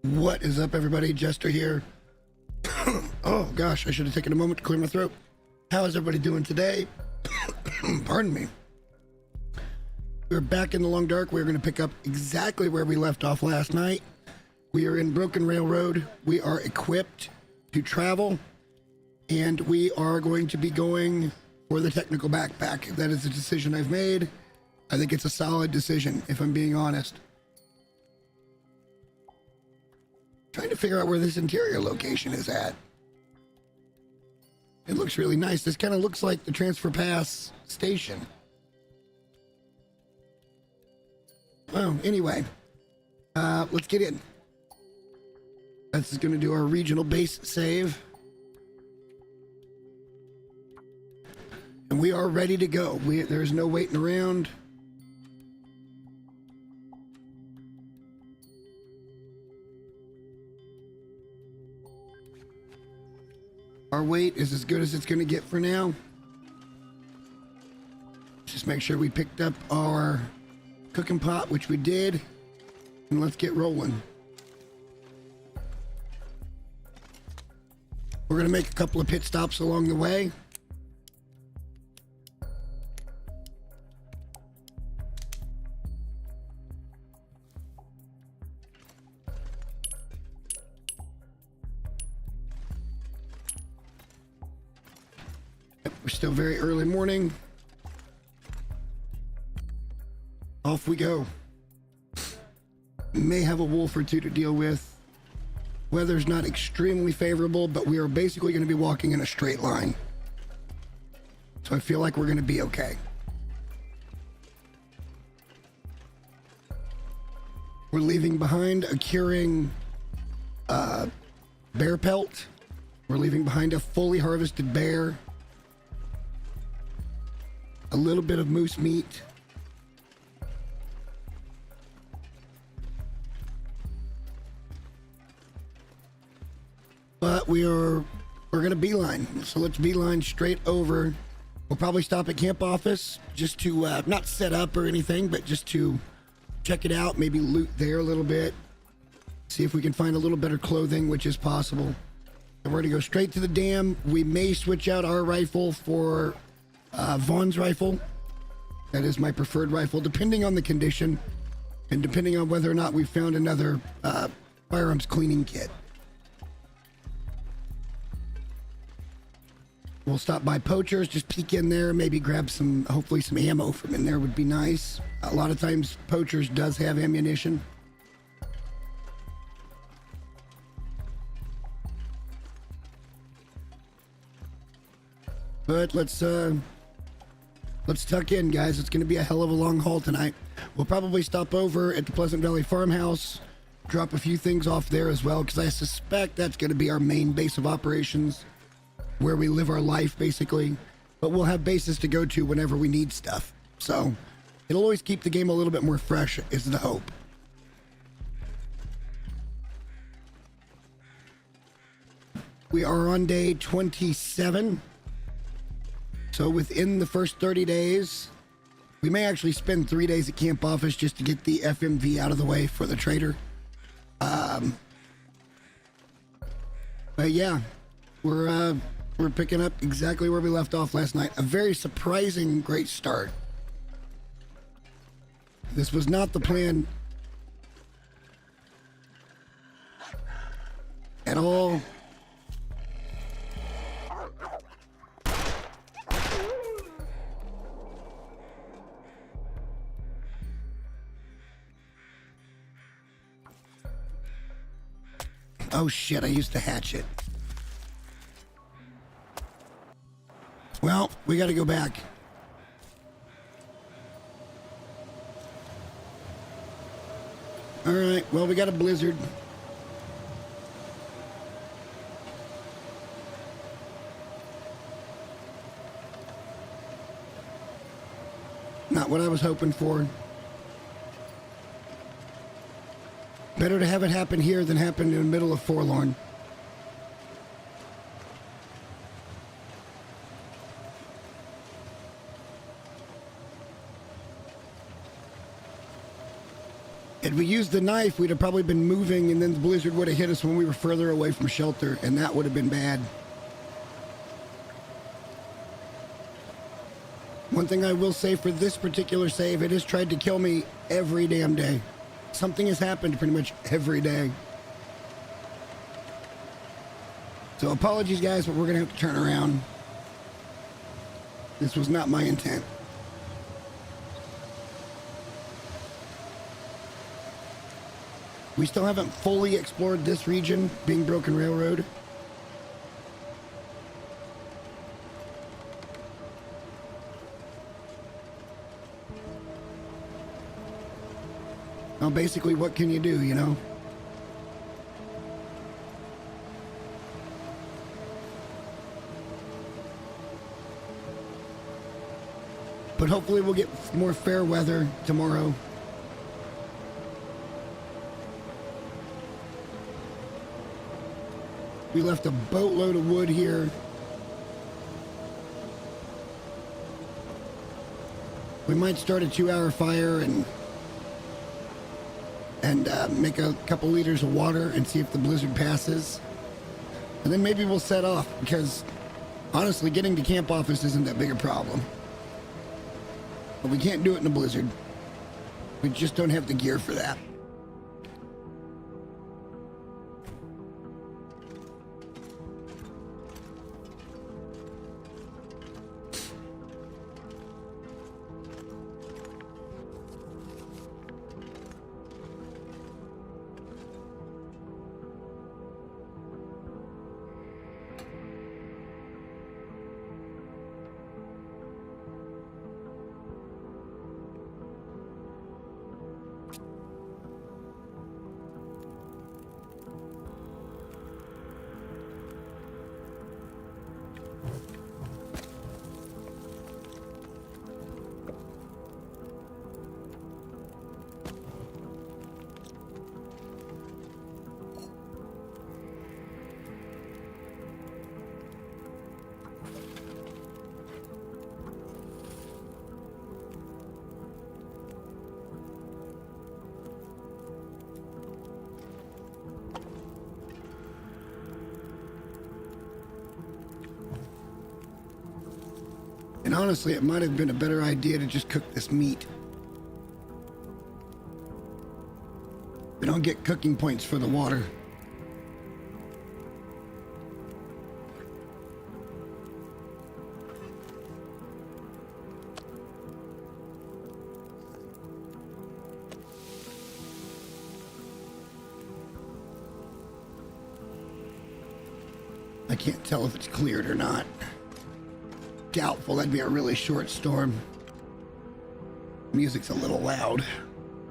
What is up, everybody? Jester here. Oh gosh, I should have taken a moment to clear my throat. How is everybody doing today? Pardon me. We're back in the Long Dark. We're going to pick up exactly where we left off last night. We are in Broken Railroad. We are equipped to travel, and we are going to be going for the technical backpack. That is a decision I've made. I think it's a solid decision, if I'm being honest. Trying to figure out where this interior location is at. It looks really nice. This kind of looks like the Transfer Pass station. Well, anyway, let's get in. This is going to do our regional base save. And we are ready to go. There's no waiting around. Our weight is as good as it's going to get for now. Just make sure we picked up our cooking pot, which we did, and let's get rolling. We're going to make a couple of pit stops along the way. We're still very early morning. Off we go. May have a wolf or two to deal with. Weather's not extremely favorable, but we are basically going to be walking in a straight line. So I feel like we're going to be okay. We're leaving behind a curing bear pelt. We're leaving behind a fully harvested bear. A little bit of moose meat. But we're gonna beeline. So let's beeline straight over. We'll probably stop at camp office just to not set up or anything, but just to check it out, maybe loot there a little bit. See if we can find a little better clothing, which is possible. And we're gonna go straight to the dam. We may switch out our rifle for Vaughn's rifle. That is my preferred rifle, depending on the condition and depending on whether or not we found another firearms cleaning kit. We'll stop by Poachers, just peek in there, maybe grab some, hopefully some ammo from in there would be nice. A lot of times Poachers does have ammunition. But let's tuck in, guys. It's going to be a hell of a long haul tonight. We'll probably stop over at the Pleasant Valley Farmhouse, drop a few things off there as well, because I suspect that's going to be our main base of operations, where we live our life, basically. But we'll have bases to go to whenever we need stuff. So it'll always keep the game a little bit more fresh, is the hope. We are on day 27. So within the first 30 days, we may actually spend 3 days at camp office just to get the FMV out of the way for the trader. But yeah, we're picking up exactly where we left off last night. A very surprising great start. This was not the plan at all. Oh shit, I used the hatchet. Well, we gotta go back. Alright, well, we got a blizzard. Not what I was hoping for. Better to have it happen here than happen in the middle of Forlorn. Had we used the knife, we'd have probably been moving, and then the blizzard would have hit us when we were further away from shelter, and that would have been bad. One thing I will say for this particular save, it has tried to kill me every damn day. Something has happened pretty much every day. So apologies, guys, but we're going to have to turn around. This was not my intent. We still haven't fully explored this region, being Broken Railroad. Well, basically, what can you do, you know? But hopefully we'll get more fair weather tomorrow. We left a boatload of wood here. We might start a 2-hour fire and make a couple liters of water and see if the blizzard passes. And then maybe we'll set off, because honestly, getting to camp office isn't that big a problem. But we can't do it in a blizzard. We just don't have the gear for that. And honestly, it might have been a better idea to just cook this meat. We don't get cooking points for the water. I can't tell if it's cleared or not. Doubtful. That'd be a really short storm. Music's a little loud.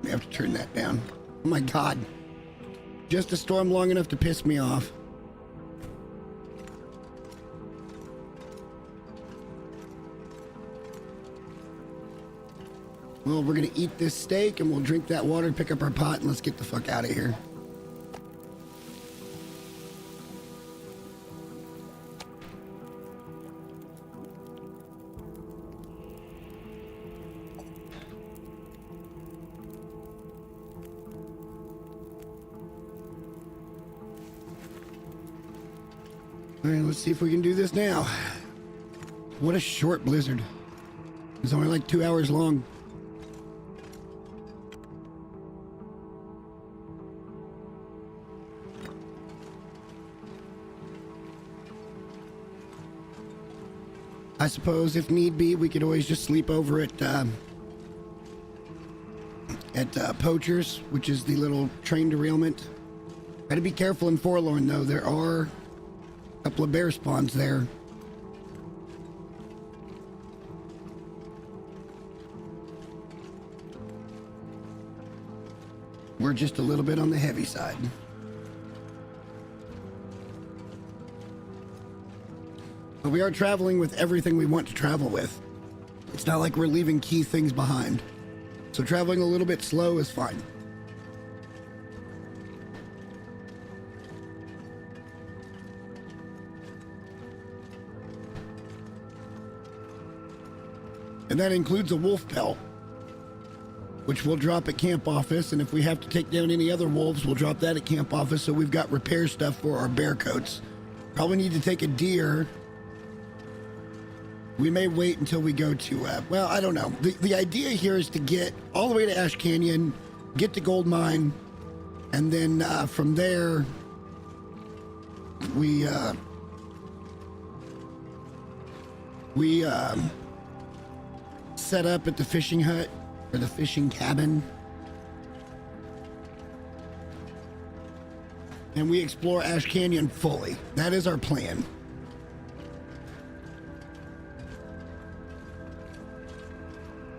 We have to turn that down. Oh my god. Just a storm long enough to piss me off. Well, we're gonna eat this steak and we'll drink that water, pick up our pot, and let's get the fuck out of here. All right, let's see if we can do this now. What a short blizzard. It's only like 2 hours long. I suppose if need be, we could always just sleep over at Poachers, which is the little train derailment. Gotta be careful in Forlorn, though. There are a couple of bear spawns there. We're just a little bit on the heavy side. But we are traveling with everything we want to travel with. It's not like we're leaving key things behind. So traveling a little bit slow is fine. And that includes a wolf pelt, which we'll drop at camp office. And if we have to take down any other wolves, we'll drop that at camp office. So we've got repair stuff for our bear coats. Probably need to take a deer. We may wait until we go to, well, I don't know. The idea here is to get all the way to Ash Canyon, get to Gold Mine, and then from there, we set up at the fishing hut, or the fishing cabin. And we explore Ash Canyon fully. That is our plan.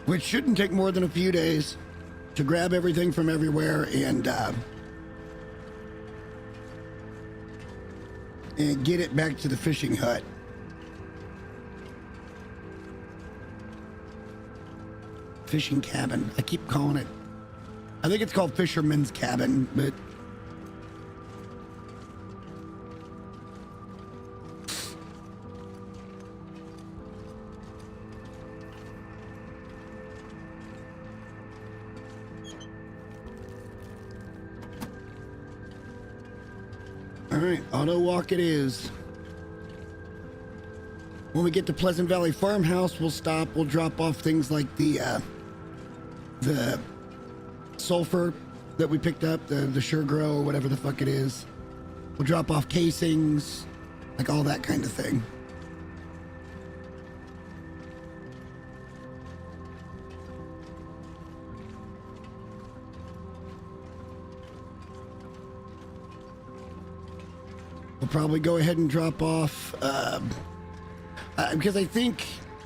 Which shouldn't take more than a few days to grab everything from everywhere and get it back to the fishing hut. Fishing cabin. I keep calling it. I think it's called Fisherman's Cabin, but all right, auto walk it is. When we get to Pleasant Valley Farmhouse, we'll stop. We'll drop off things like the sulfur that we picked up, the Sure Grow or whatever the fuck it is. We'll drop off casings, like all that kind of thing. We'll probably go ahead and drop off, because I think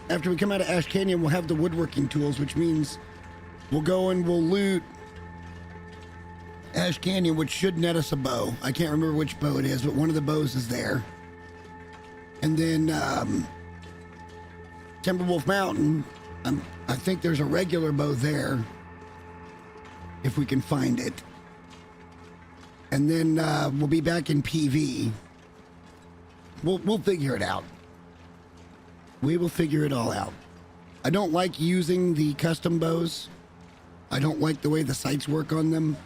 after we come out of Ash Canyon, we'll have the woodworking tools, which means we'll go and we'll loot Ash Canyon, which should net us a bow. I can't remember which bow it is, but one of the bows is there. And then Timberwolf Mountain, I think there's a regular bow there, if we can find it. And then we'll be back in PV. We'll figure it out. We will figure it all out. I don't like using the custom bows. I don't like the way the sights work on them.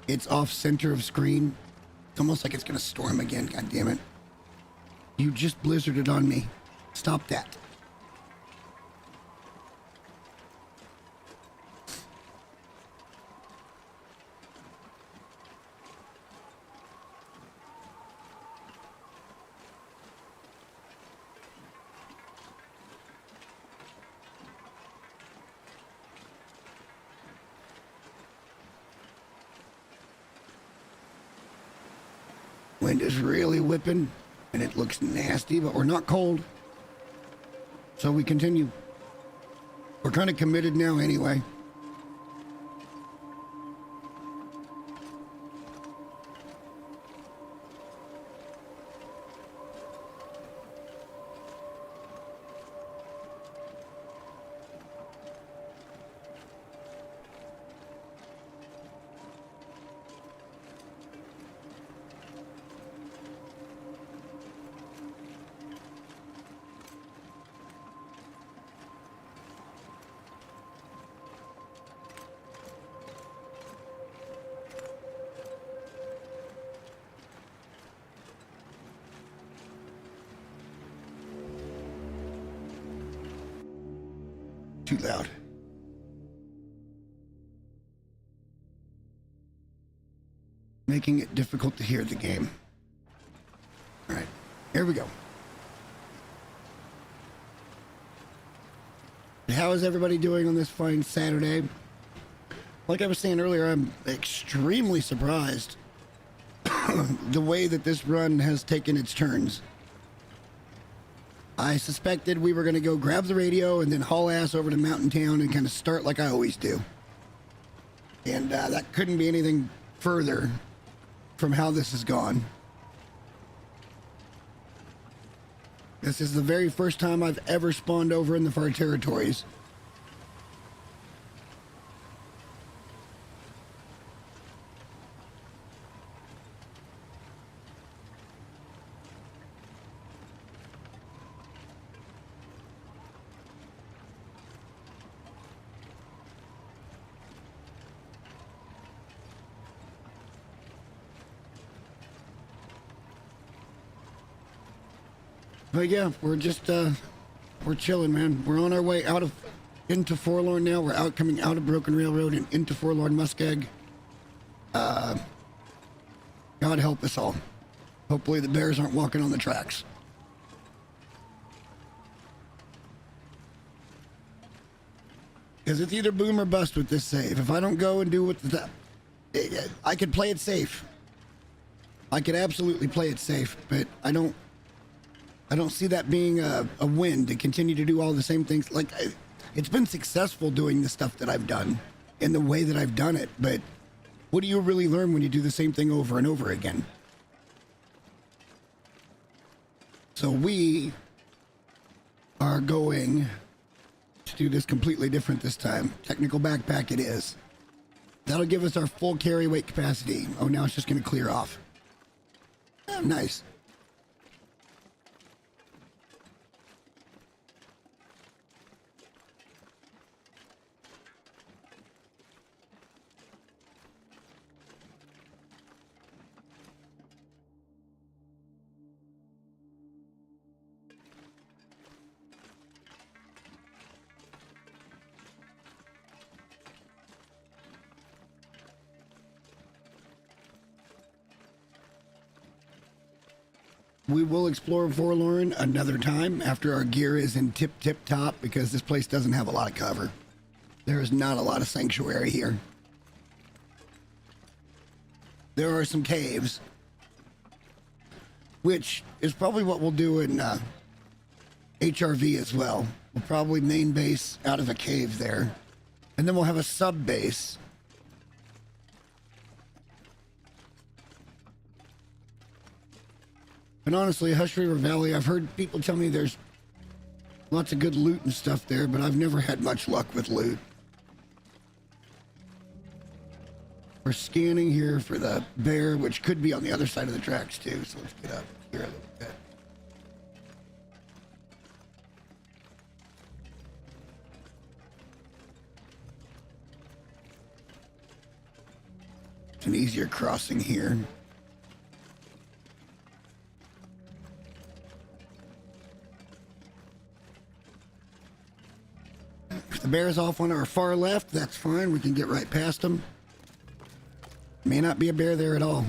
It's off center of screen. It's almost like it's gonna storm again. God damn it. You just blizzarded on me. Stop that. Wind is really whipping, and it looks nasty, but we're not cold. So we continue. We're kind of committed now anyway. Too loud. Making it difficult to hear the game. All right, here we go. How is everybody doing on this fine Saturday? Like I was saying earlier, I'm extremely surprised the way that this run has taken its turns. I suspected we were going to go grab the radio and then haul ass over to Mountain Town and kind of start like I always do. And that couldn't be anything further from how this has gone. This is the very first time I've ever spawned over in the far territories. But yeah, we're just, we're chilling, man. We're on our way into Forlorn now. We're coming out of Broken Railroad and into Forlorn Muskeg. God help us all. Hopefully the bears aren't walking on the tracks. Because it's either boom or bust with this save. If I don't go and do what I could play it safe. I could absolutely play it safe, but I don't see that being a win to continue to do all the same things. Like, it's been successful doing the stuff that I've done in the way that I've done it, but what do you really learn when you do the same thing over and over again? So we are going to do this completely different this time. Technical backpack it is. That'll give us our full carry weight capacity. Oh, now it's just going to clear off. Oh, nice. We will explore Forlorn another time after our gear is in tip top, because this place doesn't have a lot of cover. There is not a lot of sanctuary here. There are some caves, which is probably what we'll do in HRV as well. We'll probably main base out of a cave there, and then we'll have a sub base. And honestly, Hush River Valley, I've heard people tell me there's lots of good loot and stuff there, but I've never had much luck with loot. We're scanning here for the bear, which could be on the other side of the tracks too, so let's get up here a little bit. It's an easier crossing here. The bear's off on our far left, that's fine. We can get right past them. May not be a bear there at all.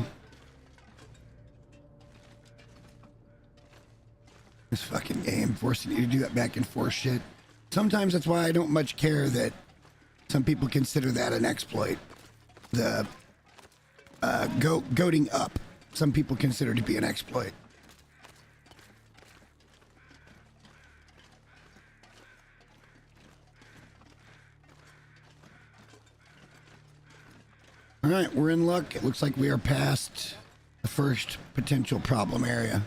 This fucking game forcing you to do that back and forth shit. Sometimes that's why I don't much care that some people consider that an exploit. The goating up, some people consider to be an exploit. All right, we're in luck. It looks like we are past the first potential problem area.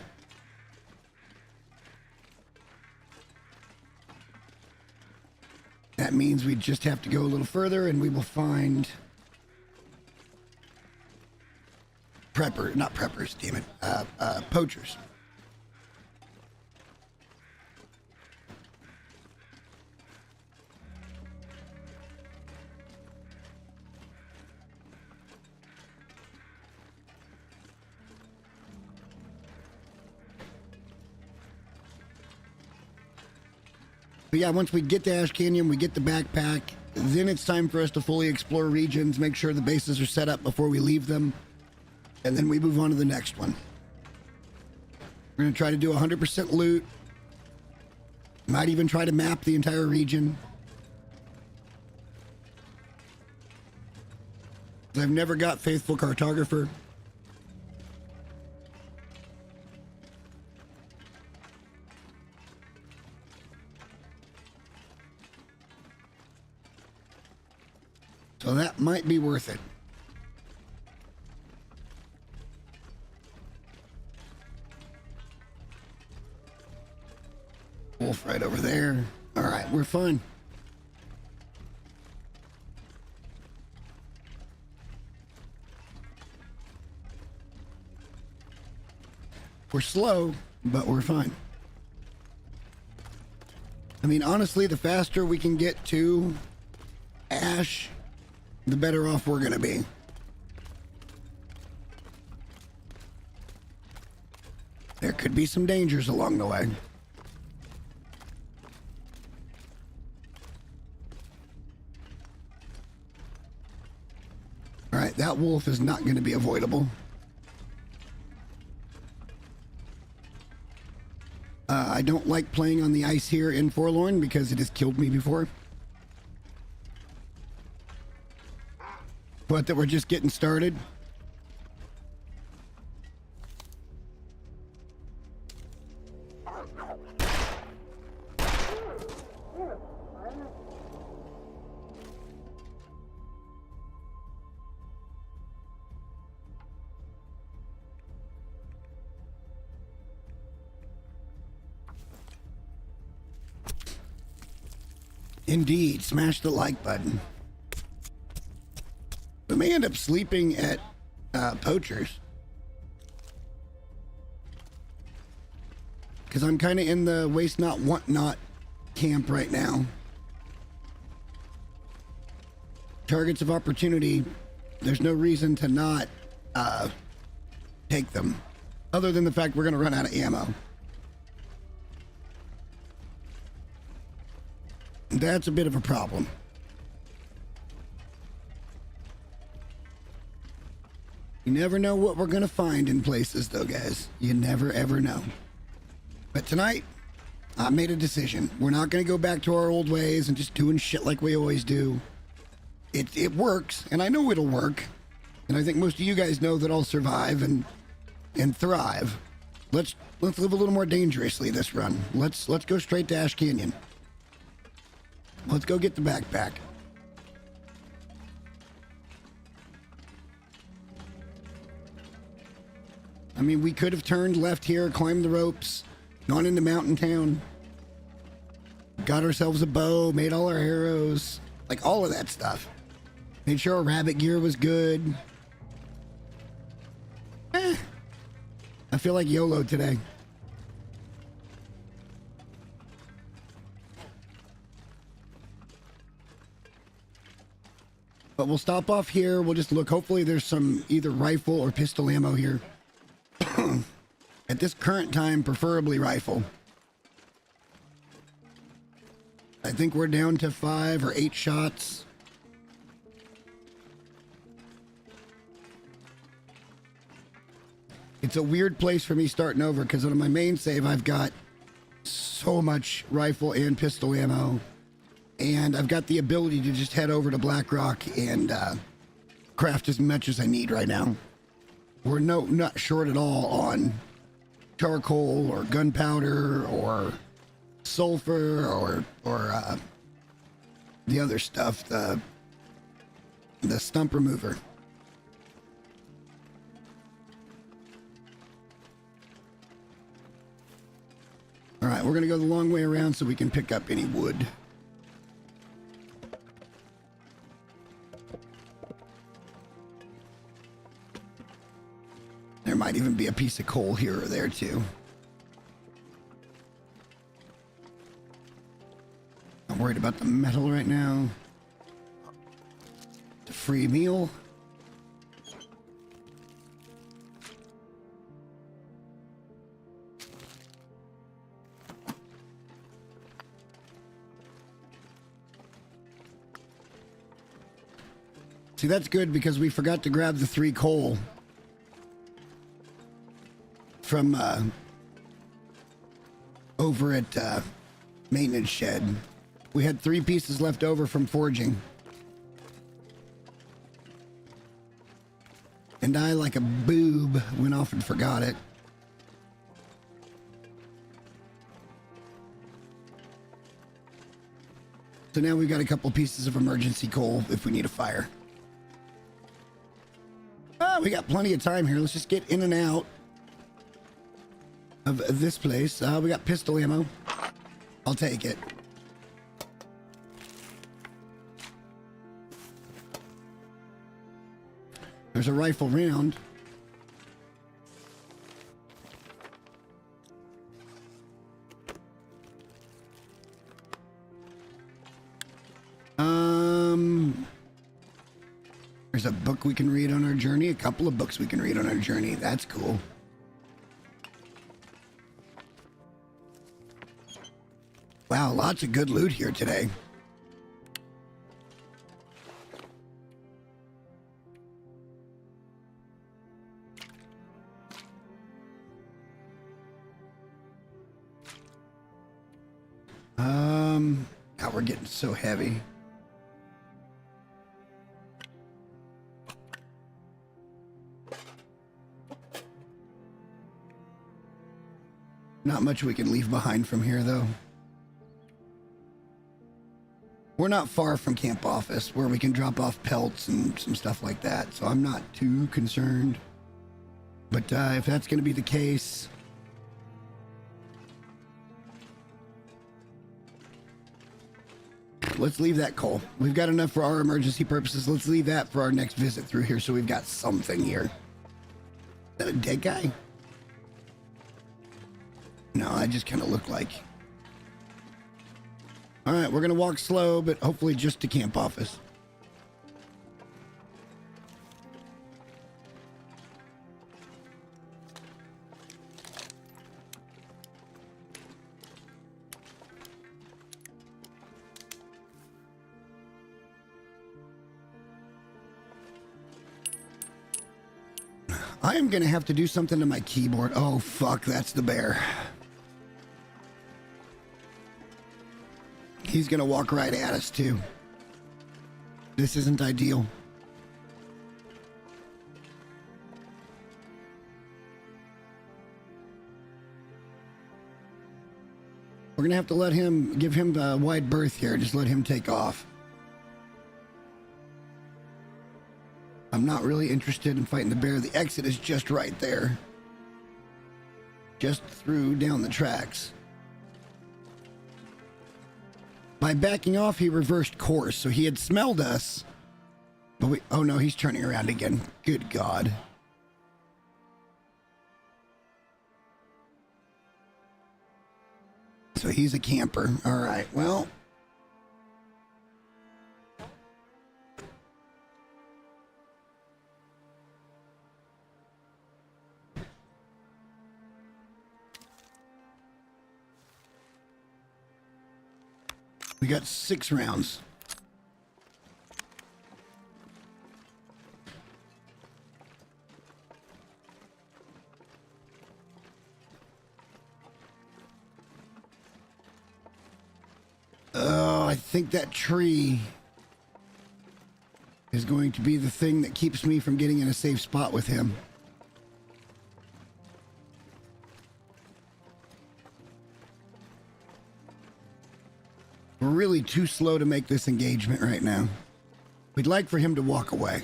That means we just have to go a little further and we will find not preppers, damn it, poachers. But yeah, once we get to Ash Canyon, we get the backpack, then it's time for us to fully explore regions, make sure the bases are set up before we leave them, and then we move on to the next one. We're going to try to do 100% loot. Might even try to map the entire region. I've never got Faithful Cartographer. So that might be worth it. Wolf right over there. All right, we're fine. We're slow, but we're fine. I mean, honestly, the faster we can get to Ash, the better off we're gonna be. There could be some dangers along the way. that wolf is not going to be avoidable. I don't like playing on the ice here in Forlorn because it has killed me before. But that we're just getting started. Indeed, smash the like button. We may end up sleeping at Poachers. Because I'm kind of in the waste not, want not camp right now. Targets of opportunity, there's no reason to not take them. Other than the fact we're going to run out of ammo. That's a bit of a problem. You never know what we're gonna find in places though, guys. You never ever know. But tonight, I made a decision. We're not gonna go back to our old ways and just doing shit like we always do. It works, and I know it'll work. And I think most of you guys know that I'll survive and thrive. Let's live a little more dangerously this run. Let's go straight to Ash Canyon. Let's go get the backpack. I mean, we could have turned left here, climbed the ropes, gone into Mountain Town, got ourselves a bow, made all our arrows, like all of that stuff. Made sure our rabbit gear was good. I feel like YOLO today. But we'll stop off here. We'll just look. Hopefully there's some either rifle or pistol ammo here. At this current time, preferably rifle. I think we're down to 5 or 8 shots. It's a weird place for me starting over because on my main save, I've got so much rifle and pistol ammo. And I've got the ability to just head over to Blackrock and craft as much as I need right now. We're not short at all on charcoal or gunpowder or sulfur or the other stuff, the stump remover. All right, we're gonna go the long way around so we can pick up any wood. There might even be a piece of coal here or there too. I'm worried about the metal right now. The free meal. See, that's good because we forgot to grab the 3 coal from over at maintenance shed. We had 3 pieces left over from forging. And I, like a boob, went off and forgot it. So now we've got a couple pieces of emergency coal if we need a fire. Ah, we got plenty of time here. Let's just get in and out of this place. We got pistol ammo. I'll take it. There's a rifle round. There's a book we can read on our journey. A couple of books we can read on our journey. That's cool. Wow, lots of good loot here today. God, we're getting so heavy. Not much we can leave behind from here, though. We're not far from camp office where we can drop off pelts and some stuff like that, so I'm not too concerned. But if that's going to be the case... let's leave that coal. We've got enough for our emergency purposes. Let's leave that for our next visit through here so we've got something here. Is that a dead guy? No, I just kind of look like... All right, we're going to walk slow, but hopefully just to camp office. I am going to have to do something to my keyboard. Oh, fuck, that's the bear. He's going to walk right at us, too. This isn't ideal. We're going to have to let him, give him a wide berth here. Just let him take off. I'm not really interested in fighting the bear. The exit is just right there. Just through down the tracks. By backing off, he reversed course, so he had smelled us. But we... oh no, he's turning around again. Good God. So he's a camper. All right, well... we got 6 rounds. Oh, I think that tree is going to be the thing that keeps me from getting in a safe spot with him. We're really too slow to make this engagement right now. We'd like for him to walk away.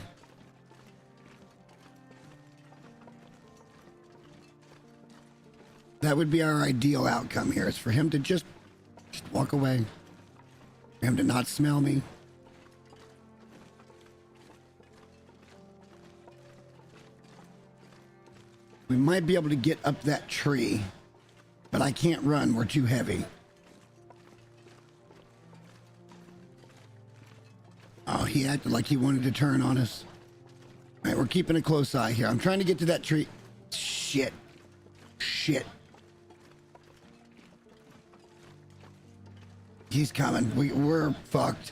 That would be our ideal outcome here, is for him to just walk away. For him to not smell me. We might be able to get up that tree, but I can't run. We're too heavy. Oh, he acted like he wanted to turn on us. All right, we're keeping a close eye here. I'm trying to get to that tree. Shit. Shit. He's coming. We're fucked.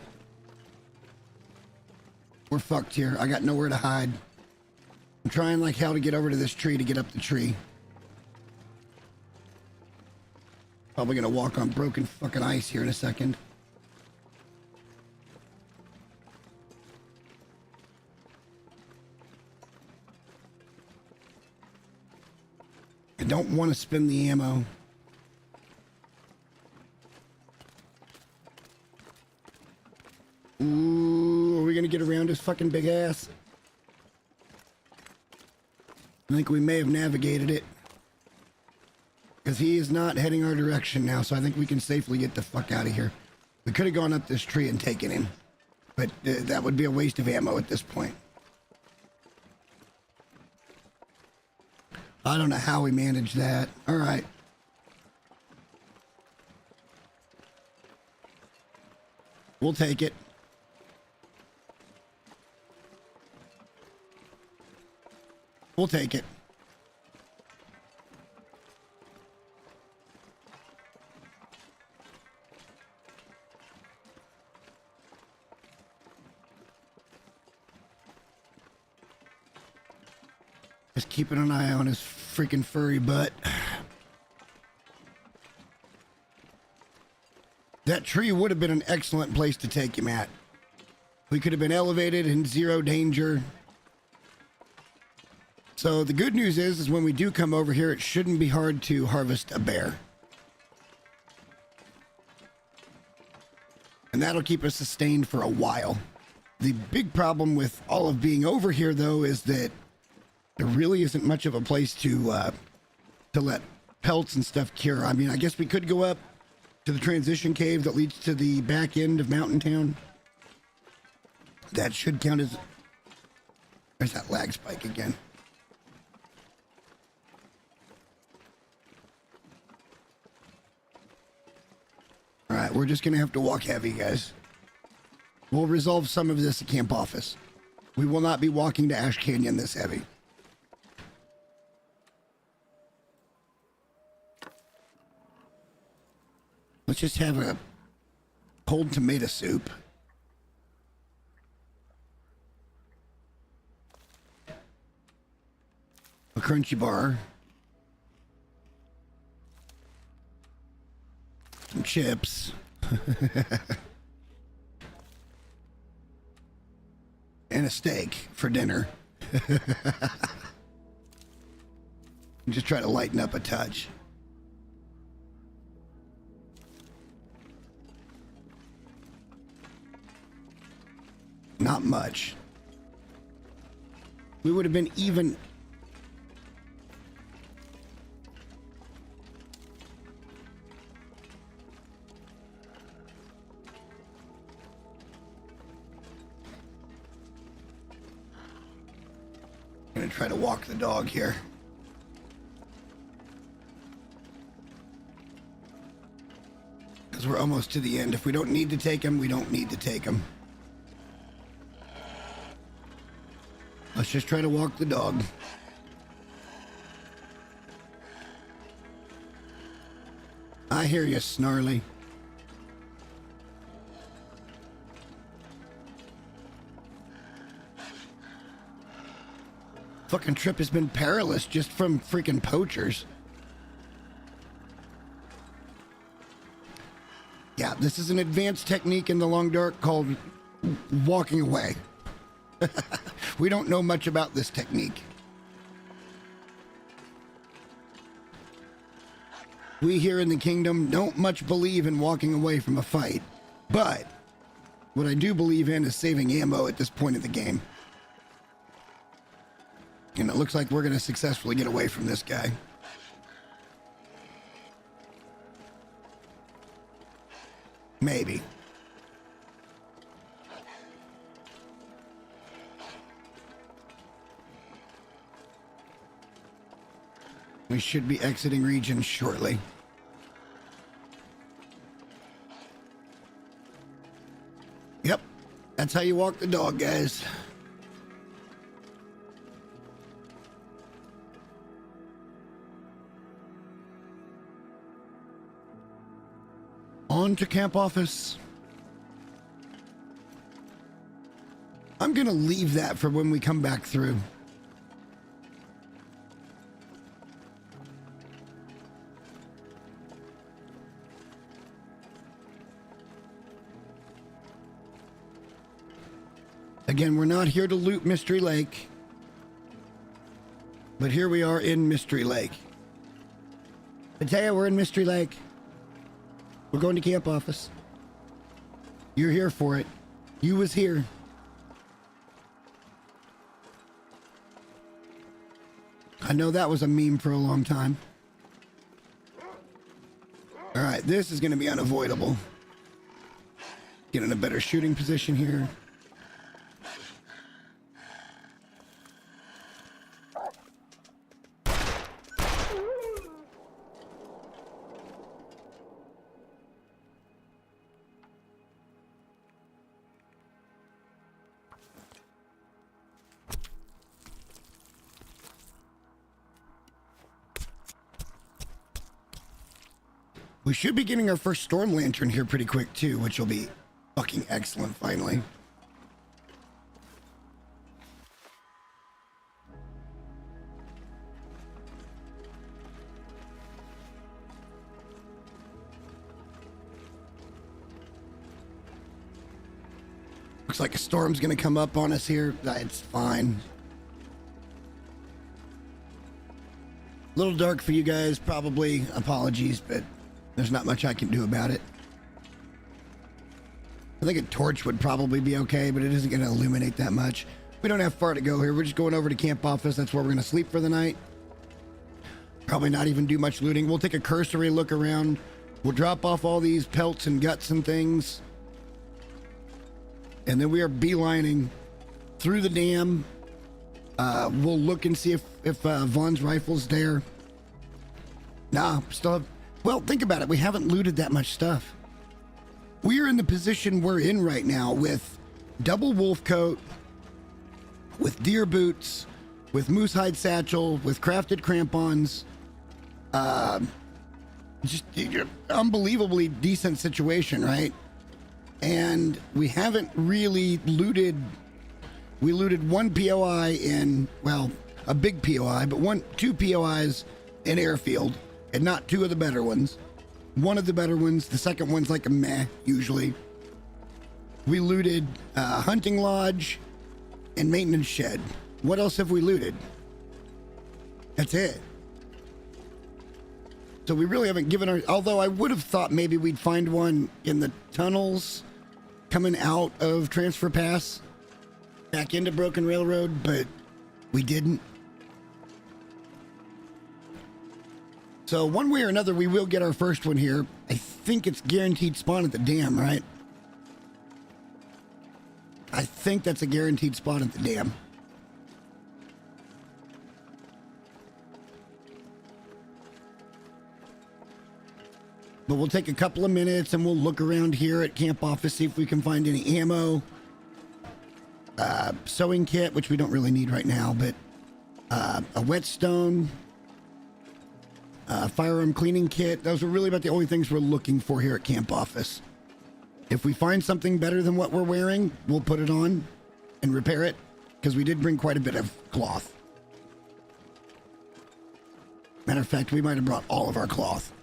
We're fucked here. I got nowhere to hide. I'm trying like hell to get over to this tree to get up the tree. Probably gonna walk on broken fucking ice here in a second. I don't want to spend the ammo. Ooh, are we gonna get around his fucking big ass? I think we may have navigated it. Because he is not heading our direction now, so I think we can safely get the fuck out of here. We could have gone up this tree and taken him. But that would be a waste of ammo at this point. I don't know how we managed that. All right. We'll take it. We'll take it. Just keeping an eye on his freaking furry butt. That tree would have been an excellent place to take him at. We could have been elevated in zero danger. So the good news is when we do come over here, it shouldn't be hard to harvest a bear. And that'll keep us sustained for a while. The big problem with all of being over here, though, is that there really isn't much of a place to let pelts and stuff cure. I mean, I guess we could go up to the transition cave that leads to the back end of Mountain Town. That should count as... There's that lag spike again. All right, we're just going to have to walk heavy, guys. We'll resolve some of this at Camp Office. We will not be walking to Ash Canyon this heavy. Let's just have a cold tomato soup. A crunchy bar. Some chips. And a steak for dinner. Just try to lighten up a touch. Not much. We would have been even. I'm gonna try to walk the dog here. Because we're almost to the end. If we don't need to take him, we don't need to take him. Let's just try to walk the dog. I hear you, Snarly. Fucking trip has been perilous just from freaking poachers. Yeah, this is an advanced technique in the long dark called walking away. We don't know much about this technique. We here in the kingdom don't much believe in walking away from a fight. But what I do believe in is saving ammo at this point of the game. And it looks like we're going to successfully get away from this guy. Maybe. We should be exiting region shortly. Yep, that's how you walk the dog, guys. On to Camp Office. I'm gonna leave that for when we come back through. Again, we're not here to loot Mystery Lake. But here we are in Mystery Lake. I tell you, we're in Mystery Lake. We're going to Camp Office. You're here for it. You was here. I know that was a meme for a long time. All right, this is going to be unavoidable. Get in a better shooting position here. We should be getting our first storm lantern here pretty quick too, which will be fucking excellent finally. Looks like a storm's gonna come up on us here. It's fine. A little dark for you guys, probably. Apologies, but there's not much I can do about it. I think a torch would probably be okay, but it isn't going to illuminate that much. We don't have far to go here. We're just going over to camp office. That's where we're going to sleep for the night. Probably not even do much looting. We'll take a cursory look around. We'll drop off all these pelts and guts and things. And then we are beelining through the dam. We'll look and see if Vaughn's rifle's there. Nah, still have... Well, think about it. We haven't looted that much stuff. We're in the position we're in right now with double wolf coat, with deer boots, with moose hide satchel, with crafted crampons. Just unbelievably decent situation, right? And we haven't really looted. We looted one POI in, well, a big POI, but two POIs in Airfield, and not two of the better ones. One of the better ones, the second one's like a meh, usually. We looted hunting lodge and maintenance shed. What else have we looted? That's it. So we really haven't given our, although I would have thought maybe we'd find one in the tunnels coming out of Transfer Pass back into Broken Railroad, but we didn't. So one way or another, we will get our first one here. I think it's guaranteed spawn at the dam, right? I think that's a guaranteed spawn at the dam. But we'll take a couple of minutes and we'll look around here at camp office, see if we can find any ammo. Sewing kit, which we don't really need right now, but a whetstone. Firearm cleaning kit. Those are really about the only things we're looking for here at camp office. If we find something better than what we're wearing, we'll put it on and repair it, because we did bring quite a bit of cloth. Matter of fact, we might have brought all of our cloth,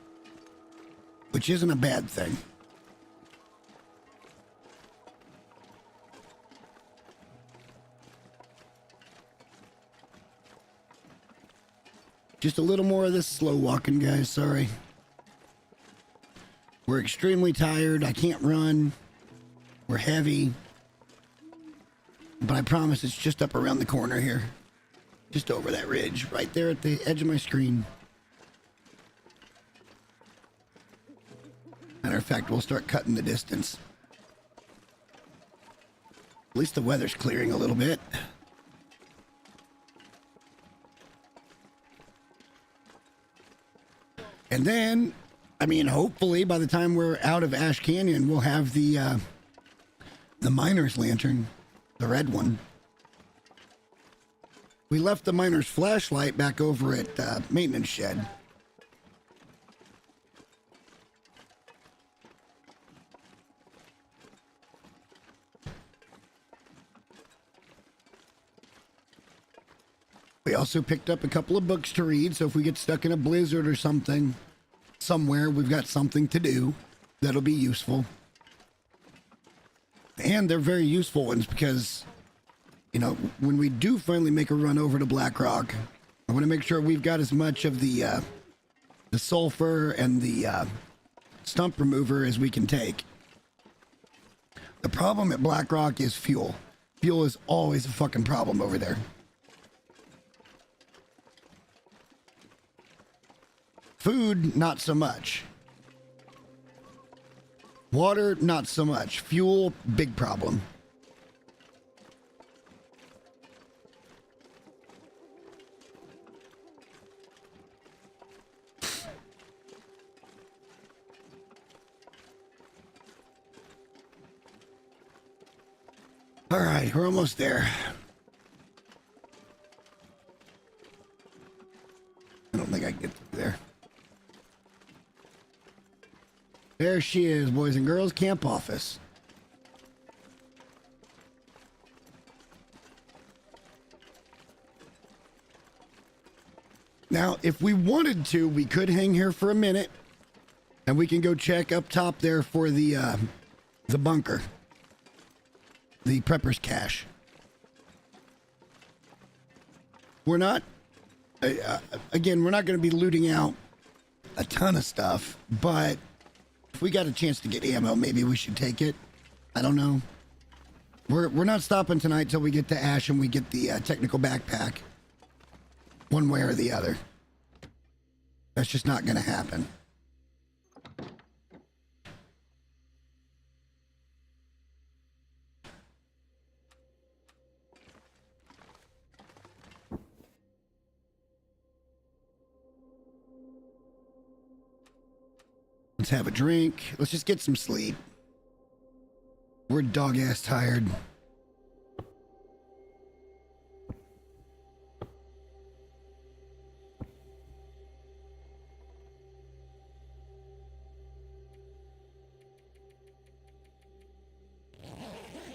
which isn't a bad thing. Just a little more of this slow walking, guys. Sorry. We're extremely tired. I can't run. We're heavy. But I promise it's just up around the corner here. Just over that ridge. Right there at the edge of my screen. Matter of fact, we'll start cutting the distance. At least the weather's clearing a little bit. And then, I mean, hopefully by the time we're out of Ash Canyon, we'll have the miner's lantern, the red one. We left the miner's flashlight back over at maintenance shed. We also picked up a couple of books to read, so if we get stuck in a blizzard or something, somewhere, we've got something to do that'll be useful. And they're very useful ones because, you know, when we do finally make a run over to Black Rock, I want to make sure we've got as much of the sulfur and the stump remover as we can take. The problem at Black Rock is fuel. Fuel is always a fucking problem over there. Food, not so much. Water, not so much. Fuel, big problem. All right, we're almost there. I don't think I can get through there. There she is, boys and girls, camp office. Now, if we wanted to, we could hang here for a minute, and we can go check up top there for the bunker. the prepper's cache. We're not, again, we're not going to be looting out a ton of stuff, but if we got a chance to get ammo, maybe we should take it. I don't know. We're not stopping tonight till we get to Ash and we get the technical backpack. One way or the other. That's just not going to happen. Let's have a drink. Let's just get some sleep. We're dog-ass tired.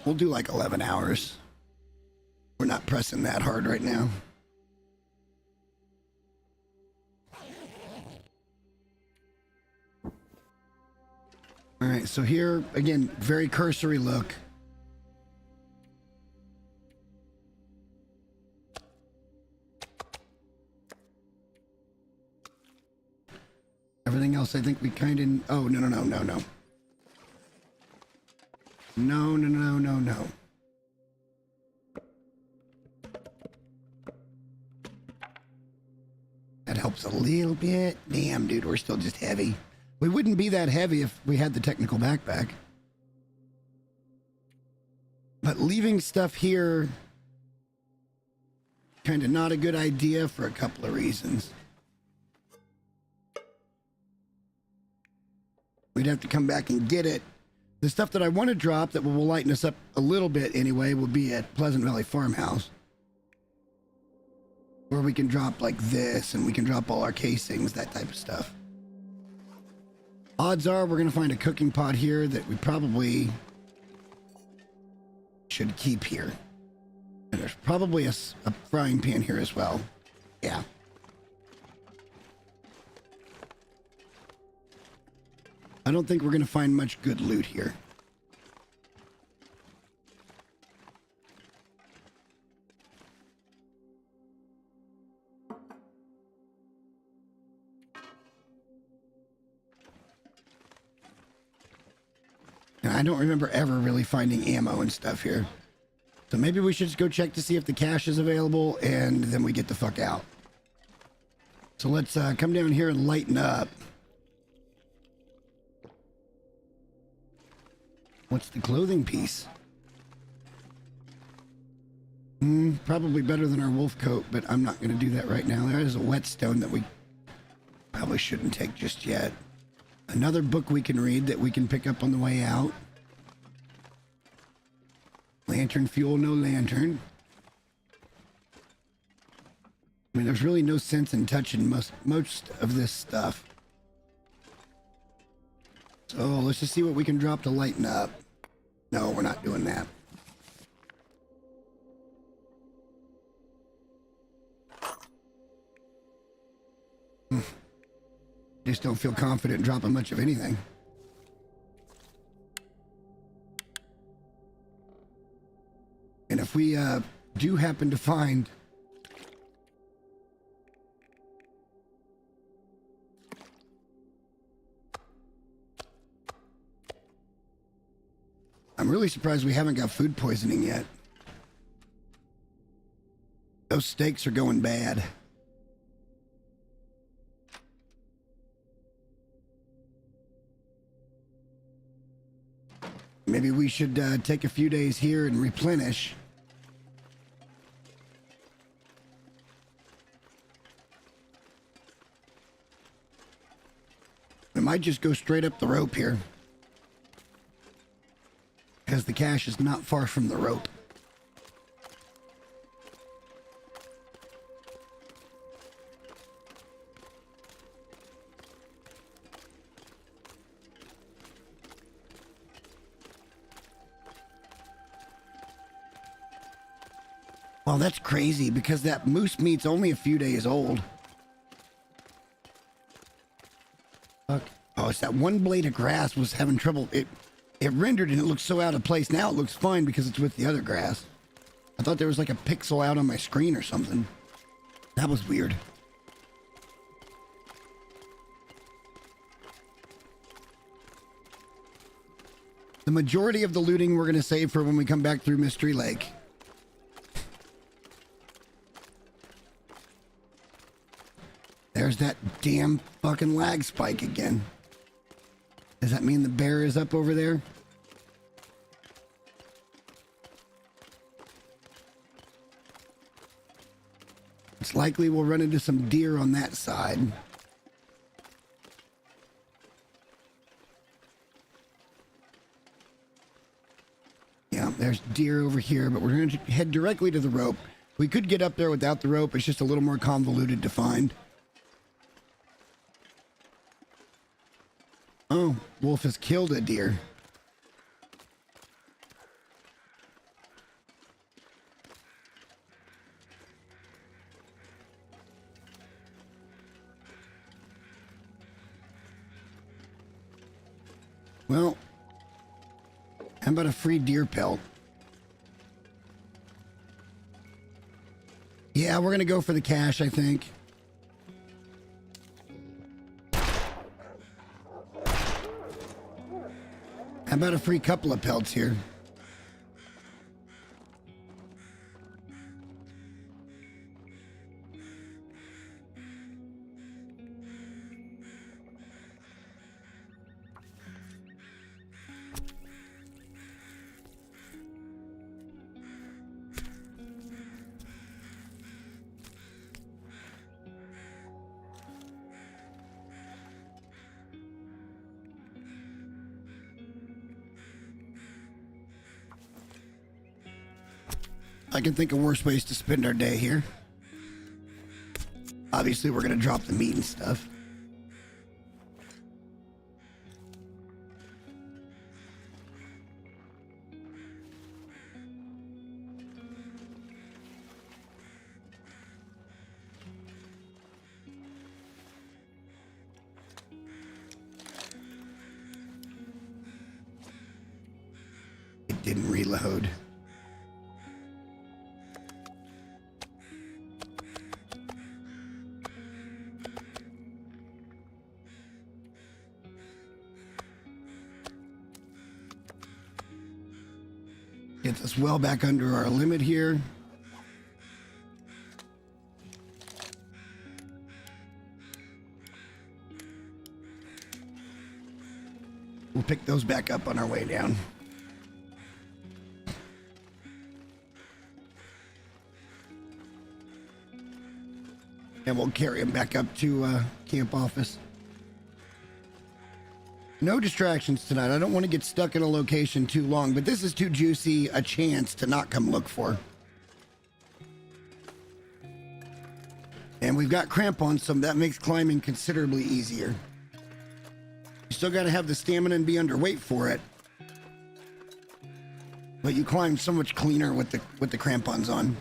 We'll do like 11 hours. We're not pressing that hard right now. All right, so here, again, very cursory look. Everything else, I think we kind of... Oh, no. No. That helps a little bit. Damn, dude, we're still just heavy. We wouldn't be that heavy if we had the technical backpack. But leaving stuff here, kind of not a good idea for a couple of reasons. We'd have to come back and get it. The stuff that I want to drop that will lighten us up a little bit anyway will be at Pleasant Valley Farmhouse. Where we can drop like this and we can drop all our casings, that type of stuff. Odds are we're going to find a cooking pot here that we probably should keep here. And there's probably a frying pan here as well. Yeah. I don't think we're going to find much good loot here. I don't remember ever really finding ammo and stuff here. So maybe we should just go check to see if the cache is available and then we get the fuck out. So let's come down here and lighten up. What's the clothing piece? Probably better than our wolf coat, but I'm not going to do that right now. There is a whetstone that we probably shouldn't take just yet. Another book we can read that we can pick up on the way out. Lantern fuel, no lantern. I mean, there's really no sense in touching most of this stuff. So let's just see what we can drop to lighten up. No, we're not doing that. Just don't feel confident dropping much of anything. And if we do happen to find I'm really surprised we haven't got food poisoning yet. Those steaks are going bad. Maybe we should take a few days here and replenish. We might just go straight up the rope here. Because the cache is not far from the rope. Well, that's crazy because that moose meat's only a few days old. Fuck. Oh, it's that one blade of grass was having trouble. It It rendered and it looks so out of place. Now it looks fine because it's with the other grass. I thought there was like a pixel out on my screen or something. That was weird. The majority of the looting we're going to save for when we come back through Mystery Lake. There's that damn fucking lag spike again. Does that mean the bear is up over there? It's likely we'll run into some deer on that side. Yeah, there's deer over here, but we're going to head directly to the rope. We could get up there without the rope. It's just a little more convoluted to find. Oh, wolf has killed a deer. Well, how about a free deer pelt? Yeah, we're going to go for the cash, I think. How about a free couple of pelts here? I can think of worse ways to spend our day here. Obviously, we're going to drop the meat and stuff. It didn't reload. Gets us well back under our limit here. We'll pick those back up on our way down. And we'll carry them back up to camp office. No distractions tonight. I don't want to get stuck in a location too long, but this is too juicy a chance to not come look for. And we've got crampons, so that makes climbing considerably easier. You still got to have the stamina and be underweight for it. But you climb so much cleaner with the crampons on.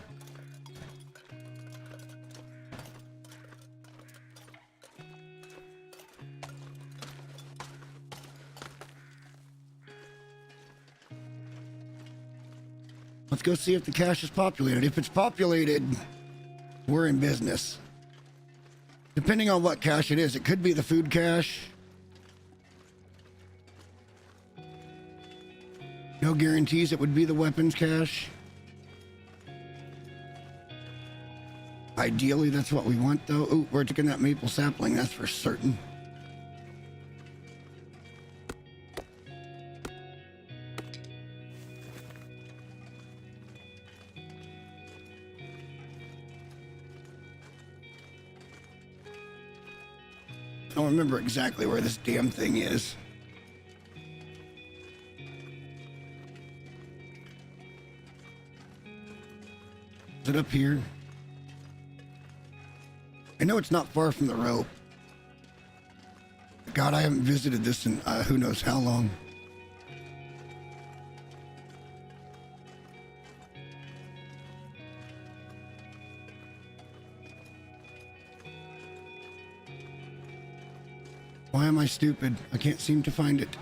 Let's go see if the cache is populated. If it's populated, we're in business. Depending on what cache it is, it could be the food cache. No guarantees it would be the weapons cache. Ideally, that's what we want, though. Ooh, we're taking that maple sapling, that's for certain. I don't remember exactly where this damn thing is. Is it up here? I know it's not far from the rope. God, I haven't visited this in who knows how long. Why am I stupid? I can't seem to find it.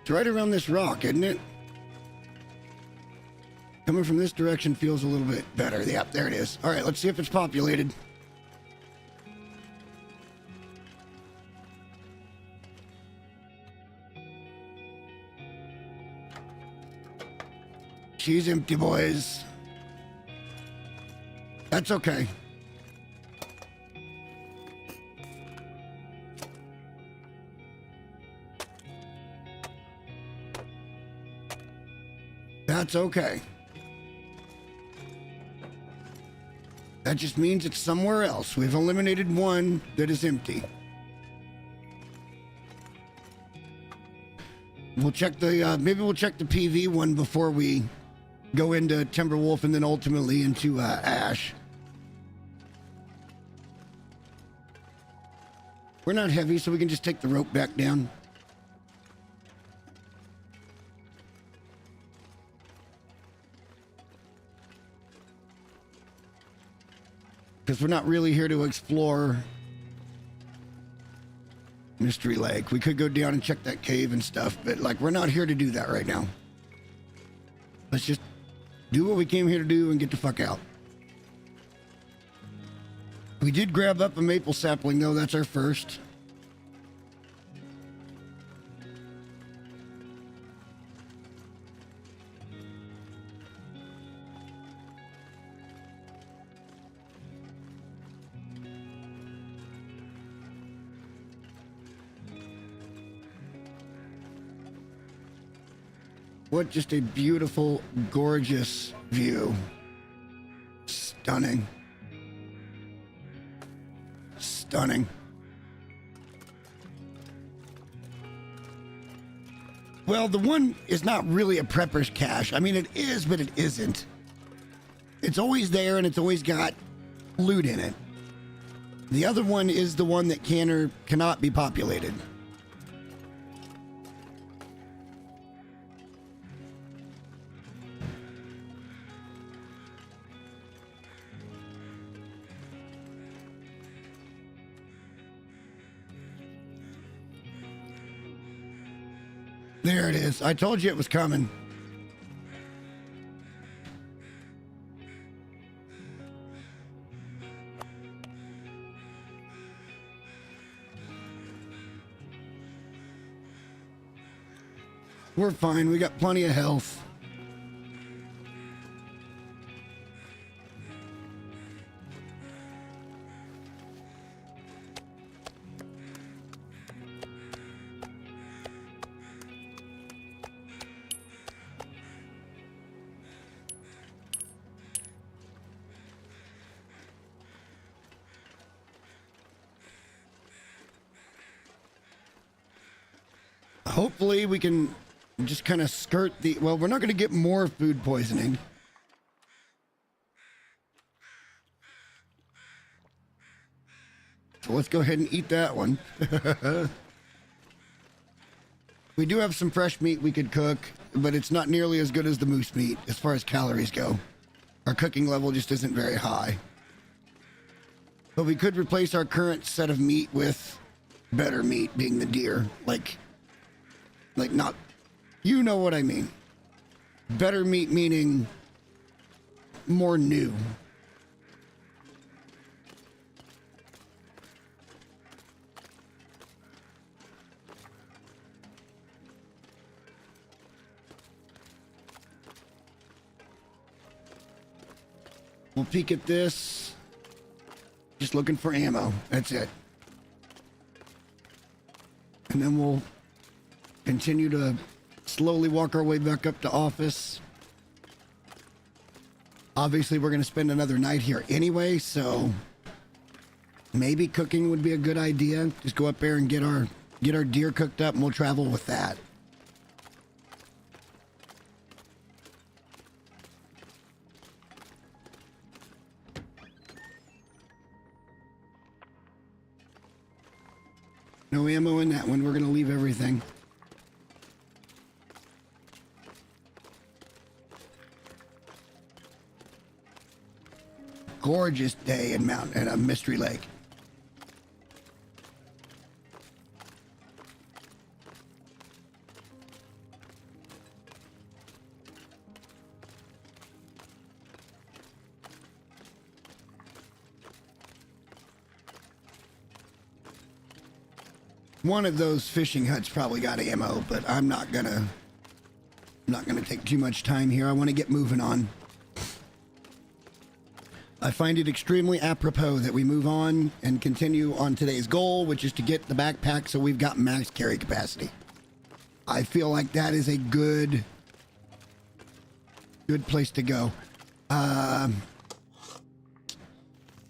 It's right around this rock, isn't it? Coming from this direction feels a little bit better. Yep, there it is. All right, let's see if it's populated. She's empty, boys. That's okay. That's okay. That just means it's somewhere else. We've eliminated one that is empty. We'll check the, maybe we'll check the PV one before we go into Timberwolf and then ultimately into Ash. We're not heavy, so we can just take the rope back down. Because we're not really here to explore Mystery Lake. We could go down and check that cave and stuff, but like we're not here to do that right now. Let's just do what we came here to do and get the fuck out. We did grab up a maple sapling though, that's our first. What just a beautiful, gorgeous view. Stunning. Stunning. Well, the one is not really a prepper's cache. I mean, it is, but it isn't. It's always there and it's always got loot in it. The other one is the one that can or cannot be populated. There it is. I told you it was coming. We're fine. We got plenty of health. Hopefully we can just kind of skirt the... Well, we're not going to get more food poisoning. So let's go ahead and eat that one. We do have some fresh meat we could cook, but it's not nearly as good as the moose meat as far as calories go. Our cooking level just isn't very high. But we could replace our current set of meat with better meat, being the deer. Like not, you know what I mean. Better meat meaning more new. We'll peek at this. Just looking for ammo. That's it. And then we'll continue to slowly walk our way back up to office. Obviously, we're going to spend another night here anyway, so maybe cooking would be a good idea. Just go up there and get our deer cooked up, and we'll travel with that. No ammo in that one. We're going to leave everything. Gorgeous day in Mystery Lake. One of those fishing huts probably got ammo, but I'm not gonna take too much time here. I want to get moving on. I find it extremely apropos that we move on and continue on today's goal, which is to get the backpack so we've got max carry capacity. I feel like that is a good place to go.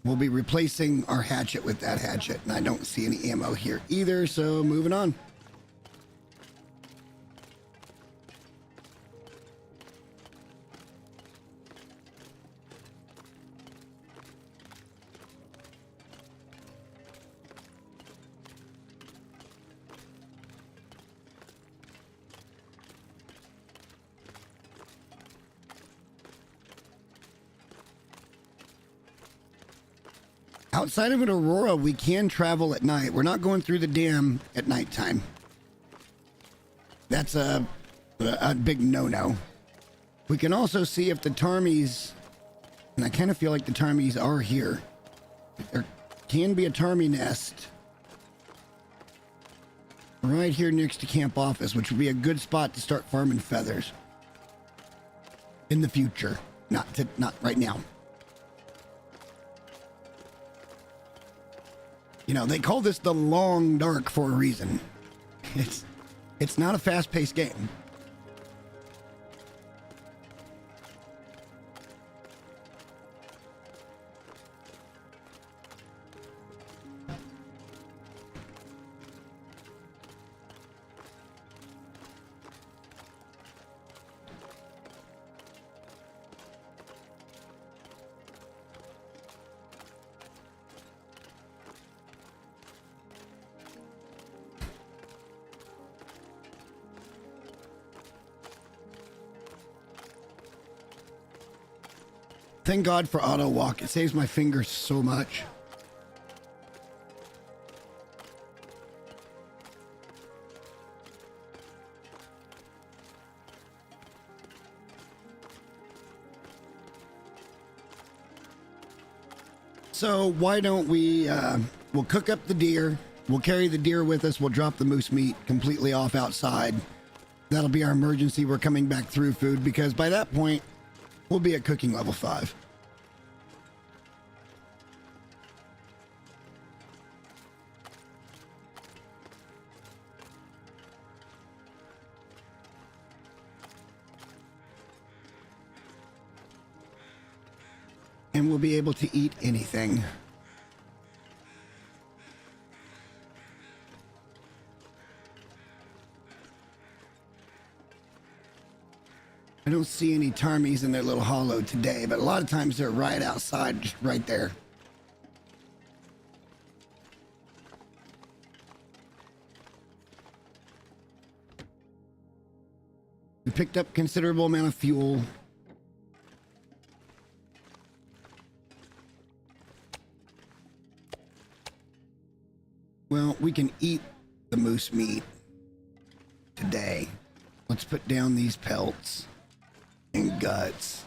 We'll be replacing our hatchet with that hatchet, and I don't see any ammo here either, so moving on. Outside of an Aurora, we can travel at night. We're not going through the dam at nighttime. That's a big no-no. We can also see if the Tarmies, and I kind of feel like the Tarmies are here. There can be a Tarmy nest right here next to camp office, which would be a good spot to start farming feathers in the future. Not right now. You know, they call this the Long Dark for a reason. It's not a fast-paced game. Thank God for auto walk. It saves my fingers so much. So why don't we, we'll cook up the deer. We'll carry the deer with us. We'll drop the moose meat completely off outside. That'll be our emergency. We're coming back through food because by that point, we'll be at cooking level 5. And we'll be able to eat anything. I don't see any Tarmies in their little hollow today, but a lot of times they're right outside, just right there. We picked up considerable amount of fuel. Well, we can eat the moose meat today. Let's put down these pelts and guts.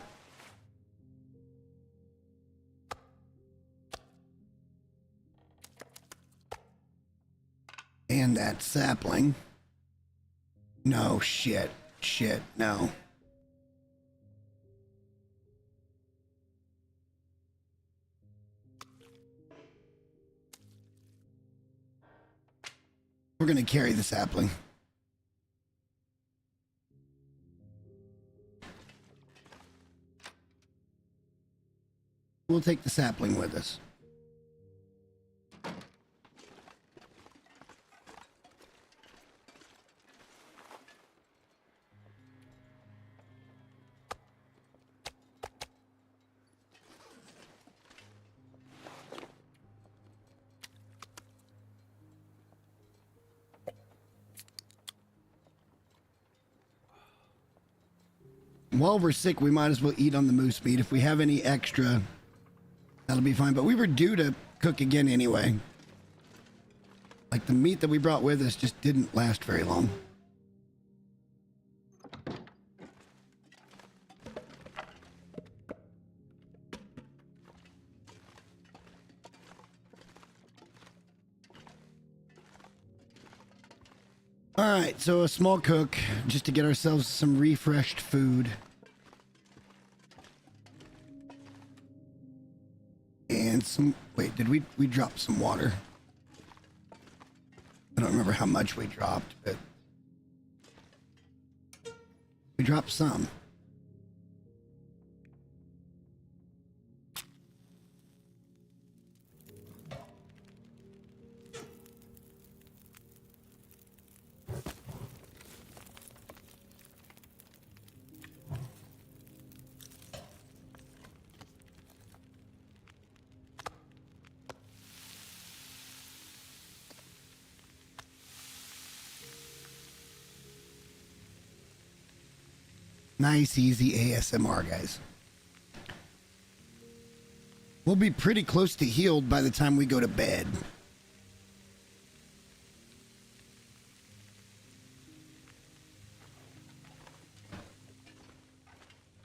And that sapling. No, shit, no. We're gonna carry the sapling. We'll take the sapling with us. While we're sick, we might as well eat on the moose meat. If we have any extra, that'll be fine. But we were due to cook again anyway. Like the meat that we brought with us just didn't last very long. right, so a small cook just to get ourselves some refreshed food. And some, wait, did we drop some water? I don't remember how much we dropped, but we dropped some. Nice, easy ASMR, guys. We'll be pretty close to healed by the time we go to bed.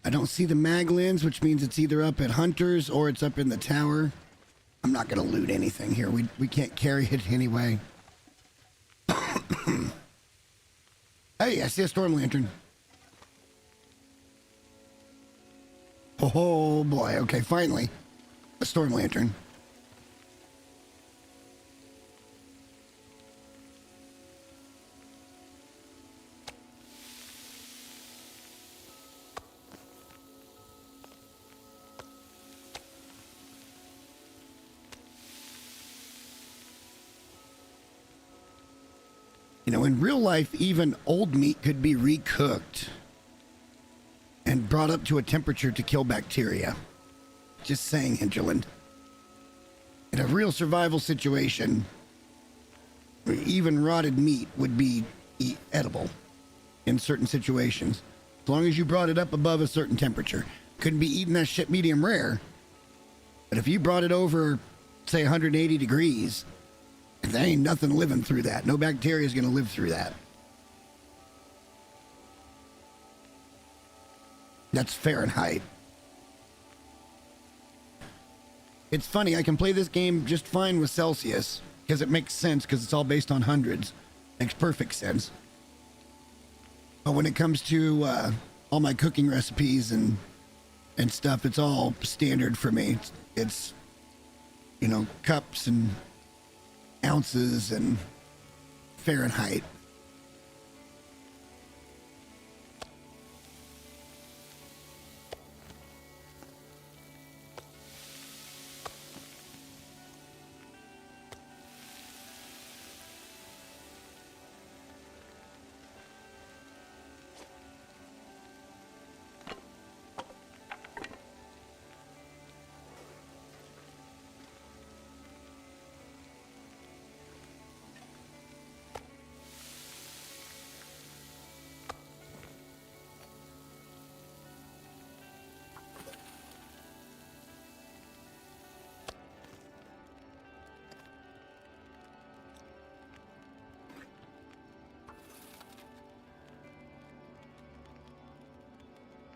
I don't see the Maglins, which means it's either up at Hunter's or it's up in the tower. I'm not going to loot anything here. We can't carry it anyway. Hey, I see a storm lantern. Oh boy, okay, finally. A storm lantern. You know, in real life, even old meat could be recooked and brought up to a temperature to kill bacteria. Just saying, Hinterland. In a real survival situation, even rotted meat would be edible in certain situations. As long as you brought it up above a certain temperature. Couldn't be eating that shit medium rare. But if you brought it over, say, 180 degrees, there ain't nothing living through that. No bacteria is going to live through that. That's Fahrenheit. It's funny, I can play this game just fine with Celsius because it makes sense because it's all based on hundreds. Makes perfect sense. But when it comes to all my cooking recipes and stuff, it's all standard for me. It's you know, cups and ounces and Fahrenheit.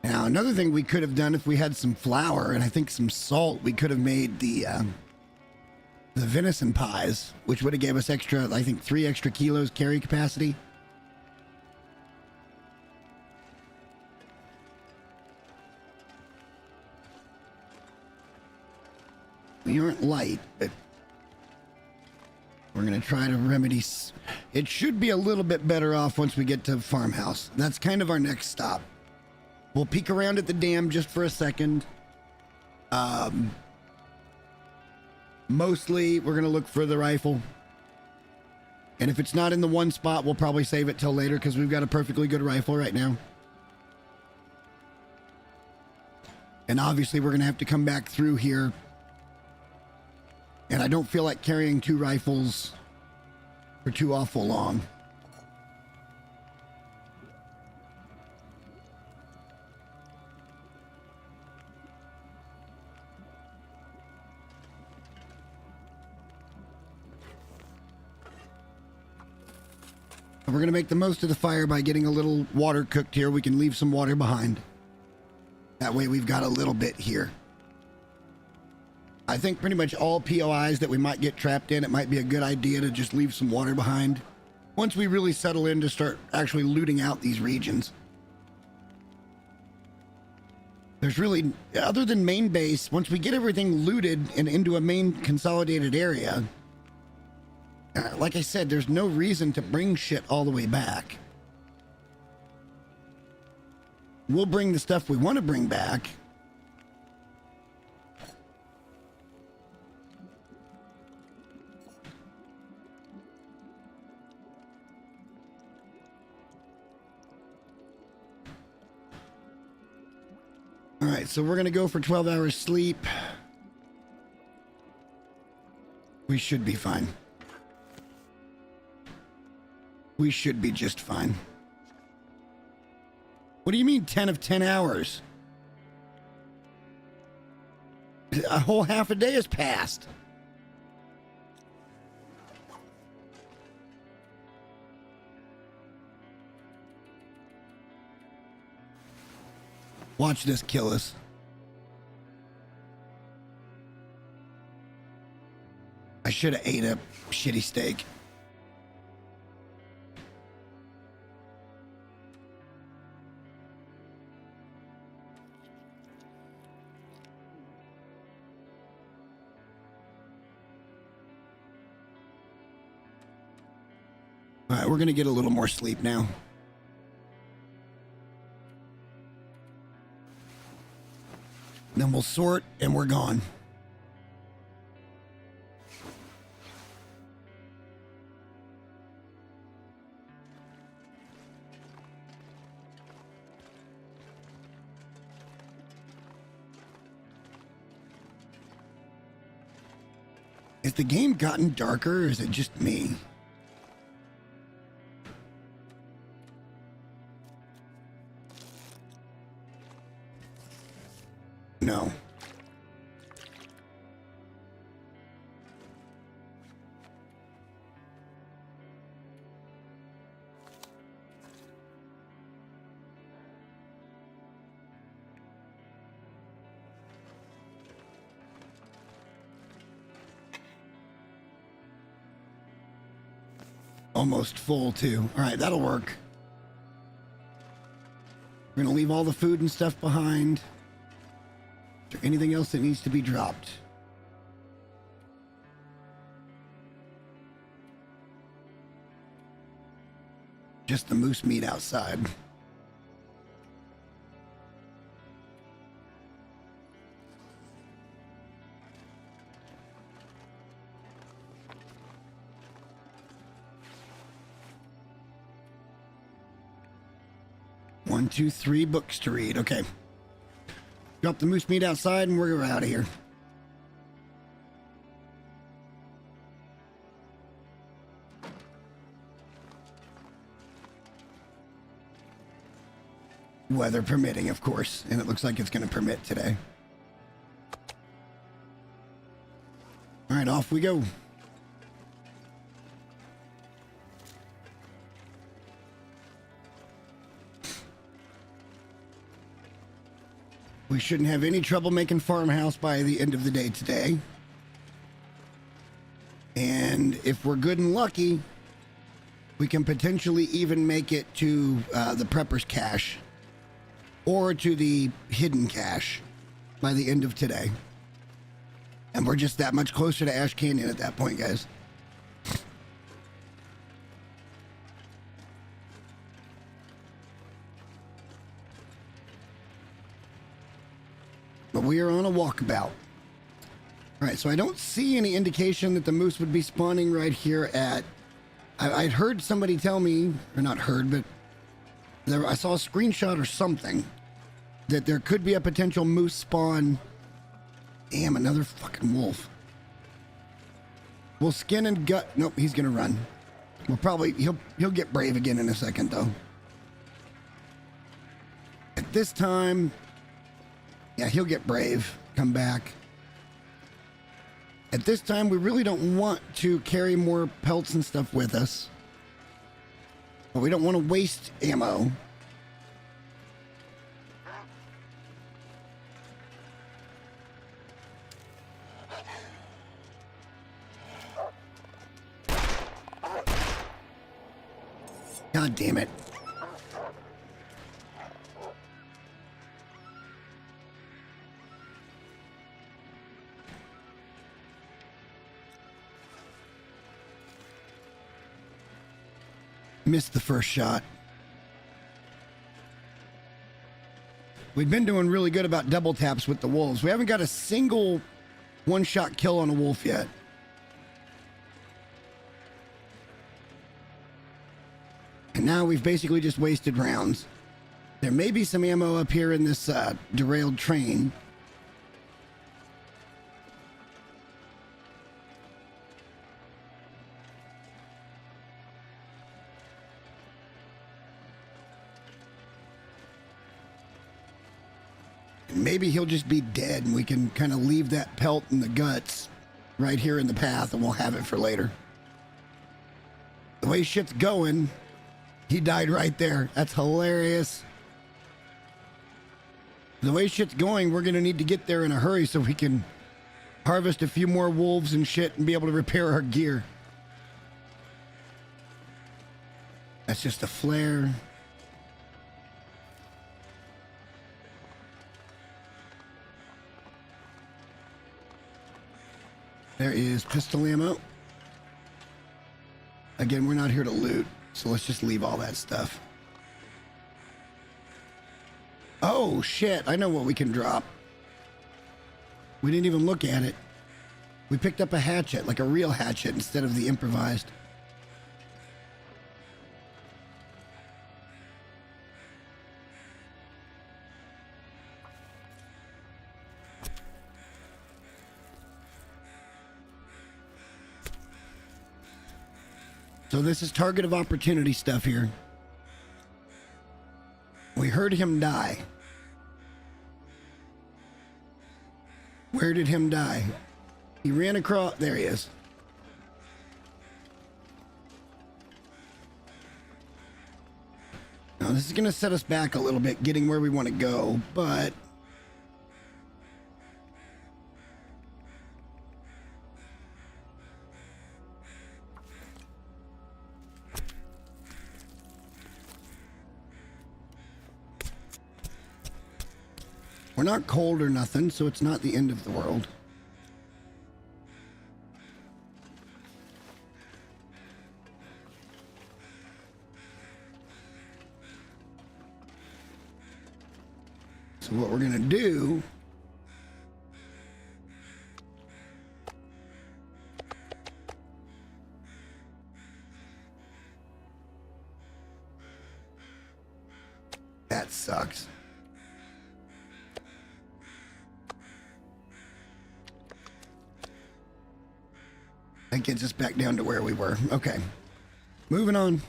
Now, another thing we could have done if we had some flour and I think some salt, we could have made the venison pies, which would have gave us extra, I think 3 extra kilos carry capacity. We aren't light, but we're going to try to remedy. It should be a little bit better off once we get to farmhouse. That's kind of our next stop. We'll peek around at the dam just for a second. Mostly, we're going to look for the rifle. And if it's not in the one spot, we'll probably save it till later because we've got a perfectly good rifle right now. And obviously, we're going to have to come back through here. And I don't feel like carrying 2 rifles for too awful long. We're going to make the most of the fire by getting a little water cooked here. We can leave some water behind. That way we've got a little bit here. I think pretty much all POIs that we might get trapped in, it might be a good idea to just leave some water behind. once we really settle in to start actually looting out these regions. There's really, other than main base, once we get everything looted and into a main consolidated area, like I said, there's no reason to bring shit all the way back. We'll bring the stuff we want to bring back. All right, so we're going to go for 12 hours sleep. We should be fine. We should be just fine. What do you mean 10 of 10 hours? A whole half a day has passed. Watch this kill us. I should have ate a shitty steak. All right, we're going to get a little more sleep now. Then we'll sort and we're gone. Has the game gotten darker or is it just me? No. Almost full too. All right, that'll work. We're gonna leave all the food and stuff behind. Is there anything else that needs to be dropped? Just the moose meat outside. One, two, three books to read. Okay. Drop the moose meat outside and we're out of here. Weather permitting, of course. And it looks like it's going to permit today. All right, off we go. We shouldn't have any trouble making farmhouse by the end of the day today. And if we're good and lucky, we can potentially even make it to the prepper's cache or to the hidden cache by the end of today. And we're just that much closer to Ash Canyon at that point, guys. But we are on a walkabout. All right, so I don't see any indication that the moose would be spawning right here at... I'd heard somebody tell me, or not heard, but I saw a screenshot or something that there could be a potential moose spawn. Damn, another fucking wolf. We'll skin and gut. Nope, he's gonna run. We'll probably... He'll get brave again in a second, though. At this time... Yeah, he'll get brave. Come back. At this time, we really don't want to carry more pelts and stuff with us. But we don't want to waste ammo. damn it. Missed the first shot. We've been doing really good about double taps with the wolves. We haven't got a single one-shot kill on a wolf yet. And now we've basically just wasted rounds. There may be some ammo up here in this derailed train. Maybe he'll just be dead and we can kind of leave that pelt and the guts right here in the path and we'll have it for later. The way shit's going, he died right there. That's hilarious. The way shit's going, we're going to need to get there in a hurry so we can harvest a few more wolves and shit and be able to repair our gear. That's just a flare. There is pistol ammo. Again, we're not here to loot, so let's just leave all that stuff. Oh, shit. I know what we can drop. We didn't even look at it. We picked up a hatchet, like a real hatchet, instead of the improvised. So this is target of opportunity stuff here. We heard him die. Where did him die? He ran across. There he is. Now this is going to set us back a little bit getting where we want to go, but we're not cold or nothing, so it's not the end of the world. So what we're gonna do that sucks. That gets us back down to where we were. Okay. Moving on.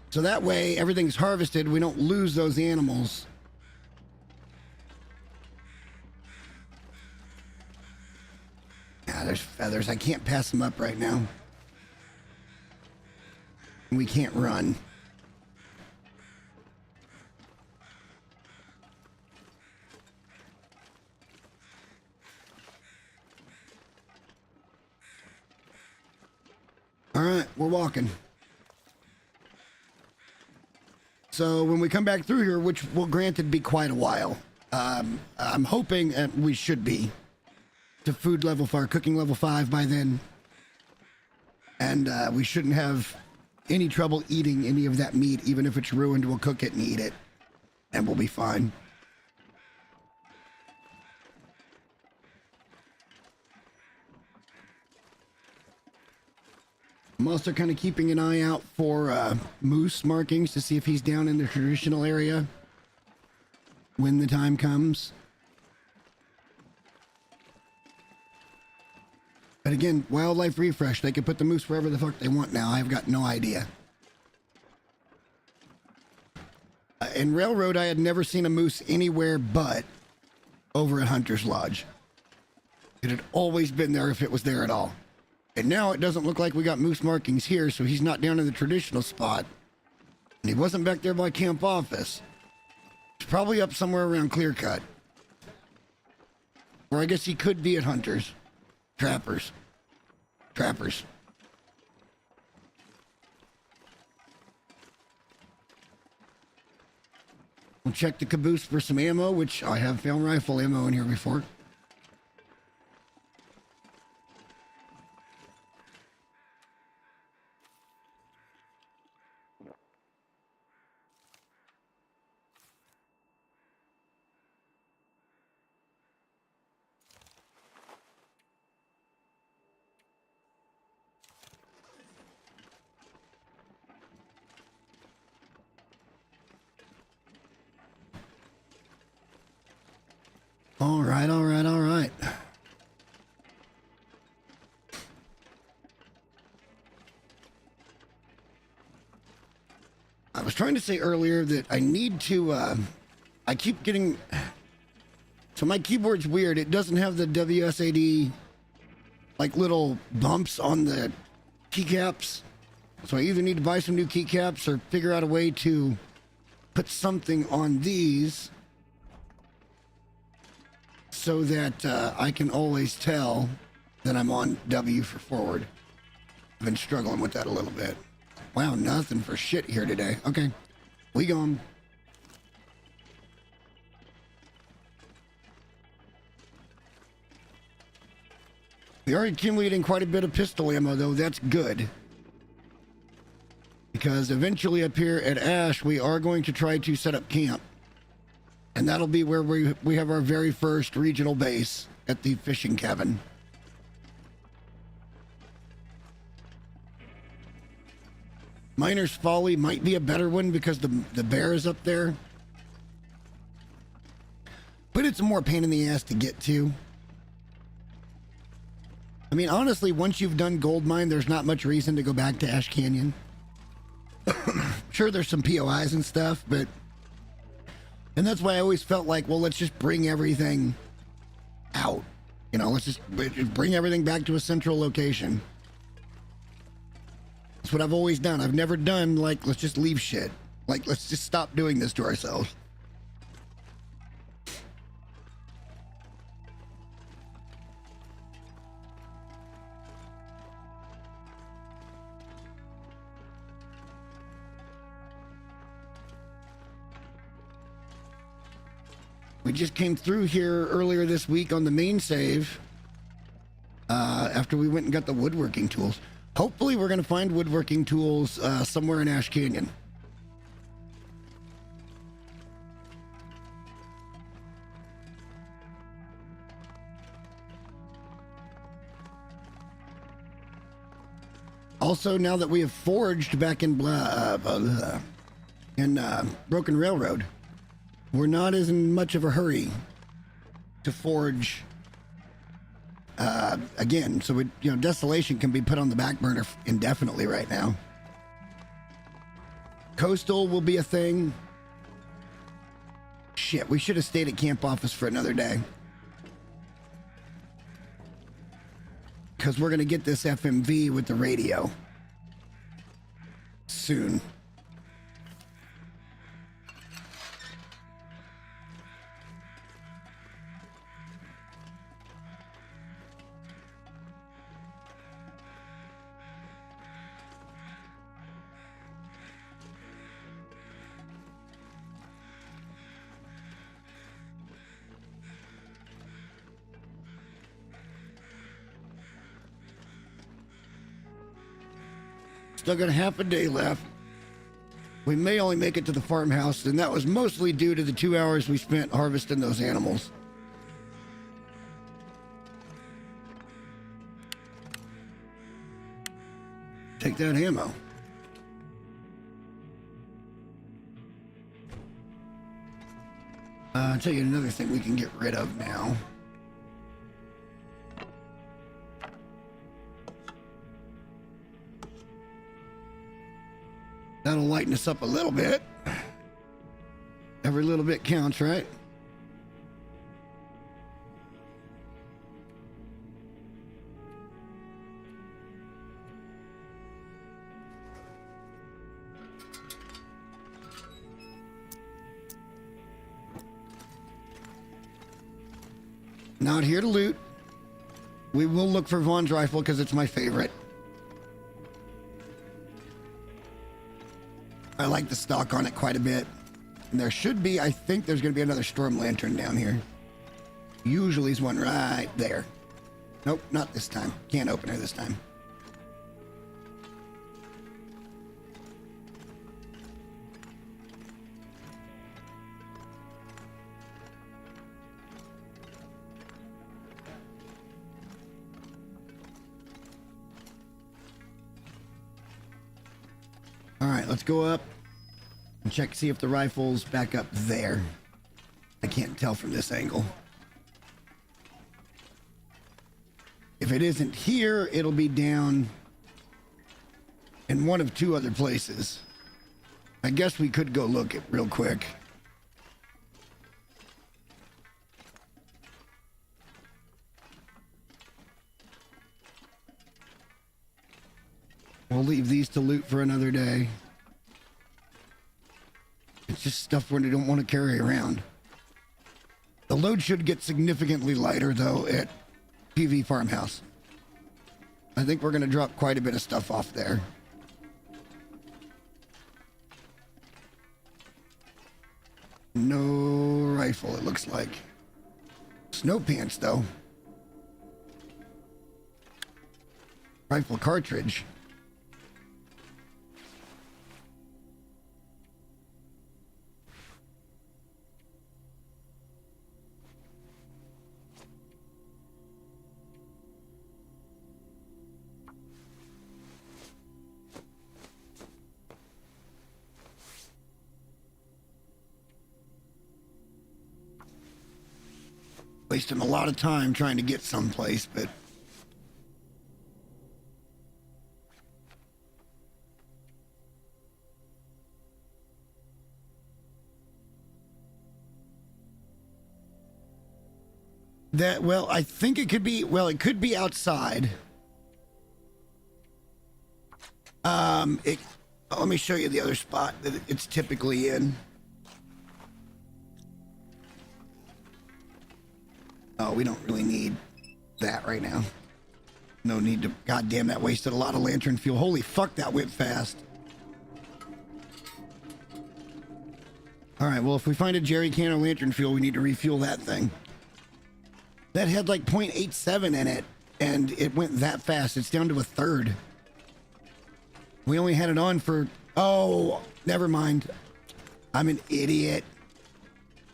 So that way, everything's harvested. We don't lose those animals. Ah, there's feathers. I can't pass them up right now. We can't run. All right, we're walking. So when we come back through here, which will granted be quite a while, I'm hoping we should be to food level 5, cooking level 5 by then. And we shouldn't have any trouble eating any of that meat. Even if it's ruined, we'll cook it and eat it. And we'll be fine. I'm also kind of keeping an eye out for moose markings to see if he's down in the traditional area when the time comes. But again, wildlife refresh. They can put the moose wherever the fuck they want now. I've got no idea. In Railroad, I had never seen a moose anywhere but over at Hunter's Lodge. It had always been there if it was there at all. And now it doesn't look like we got moose markings here, so he's not down in the traditional spot. And he wasn't back there by camp office. He's probably up somewhere around Clear Cut. Or I guess he could be at Hunter's. Trappers. We'll check the caboose for some ammo, which I have found rifle ammo in here before. All right, all right, all right. I was trying to say earlier that I need to, I keep getting, so my keyboard's weird. It doesn't have the WSAD, like little bumps on the keycaps. So I either need to buy some new keycaps or figure out a way to put something on these so that I can always tell that I'm on W for forward. I've been struggling with that a little bit. Wow, nothing for shit here today. Okay, we gone. We are accumulating quite a bit of pistol ammo, though. That's good. Because eventually up here at Ash, we are going to try to set up camp. And that'll be where we have our very first regional base at the fishing cabin. Miner's Folly might be a better one because the bear is up there. But it's a more pain in the ass to get to. I mean, honestly, once you've done Gold Mine, there's not much reason to go back to Ash Canyon. Sure, there's some POIs and stuff, but... And that's why I always felt like, well, let's just bring everything out. You know, let's just bring everything back to a central location. That's what I've always done. I've never done, like, let's just leave shit. Like, let's just stop doing this to ourselves. We just came through here earlier this week on the main save after we went and got the woodworking tools. Hopefully we're going to find woodworking tools somewhere in Ash Canyon. Also, now that we have forged back in Broken Railroad, we're not as in much of a hurry to forge again. So, Desolation can be put on the back burner indefinitely right now. Coastal will be a thing. Shit, we should have stayed at camp office for another day. Because we're going to get this FMV with the radio soon. Still got half a day left. We may only make it to the farmhouse, and that was mostly due to the 2 hours we spent harvesting those animals. Take that ammo. I'll tell you another thing we can get rid of now. That'll lighten us up a little bit. Every little bit counts, right? Not here to loot. We will look for Vaughn's rifle because it's my favorite. I like the stock on it quite a bit. And there should be, I think there's going to be another storm lantern down here. Usually there's one right there. Nope, not this time. Can't open her this time. All right, let's go up and check, see if the rifle's back up there. I can't tell from this angle. If it isn't here, it'll be down in one of two other places. I guess we could go look it real quick. We'll leave these to loot for another day. It's just stuff we don't want to carry around. The load should get significantly lighter, though, at PV Farmhouse. I think we're going to drop quite a bit of stuff off there. No rifle, it looks like. Snow pants, though. Rifle cartridge. Wasting a lot of time trying to get someplace, but that, well, I think it could be, well, it could be outside. Let me show you the other spot that it's typically in. Oh, we don't really need that right now. No need to. God damn, that wasted a lot of lantern fuel. Holy fuck, that went fast. All right, well, if we find a jerry can of lantern fuel, we need to refuel that thing. That had like 0.87 in it, and it went that fast. It's down to a third. We only had it on for... Oh, never mind. I'm an idiot.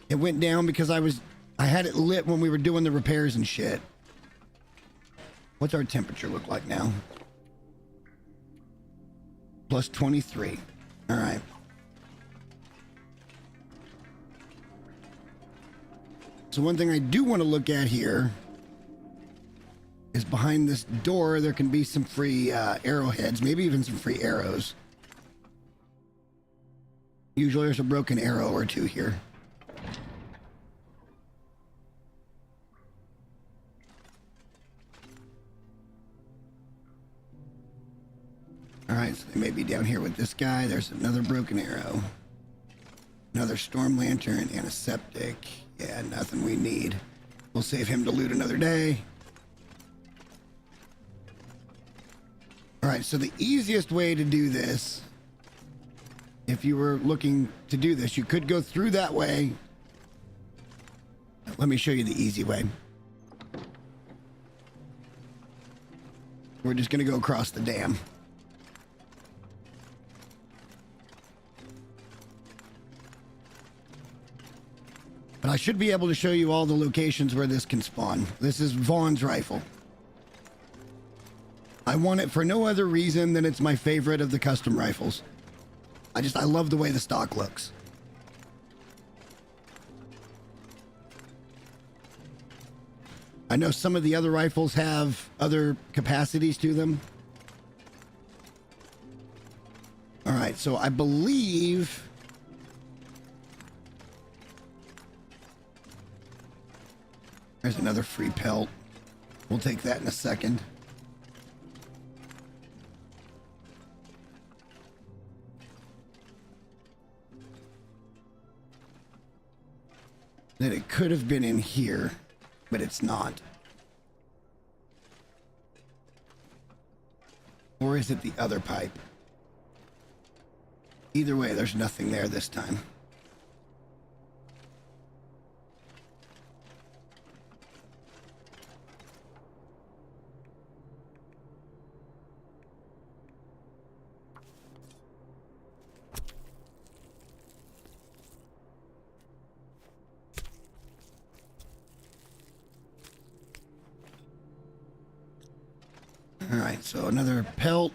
It went down because I had it lit when we were doing the repairs and shit. What's our temperature look like now? Plus 23. All right. So one thing I do want to look at here is behind this door, there can be some free arrowheads, maybe even some free arrows. Usually there's a broken arrow or two here. All right, so they may be down here with this guy. There's another broken arrow. Another storm lantern and a septic. Yeah, nothing we need. We'll save him to loot another day. All right, so the easiest way to do this, if you were looking to do this, you could go through that way. Let me show you the easy way. We're just going to go across the dam. But I should be able to show you all the locations where this can spawn. This is Vaughn's rifle. I want it for no other reason than it's my favorite of the custom rifles. I love the way the stock looks. I know some of the other rifles have other capacities to them. All right, so I believe... There's another free pelt. We'll take that in a second. That it could have been in here, but it's not. Or is it the other pipe? Either way, there's nothing there this time. right, so another pelt.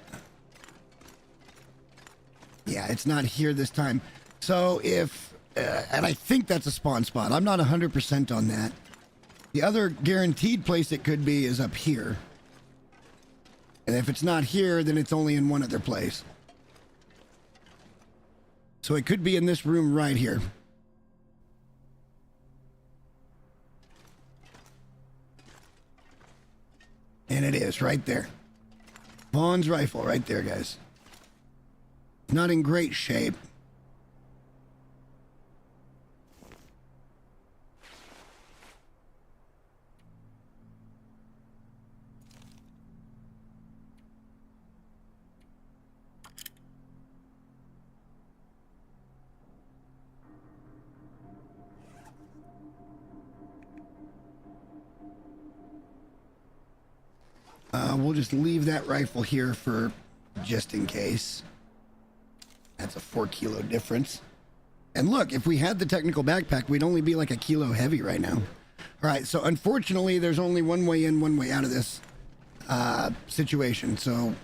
Yeah, it's not here this time. So if, and I think that's a spawn spot. I'm not 100% on that. The other guaranteed place it could be is up here. And if it's not here, then it's only in one other place. So it could be in this room right here. And it is right there. Vaughn's rifle right there, guys. Not in great shape. We'll just leave that rifle here for just in case. That's a 4 kilo difference. And look, if we had the technical backpack, we'd only be like a kilo heavy right now. All right, so unfortunately, there's only one way in, one way out of this situation. So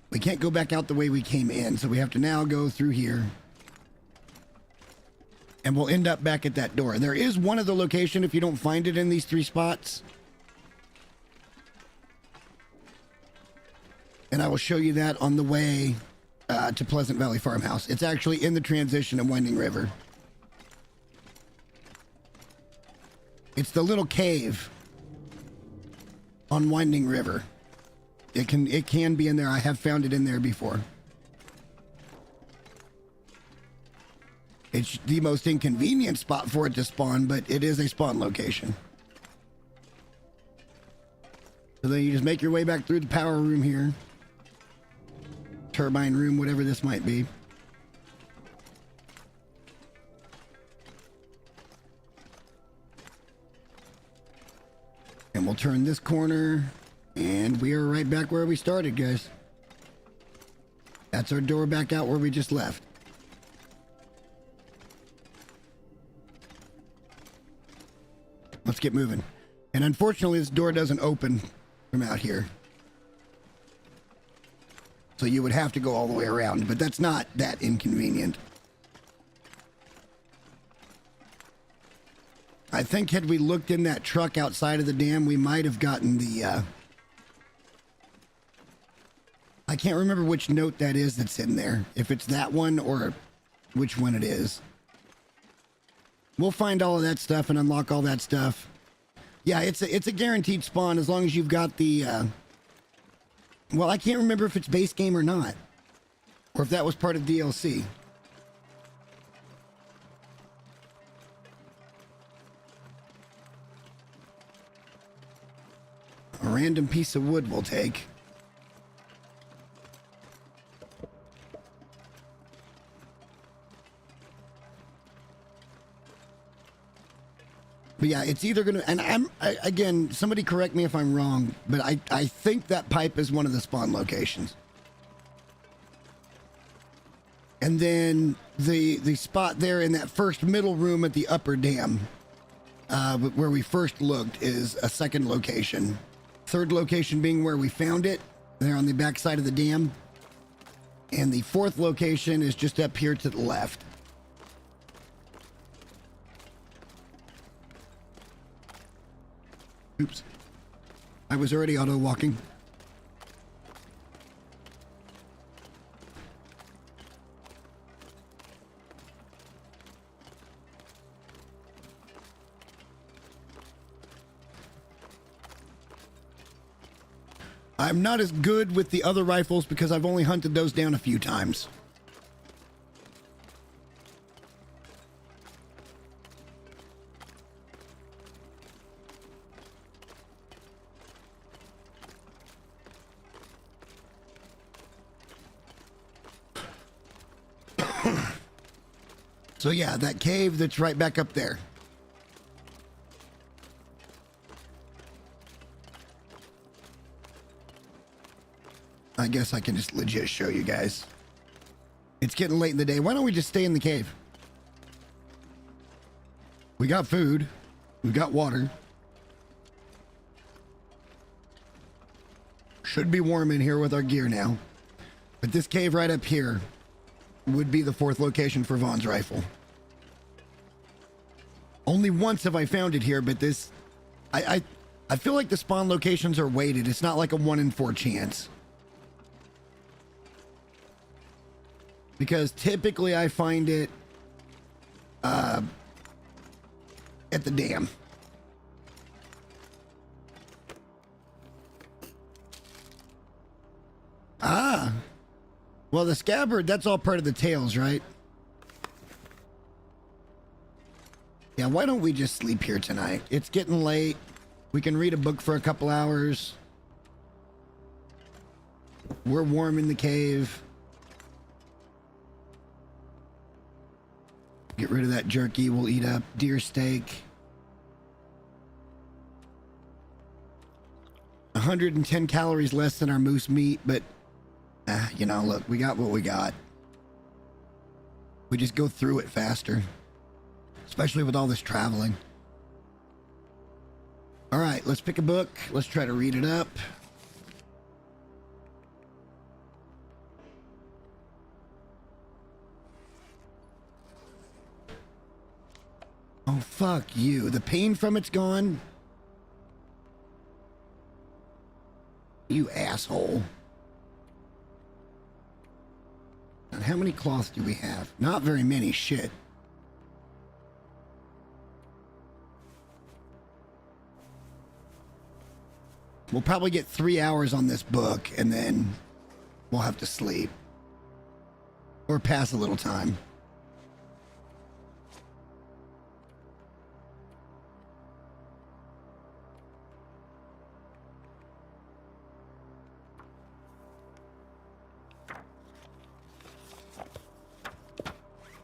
we can't go back out the way we came in. So we have to now go through here. And we'll end up back at that door. There is one other location if you don't find it in these 3 spots. And I will show you that on the way to Pleasant Valley Farmhouse. It's actually in the transition of Winding River. It's the little cave on Winding River. It can be in there. I have found it in there before. It's the most inconvenient spot for it to spawn, but it is a spawn location. So then you just make your way back through the power room here. Turbine room, whatever this might be. And we'll turn this corner, and we are right back where we started, guys. That's our door back out where we just left. Let's get moving. And unfortunately, this door doesn't open from out here. So you would have to go all the way around, but that's not that inconvenient. I think had we looked in that truck outside of the dam, we might have gotten the, I can't remember which note that is that's in there. If it's that one or which one it is. We'll find all of that stuff and unlock all that stuff. Yeah, it's a guaranteed spawn as long as you've got the, well, I can't remember if it's base game or not. Or if that was part of DLC. A random piece of wood we'll take. But yeah, it's either going to, and again, somebody correct me if I'm wrong, but I think that pipe is one of the spawn locations. And then the spot there in that first middle room at the upper dam, where we first looked, is a second location. Third location being where we found it, there on the back side of the dam. And the fourth location is just up here to the left. Oops. I was already auto walking. I'm not as good with the other rifles because I've only hunted those down a few times. So yeah, that cave that's right back up there. I guess I can just legit show you guys. It's getting late in the day. Why don't we just stay in the cave? We got food. We've got water. Should be warm in here with our gear now. But this cave right up here would be the 4th location for Vaughn's rifle. Only once have I found it here, but this... I feel like the spawn locations are weighted. It's not like a 1 in 4 chance. Because typically I find it at the dam. Ah. Well, the scabbard, that's all part of the tails, right? Yeah, why don't we just sleep here tonight? It's getting late. We can read a book for a couple hours. We're warm in the cave. Get rid of that jerky. We'll eat up deer steak. 110 calories less than our moose meat, but you know, look, we got what we got. We just go through it faster, especially with all this traveling. All right, let's pick a book. Let's try to read it up. Oh, fuck you. The pain from it's gone? You asshole. And how many cloths do we have? Not very many, shit. We'll probably get 3 hours on this book, and then we'll have to sleep. Or pass a little time.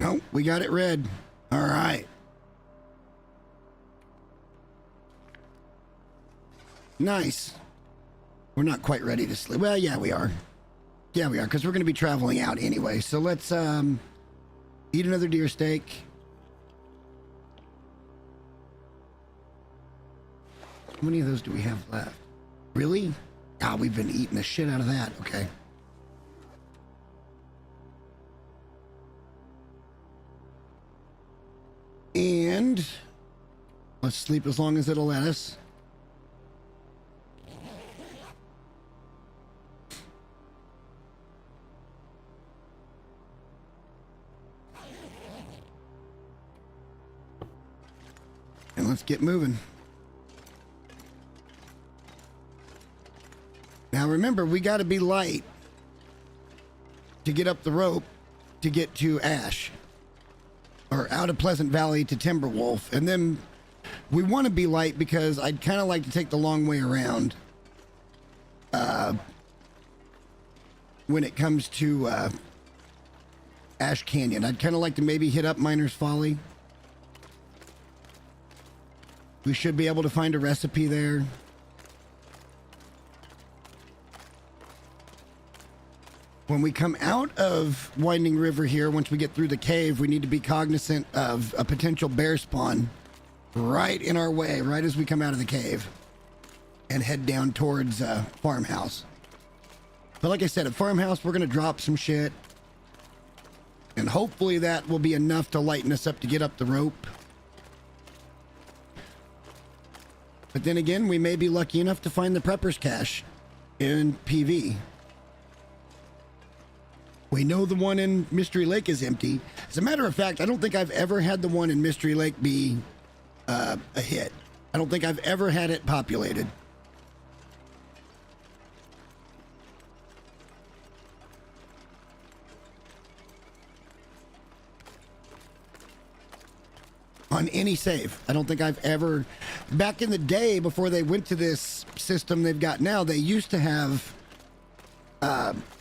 Oh, we got it read. All right. Nice. We're not quite ready to sleep. Well, yeah, we are. Yeah, we are, because we're going to be traveling out anyway. So let's eat another deer steak. How many of those do we have left? Really? Ah, we've been eating the shit out of that. Okay. And let's sleep as long as it'll let us. And let's get moving. Now remember, we got to be light to get up the rope to get to Ash. Or out of Pleasant Valley to Timberwolf. And then we want to be light because I'd kind of like to take the long way around when it comes to Ash Canyon. I'd kind of like to maybe hit up Miner's Folly. We should be able to find a recipe there. When we come out of Winding River here, once we get through the cave, we need to be cognizant of a potential bear spawn right in our way, right as we come out of the cave and head down towards Farmhouse. But like I said, at Farmhouse, we're going to drop some shit. And hopefully that will be enough to lighten us up to get up the rope. But then again, we may be lucky enough to find the Prepper's Cache in PV. We know the one in Mystery Lake is empty. As a matter of fact, I don't think I've ever had the one in Mystery Lake be a hit. I don't think I've ever had it populated. On any save. I don't think I've ever... Back in the day, before they went to this system they've got now, they used to have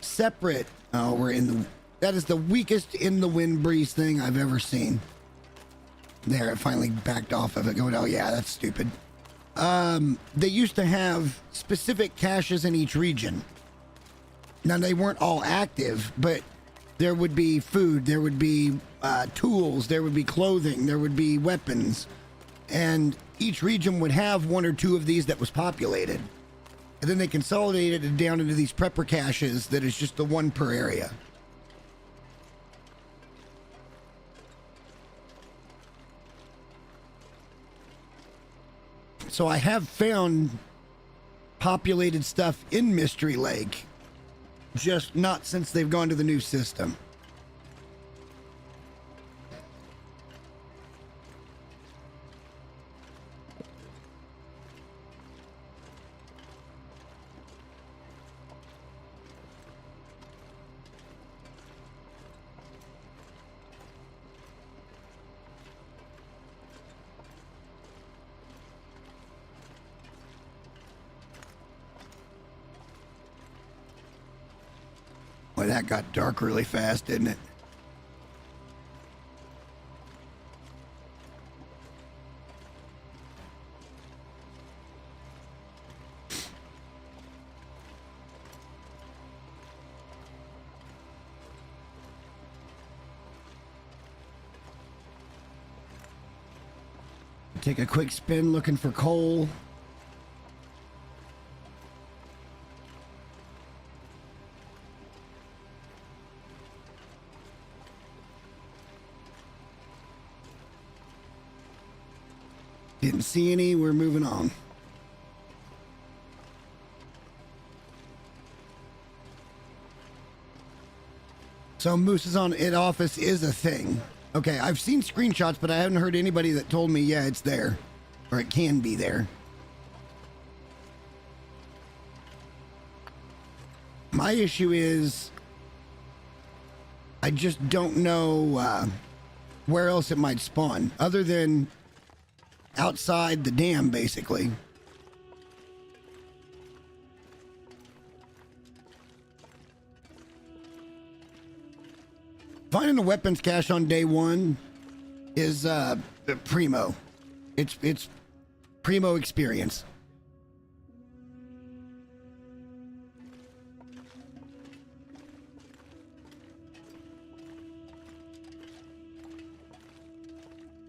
separate... Oh, we're in the... That is the weakest in the wind breeze thing I've ever seen. There, it finally backed off of it, going, oh yeah, that's stupid. They used to have specific caches in each region. Now, they weren't all active, but there would be food, there would be tools, there would be clothing, there would be weapons. And each region would have one or two of these that was populated. and then they consolidated it down into these prepper caches that is just the one per area. So I have found populated stuff in Mystery Lake, just not since they've gone to the new system. Boy, that got dark really fast, didn't it? Take a quick spin looking for coal. Didn't see any. We're moving on. So Moose's on it office is a thing. Okay, I've seen screenshots, but I haven't heard anybody that told me, yeah, it's there. Or it can be there. My issue is I just don't know where else it might spawn, other than outside the dam, basically. Finding a weapons cache on day one is primo. It's primo experience.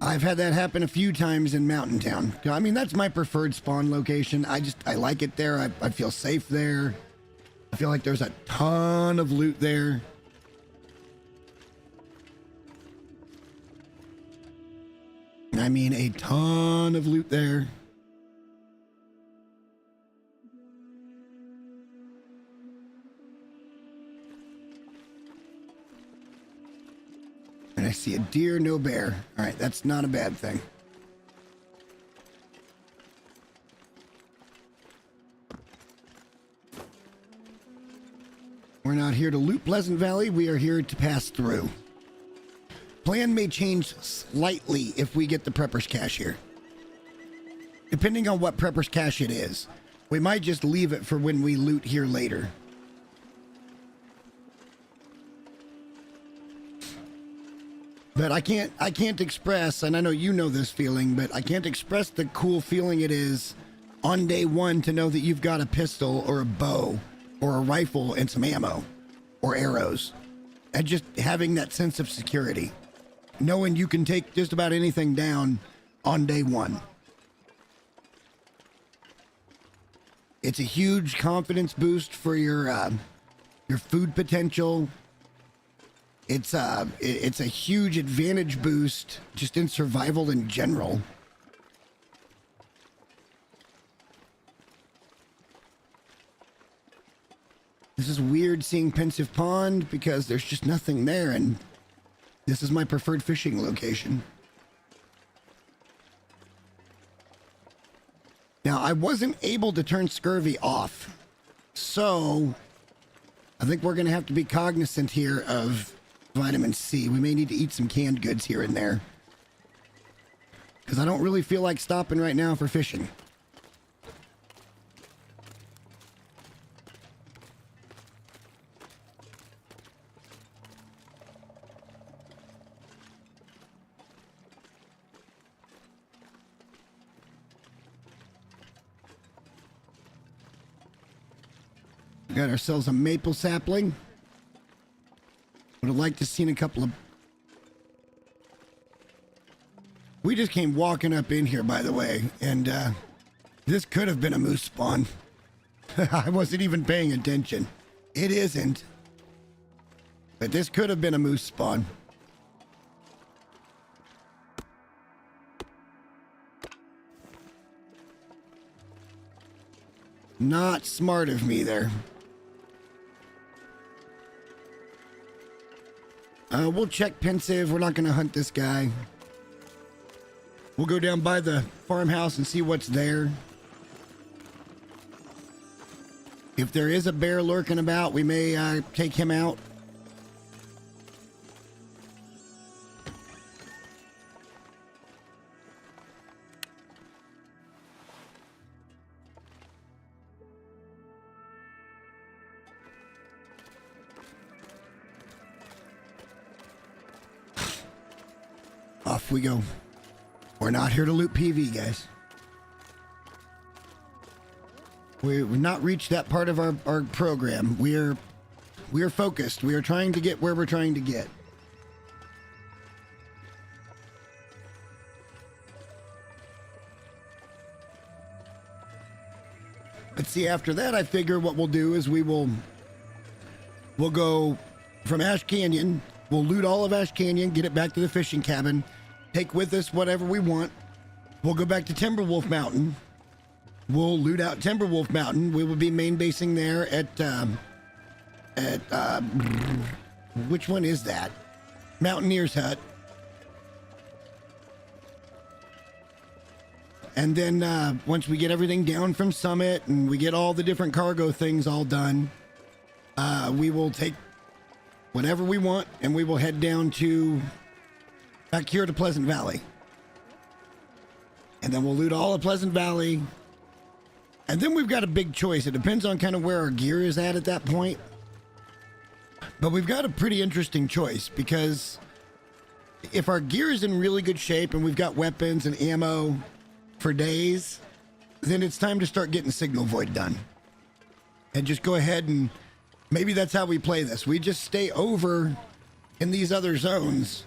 I've had that happen a few times in Mountain Town. I mean, that's my preferred spawn location. I like it there. I feel safe there. I feel like there's a ton of loot there. I mean, a ton of loot there. And I see a deer, no bear. All right, that's not a bad thing. We're not here to loot Pleasant Valley. We are here to pass through. Plan may change slightly if we get the Prepper's Cache here. Depending on what Prepper's Cache it is. We might just leave it for when we loot here later. But I can't express, and I know you know this feeling, but I can't express the cool feeling it is on day one to know that you've got a pistol or a bow or a rifle and some ammo or arrows. And just having that sense of security. Knowing you can take just about anything down on day one. It's a huge confidence boost for your food potential. It's a huge advantage boost just in survival in general. This is weird seeing Pensive Pond because there's just nothing there, and this is my preferred fishing location. Now, I wasn't able to turn scurvy off, so I think we're going to have to be cognizant here of vitamin C. We may need to eat some canned goods here and there, because I don't really feel like stopping right now for fishing. Got ourselves a maple sapling. Would have liked to seen a couple of... We just came walking up in here, by the way, and this could have been a moose spawn. I wasn't even paying attention. It isn't. But this could have been a moose spawn. Not smart of me there. We'll check Pensive. We're not going to hunt this guy. We'll go down by the farmhouse and see what's there. If there is a bear lurking about, we may take him out. Off we go. We're not here to loot PV, guys. We've not reached that part of our program. We're focused. We are trying to get where we're trying to get. But see, after that, I figure what we'll do is we'll go from Ash Canyon. We'll loot all of Ash Canyon, get it back to the fishing cabin, take with us whatever we want. We'll go back to Timberwolf Mountain. We'll loot out Timberwolf Mountain. We will be main basing there at which one is that? Mountaineer's Hut. And then once we get everything down from Summit and we get all the different cargo things all done, we will take whatever we want and we will head down to back here to Pleasant Valley. And then we'll loot all of Pleasant Valley. And then we've got a big choice. It depends on kind of where our gear is at that point. But we've got a pretty interesting choice because if our gear is in really good shape and we've got weapons and ammo for days, then it's time to start getting Signal Void done. And just go ahead and maybe that's how we play this. We just stay over in these other zones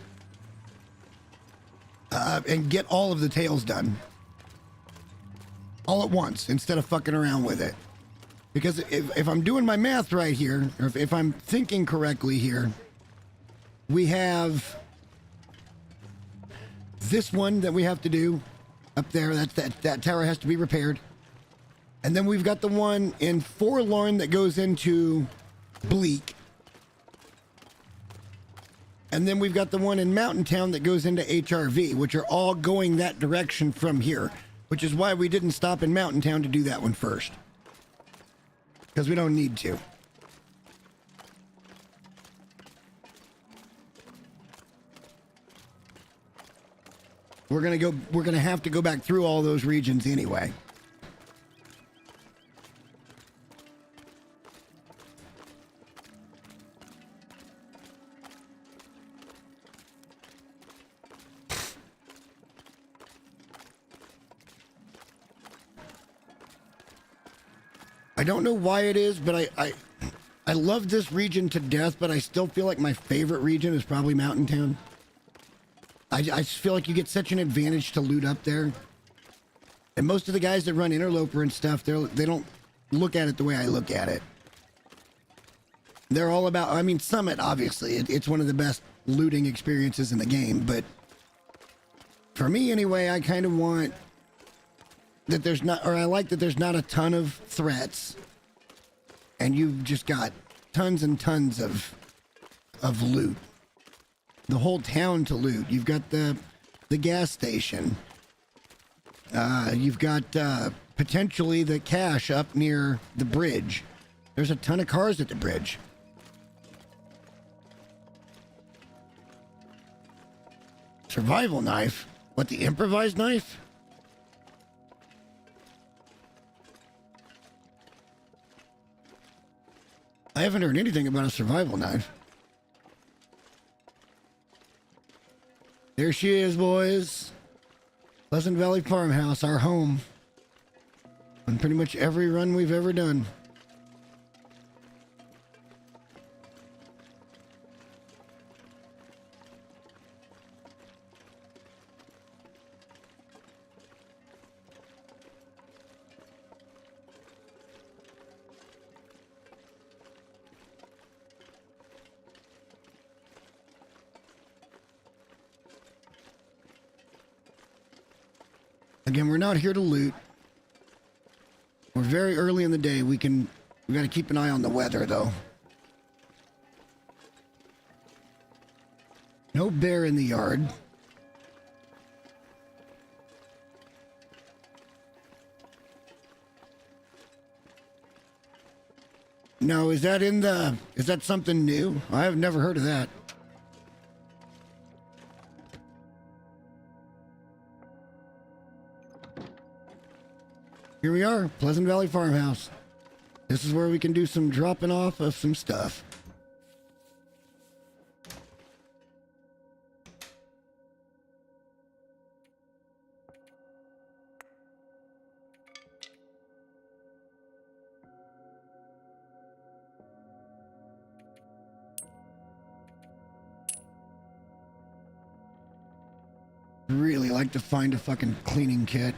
and get all of the tails done all at once instead of fucking around with it. Because if I'm doing my math right here, or if I'm thinking correctly here, we have this one that we have to do up there. That tower has to be repaired. And then we've got the one in Forlorn that goes into Bleak. And then we've got the one in Mountain Town that goes into HRV, which are all going that direction from here, which is why we didn't stop in Mountain Town to do that one first. Because we don't need to. We're gonna have to go back through all those regions anyway. I don't know why it is, but I love this region to death, but I still feel like my favorite region is probably Mountain Town. I just feel like you get such an advantage to loot up there. And most of the guys that run Interloper and stuff, they don't look at it the way I look at it. They're all about, I mean, Summit, obviously. It's one of the best looting experiences in the game, but for me anyway, I kind of want that there's not, or I like that there's not a ton of threats, and you've just got tons and tons of loot. The whole town to loot. You've got the gas station. You've got potentially the cache up near the bridge. There's a ton of cars at the bridge. Survival knife? What, the improvised knife? I haven't heard anything about a survival knife. There she is, boys. Pleasant Valley Farmhouse, our home. On pretty much every run we've ever done. Again, we're not here to loot. We're very early in the day. We got to keep an eye on the weather, though. No bear in the yard. No, is that something new? I have never heard of that. Here we are, Pleasant Valley Farmhouse. This is where we can do some dropping off of some stuff. Really like to find a fucking cleaning kit.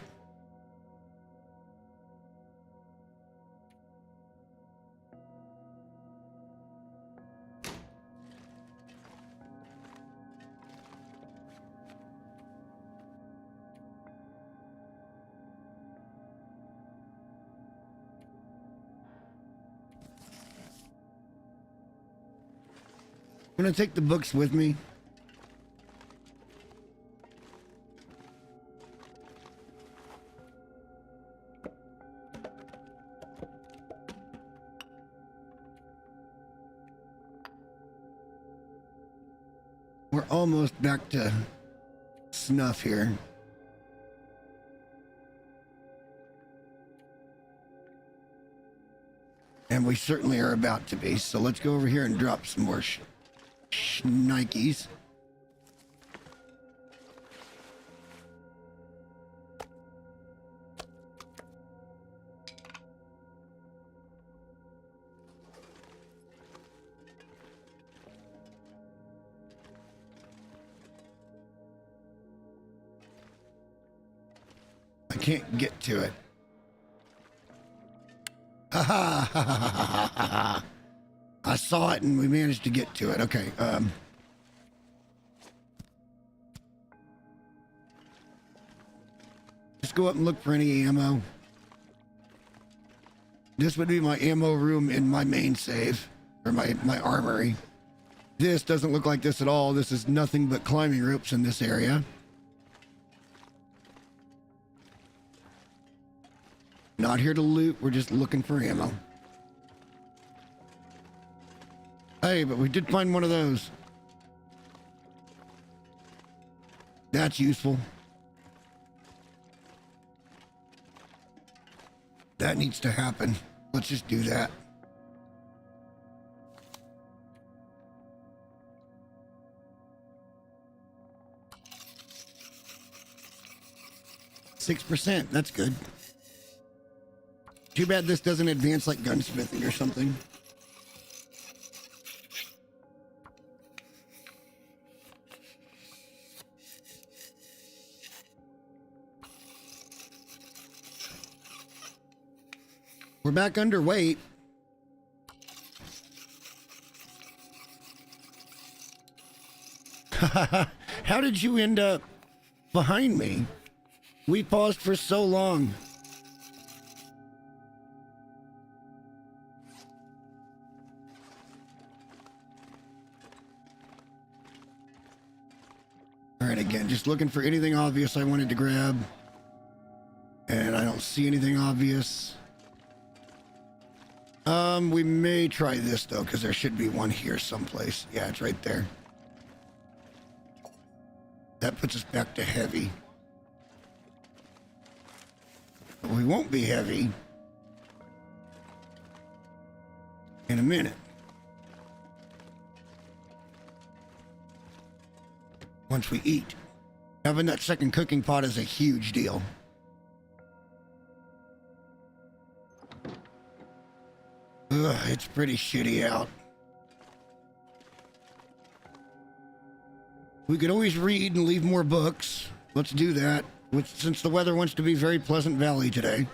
I'm gonna take the books with me. We're almost back to snuff here. And we certainly are about to be. So let's go over here and drop some more shnikes. I can't get to it. Ha ha ha ha ha ha ha. I saw it and we managed to get to it. Okay, just go up and look for any ammo. This would be my ammo room in my main save, or my armory. This doesn't look like this at all. This is nothing but climbing ropes in this area. Not here to loot, we're just looking for ammo. Hey, but we did find one of those. That's useful. That needs to happen. Let's just do that. %, that's good. Too bad this doesn't advance like gunsmithing or something. We're back underweight. How did you end up behind me? We paused for so long. All right, again, just looking for anything obvious I wanted to grab. And I don't see anything obvious. We may try this though, because there should be one here someplace. Yeah, it's right there. That puts us back to heavy. But we won't be heavy in a minute. Once we eat. Having that second cooking pot is a huge deal. Ugh, it's pretty shitty out. We could always read and leave more books. Let's do that, since the weather wants to be very Pleasant Valley today.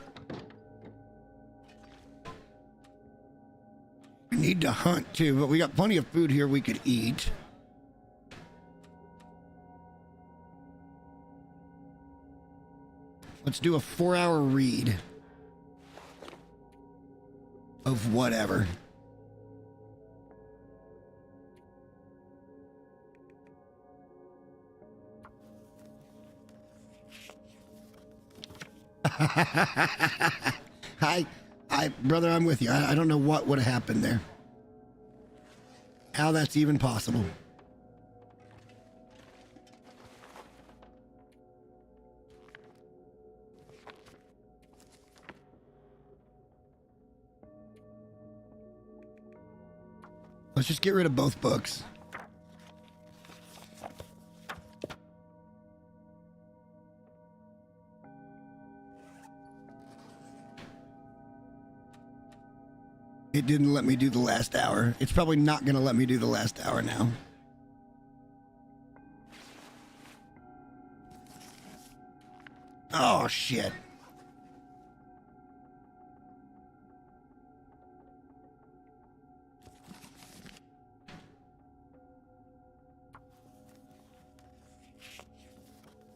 We need to hunt too, but we got plenty of food here we could eat. Let's do a 4-hour read of whatever. Brother, I'm with you. I don't know what would have happened there. How that's even possible. Let's just get rid of both books. It didn't let me do the last hour. It's probably not going to let me do the last hour now. Oh, shit.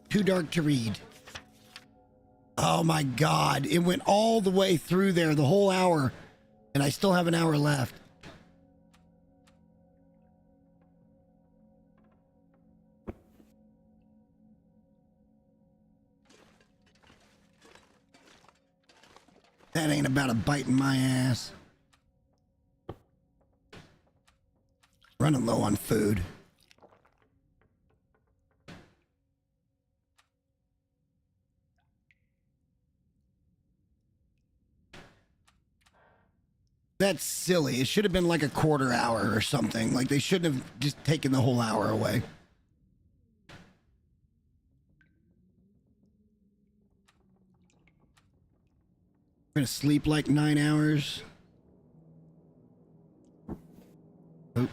Too dark to read. Oh my God. It went all the way through there, the whole hour. And I still have an hour left. That ain't about a bite in my ass. Running low on food. That's silly. It should have been like a quarter hour or something. Like they shouldn't have just taken the whole hour away. We're gonna sleep like 9 hours. Oh.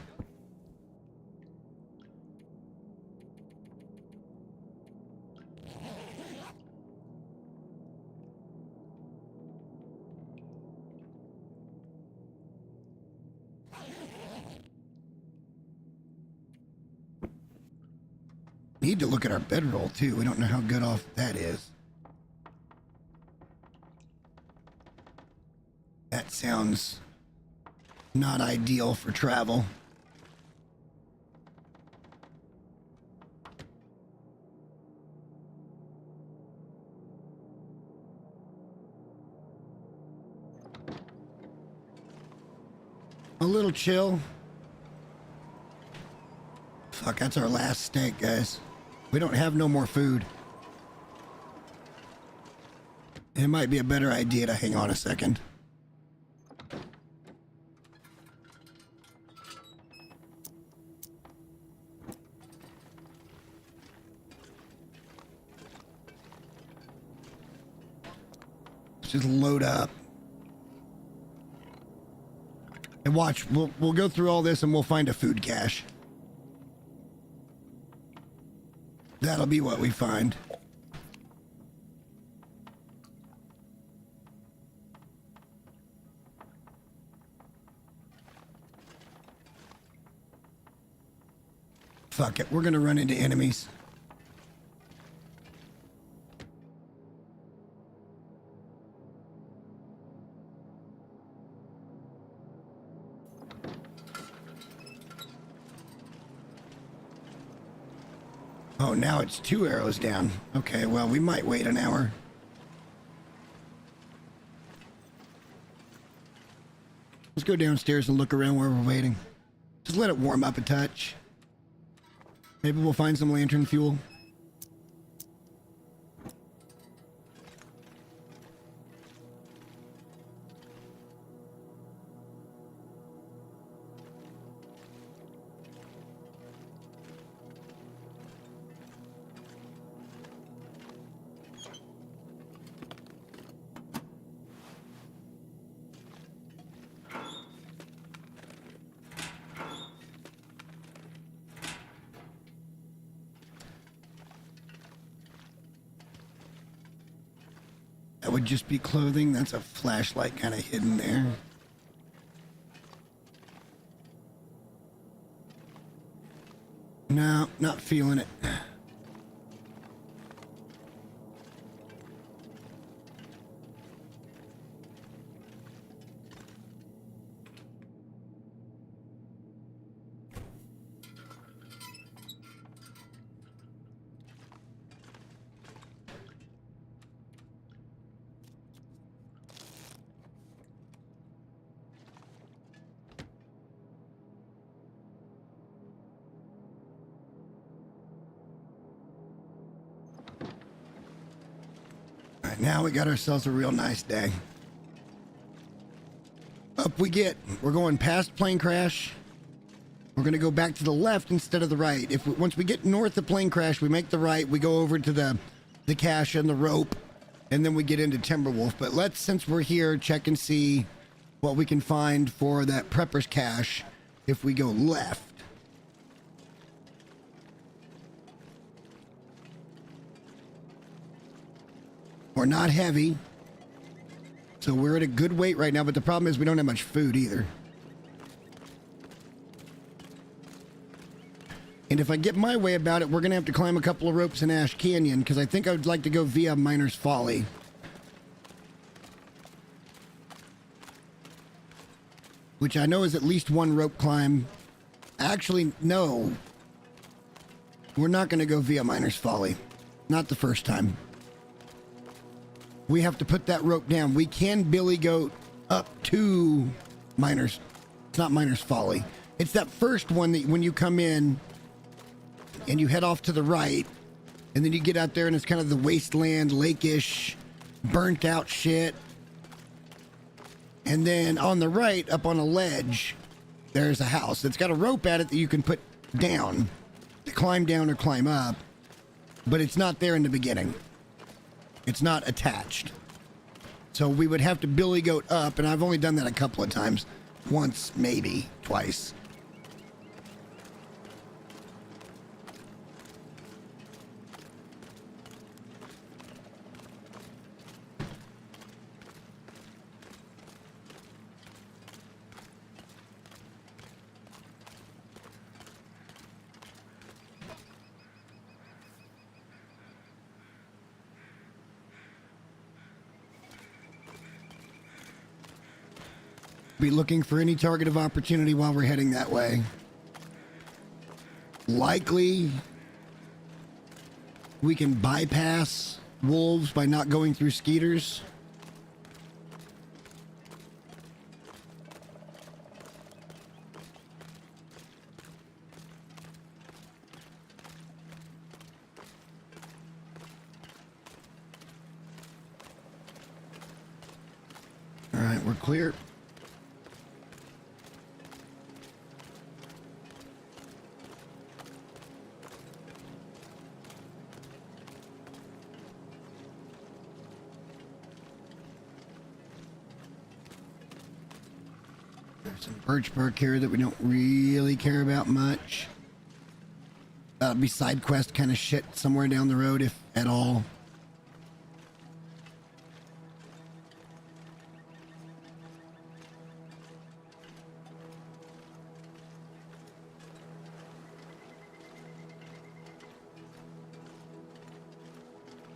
Need to look at our bedroll too. We don't know how good off that is. That sounds not ideal for travel. A little chill. Fuck, that's our last steak, guys. We don't have no more food. It might be a better idea to hang on a second. Let's just load up. And watch, we'll go through all this and we'll find a food cache. That'll be what we find. Fuck it, we're gonna run into enemies. Oh, now it's 2 arrows down. Okay, well, we might wait an hour. Let's go downstairs and look around where we're waiting. Just let it warm up a touch. Maybe we'll find some lantern fuel. That would just be clothing. That's a flashlight kind of hidden there. No, not feeling it. right, now we got ourselves a real nice day. Up we get. We're going past plane crash. We're going to go back to the left instead of the right. Once we get north of plane crash, we make the right. We go over to the cache and the rope, and then we get into Timberwolf. But let's, since we're here, check and see what we can find for that prepper's cache if we go left. We're not heavy, so we're at a good weight right now, but the problem is we don't have much food either. And if I get my way about it, we're going to have to climb a couple of ropes in Ash Canyon, because I think I would like to go via Miner's Folly. Which I know is at least one rope climb. Actually, no. We're not going to go via Miner's Folly. Not the first time. We have to put that rope down. We can billy goat up to Miner's. It's not Miner's Folly. It's that first one that when you come in and you head off to the right, and then you get out there and it's kind of the wasteland, lake-ish, burnt out shit. And then on the right, up on a ledge, there's a house that's got a rope at it that you can put down to climb down or climb up, but it's not there in the beginning. It's not attached. So we would have to billy goat up, and I've only done that a couple of times. Once, maybe, twice. Be looking for any target of opportunity while we're heading that way. Likely, we can bypass wolves by not going through Skeeters. All right, we're clear. Some birch bark here that we don't really care about much. That'll be side quest kind of shit somewhere down the road, if at all.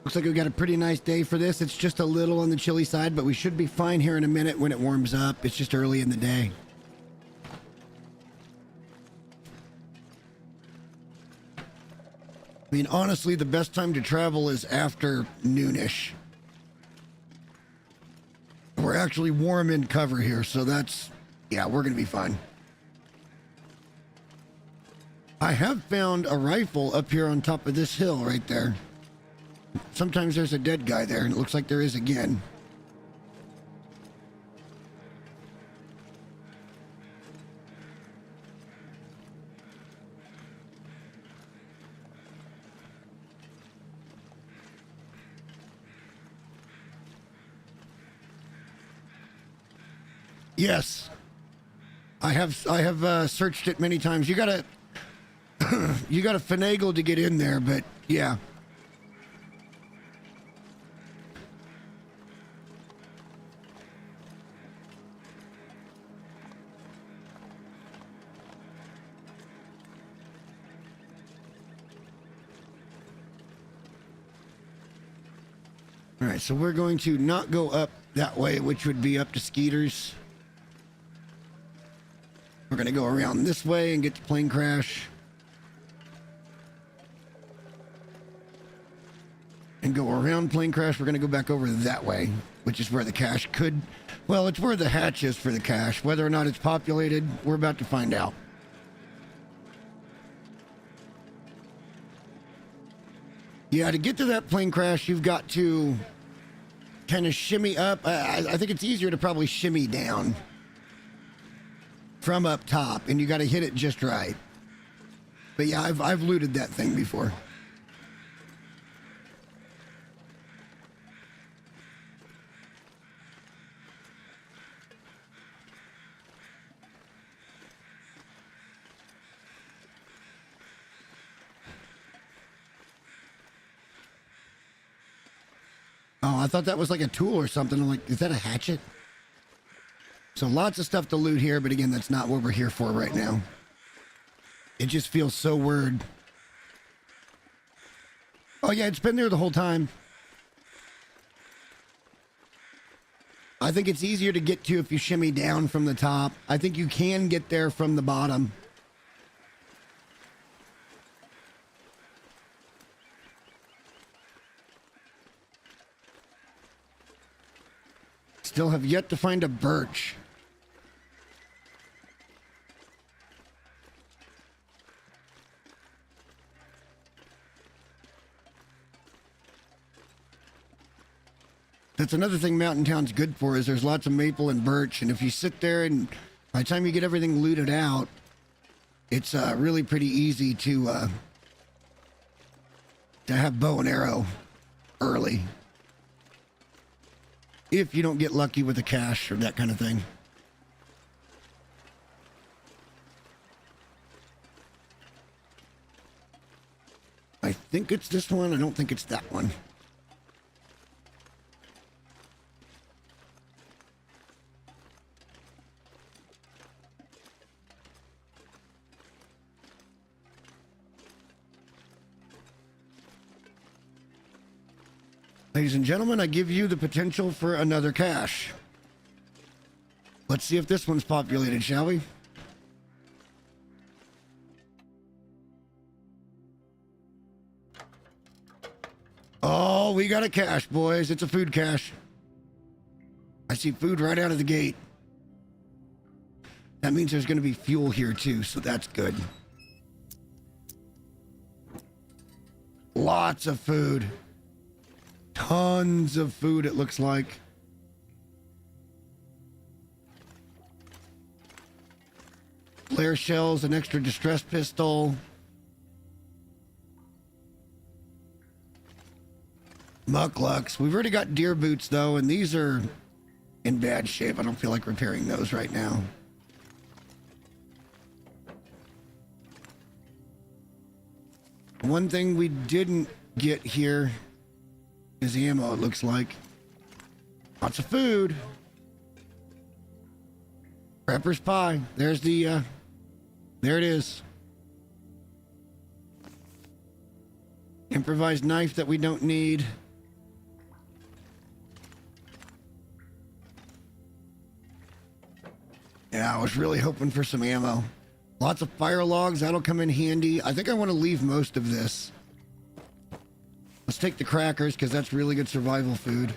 Looks like we've got a pretty nice day for this. It's just a little on the chilly side, but we should be fine here in a minute when it warms up. It's just early in the day. I mean, honestly, the best time to travel is after noonish. We're actually warm in cover here, so that's, yeah, we're going to be fine. I have found a rifle up here on top of this hill right there. Sometimes there's a dead guy there, and it looks like there is again. Yes, I have searched it many times. You gotta you gotta finagle to get in there, but yeah. All right, so we're going to not go up that way, which would be up to Skeeters. We're going to go around this way and get to plane crash. And go around plane crash. We're going to go back over that way, which is where the cache could... Well, it's where the hatch is for the cache. Whether or not it's populated, we're about to find out. Yeah, to get to that plane crash, you've got to kind of shimmy up. I think it's easier to probably shimmy down from up top, and you got to hit it just right. But yeah, I've looted that thing before. Oh, I thought that was like a tool or something. I'm like, is that a hatchet? So lots of stuff to loot here, but again, that's not what we're here for right now. It just feels so weird. Oh yeah, it's been there the whole time. I think it's easier to get to if you shimmy down from the top. I think you can get there from the bottom. Still have yet to find a birch. That's another thing Mountain Town's good for, is there's lots of maple and birch, and if you sit there and by the time you get everything looted out, it's really pretty easy to have bow and arrow early. If you don't get lucky with the cash or that kind of thing. I think it's this one. I don't think it's that one. Ladies and gentlemen, I give you the potential for another cache. Let's see if this one's populated, shall we? Oh, we got a cache, boys. It's a food cache. I see food right out of the gate. That means there's going to be fuel here too, so that's good. Lots of food. Tons of food, it looks like. Flare shells, an extra distress pistol. Mucklucks. We've already got deer boots, though, and these are in bad shape. I don't feel like repairing those right now. One thing we didn't get here is ammo, it looks like. Lots of food. Prepper's pie. There's the, there it is. Improvised knife that we don't need. Yeah, I was really hoping for some ammo. Lots of fire logs, that'll come in handy. I think I want to leave most of this. Let's take the crackers, because that's really good survival food.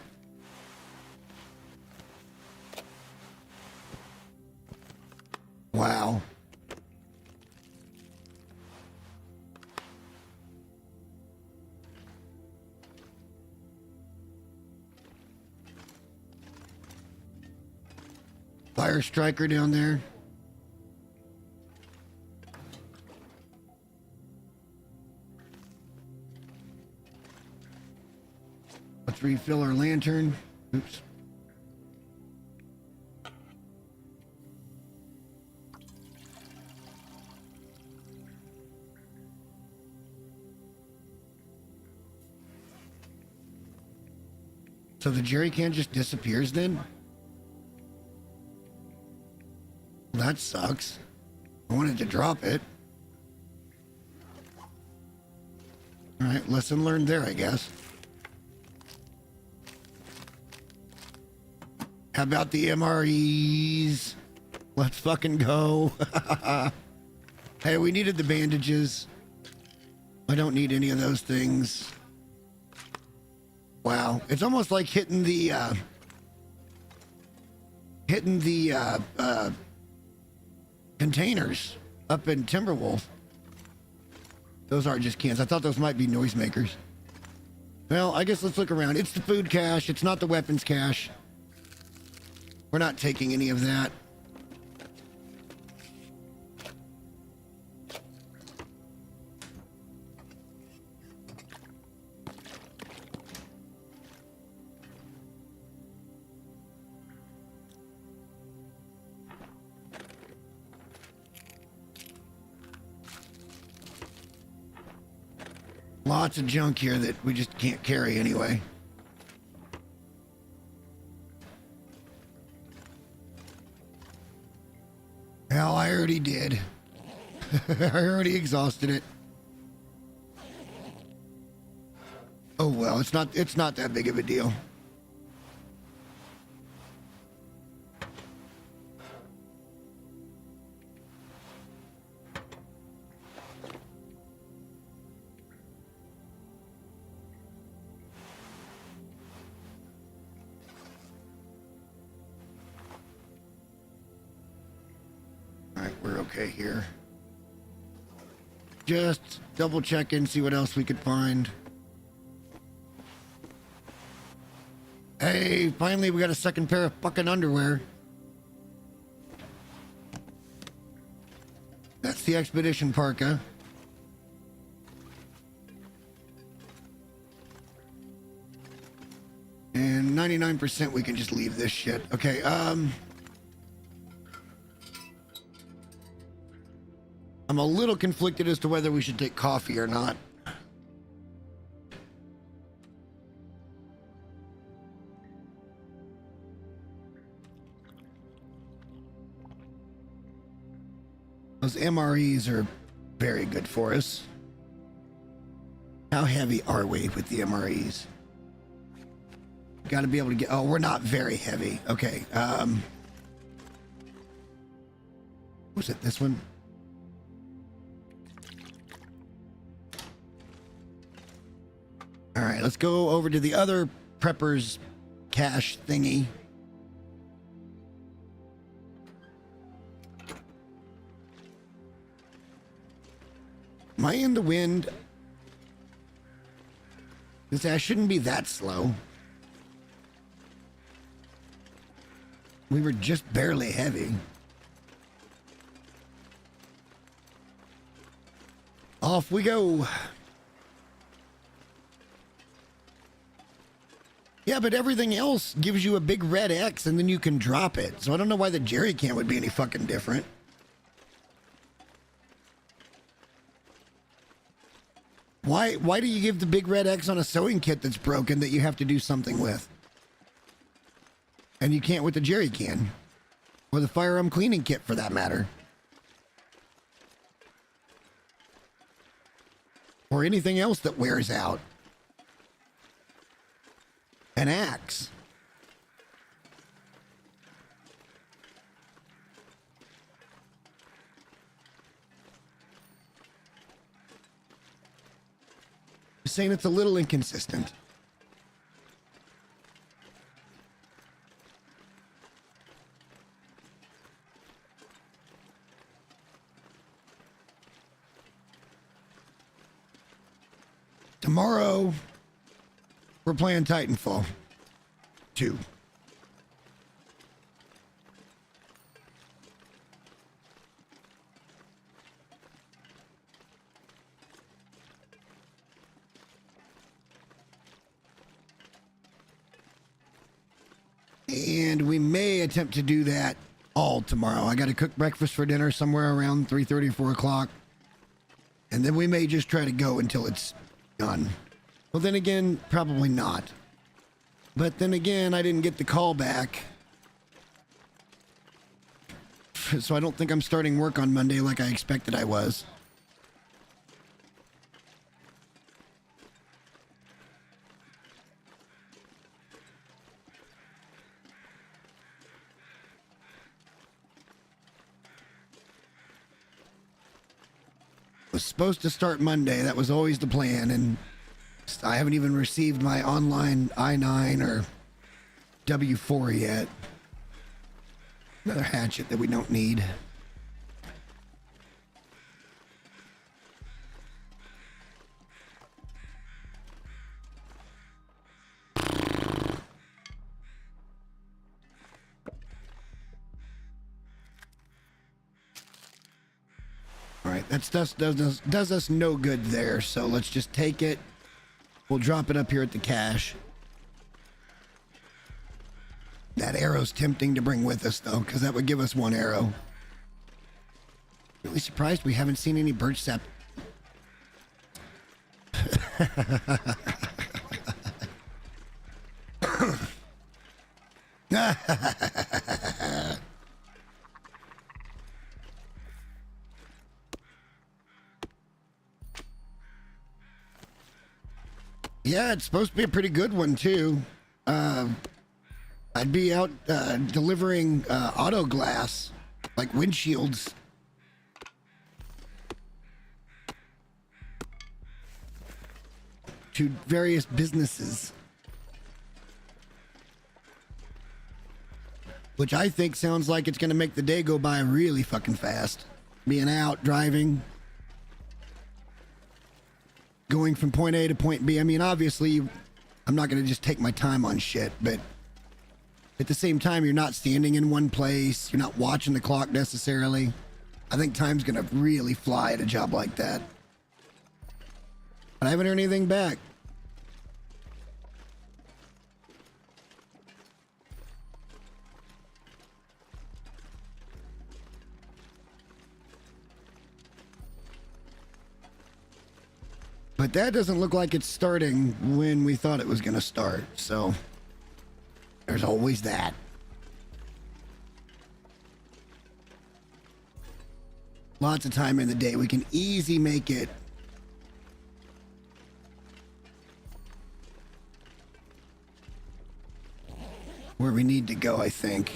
Wow. Fire striker down there. Let's refill our lantern. Oops. So the jerry can just disappears then? Well, that sucks. I wanted to drop it. All right, lesson learned there, I guess. How about the MREs? Let's fucking go. Hey, we needed the bandages. I don't need any of those things. Wow. It's almost like hitting the containers up in Timberwolf. Those aren't just cans. I thought those might be noisemakers. Well, I guess let's look around. It's the food cache. It's not the weapons cache. We're not taking any of that. Lots of junk here that we just can't carry anyway. Hell, I already did. I already exhausted it. Oh well, it's not that big of a deal. We're okay here. Just double check and see what else we could find. Hey, finally we got a second pair of fucking underwear. That's the expedition parka. And 99% we can just leave this shit. Okay, I'm a little conflicted as to whether we should take coffee or not. Those MREs are very good for us. How heavy are we with the MREs? Got to be able to get... Oh, we're not very heavy. Okay. Was it this one? All right, let's go over to the other prepper's cache thingy. Am I in the wind? I shouldn't be that slow. We were just barely heavy. Off we go. Yeah, but everything else gives you a big red X and then you can drop it. So I don't know why the jerry can would be any fucking different. Why do you give the big red X on a sewing kit that's broken that you have to do something with? And you can't with the jerry can. Or the firearm cleaning kit for that matter. Or anything else that wears out. An axe. Just saying it's a little inconsistent. Tomorrow, we're playing Titanfall 2. And we may attempt to do that all tomorrow. I got to cook breakfast for dinner somewhere around 3:30 or 4 o'clock. And then we may just try to go until it's done. Well, then again, probably not. But then again, I didn't get the call back. So I don't think I'm starting work on Monday like I expected I was. Was supposed to start Monday. That was always the plan, and I haven't even received my online I-9 or W-4 yet. Another hatchet that we don't need. That stuff does us no good there, so let's just take it. We'll drop it up here at the cache. That arrow's tempting to bring with us, though, because that would give us one arrow. Really surprised we haven't seen any birch sap. Yeah, it's supposed to be a pretty good one, too. I'd be out delivering auto glass, like windshields. To various businesses. Which I think sounds like it's going to make the day go by really fucking fast. Being out, driving. Going from point A to point B. I mean, obviously, I'm not going to just take my time on shit, but at the same time, you're not standing in one place. You're not watching the clock necessarily. I think time's going to really fly at a job like that. But I haven't heard anything back. But that doesn't look like it's starting when we thought it was going to start. So there's always that. Lots of time in the day. We can easily make it where we need to go, I think.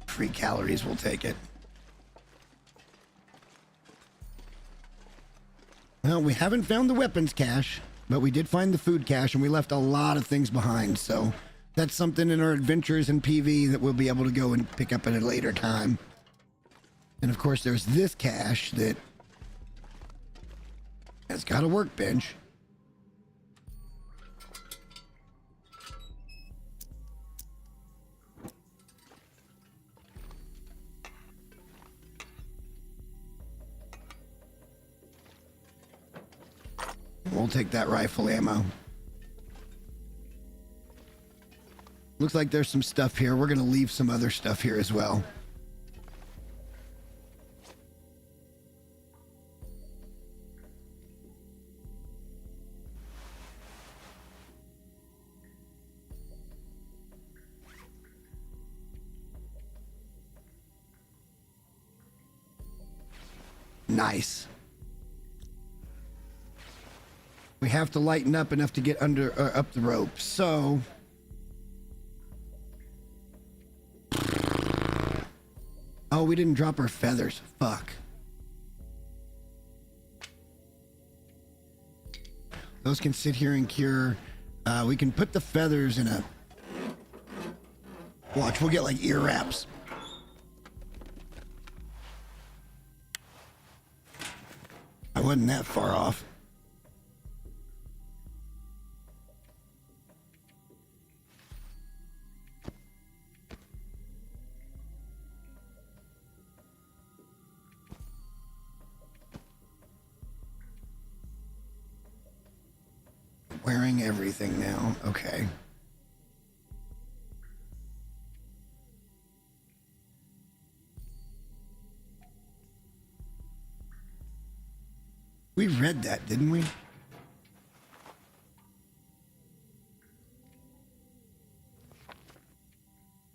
Free calories, we'll take it. Well, we haven't found the weapons cache, but we did find the food cache, and we left a lot of things behind, so that's something in our adventures in PV that we'll be able to go and pick up at a later time. And of course, there's this cache that has got a workbench. We'll take that rifle ammo. Looks like there's some stuff here. We're going to leave some other stuff here as well. Nice. We have to lighten up enough to get under up the rope. So oh, we didn't drop our feathers. Fuck. Those can sit here and cure. We can put the feathers in a watch. We'll get like ear wraps. I wasn't that far off. Wearing everything now. Okay. We read that, didn't we?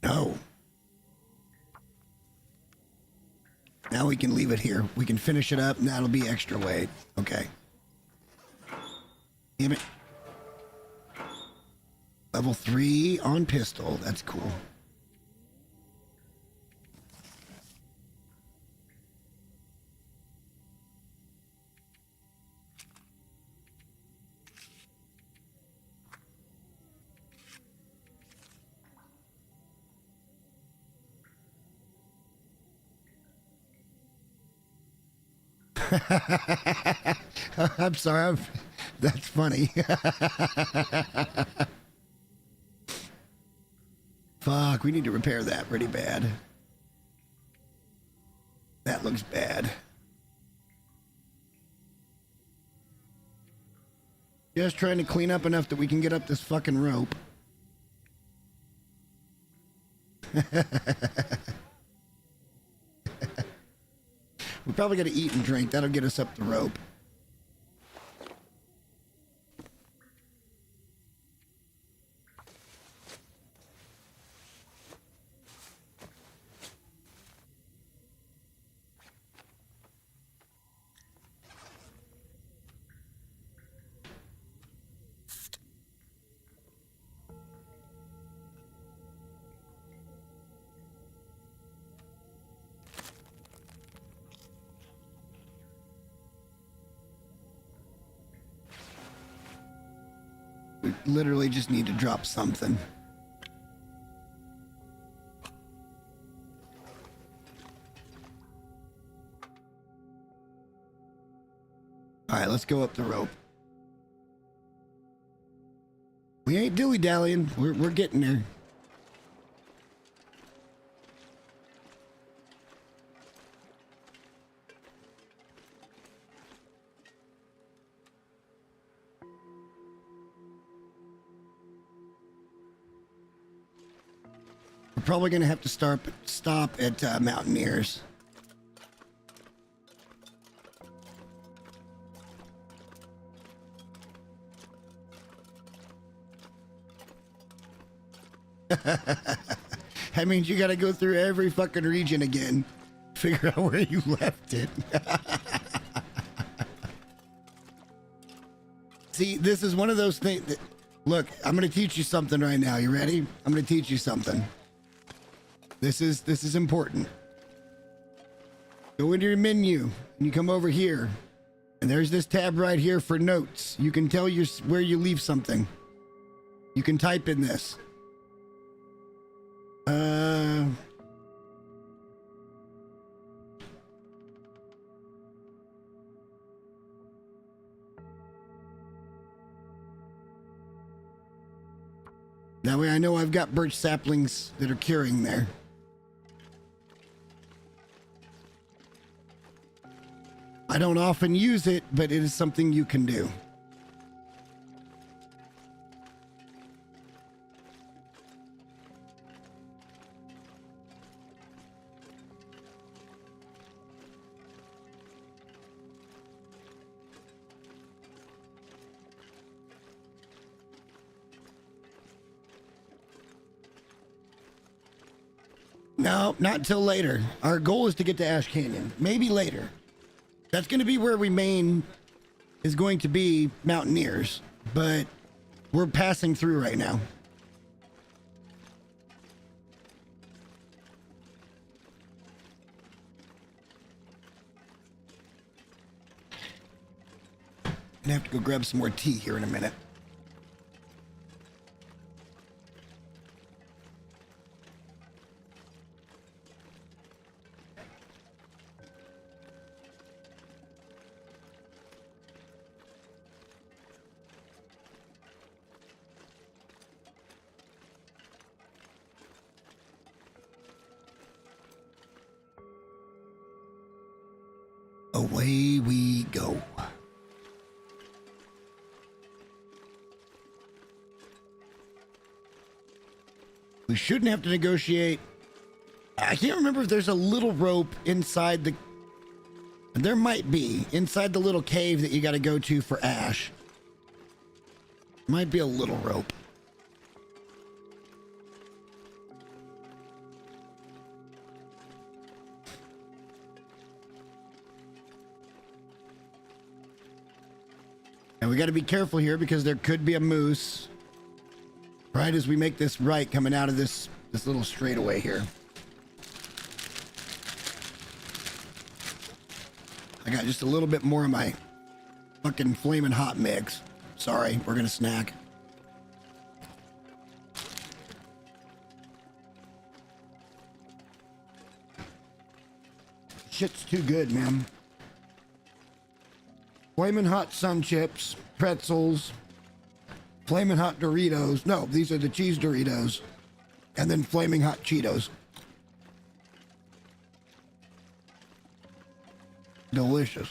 No. Now we can leave it here. We can finish it up, and that'll be extra weight. Okay. Damn it. Level 3 on pistol. That's cool. I'm sorry. That's funny. Fuck, we need to repair that pretty bad. That looks bad. Just trying to clean up enough that we can get up this fucking rope. We probably got to eat and drink. That'll get us up the rope. We literally just need to drop something. All right, let's go up the rope. We ain't dilly-dallying. We're getting there. We're probably going to have to stop at Mountaineers. That means you got to go through every fucking region again. Figure out where you left it. See, this is one of those things that, look, I'm going to teach you something right now. You ready? I'm going to teach you something. This is important. Go into your menu and you come over here and there's this tab right here for notes. You can tell where you leave something. You can type in this. That way I know I've got birch saplings that are curing there. I don't often use it, but it is something you can do. No, not until later. Our goal is to get to Ash Canyon. Maybe later. That's going to be where we main is going to be Mountaineers, but we're passing through right now. I'm gonna have to go grab some more tea here in a minute. Away we go. We shouldn't have to negotiate. I can't remember if there's a little rope inside the... There might be. Inside the little cave that you got to go to for Ash. Might be a little rope. And we got to be careful here because there could be a moose right as we make this right coming out of this little straightaway here. I got just a little bit more of my fucking flaming hot mix. Sorry, we're gonna snack. Shit's too good, man. Flamin' hot sun chips, pretzels, flamin' hot Doritos. No, these are the cheese Doritos. and then flaming hot Cheetos. Delicious.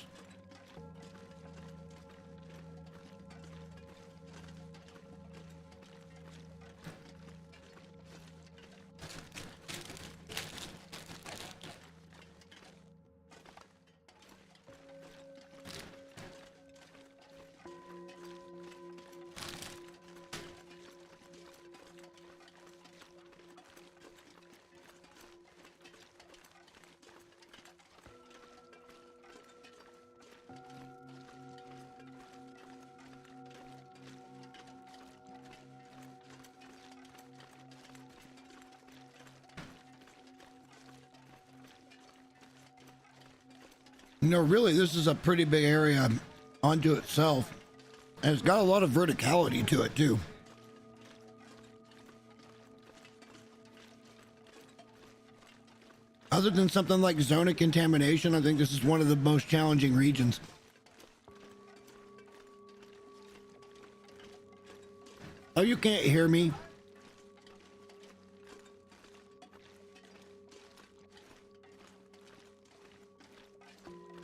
No, really, this is a pretty big area onto itself. And it's got a lot of verticality to it, too. Other than something like zone of contamination, I think this is one of the most challenging regions. Oh, you can't hear me?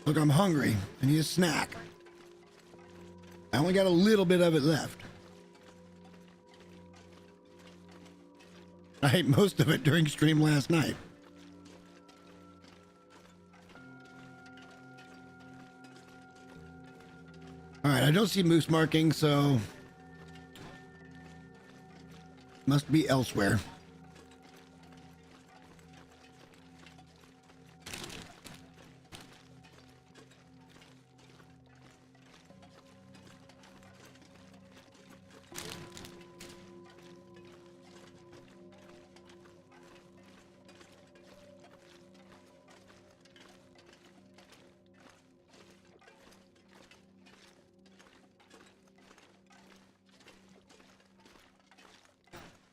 Look, I'm hungry. I need a snack. I only got a little bit of it left. I ate most of it during stream last night. All right, I don't see moose markings, so must be elsewhere.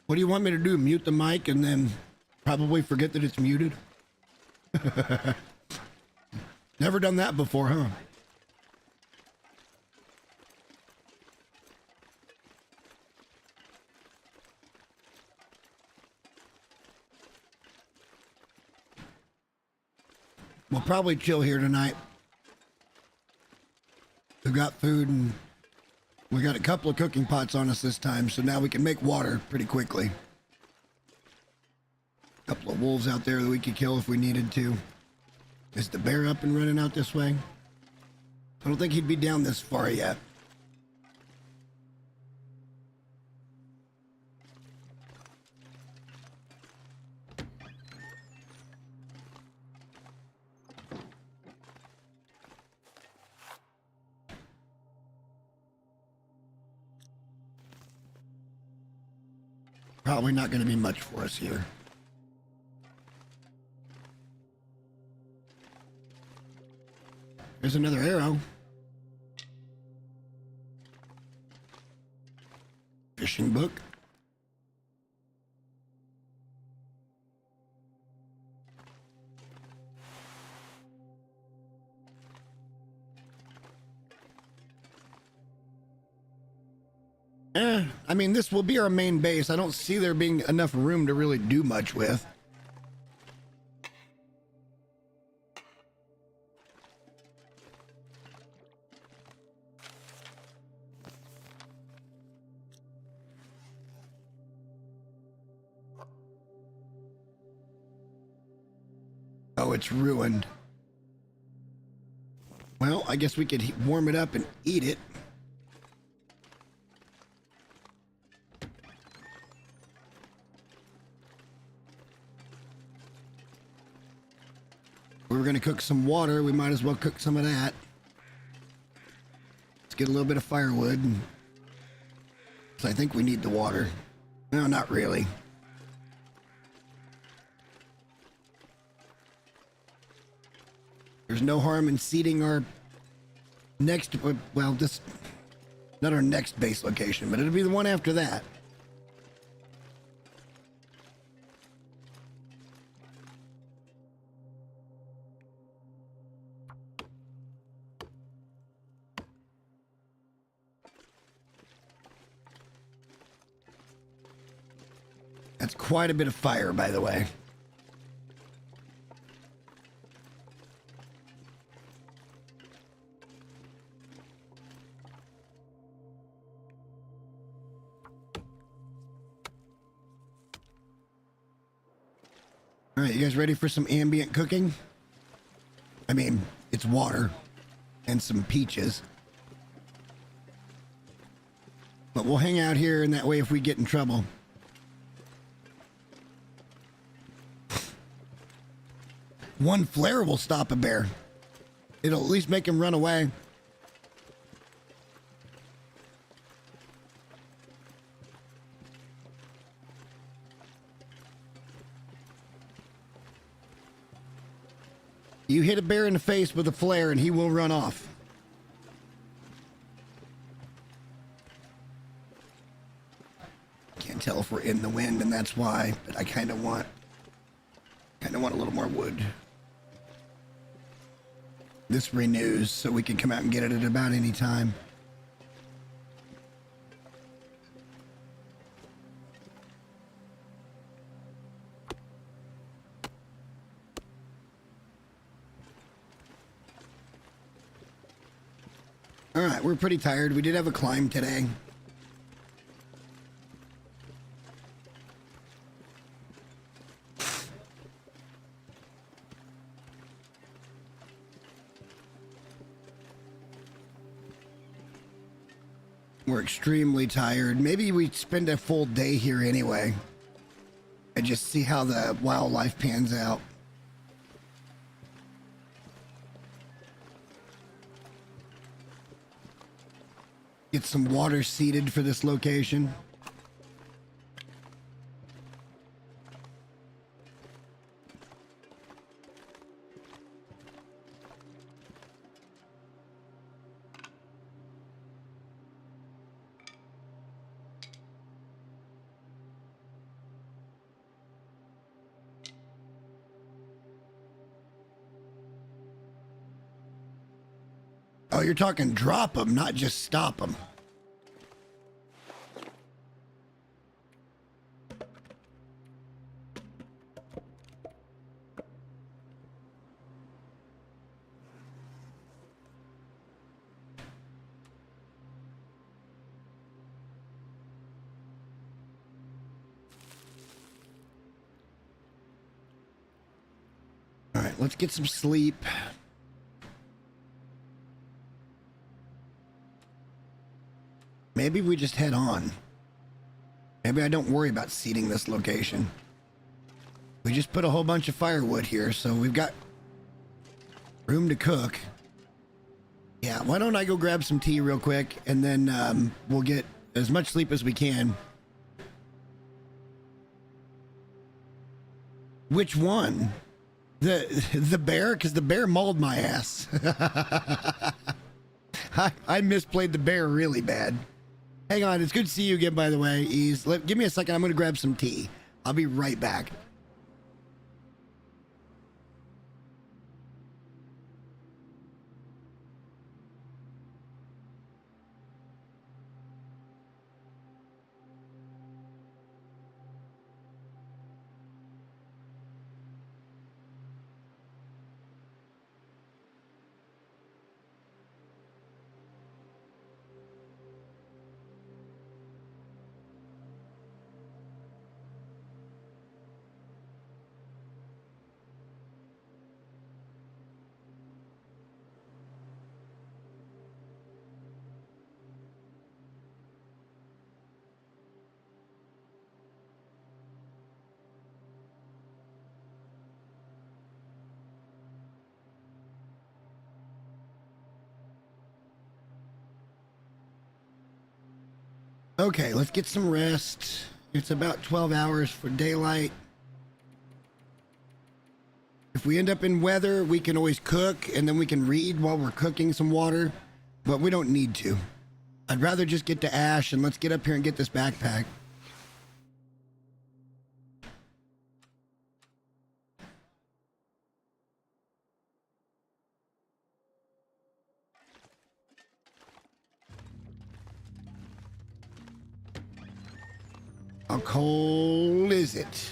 What do you want me to do? Mute the mic and then probably forget that it's muted? Never done that before, huh? We'll probably chill here tonight. We've got food and we got a couple of cooking pots on us this time, so now we can make water pretty quickly. A couple of wolves out there that we could kill if we needed to. Is the bear up and running out this way? I don't think he'd be down this far yet. Probably not going to be much for us here. There's another arrow. Fishing book. I mean, this will be our main base. I don't see there being enough room to really do much with. Oh, it's ruined. Well, I guess we could warm it up and eat it. We were going to cook some water. We might as well cook some of that. Let's get a little bit of firewood. So I think we need the water. No, not really. There's no harm in seeding our next, well, this, not our next base location, but it'll be the one after that. That's quite a bit of fire, by the way. All right, you guys ready for some ambient cooking? I mean, it's water and some peaches. But we'll hang out here, and that way if we get in trouble. One flare will stop a bear. It'll at least make him run away. You hit a bear in the face with a flare and he will run off. Can't tell if we're in the wind, and that's why, but I kind of want a little more wood. This renews so we can come out and get it at about any time. All right, we're pretty tired. We did have a climb today. We're extremely tired. Maybe we spend a full day here anyway and just see how the wildlife pans out. Get some water seeded for this location. Oh, you're talking drop them, not just stop them. All right, let's get some sleep. Maybe we just head on. Maybe I don't worry about seeding this location. We just put a whole bunch of firewood here, so we've got room to cook. Yeah, why don't I go grab some tea real quick, and then we'll get as much sleep as we can. Which one? The bear? Because the bear mauled my ass. I misplayed the bear really bad. Hang on, it's good to see you again, by the way. Give me a second. I'm going to grab some tea. I'll be right back. Okay, let's get some rest. It's about 12 hours for daylight. If we end up in weather, we can always cook, and then we can read while we're cooking some water, but we don't need to. I'd rather just get to Ash, and let's get up here and get this backpack. How cold is it?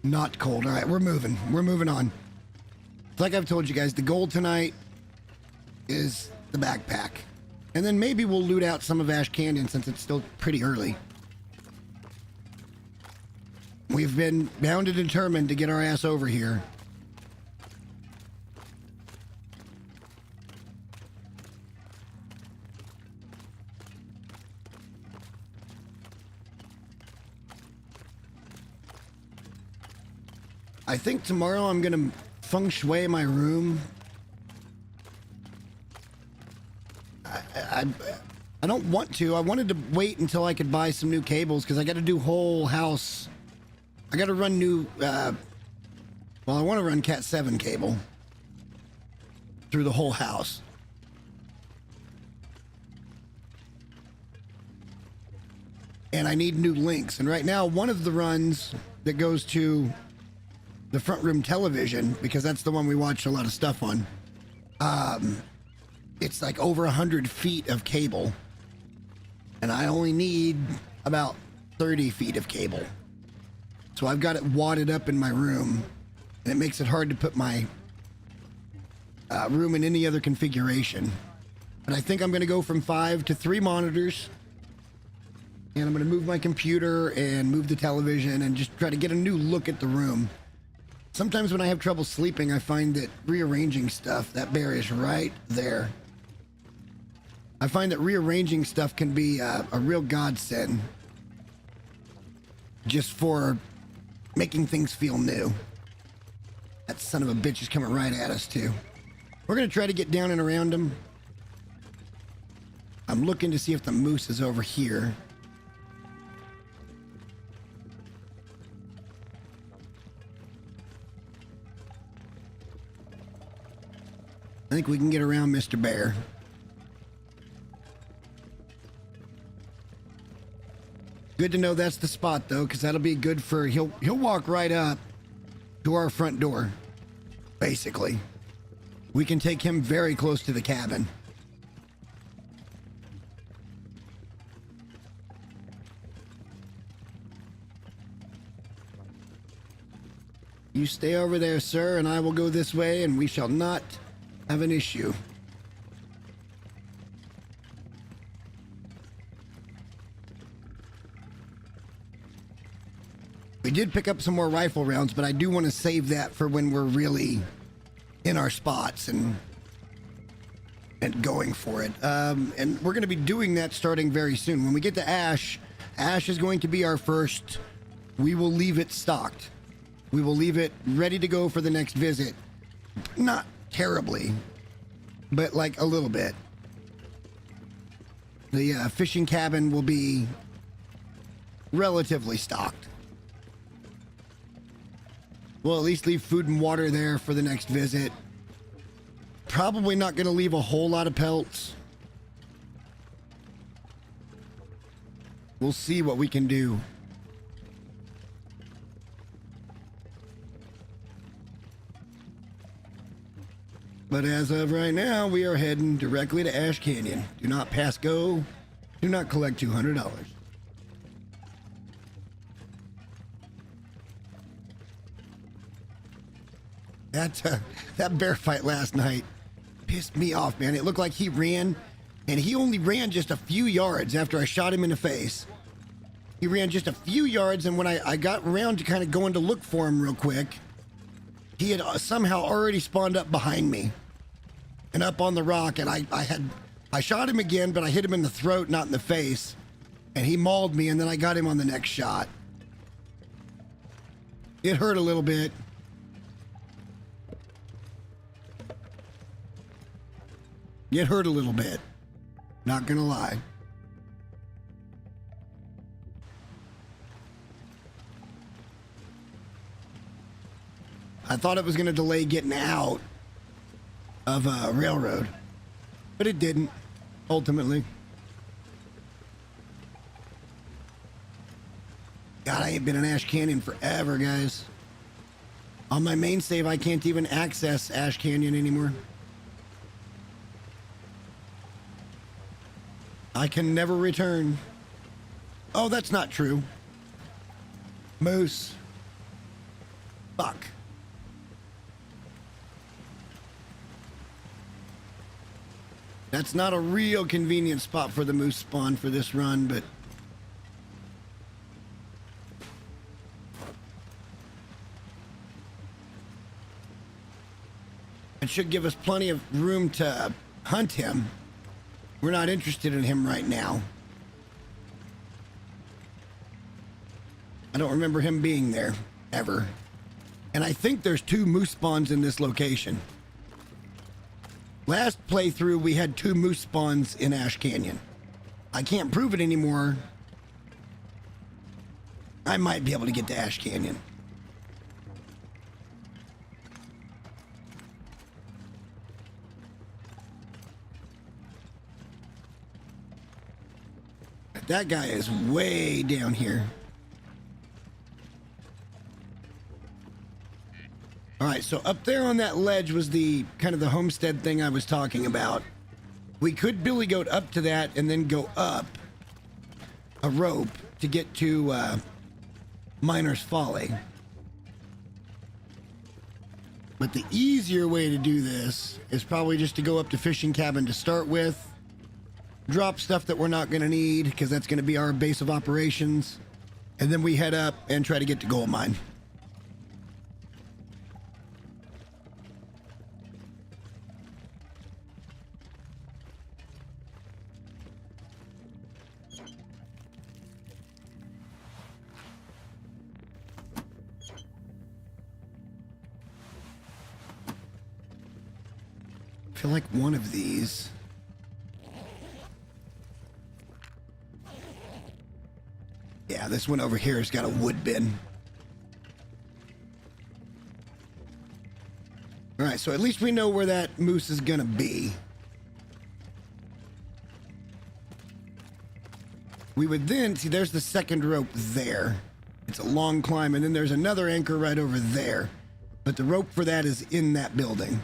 Not cold. All right, we're moving. We're moving on. Like I've told you guys, the goal tonight is the backpack. And then maybe we'll loot out some of Ash Canyon since it's still pretty early. We've been bound and determined to get our ass over here. I think tomorrow I'm gonna feng shui my room. I don't want to. I wanted to wait until I could buy some new cables because I got to do whole house. I got to run new, well, I want to run Cat 7 cable through the whole house. And I need new links. And right now, one of the runs that goes to the front room television, because that's the one we watch a lot of stuff on, it's like over 100 feet of cable. And I only need about 30 feet of cable. So I've got it wadded up in my room, and it makes it hard to put my room in any other configuration. But I think I'm going to go from 5 to 3 monitors, and I'm going to move my computer and move the television and just try to get a new look at the room. Sometimes when I have trouble sleeping, I find that rearranging stuff, that bear is right there. I find that rearranging stuff can be a real godsend just for making things feel new. That son of a bitch is coming right at us too. We're gonna try to get down and around him. I'm looking to see if the moose is over here. I think we can get around Mr. Bear. Good to know that's the spot though, because that'll be good for he'll walk right up to our front door. Basically, we can take him very close to the cabin. You stay over there, sir, and I will go this way, and we shall not have an issue. We did pick up some more rifle rounds, but I do want to save that for when we're really in our spots and going for it. And we're going to be doing that starting very soon. When we get to Ash, Ash is going to be our first. We will leave it stocked. We will leave it ready to go for the next visit. Not terribly, but like a little bit. The fishing cabin will be relatively stocked. We'll at least leave food and water there for the next visit. Probably not going to leave a whole lot of pelts. We'll see what we can do. But as of right now, we are heading directly to Ash Canyon. Do not pass go. Do not collect $200. That bear fight last night pissed me off, man. It looked like he ran, and he only ran just a few yards after I shot him in the face. He ran just a few yards, and when I got around to kind of going to look for him real quick, he had somehow already spawned up behind me and up on the rock, and I shot him again, but I hit him in the throat, not in the face, and he mauled me, and then I got him on the next shot. It hurt a little bit. It hurt a little bit. Not gonna lie. I thought it was gonna delay getting out of a railroad, but it didn't, ultimately. God, I ain't been in Ash Canyon forever, guys. On my main save, I can't even access Ash Canyon anymore. I can never return. Oh, that's not true. Moose. Fuck. That's not a real convenient spot for the moose spawn for this run, but... it should give us plenty of room to hunt him. We're not interested in him right now. I don't remember him being there, ever. And I think there's 2 moose spawns in this location. Last playthrough, we had 2 moose spawns in Ash Canyon. I can't prove it anymore. I might be able to get to Ash Canyon. That guy is way down here. All right, so up there on that ledge was the kind of the homestead thing I was talking about. We could billy goat up to that and then go up a rope to get to Miner's Folly. But the easier way to do this is probably just to go up to Fishing Cabin to start with. Drop stuff that we're not going to need because that's going to be our base of operations. And then we head up and try to get to Gold Mine. I feel like one of these... yeah, this one over here has got a wood bin. All right, so at least we know where that moose is gonna be. We would then, see there's the second rope there. It's a long climb, and then there's another anchor right over there. But the rope for that is in that building.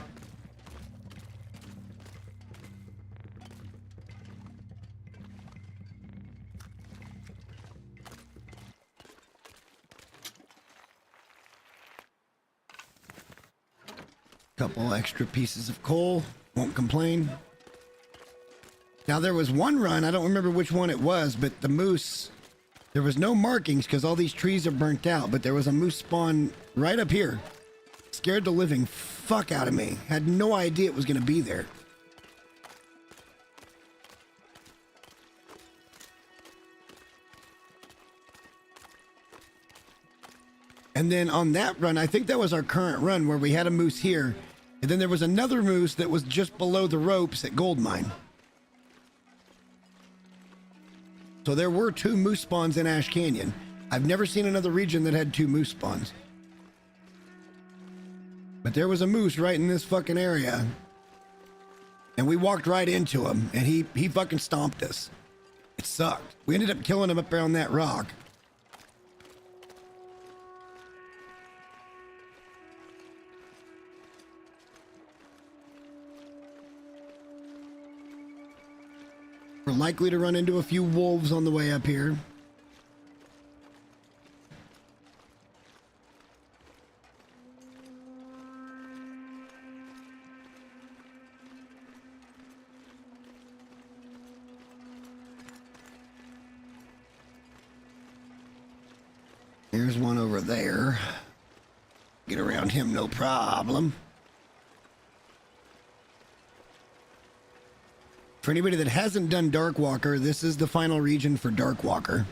Couple extra pieces of coal, won't complain. Now there was one run, I don't remember which one it was, but the moose, there was no markings because all these trees are burnt out, but there was a moose spawn right up here. Scared the living fuck out of me. Had no idea it was going to be there. And then on that run, I think that was our current run where we had a moose here. And then there was another moose that was just below the ropes at Gold Mine. So there were 2 moose spawns in Ash Canyon. I've never seen another region that had 2 moose spawns. But there was a moose right in this fucking area. And we walked right into him, and he fucking stomped us. It sucked. We ended up killing him up there on that rock. We're likely to run into a few wolves on the way up here. There's one over there. Get around him, no problem. For anybody that hasn't done Darkwalker, this is the final region for Darkwalker.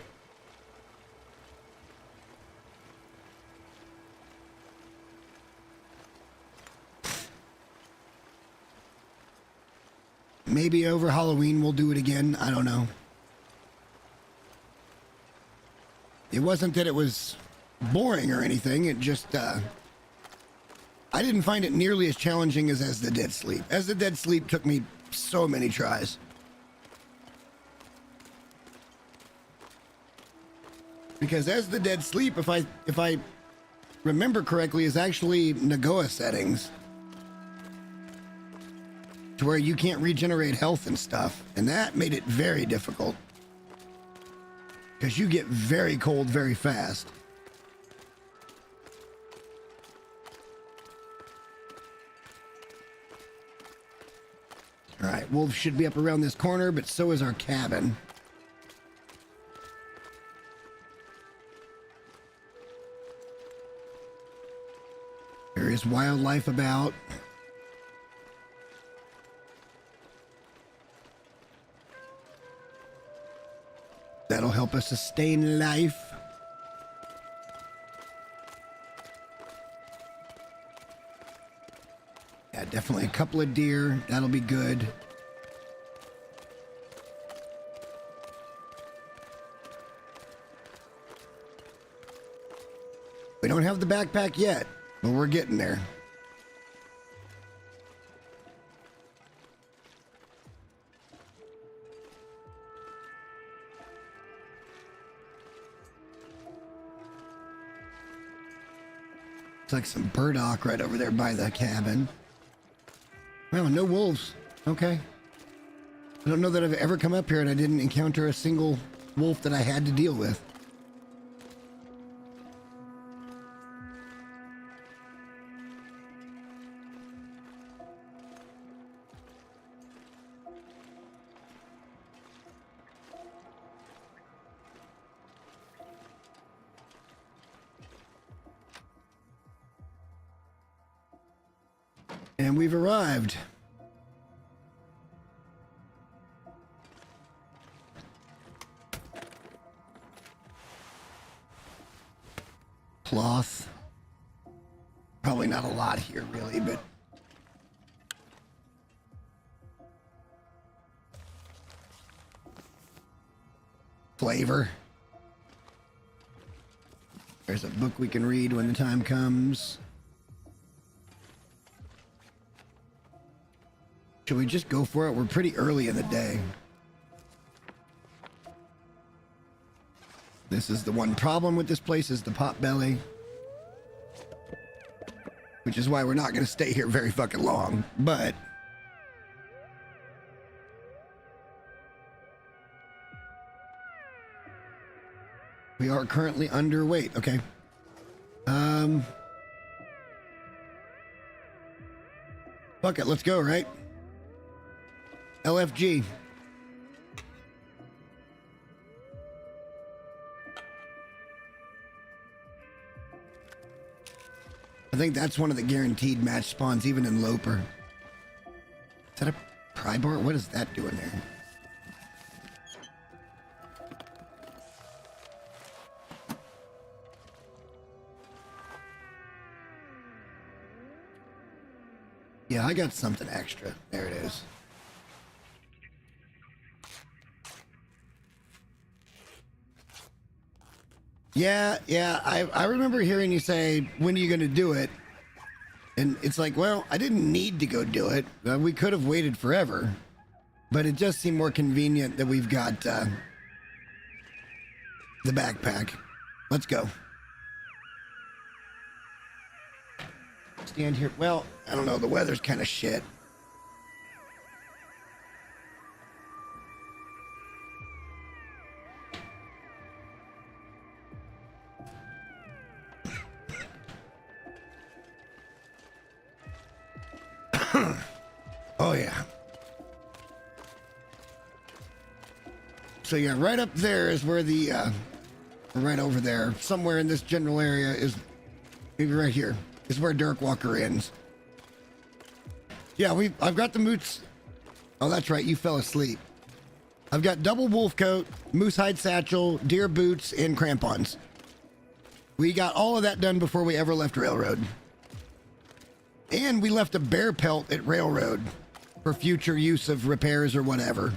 Maybe over Halloween we'll do it again. I don't know. It wasn't that it was boring or anything. It just, I didn't find it nearly as challenging as the Dead Sleep. As the Dead Sleep took me so many tries. Because as the Dead Sleep, if I remember correctly, is actually Nagoa settings. to where you can't regenerate health and stuff. And that made it very difficult. Because you get very cold very fast. All right, wolves should be up around this corner, but so is our cabin. There is wildlife about. That'll help us sustain life. Yeah, definitely a couple of deer. That'll be good. We don't have the backpack yet, but we're getting there. It's like some burdock right over there by the cabin. Well, no wolves. Okay. I don't know that I've ever come up here and I didn't encounter a single wolf that I had to deal with. And we've arrived. Cloth. Probably not a lot here, really, but... Flavor. There's a book we can read when the time comes. Should we just go for it? We're pretty early in the day. This is the one problem with this place is the potbelly. Which is why we're not going to stay here very fucking long. But... we are currently underweight. Okay. Fuck it. Let's go, right? LFG. I think that's one of the guaranteed match spawns, even in Loper. Is that a pry bar? What is that doing there? Yeah, I got something extra. There it is. Yeah, I remember hearing you say, when are you going to do it? And it's like, well, I didn't need to go do it. We could have waited forever. But it just seemed more convenient that we've got the backpack. Let's go. Stand here. Well, I don't know. The weather's kind of shit. Oh, yeah. So, yeah, right up there is where the, right over there, somewhere in this general area is, maybe right here, is where Dirk Walker ends. Yeah, I've got the moots. Oh, that's right, you fell asleep. I've got double wolf coat, moose hide satchel, deer boots, and crampons. We got all of that done before we ever left Railroad. And we left a bear pelt at Railroad for future use of repairs or whatever.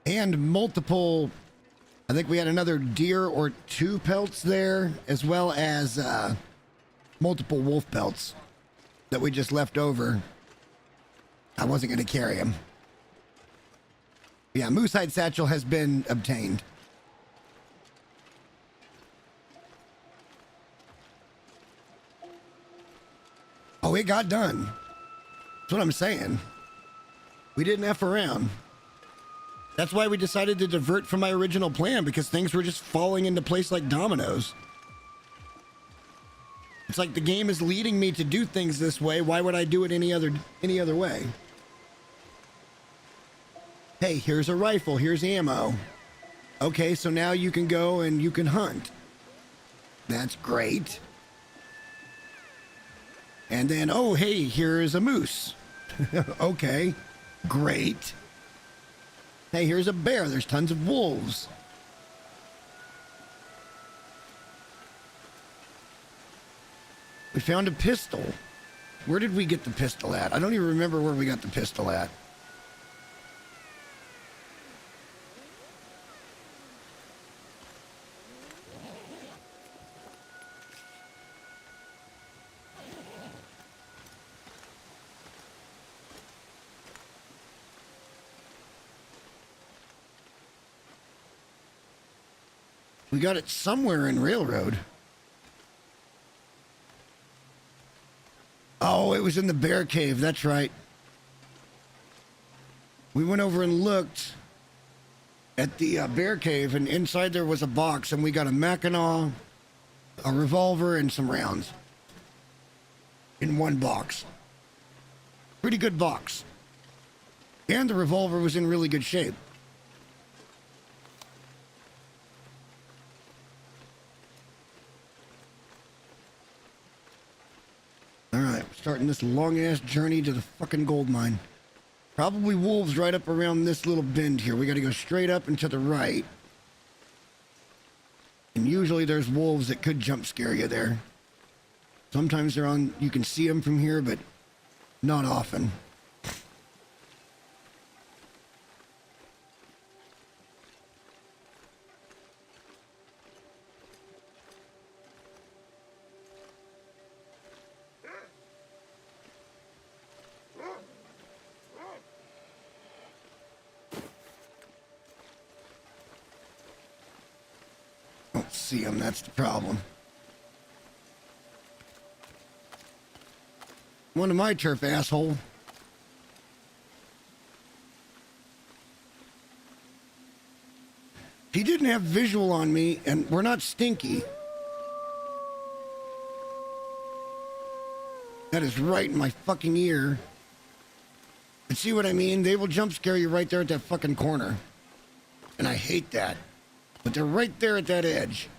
And multiple, I think we had another deer or two pelts there, as well as multiple wolf pelts that we just left over. I wasn't going to carry them. Yeah, moose hide satchel has been obtained. Oh, it got done. That's what I'm saying. We didn't F around. That's why we decided to divert from my original plan, because things were just falling into place like dominoes. It's like the game is leading me to do things this way. Why would I do it any other way? Hey, here's a rifle. Here's ammo. Okay, so now you can go and you can hunt. That's great. And then, oh, hey, here is a moose. Okay, great. Hey, here's a bear. There's tons of wolves. We found a pistol. Where did we get the pistol at? I don't even remember where we got the pistol at. We got it somewhere in Railroad. Oh, it was in the bear cave. That's right. We went over and looked at the bear cave, and inside there was a box, and we got a Mackinac, a revolver, and some rounds in one box. Pretty good box. And the revolver was in really good shape. All right, starting this long-ass journey to the fucking gold mine. Probably wolves right up around this little bend here. We got to go straight up and to the right. And usually there's wolves that could jump scare you there. Sometimes they're on, you can see them from here, but not often. See him, that's the problem. One of my turf, asshole. He didn't have visual on me, and we're not stinky. That is right in my fucking ear. And see what I mean? They will jump scare you right there at that fucking corner. And I hate that. But they're right there at that edge.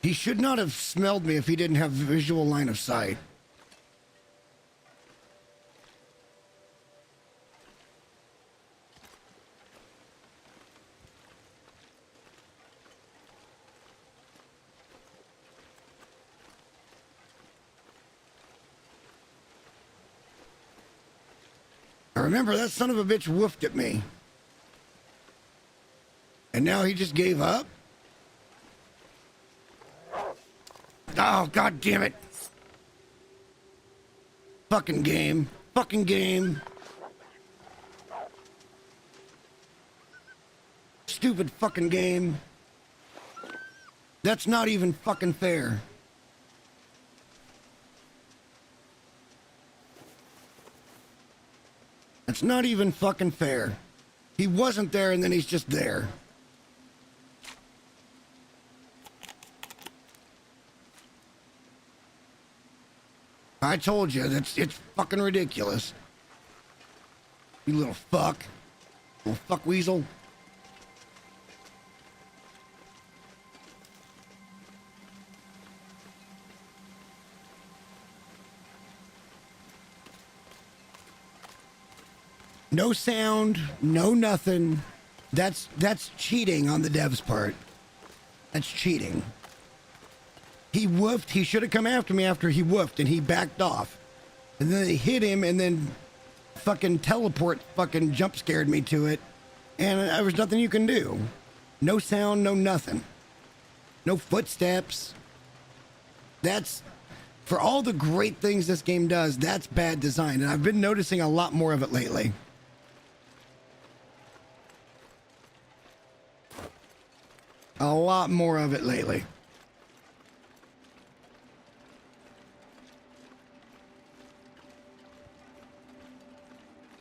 He should not have smelled me if he didn't have visual line of sight. I remember that son of a bitch woofed at me. And now he just gave up? Oh, god damn it. Fucking game. Fucking game. Stupid fucking game. That's not even fucking fair. That's not even fucking fair. He wasn't there and then he's just there. I told you, it's fucking ridiculous. You little fuck. Little fuck weasel. No sound, no nothing. That's cheating on the dev's part. That's cheating. He woofed. He should have come after me after he woofed, and he backed off. And then they hit him, and then fucking teleport fucking jump scared me to it. And there was nothing you can do. No sound, no nothing. No footsteps. That's, for all the great things this game does, that's bad design. And I've been noticing a lot more of it lately. A lot more of it lately.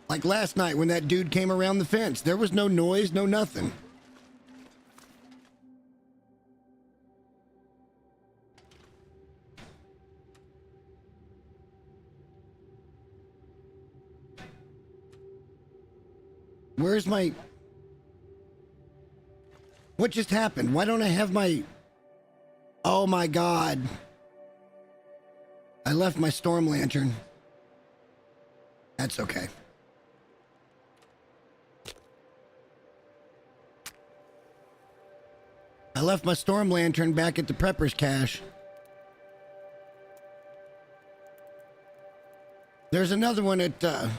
Like last night when that dude came around the fence, there was no noise, no nothing. Where's my... What just happened? Why don't I have my... Oh my God. I left my storm lantern. That's okay. I left my storm lantern back at the prepper's cache. There's another one at the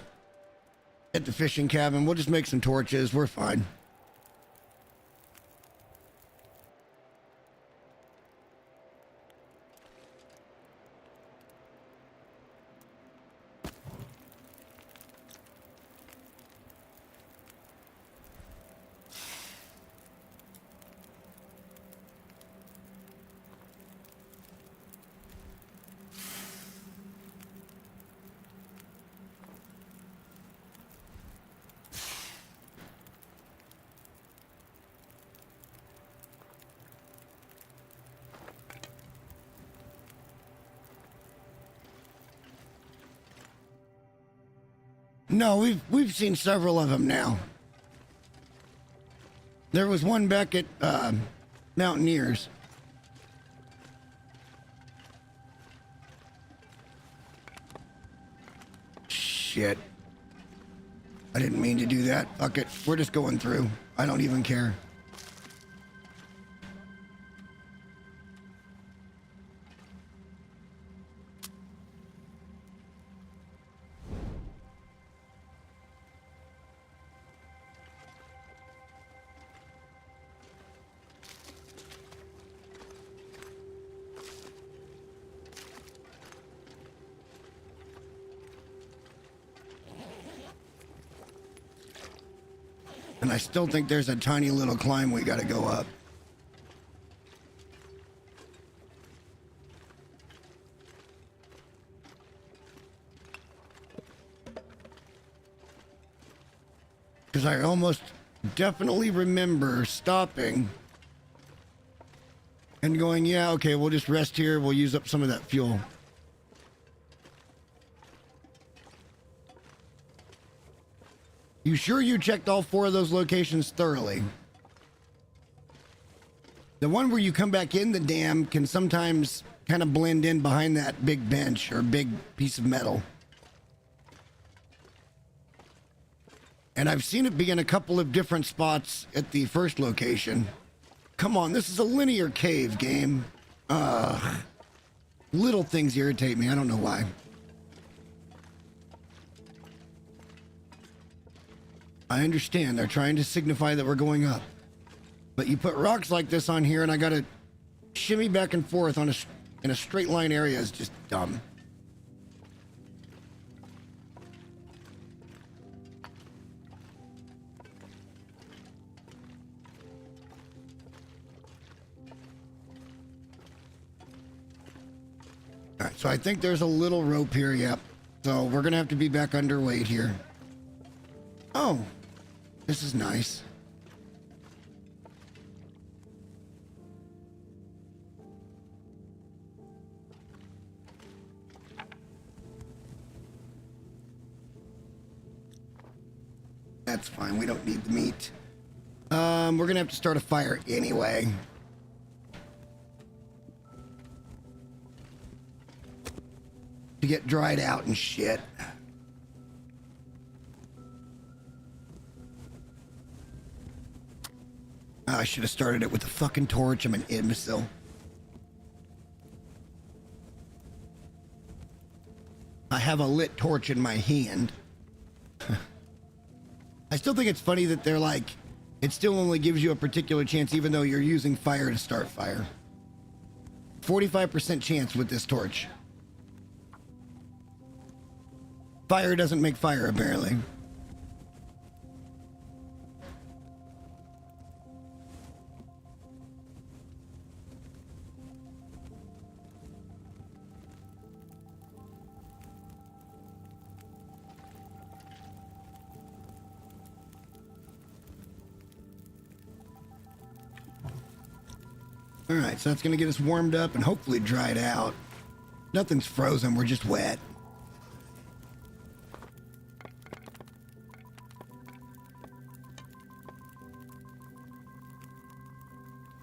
fishing cabin. We'll just make some torches. We're fine. No, we've seen several of them now. There was one back at Mountaineers. Shit. I didn't mean to do that. Fuck it. We're just going through. I don't even care. And I still think there's a tiny little climb we gotta go up. Because I almost definitely remember stopping and going, yeah, okay, we'll just rest here. We'll use up some of that fuel. You sure you checked all 4 of those locations thoroughly? The one where you come back in the dam can sometimes kind of blend in behind that big bench or big piece of metal. And I've seen it be in a couple of different spots at the first location. Come on, this is a linear cave game. Little things irritate me. I don't know why. I understand. They're trying to signify that we're going up. But you put rocks like this on here and I gotta shimmy back and forth on in a straight line area is just dumb. All right, so I think there's a little rope here, yep. So we're gonna have to be back underweight here. Oh, this is nice. That's fine, we don't need the meat. We're gonna have to start a fire anyway. To get dried out and shit. Oh, I should have started it with a fucking torch. I'm an imbecile. I have a lit torch in my hand. I still think it's funny that they're like, it still only gives you a particular chance even though you're using fire to start fire. 45% chance with this torch. Fire doesn't make fire, apparently. All right, so that's going to get us warmed up and hopefully dried out. Nothing's frozen, we're just wet.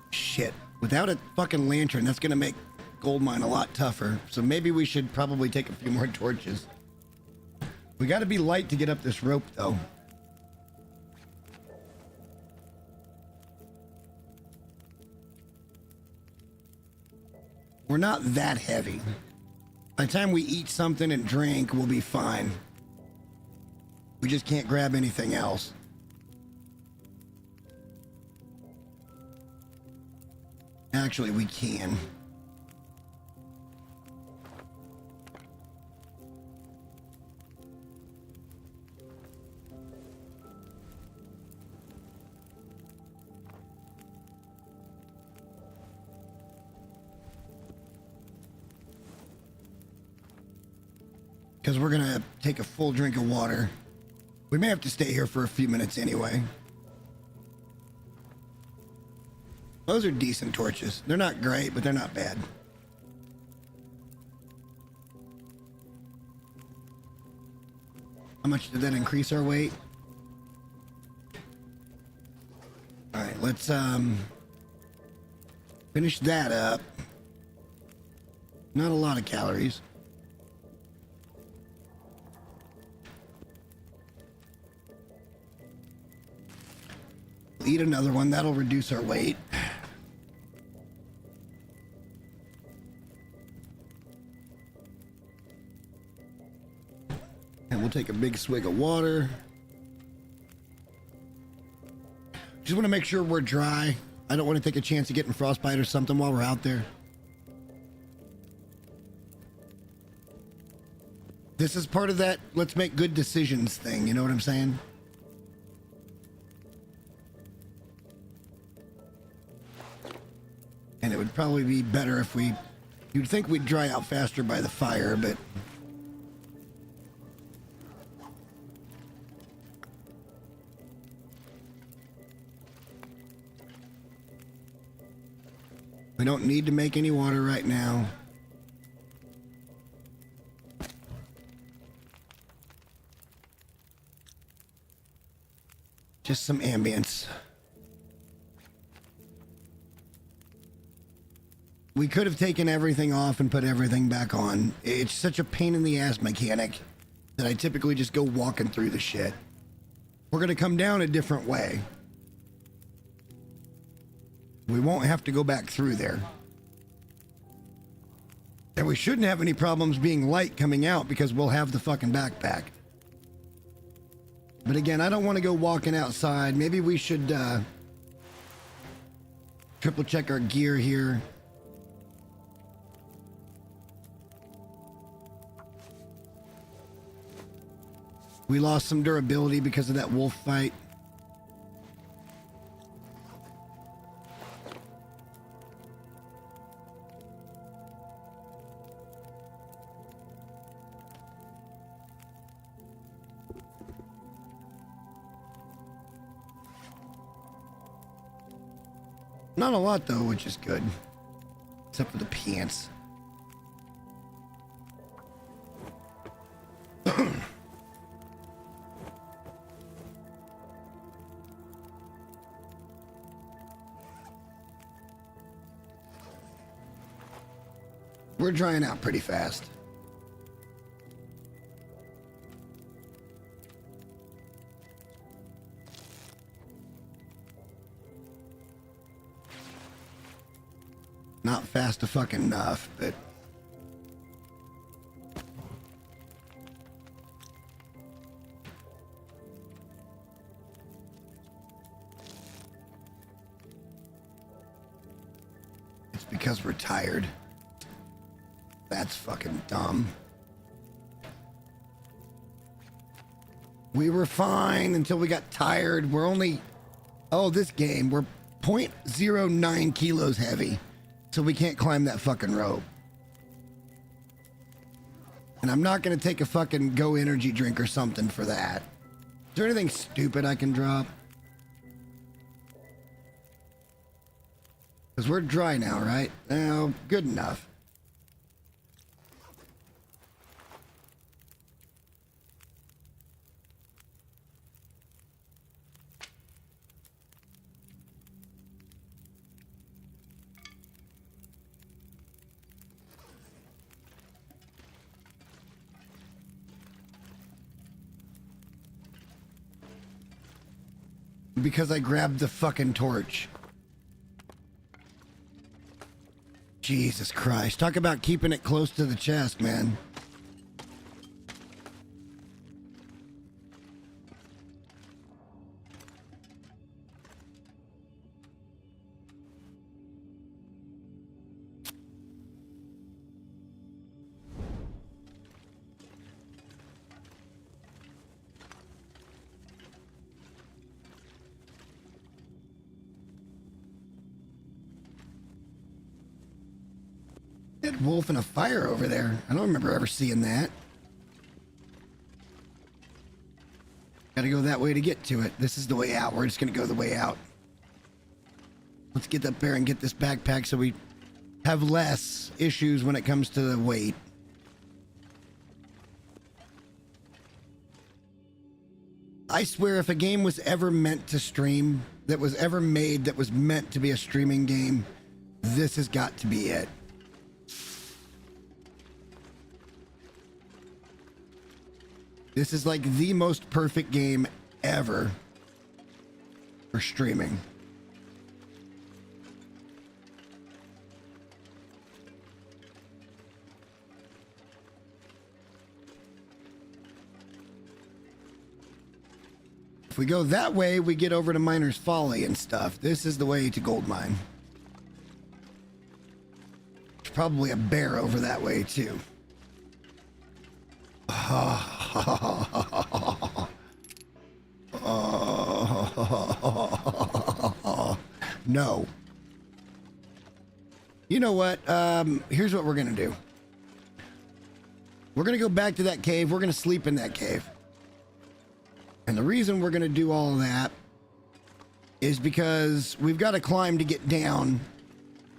Shit. Without a fucking lantern, that's going to make gold mine a lot tougher. So maybe we should probably take a few more torches. We got to be light to get up this rope, though. We're not that heavy. By the time we eat something and drink, we'll be fine. We just can't grab anything else. Actually, we can. Because we're going to take a full drink of water. We may have to stay here for a few minutes anyway. Those are decent torches. They're not great, but they're not bad. How much did that increase our weight? All right, let's finish that up. Not a lot of calories. Eat another one. That'll reduce our weight. And we'll take a big swig of water. Just want to make sure we're dry. I don't want to take a chance of getting frostbite or something while we're out there. This is part of that let's make good decisions thing. You know what I'm saying? And it would probably be better if you'd think we'd dry out faster by the fire, but we don't need to make any water right now. Just some ambience. We could have taken everything off and put everything back on. It's such a pain in the ass mechanic that I typically just go walking through the shit. We're going to come down a different way. We won't have to go back through there. And we shouldn't have any problems being light coming out because we'll have the fucking backpack. But again, I don't want to go walking outside. Maybe we should triple check our gear here. We lost some durability because of that wolf fight. Not a lot though, which is good. Except for the pants. We're drying out pretty fast. Not fast to fucking enough, but it's because we're tired. That's fucking dumb. We were fine until we got tired. We're only... Oh, this game, we're 0.09 kilos heavy. So we can't climb that fucking rope. And I'm not going to take a fucking Go energy drink or something for that. Is there anything stupid I can drop? Because we're dry now, right? Now, good enough. Because I grabbed the fucking torch. Jesus Christ. Talk about keeping it close to the chest, man. Dead wolf in a fire over there. I don't remember ever seeing that. Gotta go that way to get to it. This is the way out. We're just gonna go the way out. Let's get up there and get this backpack so we have less issues when it comes to the weight. I swear if a game was ever meant to stream, that was ever made, that was meant to be a streaming game, this has got to be it. This is like the most perfect game ever for streaming. If we go that way, we get over to Miner's Folly and stuff. This is the way to Gold Mine. There's probably a bear over that way too. No. You know what? Here's what we're gonna do. We're gonna go back to that cave. We're gonna sleep in that cave. And the reason we're gonna do all of that is because we've got to climb to get down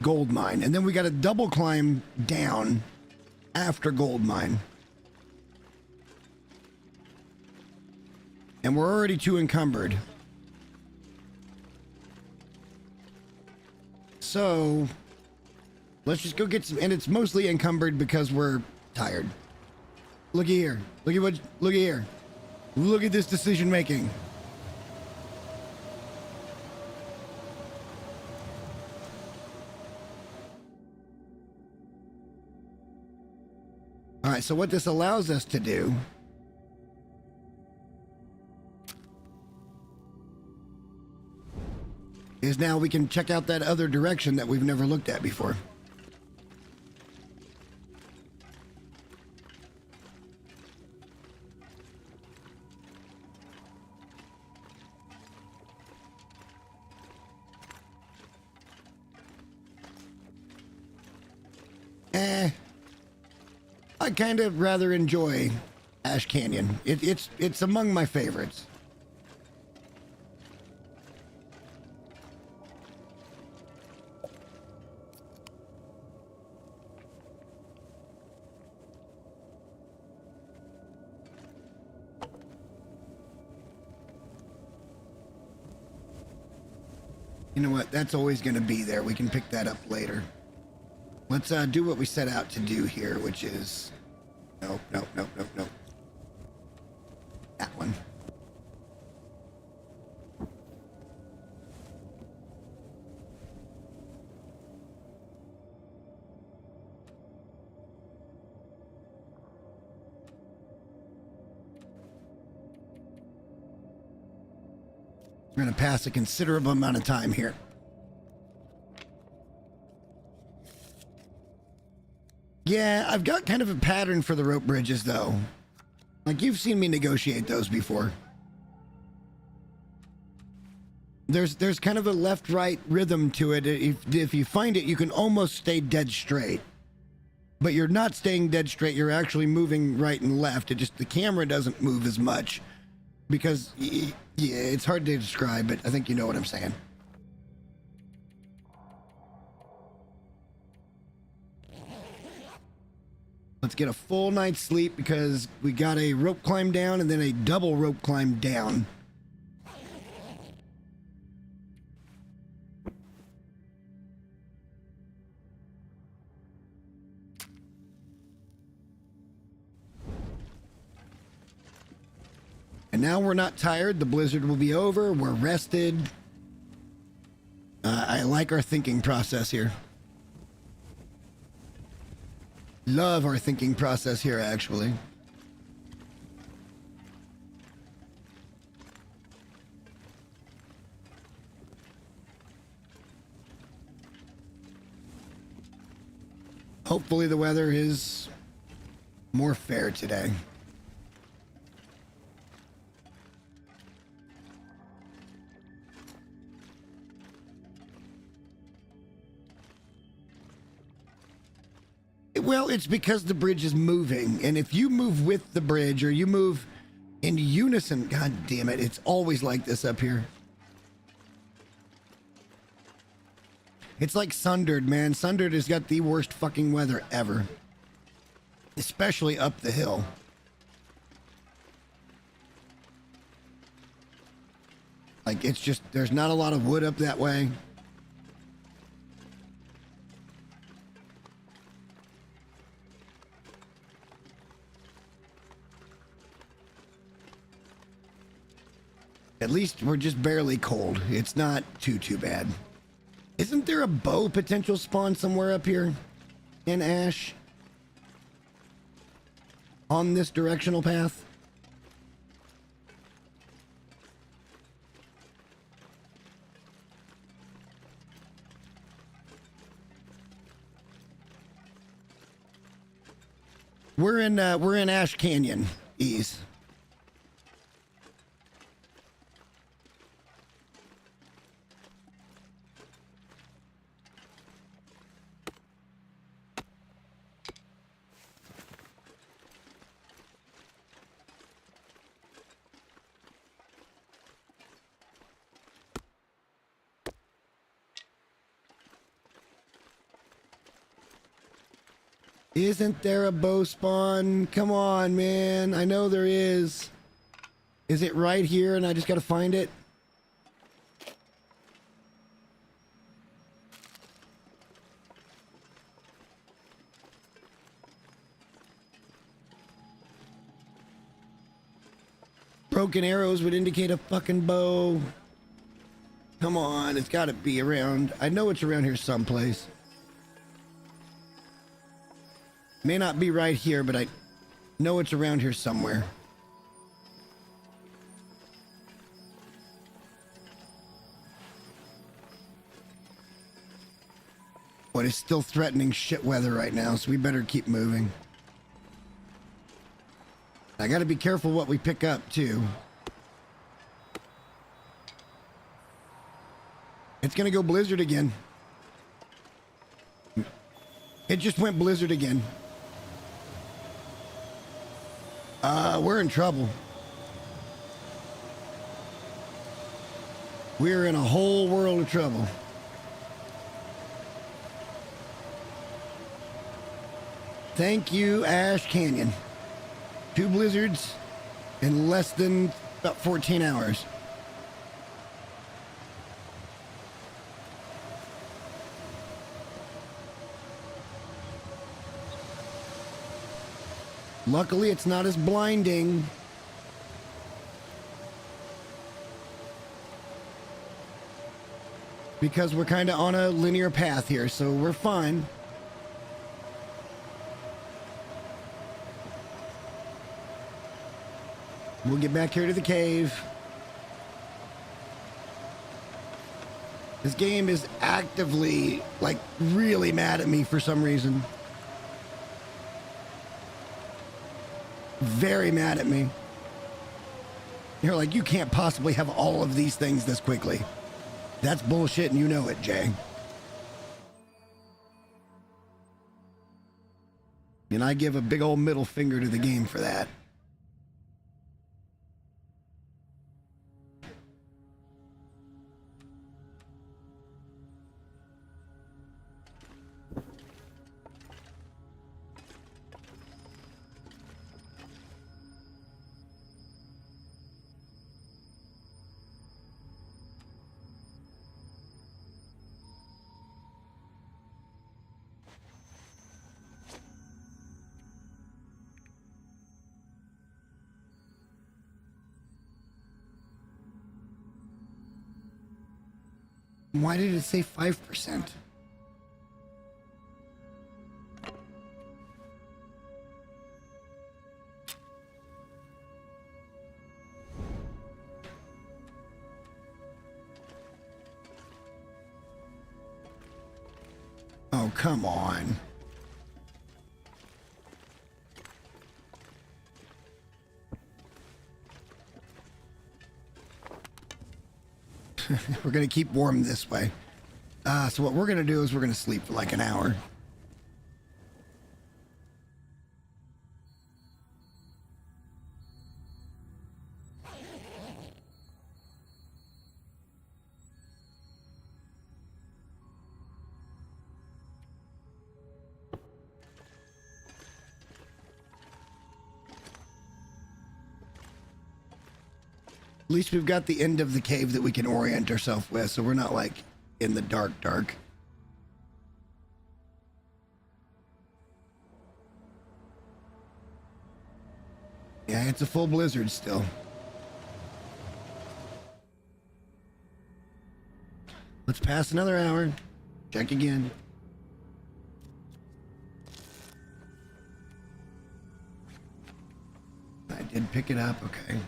Gold Mine. And then we got to double climb down after Gold Mine. And we're already too encumbered. So let's just go get some, and it's mostly encumbered because we're tired. Looky here. Looky here. Look at this decision making. All right, so what this allows us to do is now we can check out that other direction that we've never looked at before. I kind of rather enjoy Ash Canyon. It's among my favorites. You know what? That's always going to be there. We can pick that up later. Let's do what we set out to do here, which is... Nope. That one. We're going to pass a considerable amount of time here. Yeah, I've got kind of a pattern for the rope bridges, though. Like, you've seen me negotiate those before. There's kind of a left-right rhythm to it. If you find it, you can almost stay dead straight. But you're not staying dead straight. You're actually moving right and left. It just, the camera doesn't move as much. Because, yeah, it's hard to describe, but I think you know what I'm saying. Let's get a full night's sleep because we got a rope climb down and then a double rope climb down. And now we're not tired. The blizzard will be over. We're rested. I like our thinking process here. Love our thinking process here, actually. Hopefully the weather is more fair today. Well, it's because the bridge is moving, and if you move with the bridge or you move in unison, god damn it, it's always like this up here. It's like Sundered, man. Sundered has got the worst fucking weather ever, especially up the hill. Like, it's just, there's not a lot of wood up that way. At least we're just barely cold. It's not too bad. Isn't there a bow potential spawn somewhere up here in Ash? On this directional path? We're in Ash Canyon, Ease. Isn't there a bow spawn? Come on, man. I know there is. Is it right here and I just gotta find it? Broken arrows would indicate a fucking bow. Come on, it's gotta be around. I know it's around here someplace. May not be right here, but I know it's around here somewhere. But it's still threatening shit weather right now, so we better keep moving. I gotta be careful what we pick up, too. It's gonna go blizzard again. It just went blizzard again. We're in trouble. We're in a whole world of trouble. Thank you, Ash Canyon. 2 blizzards in less than about 14 hours. Luckily, it's not as blinding. Because we're kind of on a linear path here, so we're fine. We'll get back here to the cave. This game is actively, like, really mad at me for some reason. Very mad at me. You're like, you can't possibly have all of these things this quickly. That's bullshit and you know it, Jay. And I give a big old middle finger to the game for that. Why did it say 5%? Oh, come on. We're going to keep warm this way. So what we're going to do is we're going to sleep for like an hour. At least we've got the end of the cave that we can orient ourselves with, so we're not like in the dark. Yeah, it's a full blizzard still. Let's pass another hour. Check again. I did pick it up, okay.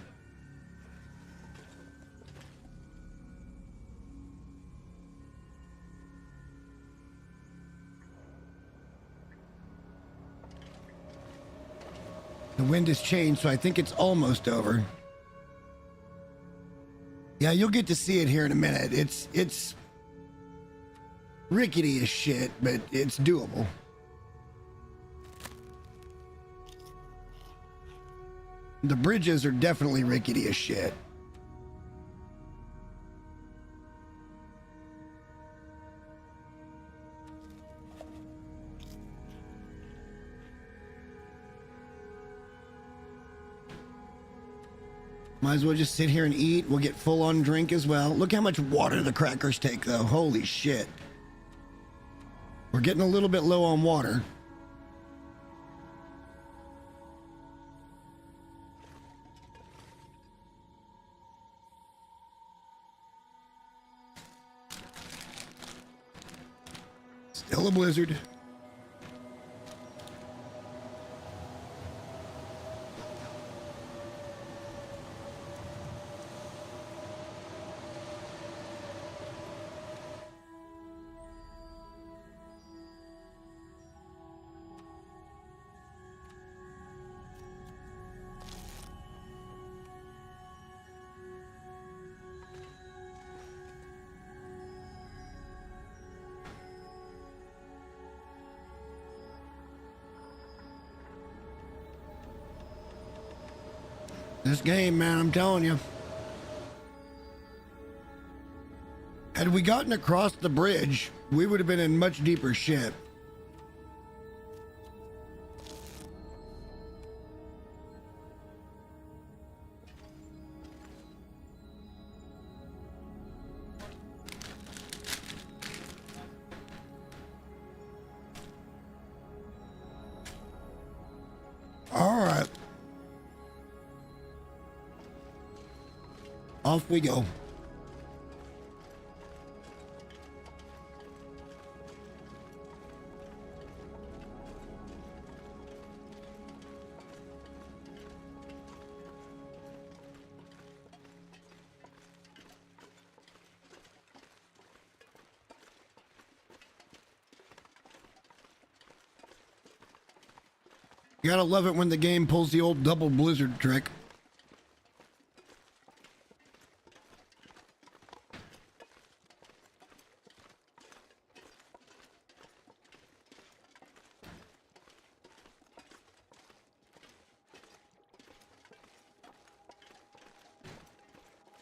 The wind has changed, so I think it's almost over. Yeah, you'll get to see it here in a minute. It's rickety as shit, but it's doable. The bridges are definitely rickety as shit. Might as well just sit here and eat. We'll get full on drink as well. Look how much water the crackers take, though. Holy shit. We're getting a little bit low on water. Still a blizzard. This game, man, I'm telling you. Had we gotten across the bridge, we would have been in much deeper shit. All right. Off we go. You gotta love it when the game pulls the old double blizzard trick.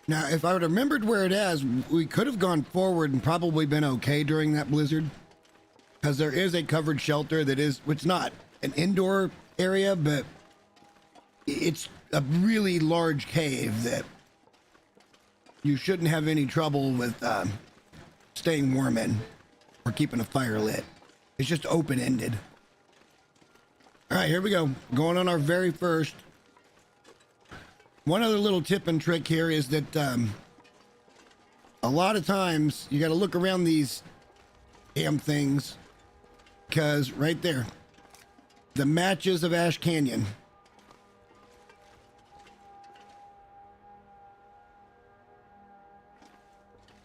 Now, if I would have remembered where it is, we could have gone forward and probably been okay during that blizzard. Because there is a covered shelter that is, it's not an indoor area, but it's a really large cave that you shouldn't have any trouble with staying warm in or keeping a fire lit. It's just open-ended. All right, here we go. Going on our very first. One other little tip and trick here is that A lot of times you got to look around these damn things because right there, the matches of Ash Canyon.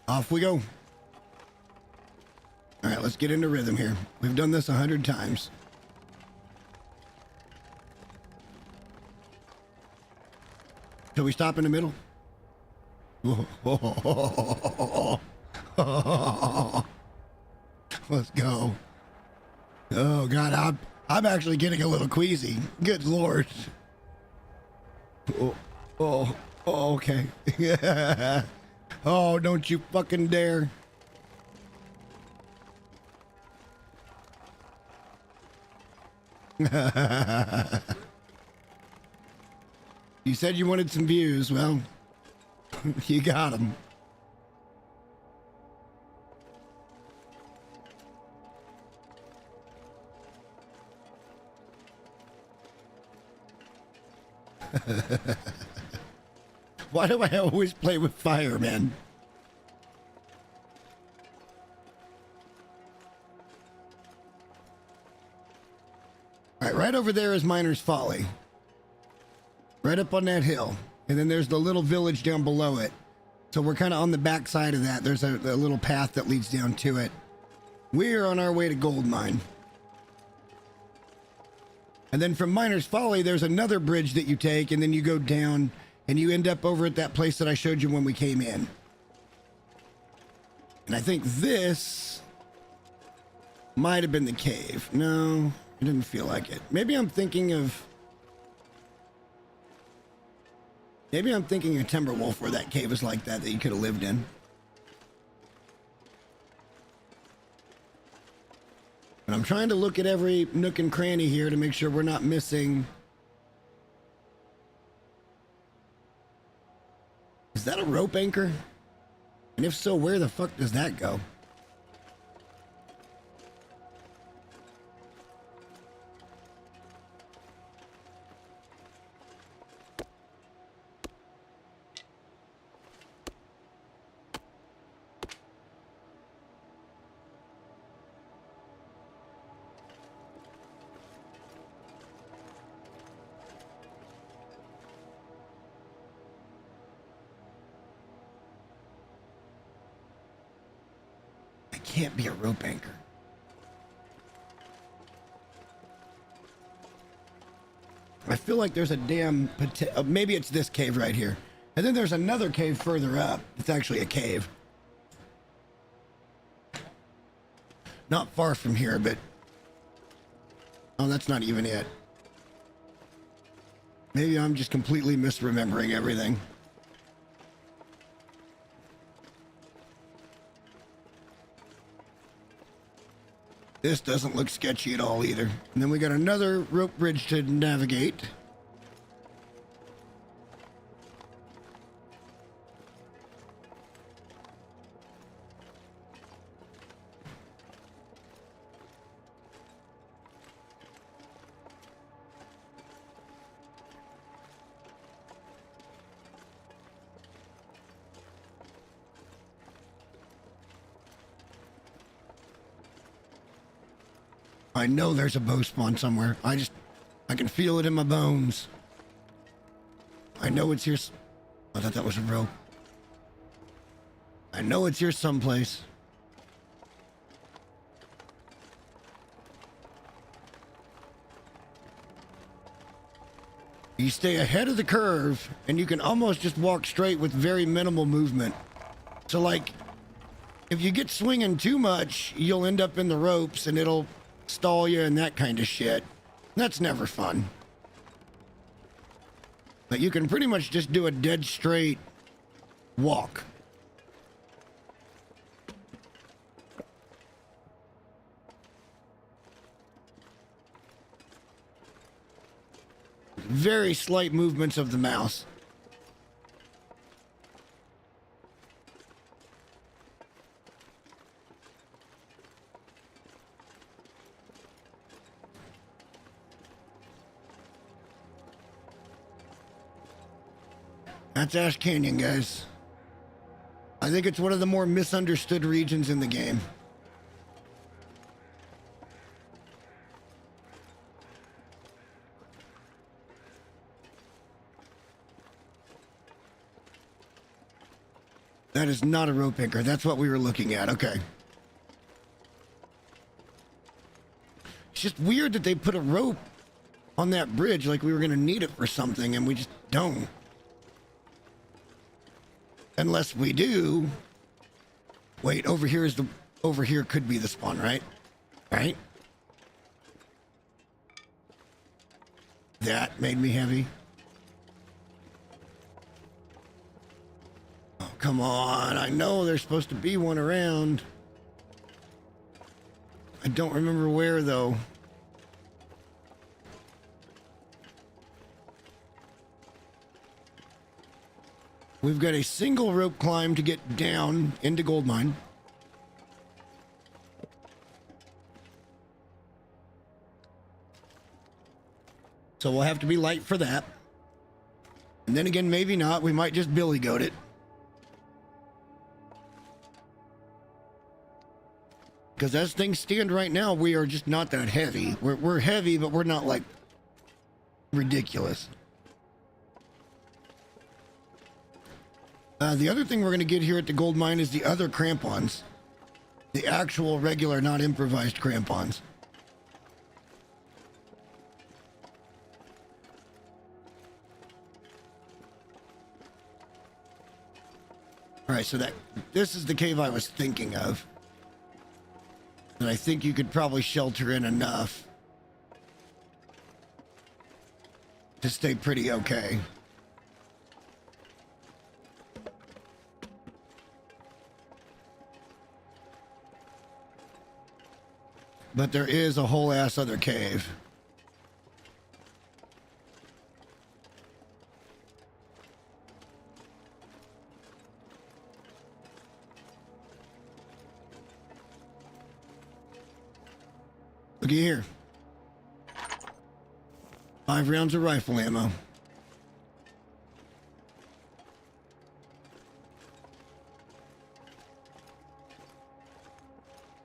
Off we go. All right, let's get into rhythm here. We've done this 100 times. Shall we stop in the middle? Let's go. Oh God, I'm actually getting a little queasy. Good Lord. Oh, okay. Yeah. Oh, don't you fucking dare. You said you wanted some views. Well, you got them. Why do I always play with fire, man? All right, right over there is Miner's Folly. Right up on that hill. And then there's the little village down below it. So we're kind of on the back side of that. There's a little path that leads down to it. We're on our way to Gold Mine. And then from Miner's Folly, there's another bridge that you take, and then you go down, and you end up over at that place that I showed you when we came in. And I think this might have been the cave. No, it didn't feel like it. Maybe I'm thinking of Timberwolf, where that cave is like that you could have lived in. And I'm trying to look at every nook and cranny here to make sure we're not missing. Is that a rope anchor? And if so, where the fuck does that go? Can't be a rope anchor. I feel like there's a damn maybe it's this cave right here. And then there's another cave further up. It's actually a cave. Not far from here, but oh, that's not even it. Maybe I'm just completely misremembering everything. This doesn't look sketchy at all either. And then we got another rope bridge to navigate. I know there's a bow spawn somewhere. I can feel it in my bones. I know it's here. I thought that was a rope. I know it's here someplace. You stay ahead of the curve, and you can almost just walk straight with very minimal movement. So, like, if you get swinging too much, you'll end up in the ropes, and it'll stall you and that kind of shit. That's never fun. But you can pretty much just do a dead straight walk. Very slight movements of the mouse. That's Ash Canyon, guys. I think it's one of the more misunderstood regions in the game. That is not a rope anchor. That's what we were looking at. Okay. It's just weird that they put a rope on that bridge like we were going to need it for something, and we just don't. Unless we do. Wait, over here could be the spawn, right? Right? That made me heavy. Oh, come on. I know there's supposed to be one around. I don't remember where, though. We've got a single rope climb to get down into Gold Mine. So we'll have to be light for that. And then again, maybe not. We might just billy goat it. Because as things stand right now, we are just not that heavy. We're heavy, but we're not like ridiculous. The other thing we're going to get here at the gold mine is the other crampons. The actual regular, not improvised crampons. All right, so this is the cave I was thinking of. And I think you could probably shelter in enough to stay pretty okay. But there is a whole ass other cave. Looky here. 5 rounds of rifle ammo.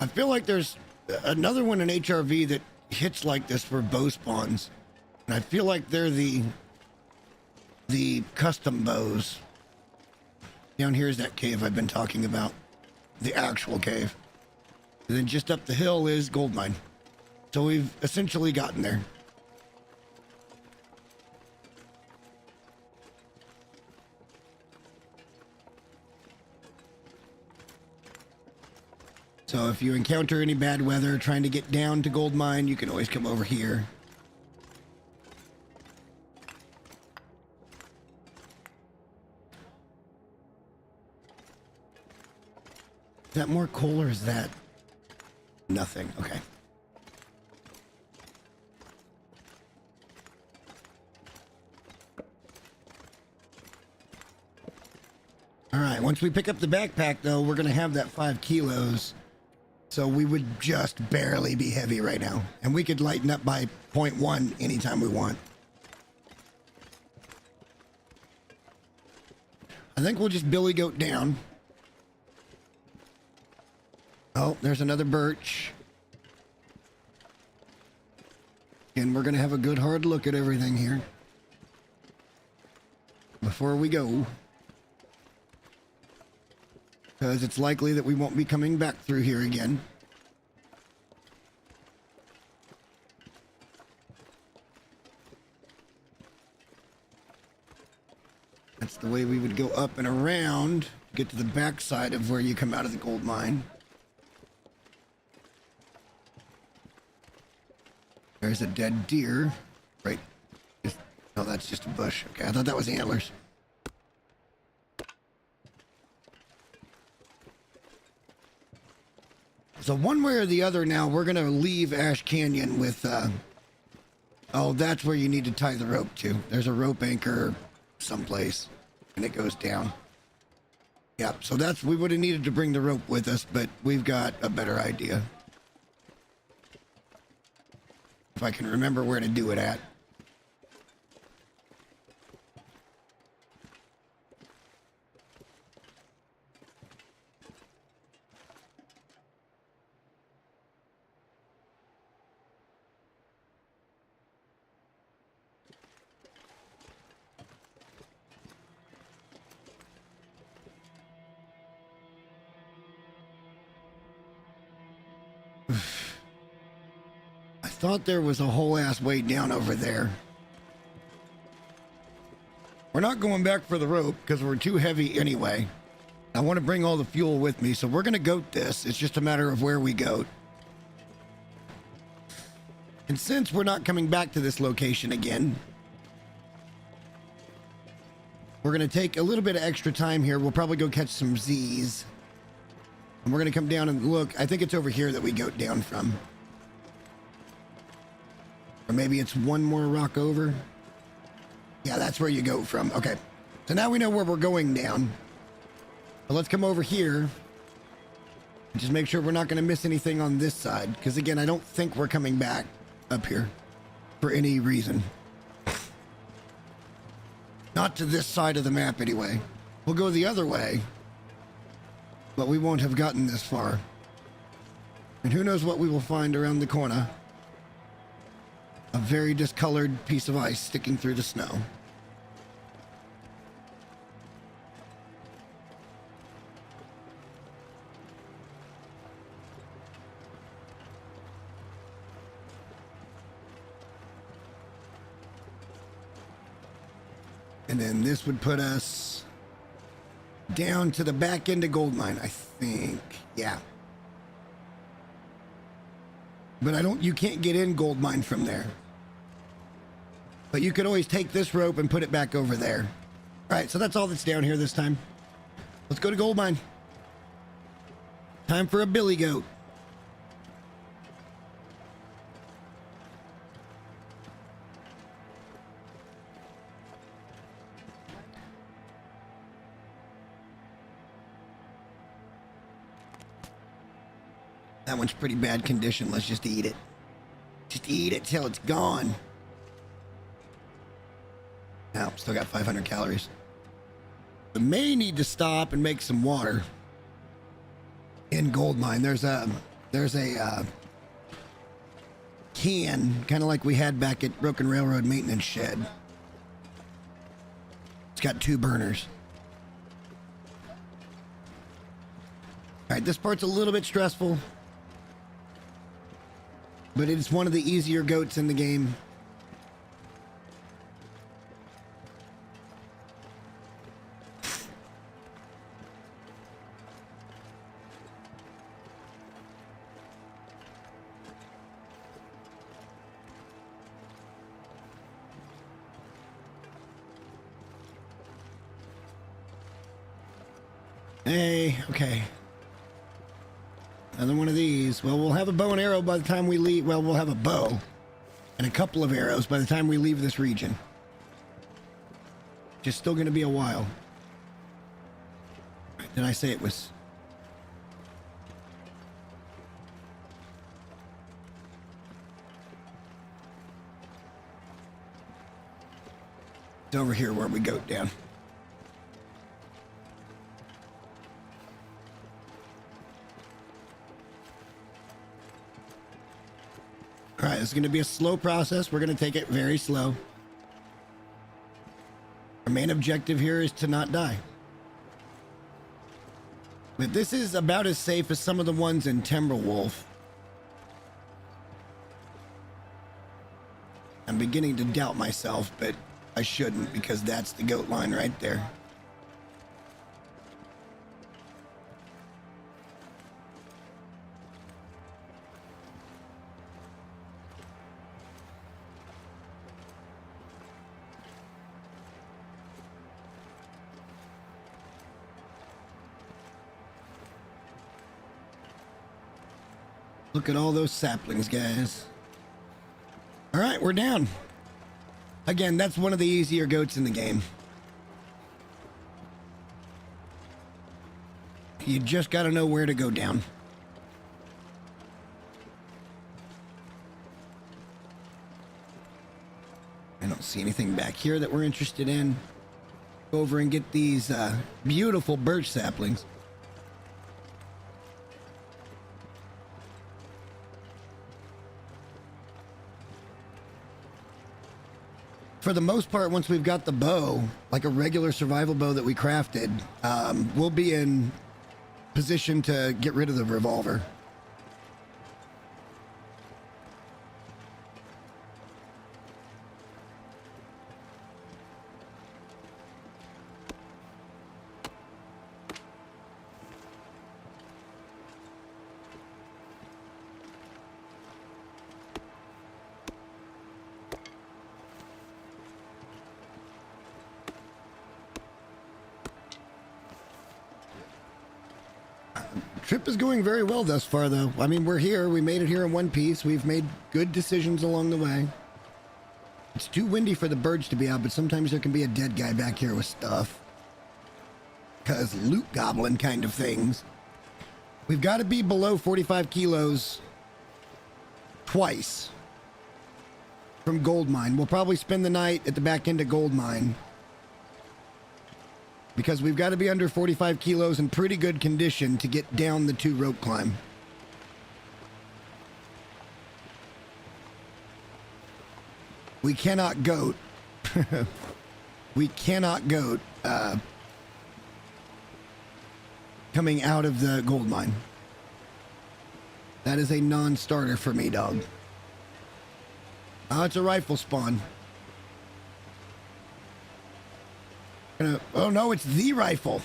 I feel like there's another one in HRV that hits like this for bow spawns. And I feel like they're the custom bows. Down here is that cave I've been talking about. The actual cave. And then just up the hill is gold mine. So we've essentially gotten there. So if you encounter any bad weather trying to get down to gold mine, you can always come over here. Is that more coal or is that nothing? Okay. All right, once we pick up the backpack, though, we're going to have that 5 kilos. So we would just barely be heavy right now. And we could lighten up by 0.1 anytime we want. I think we'll just billy goat down. Oh, there's another birch. And we're going to have a good hard look at everything here before we go. Because it's likely that we won't be coming back through here again. That's the way we would go up and around to get to the backside of where you come out of the gold mine. There's a dead deer. Right. Oh, that's just a bush. Okay, I thought that was antlers. So one way or the other now, we're going to leave Ash Canyon with, oh, that's where you need to tie the rope to. There's a rope anchor someplace, and it goes down. Yep, so we would have needed to bring the rope with us, but we've got a better idea. If I can remember where to do it at. thought there was a whole ass way down over there. We're not going back for the rope because we're too heavy anyway. I want to bring all the fuel with me, so we're going to goat this. It's just a matter of where we goat. And since we're not coming back to this location again, we're going to take a little bit of extra time here. We'll probably go catch some Z's. And we're going to come down and look. I think it's over here that we goat down from. Or maybe it's one more rock over. Yeah, that's where you go from. Okay. So now we know where we're going down. But let's come over here. And just make sure we're not going to miss anything on this side. Because again, I don't think we're coming back up here for any reason. Not to this side of the map anyway. We'll go the other way. But we won't have gotten this far. And who knows what we will find around the corner. A very discolored piece of ice sticking through the snow. And then this would put us down to the back end of Goldmine, I think. Yeah. But you can't get in Goldmine from there. But you could always take this rope and put it back over there. All right, so that's all that's down here this time. Let's go to Goldmine. Time for a billy goat. That one's pretty bad condition. Let's just eat it. Just eat it till it's gone. Now, still got 500 calories. We may need to stop and make some water. In Goldmine, there's a can, kind of like we had back at Broken Railroad Maintenance Shed. It's got 2 burners. All right, this part's a little bit stressful. But it's one of the easier goats in the game. Hey, okay. Another one of these. Well, we'll have a bow and arrow by the time we leave. Well, we'll have a bow and a couple of arrows by the time we leave this region. Just still going to be a while. Did I say it was? It's over here where we go down. All right, it's going to be a slow process. We're going to take it very slow. Our main objective here is to not die. But this is about as safe as some of the ones in Timberwolf. I'm beginning to doubt myself, but I shouldn't because that's the goat line right there. Look at all those saplings, guys. All right, we're down. Again, that's one of the easier goats in the game. You just got to know where to go down. I don't see anything back here that we're interested in. Go over and get these beautiful birch saplings. For the most part, once we've got the bow, like a regular survival bow that we crafted, we'll be in position to get rid of the revolver. Trip is going very well thus far, though. I mean, we're here. We made it here in one piece. We've made good decisions along the way. It's too windy for the birds to be out, but sometimes there can be a dead guy back here with stuff. Because loot goblin kind of things. We've got to be below 45 kilos twice from gold mine. We'll probably spend the night at the back end of gold mine. Because we've got to be under 45 kilos in pretty good condition to get down the 2 rope climb. We cannot goat. We cannot goat coming out of the gold mine. That is a non-starter for me, dog. Oh, it's a rifle spawn. Oh no, it's the rifle.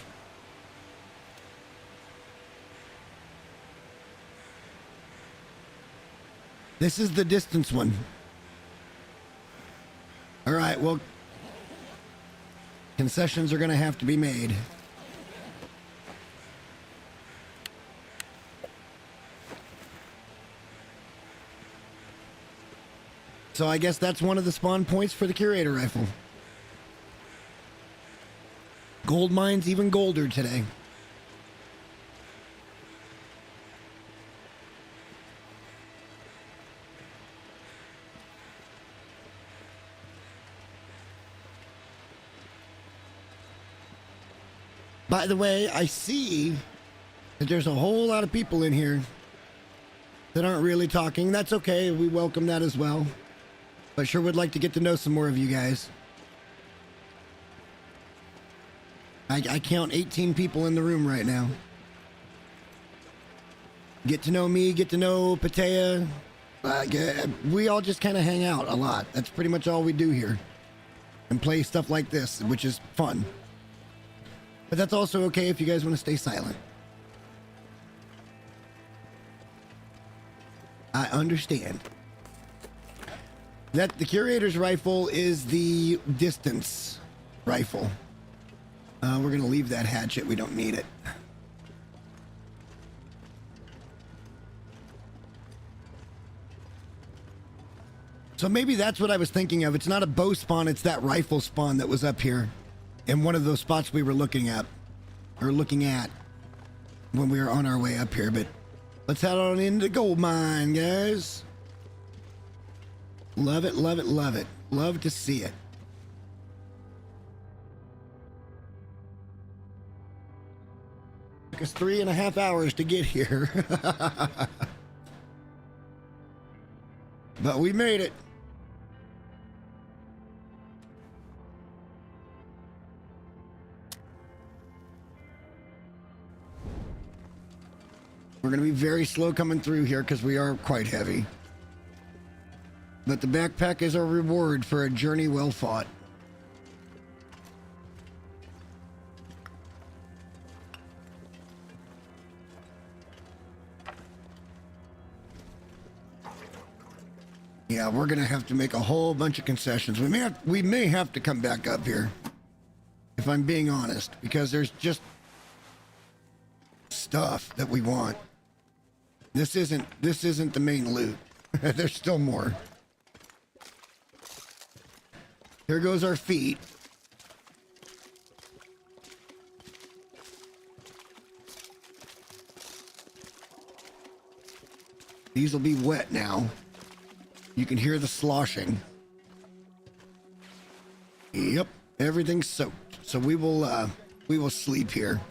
This is the distance one. All right, well, concessions are going to have to be made. So I guess that's one of the spawn points for the curator rifle. Gold mine's even golder today. By the way, I see that there's a whole lot of people in here that aren't really talking. That's okay. We welcome that as well. But sure would like to get to know some more of you guys. I count 18 people in the room right now. Get to know me, get to know Patea. We all just kind of hang out a lot. That's pretty much all we do here. And play stuff like this, which is fun. But that's also okay if you guys want to stay silent. I understand. That the curator's rifle is the distance rifle. We're going to leave that hatchet. We don't need it. So maybe that's what I was thinking of. It's not a bow spawn. It's that rifle spawn that was up here in one of those spots we were looking at when we were on our way up here. But let's head on into the gold mine, guys. Love it, love it, love it. Love to see it. Took us 3.5 hours to get here. But we made it. We're going to be very slow coming through here because we are quite heavy. But the backpack is our reward for a journey well fought. Yeah, we're going to have to make a whole bunch of concessions. We may have to come back up here, if I'm being honest, because there's just stuff that we want. This isn't the main loot. There's still more. Here goes our feet. These will be wet now. You can hear the sloshing. Yep, everything's soaked. So we will sleep here.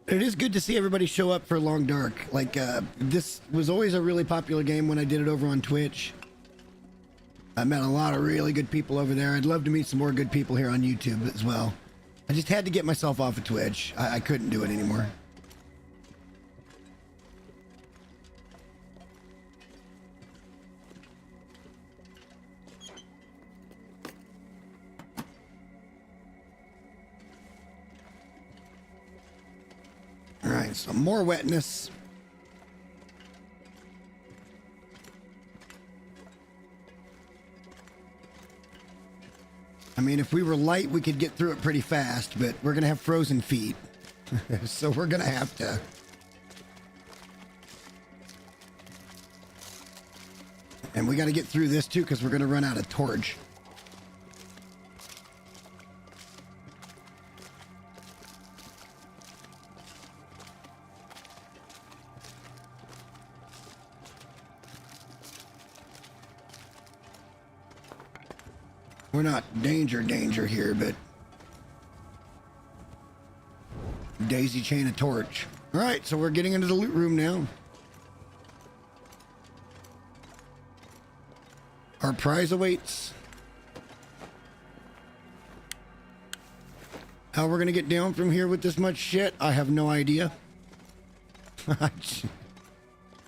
It is good to see everybody show up for Long Dark. Like, this was always a really popular game when I did it over on Twitch. I met a lot of really good people over there. I'd love to meet some more good people here on YouTube as well. I just had to get myself off of Twitch. I couldn't do it anymore. some more wetness. I mean, if we were light, we could get through it pretty fast, but we're going to have frozen feet. So we're going to have to. And we got to get through this too, because we're going to run out of torch. We're not danger here, but daisy chain a torch. All right, so we're getting into the loot room now. Our prize awaits. How we're gonna get down from here with this much shit, I have no idea.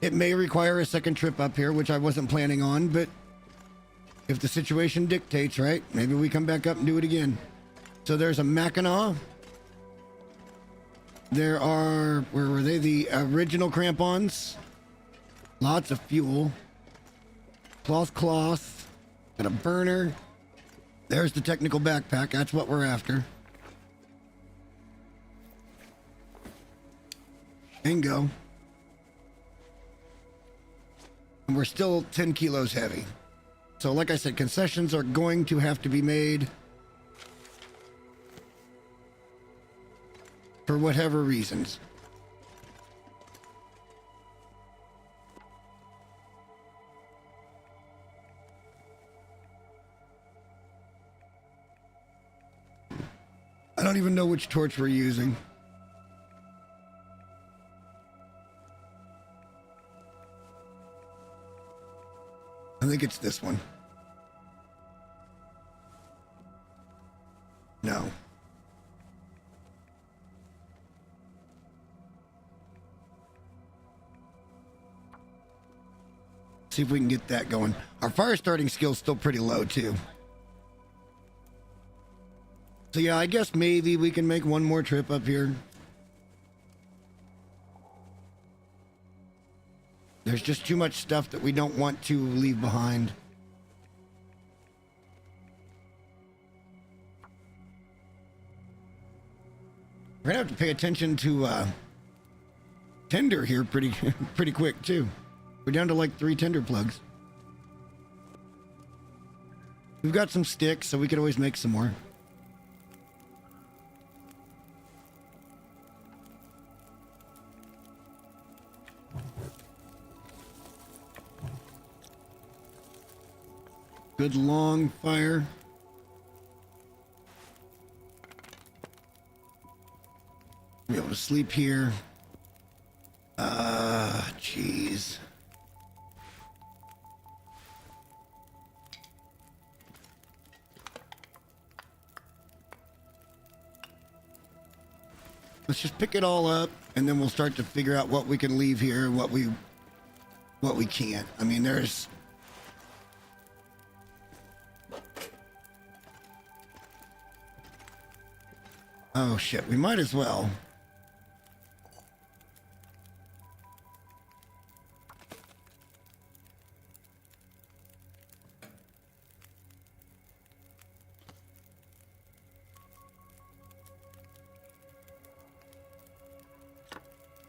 It may require a second trip up here, which I wasn't planning on, but if the situation dictates, right? Maybe we come back up and do it again. So there's a Mackinac. There are, where were they? The original crampons. Lots of fuel. Cloth. Got a burner. There's the technical backpack. That's what we're after. Bingo. And we're still 10 kilos heavy. So like I said, concessions are going to have to be made for whatever reasons. I don't even know which torch we're using. I think it's this one. No. See if we can get that going. Our fire starting skill's still pretty low too. So yeah, I guess maybe we can make one more trip up here. There's just too much stuff that we don't want to leave behind. We're gonna have to pay attention to tinder here pretty quick too. We're down to like 3 tinder plugs. We've got some sticks, so we could always make some more. Good long fire. Be able to sleep here. Jeez. Let's just pick it all up, and then we'll start to figure out what we can leave here and what we can't. I mean, there's... Oh shit, we might as well.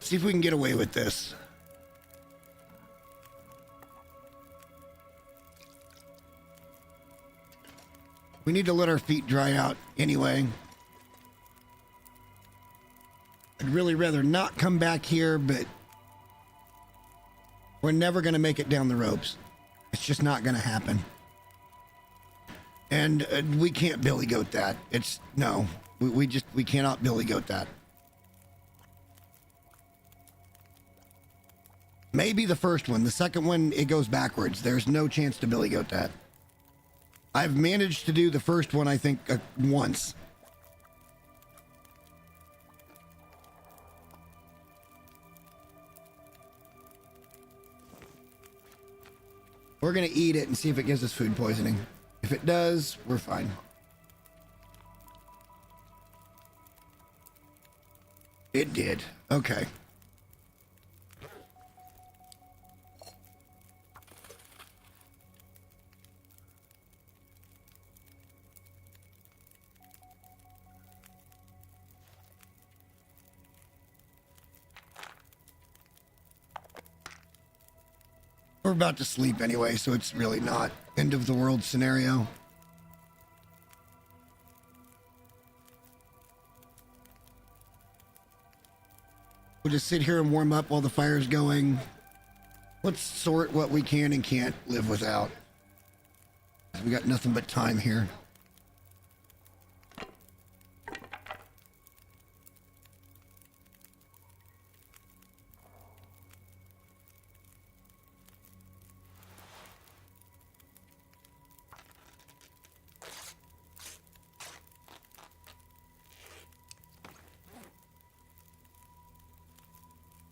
See if we can get away with this. We need to let our feet dry out anyway. I'd really rather not come back here, but we're never going to make it down the ropes. It's just not going to happen. And we can't billy goat that. No, we cannot billy goat that. Maybe the first one. The second one, it goes backwards. There's no chance to billy goat that. I've managed to do the first one, I think, once. We're going to eat it and see if it gives us food poisoning. If it does, we're fine. It did. Okay. We're about to sleep anyway, so it's really not end of the world scenario. We'll just sit here and warm up while the fire's going. Let's sort what we can and can't live without. We got nothing but time here.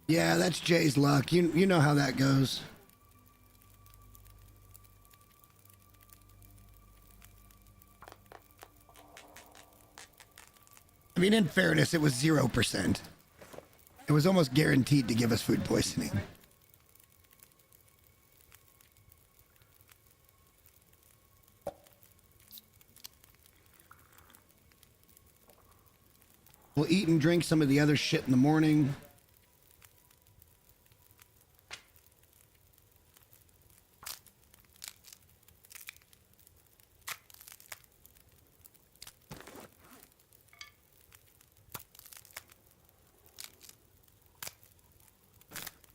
Yeah, that's Jay's luck. You know how that goes. I mean, in fairness, it was 0%. It was almost guaranteed to give us food poisoning. We'll eat and drink some of the other shit in the morning.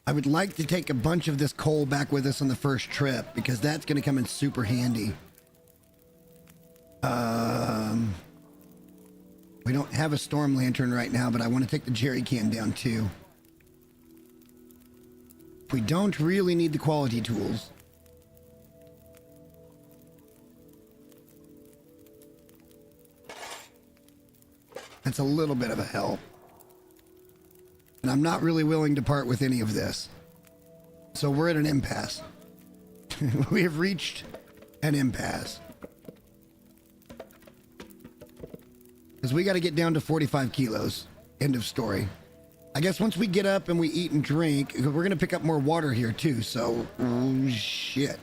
I would like to take a bunch of this coal back with us on the first trip because that's going to come in super handy. We don't have a storm lantern right now, but I want to take the jerry can down too. We don't really need the quality tools. That's a little bit of a help. And I'm not really willing to part with any of this. So we're at an impasse. We have reached an impasse. Because we got to get down to 45 kilos. End of story. I guess once we get up and we eat and drink, we're going to pick up more water here too. So, oh shit.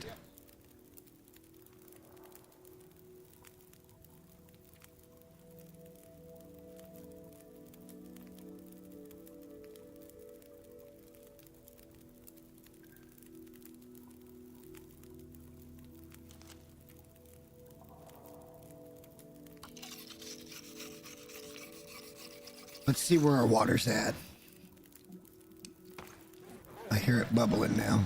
Let's see where our water's at. I hear it bubbling now.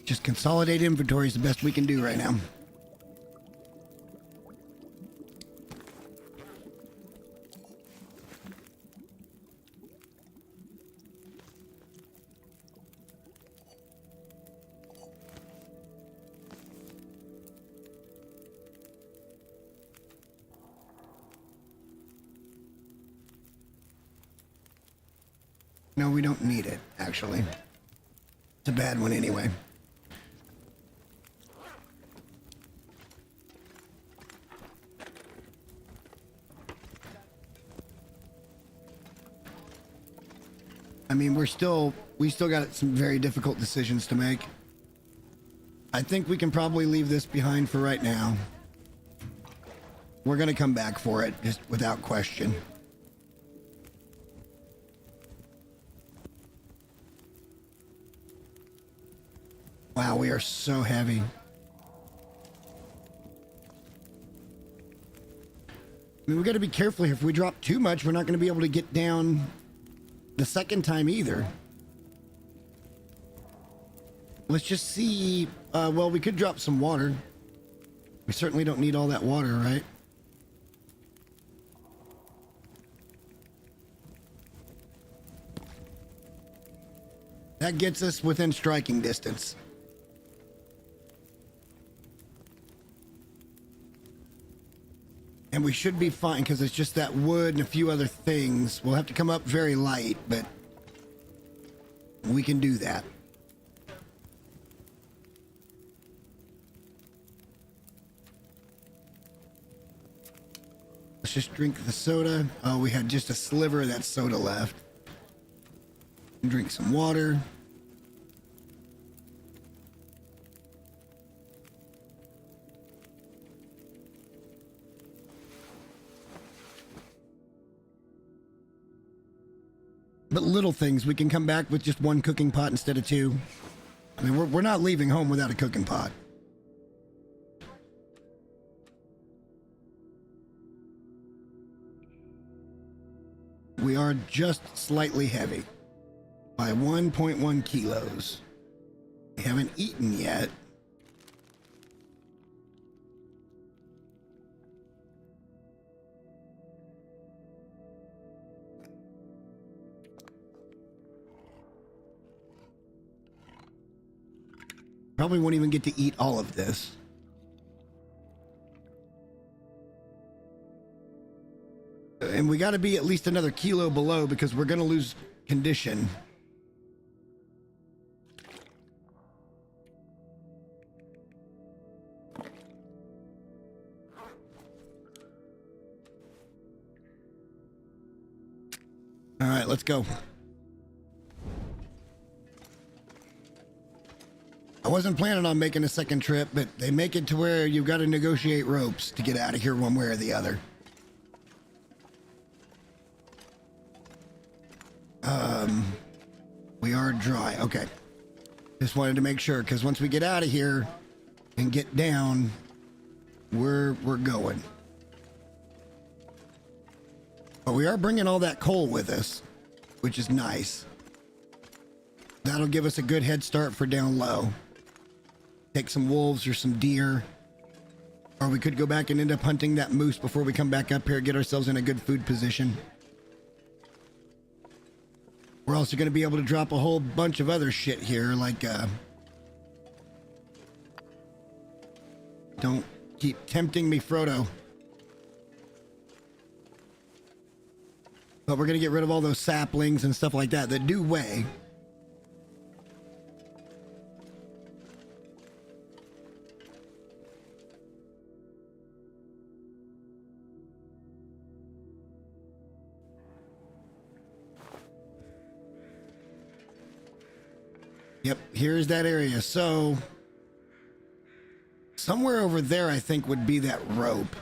Just consolidate inventory is the best we can do right now. No, we don't need it, actually. It's a bad one anyway. I mean, we still got some very difficult decisions to make. I think we can probably leave this behind for right now. We're going to come back for it, just without question. Wow, we are so heavy. I mean, we got to be careful here. If we drop too much, we're not going to be able to get down the second time either. Let's just see. Well, we could drop some water. We certainly don't need all that water, right? That gets us within striking distance. And we should be fine because it's just that wood and a few other things. We'll have to come up very light, but we can do that. Let's just drink the soda. Oh, we had just a sliver of that soda left. Drink some water. But little things, we can come back with just one cooking pot instead of two. I mean, we're not leaving home without a cooking pot. We are just slightly heavy by 1.1 kilos. We haven't eaten yet. Probably won't even get to eat all of this. And we got to be at least another kilo below because we're going to lose condition. All right, let's go. I wasn't planning on making a second trip, but they make it to where you've got to negotiate ropes to get out of here one way or the other. We are dry. Okay. Just wanted to make sure, because once we get out of here and get down, we're going. But we are bringing all that coal with us, which is nice. That'll give us a good head start for down low. Take some wolves or some deer. Or we could go back and end up hunting that moose before we come back up here, get ourselves in a good food position. We're also going to be able to drop a whole bunch of other shit here, like, don't keep tempting me, Frodo. But we're going to get rid of all those saplings and stuff like that that do weigh. Yep, here's that area. So, somewhere over there, I think, would be that rope.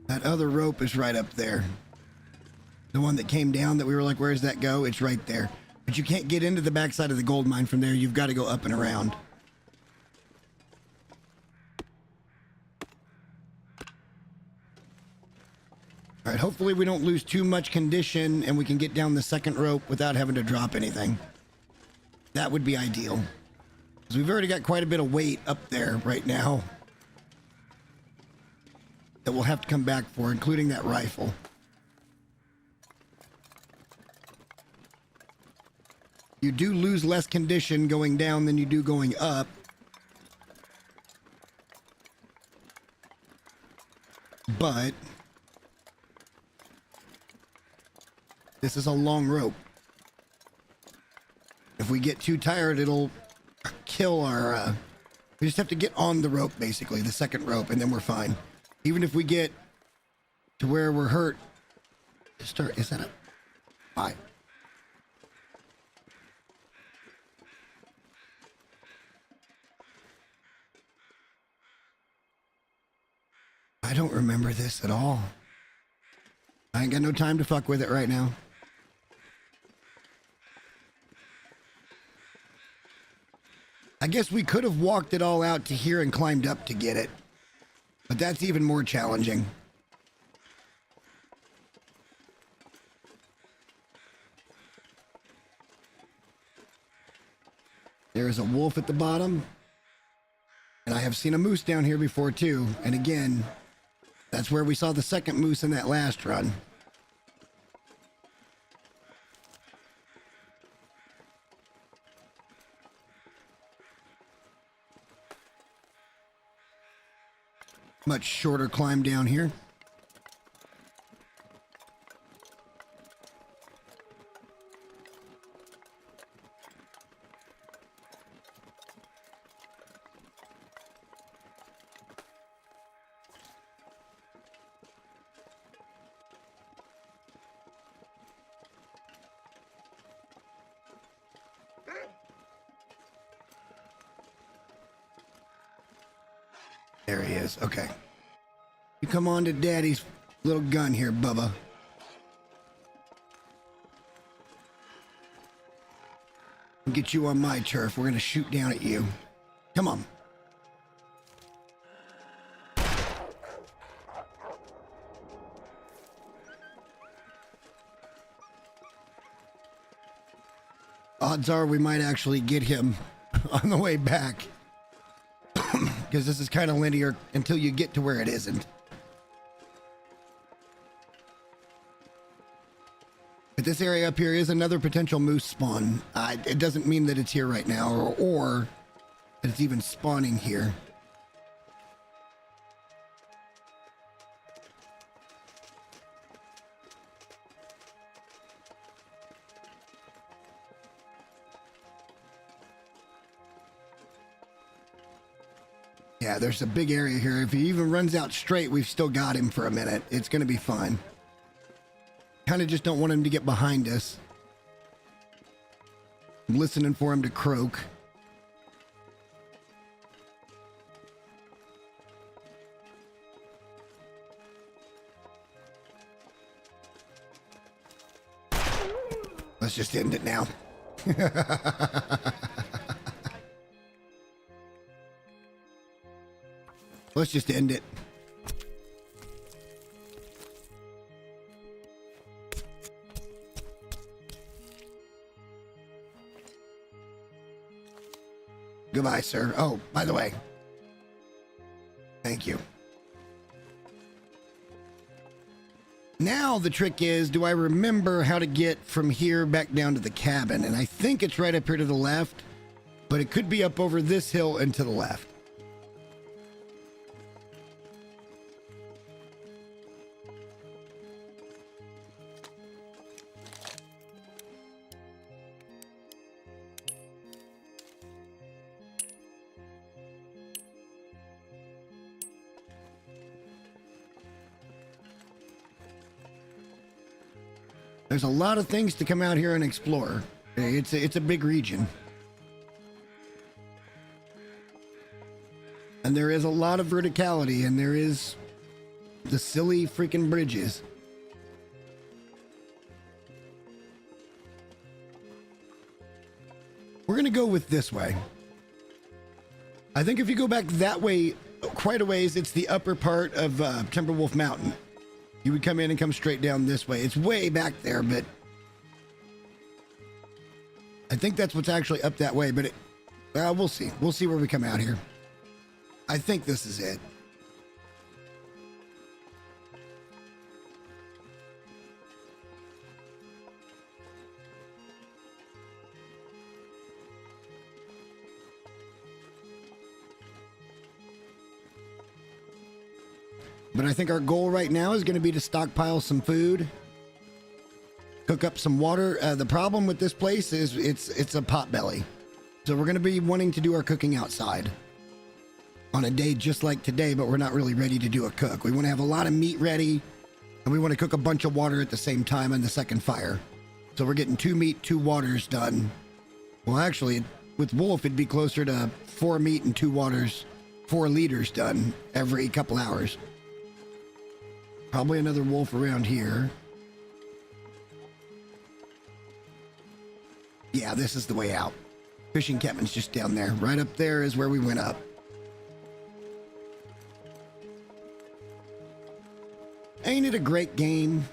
That other rope is right up there. The one that came down that we were like, where's that go? It's right there. But you can't get into the backside of the gold mine from there. You've got to go up and around. All right, hopefully we don't lose too much condition and we can get down the second rope without having to drop anything. That would be ideal. Because we've already got quite a bit of weight up there right now that we'll have to come back for, including that rifle. You do lose less condition going down than you do going up. But this is a long rope. If we get too tired, it'll kill our... we just have to get on the rope, basically, the second rope, and then we're fine. Even if we get to where we're hurt, start, is that a five? I don't remember this at all. I ain't got no time to fuck with it right now. I guess we could have walked it all out to here and climbed up to get it. But that's even more challenging. There is a wolf at the bottom. And I have seen a moose down here before too. And again, That's where we saw the second moose in that last run. Much shorter climb down here. There he is. Okay. You come on to Daddy's little gun here, Bubba. I'll get you on my turf. We're going to shoot down at you. Come on. Odds are we might actually get him on the way back. Because this is kind of linear until you get to where it isn't. But this area up here is another potential moose spawn. It doesn't mean that it's here right now or that it's even spawning here. Yeah, there's a big area here. If he even runs out straight, we've still got him for a minute. It's going to be fine. Kind of just don't want him to get behind us. I'm listening for him to croak. Let's just end it now. Let's just end it. Goodbye, sir. Oh, by the way. Thank you. Now the trick is, do I remember how to get from here back down to the cabin? And I think it's right up here to the left, but it could be up over this hill and to the left. There's a lot of things to come out here and explore. It's a big region. And there is a lot of verticality, and there is the silly freaking bridges. We're going to go with this way. I think if you go back that way quite a ways, it's the upper part of Timberwolf Mountain. You would come in and come straight down this way. It's way back there, but I think that's what's actually up that way, but we'll see. We'll see where we come out here. I think this is it. But I think our goal right now is going to be to stockpile some food, cook up some water. The problem with this place is it's a potbelly. So we're going to be wanting to do our cooking outside on a day just like today, but we're not really ready to do a cook. We want to have a lot of meat ready, and we want to cook a bunch of water at the same time on the second fire. So we're getting 2 meat, 2 waters done. Well, actually, with Wolf, it'd be closer to 4 meat and 2 waters, 4 liters done every couple hours. Probably another wolf around here. Yeah, this is the way out. Fishing cabin's just down there. Right up there is where we went up. Ain't it a great game?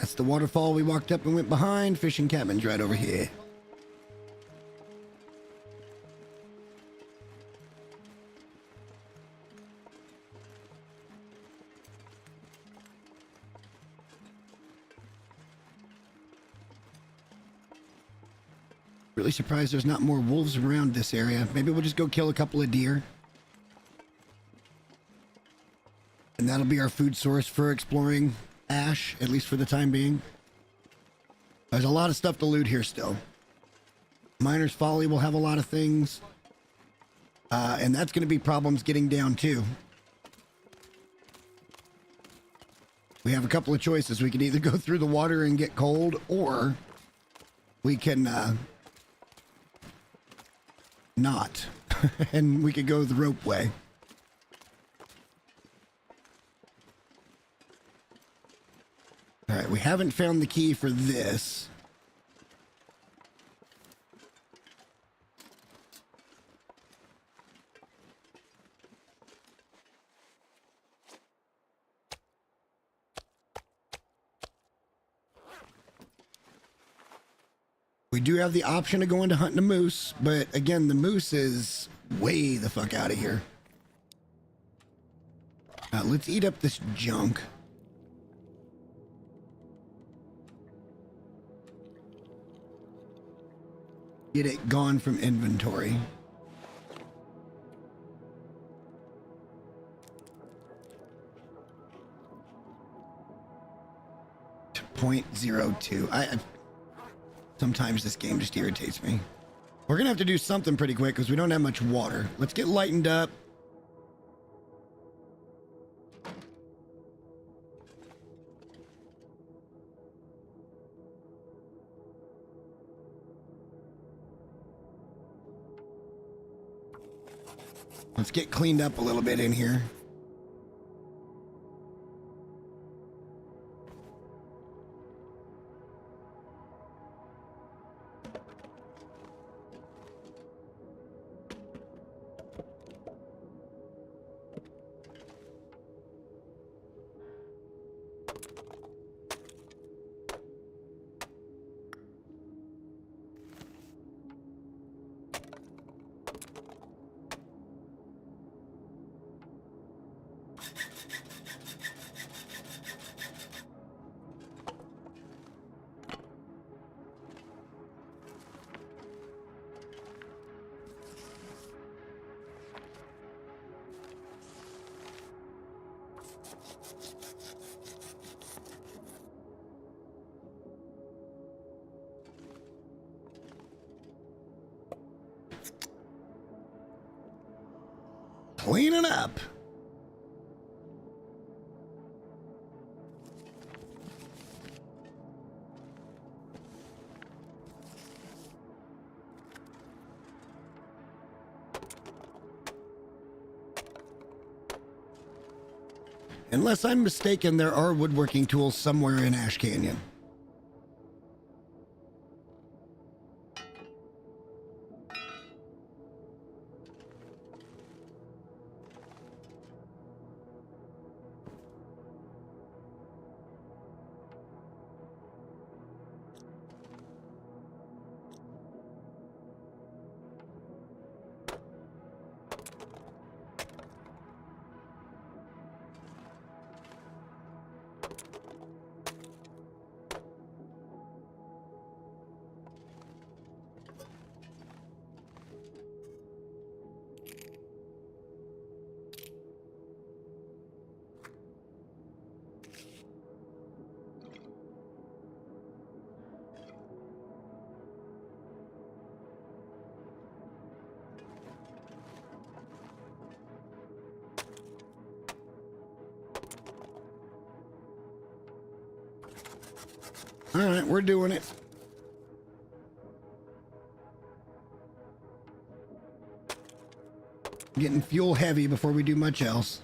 That's the waterfall we walked up and went behind. Fishing cabin's right over here. Really surprised there's not more wolves around this area. Maybe we'll just go kill a couple of deer. And that'll be our food source for exploring Ash, at least for the time being. There's a lot of stuff to loot here still. Miner's Folly will have a lot of things. And that's going to be problems getting down too. We have a couple of choices. We can either go through the water and get cold, or we can not. And we could go the rope way. All right, we haven't found the key for this. We do have the option of going to hunting a moose, but again, the moose is way the fuck out of here. Let's eat up this junk. Get it gone from inventory. .02. Sometimes this game just irritates me. We're gonna have to do something pretty quick because we don't have much water. Let's get lightened up. Let's get cleaned up a little bit in here. Cleaning up. Unless I'm mistaken, there are woodworking tools somewhere in Ash Canyon. All right, we're doing it. Getting fuel heavy before we do much else.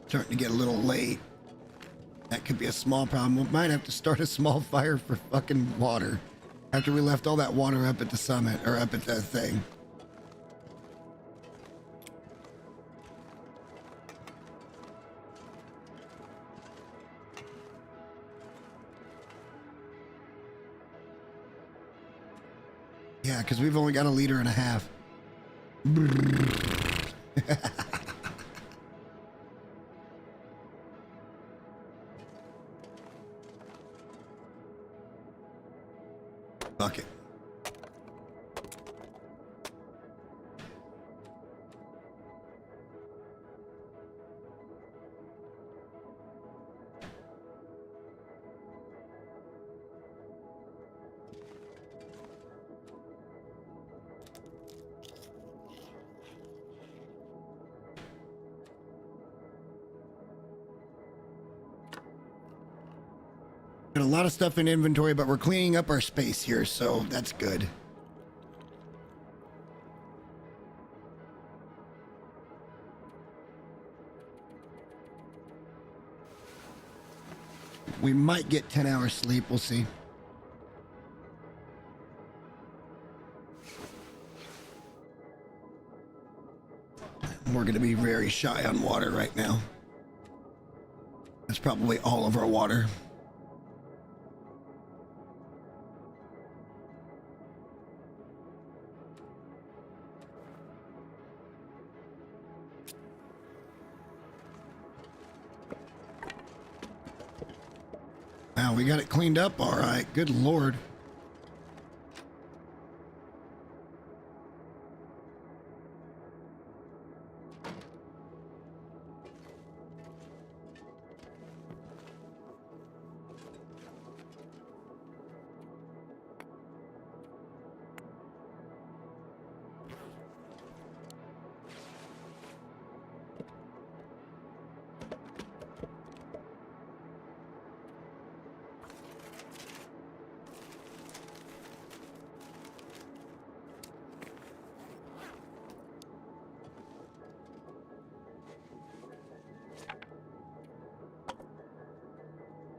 Starting to get a little late. That could be a small problem. We might have to start a small fire for fucking water after we left all that water up at the summit, or up at that thing. Yeah, because we've only got 1.5 liters. Fuck it. Got a lot of stuff in inventory, but we're cleaning up our space here, so that's good. We might get 10 hours sleep, we'll see. We're going to be very shy on water right now. That's probably all of our water. Wow, we got it cleaned up all right. Good Lord.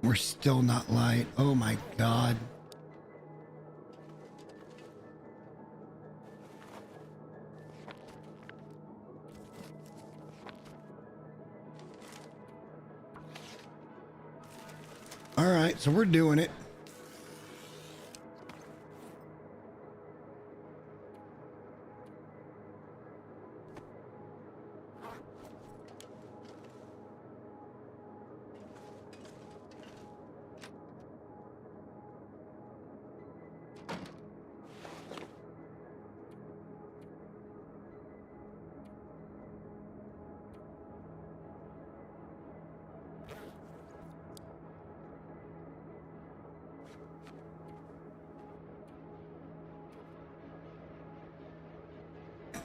We're still not light. Oh my God. All right, so we're doing it.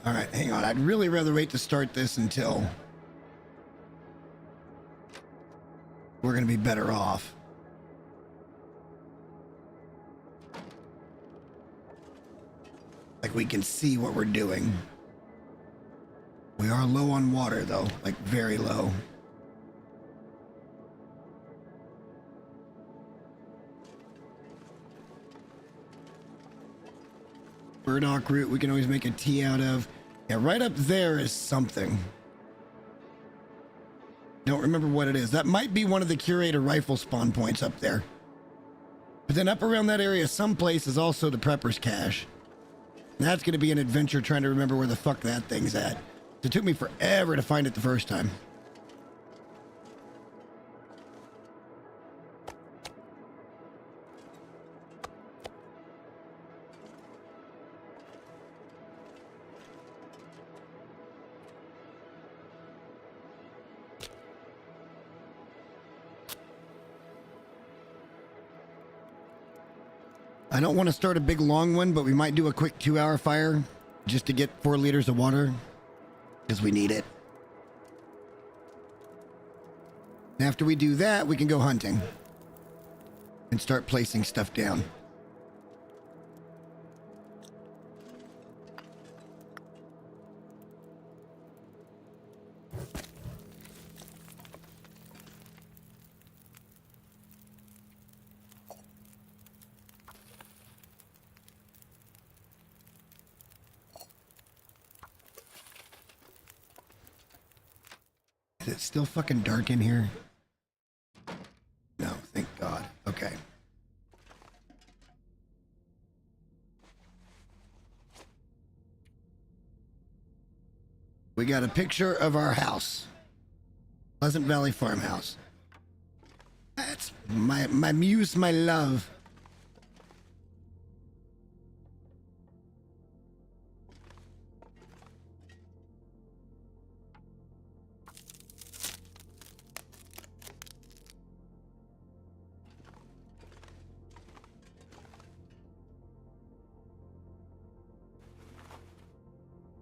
All right, hang on. I'd really rather wait to start this until we're going to be better off. Like we can see what we're doing. We are low on water though, like very low. Burdock root we can always make a tea out of. Yeah, right up there is something. Don't remember what it is. That might be one of the curator rifle spawn points up there. But then up around that area someplace is also the prepper's cache. And that's going to be an adventure trying to remember where the fuck that thing's at. It took me forever to find it the first time. I don't want to start a big long one, but we might do a quick 2-hour fire just to get 4 liters of water because we need it. And after we do that, we can go hunting and start placing stuff down. Is it still fucking dark in here? No, thank God. Okay. We got a picture of our house. Pleasant Valley Farmhouse. That's my muse, my love.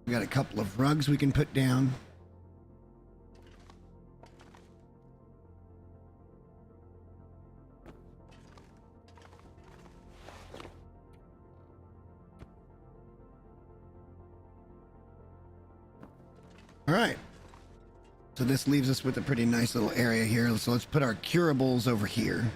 We got a couple of rugs we can put down. All right. So this leaves us with a pretty nice little area here. So let's put our curables over here.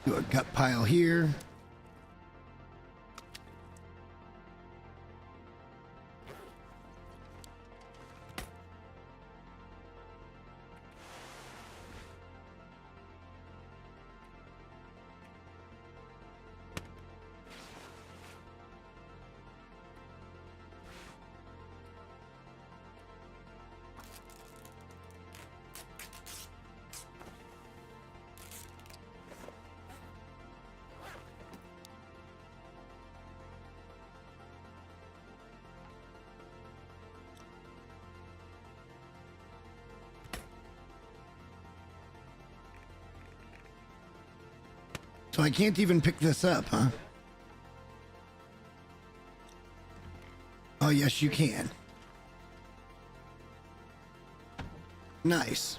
Do a gut pile here. So I can't even pick this up, huh? Oh, yes, you can. Nice.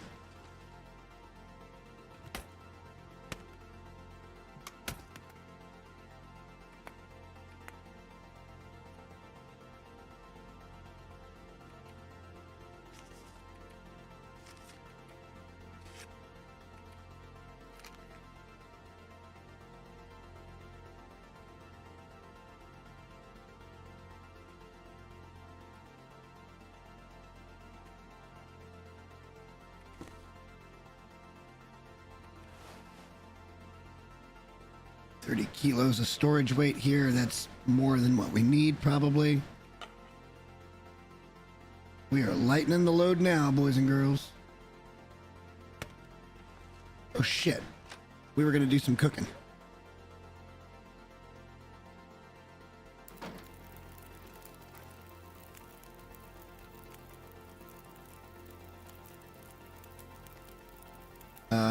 $30 kilos of storage weight here. That's more than what we need, probably. We are lightening the load now, boys and girls. Oh, shit. We were going to do some cooking.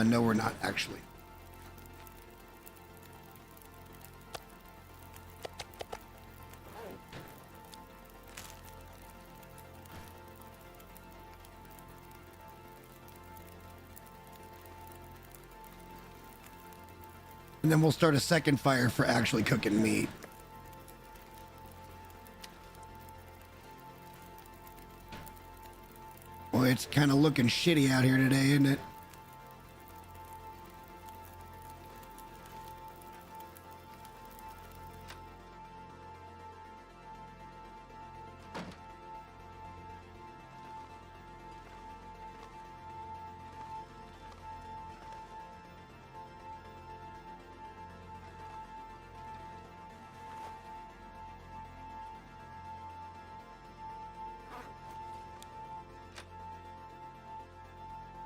No, we're not, actually. And then we'll start a second fire for actually cooking meat. Boy, it's kind of looking shitty out here today, isn't it?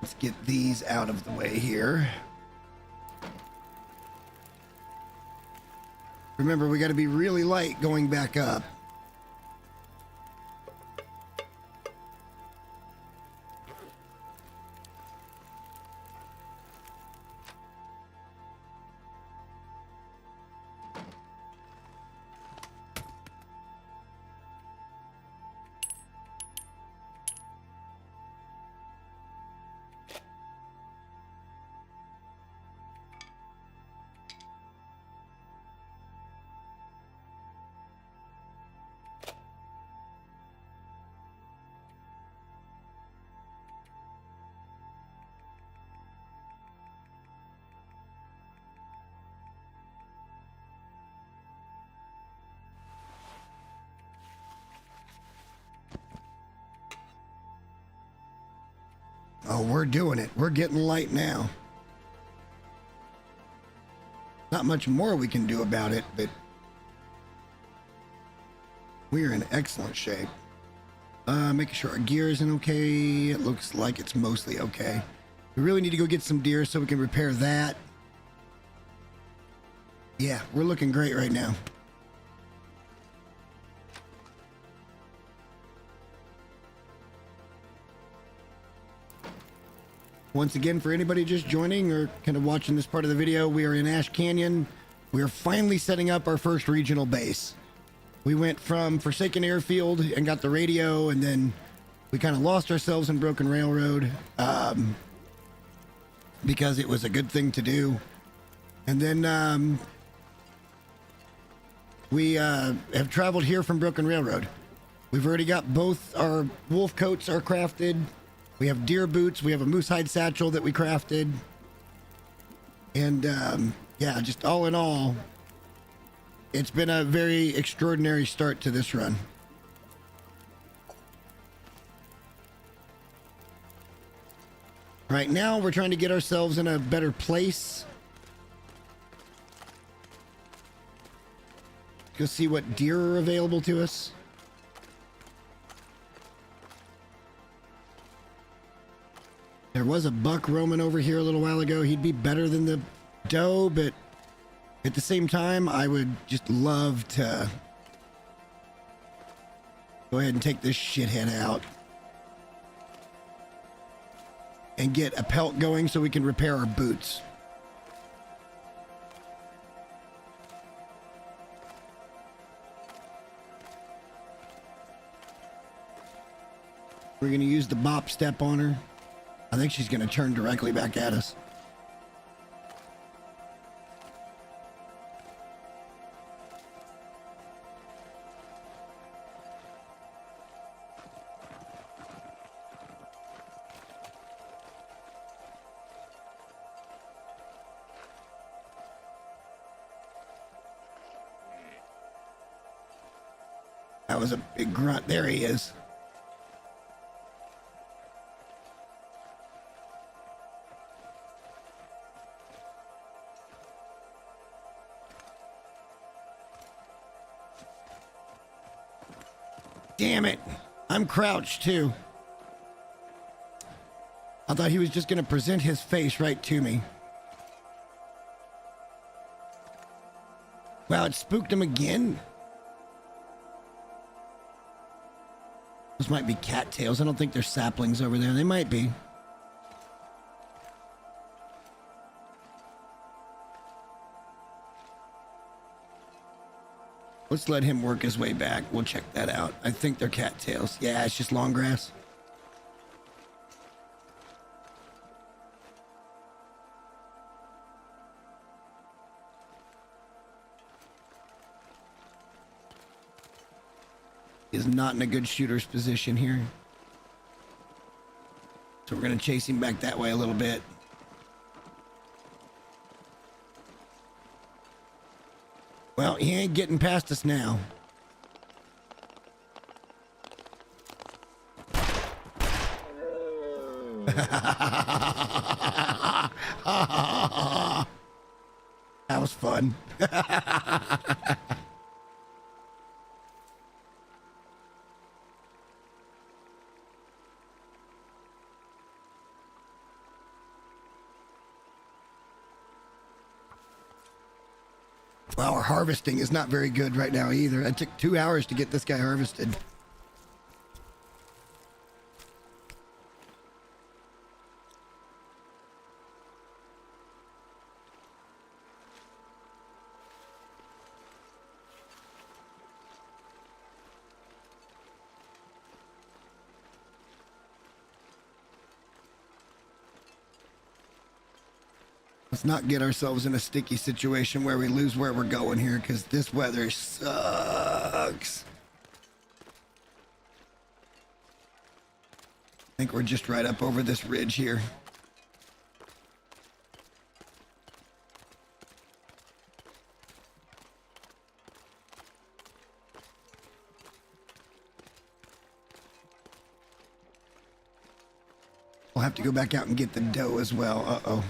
Let's get these out of the way here. Remember, we got to be really light going back up. Oh, we're doing it. We're getting light now. Not much more we can do about it, but we are in excellent shape. Making sure our gear isn't okay. It looks like it's mostly okay. We really need to go get some deer so we can repair that. Yeah, we're looking great right now. Once again, for anybody just joining or kind of watching this part of the video, we are in Ash Canyon. We are finally setting up our first regional base. We went from Forsaken Airfield and got the radio, and then we kind of lost ourselves in Broken Railroad because it was a good thing to do. And then we have traveled here from Broken Railroad. We've already got both our wolf coats are crafted. We have deer boots. We have a moose hide satchel that we crafted. And yeah, just all in all, it's been a very extraordinary start to this run. Right now, we're trying to get ourselves in a better place. Go see what deer are available to us. There was a buck roaming over here a little while ago. He'd be better than the doe, but at the same time, I would just love to go ahead and take this shithead out and get a pelt going so we can repair our boots. We're going to use the bop step on her. I think she's going to turn directly back at us. That was a big grunt. There he is. Damn it. I'm crouched too. I thought he was just going to present his face right to me. Wow, it spooked him again. Those might be cattails. I don't think there's saplings over there. They might be. Let's let him work his way back. We'll check that out. I think they're cattails. Yeah, it's just long grass. He's not in a good shooter's position here. So we're going to chase him back that way a little bit. Well, he ain't getting past us now. That was fun. Well, our harvesting is not very good right now either. It took 2 hours to get this guy harvested. Let's not get ourselves in a sticky situation where we lose where we're going here, because this weather sucks. I think we're just right up over this ridge here. I'll have to go back out and get the dough as well. Uh-oh.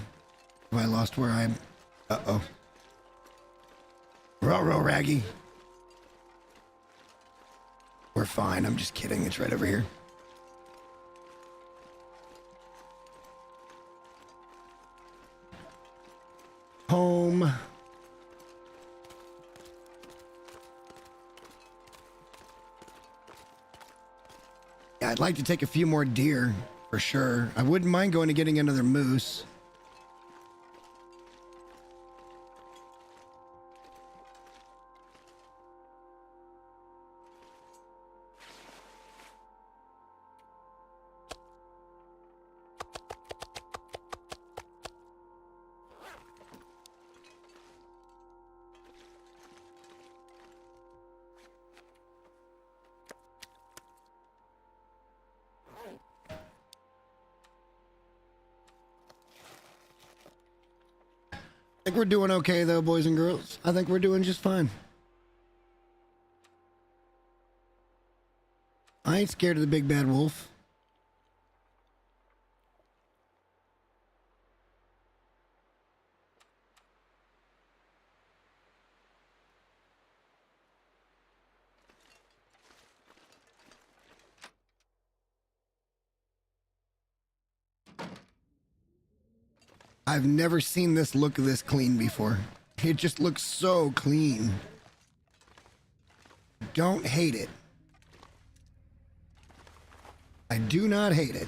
Have I lost where I'm? Uh-oh. Row, Raggy. We're fine. I'm just kidding. It's right over here. Home. Yeah, I'd like to take a few more deer for sure. I wouldn't mind going and getting another moose. I think we're doing okay though, boys and girls. I think we're doing just fine. I ain't scared of the big bad wolf. I've never seen this look this clean before. It just looks so clean. Don't hate it. I do not hate it.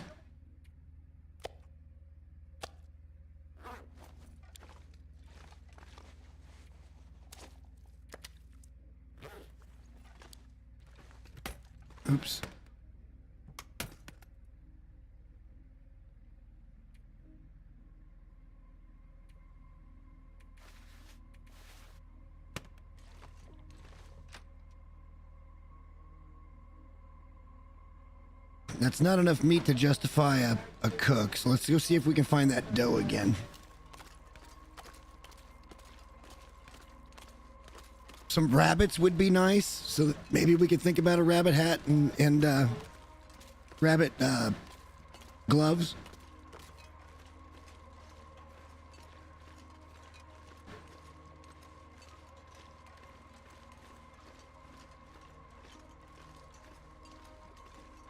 Oops. That's not enough meat to justify a cook, so let's go see if we can find that dough again. Some rabbits would be nice, so that maybe we could think about a rabbit hat and rabbit gloves.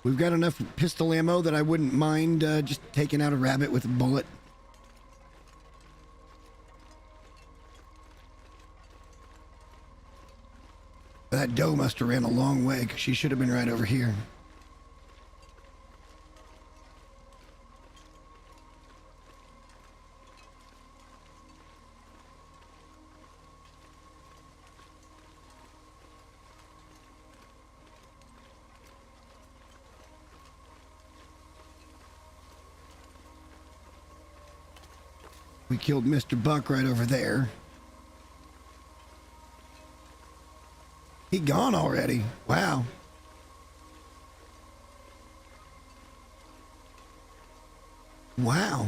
We've got enough pistol ammo that I wouldn't mind just taking out a rabbit with a bullet. That doe must have ran a long way because she should have been right over here. We killed Mr. Buck right over there. He gone already. Wow. Wow.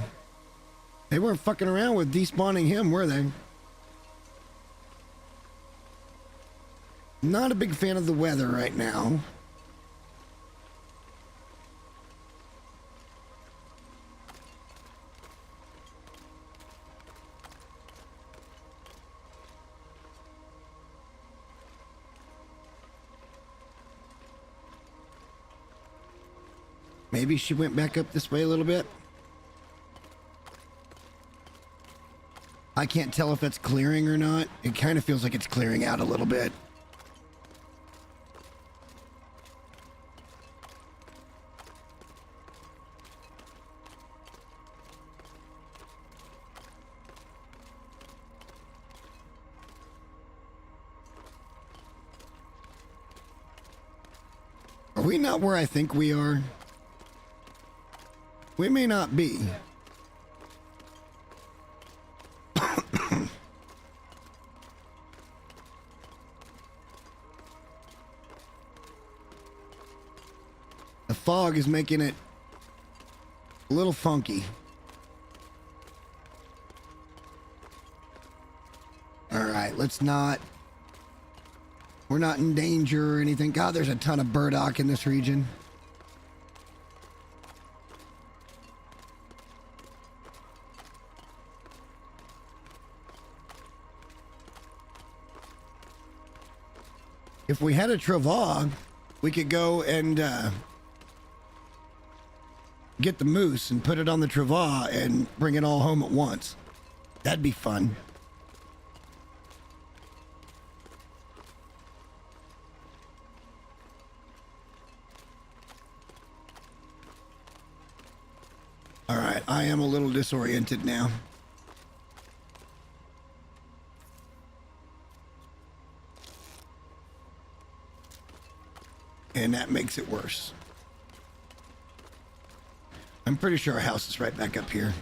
They weren't fucking around with despawning him, were they? Not a big fan of the weather right now. Maybe she went back up this way a little bit. I can't tell if it's clearing or not. It kind of feels like it's clearing out a little bit. Are we not where I think we are? We may not be. The fog is making it a little funky. All right, let's not. We're not in danger or anything. God, there's a ton of burdock in this region. If we had a Travaux, we could go and get the moose and put it on the Travaux and bring it all home at once. That'd be fun. All right, I am a little disoriented now. And that makes it worse. I'm pretty sure our house is right back up here.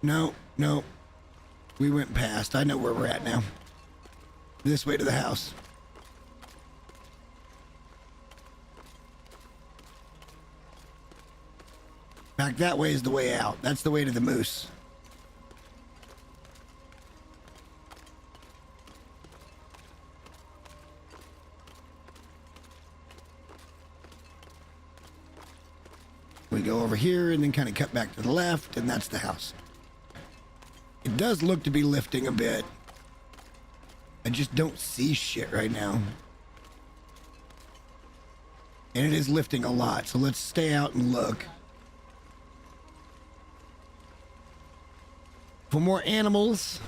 No, no. We went past. I know where we're at now. This way to the house. Back that way is the way out. That's the way to the moose. We go over here and then kind of cut back to the left, and that's the house. It does look to be lifting a bit. I just don't see shit right now. And it is lifting a lot, so let's stay out and look. For more animals.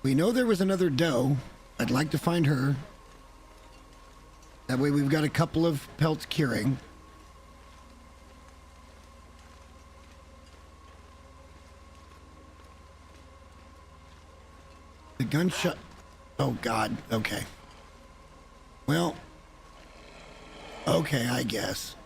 We know there was another doe. I'd like to find her. That way we've got a couple of pelts curing. The gunshot. Oh God. Okay. Well. Okay, I guess.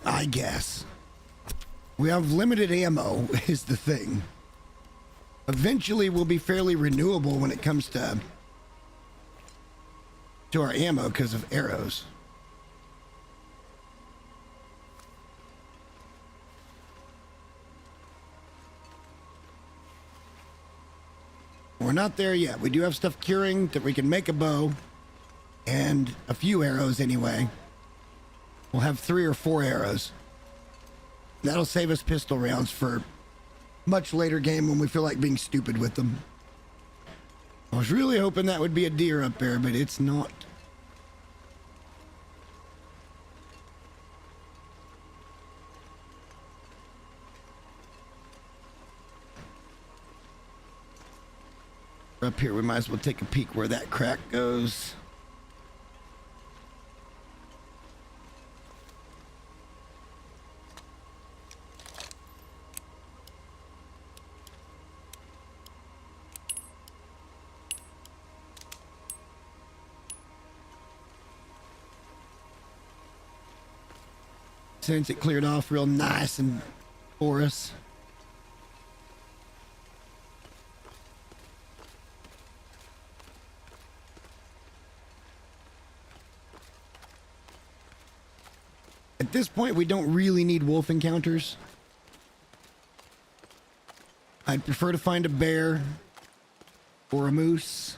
I guess. We have limited ammo, is the thing. Eventually, we'll be fairly renewable when it comes to our ammo because of arrows. We're not there yet. We do have stuff curing that we can make a bow and a few arrows anyway. We'll have 3 or 4 arrows. That'll save us pistol rounds for much later game when we feel like being stupid with them. I was really hoping that would be a deer up there, but it's not. Up here, we might as well take a peek where that crack goes. Since it cleared off real nice and for us. At this point, we don't really need wolf encounters. I'd prefer to find a bear or a moose.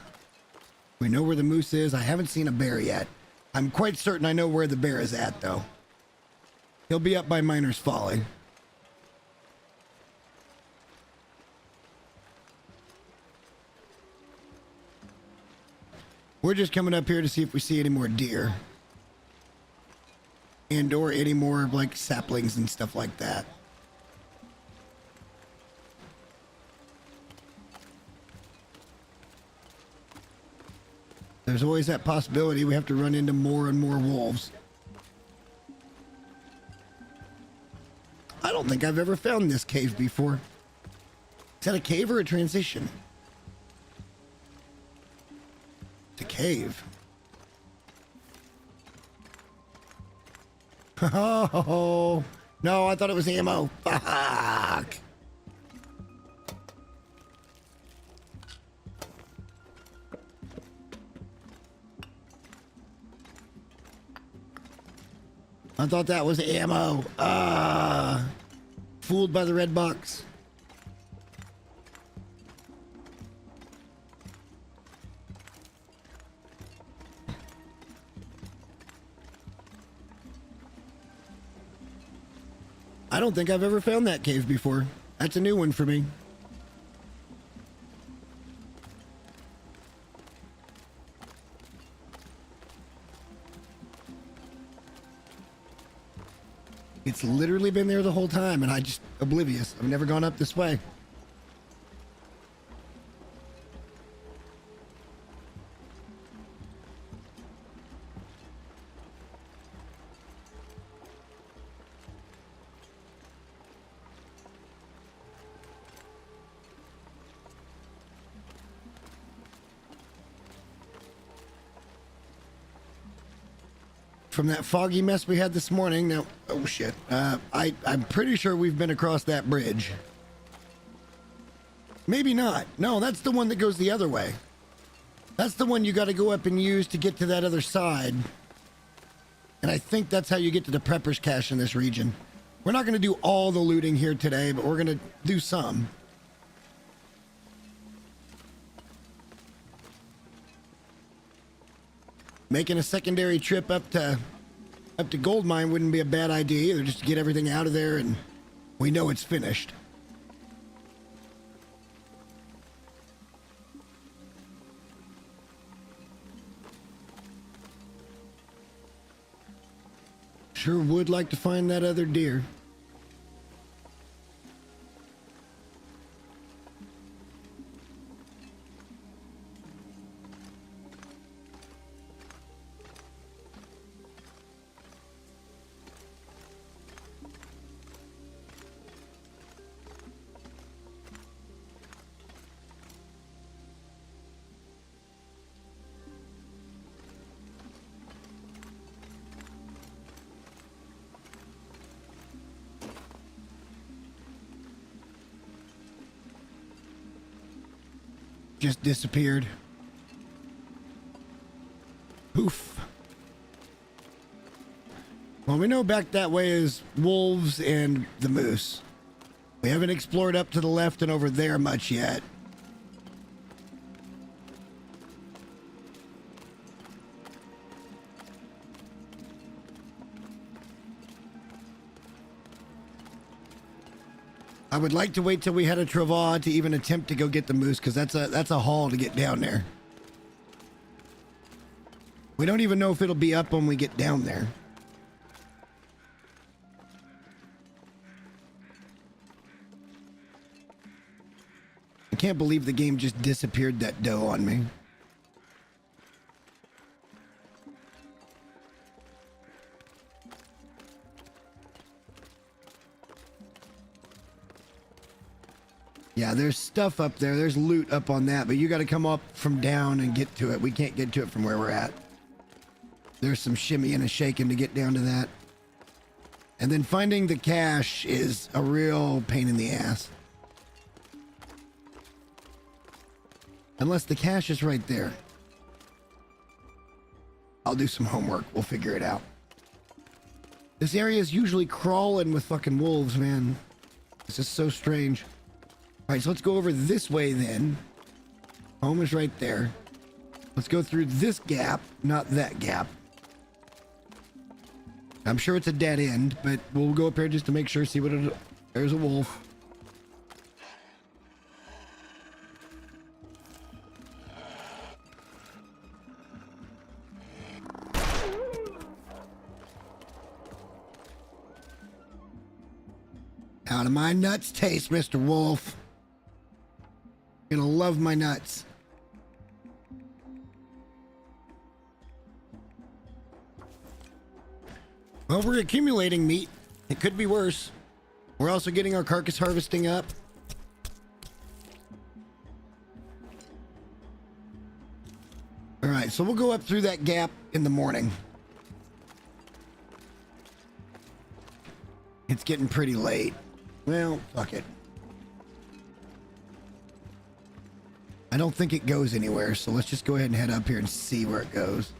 We know where the moose is. I haven't seen a bear yet. I'm quite certain I know where the bear is at, though. He'll be up by Miner's Folly. We're just coming up here to see if we see any more deer. And or any more like saplings and stuff like that. There's always that possibility we have to run into more and more wolves. I don't think I've ever found this cave before. Is that a cave or a transition? It's a cave. Oh, no, I thought it was ammo. Fuck. I thought that was ammo. Fooled by the red box. I don't think I've ever found that cave before. That's a new one for me. It's literally been there the whole time, and I just oblivious. I've never gone up this way. From that foggy mess we had this morning. Now, oh shit. I'm pretty sure we've been across that bridge. Maybe not. No, that's the one that goes the other way. That's the one you got to go up and use to get to that other side. And I think that's how you get to the Prepper's Cache in this region. We're not going to do all the looting here today, but we're going to do some. Making a secondary trip up to Goldmine wouldn't be a bad idea either, just to get everything out of there and we know it's finished. Sure would like to find that other deer. Just disappeared. Poof. Well, we know back that way is wolves and the moose. We haven't explored up to the left and over there much yet. I would like to wait till we had a Travaux to even attempt to go get the moose, because that's a haul to get down there. We don't even know if it'll be up when we get down there. I can't believe the game just disappeared that doe on me. Yeah, there's stuff up there. There's loot up on that, but you got to come up from down and get to it. We can't get to it from where we're at. There's some shimmy and a shaking to get down to that. And then finding the cache is a real pain in the ass. Unless the cache is right there. I'll do some homework. We'll figure it out. This area is usually crawling with fucking wolves, man. This is so strange. All right, so let's go over this way then. Home is right there. Let's go through this gap, not that gap. I'm sure it's a dead end, but we'll go up here just to make sure, see what it... There's a wolf. How do my nuts taste, Mr. Wolf? You're gonna love my nuts. Well, we're accumulating meat. It could be worse. We're also getting our carcass harvesting up. All right, so we'll go up through that gap in the morning. It's getting pretty late. Well, fuck it. I don't think it goes anywhere, so let's just go ahead and head up here and see where it goes.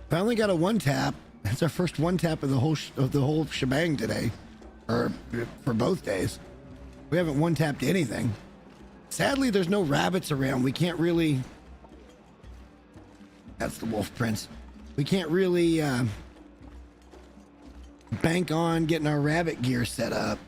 Finally got a one tap. That's our first one tap of the whole shebang today, or for both days. We haven't one tapped anything. Sadly, there's no rabbits around. We can't really. That's the wolf prince. We can't really bank on getting our rabbit gear set up.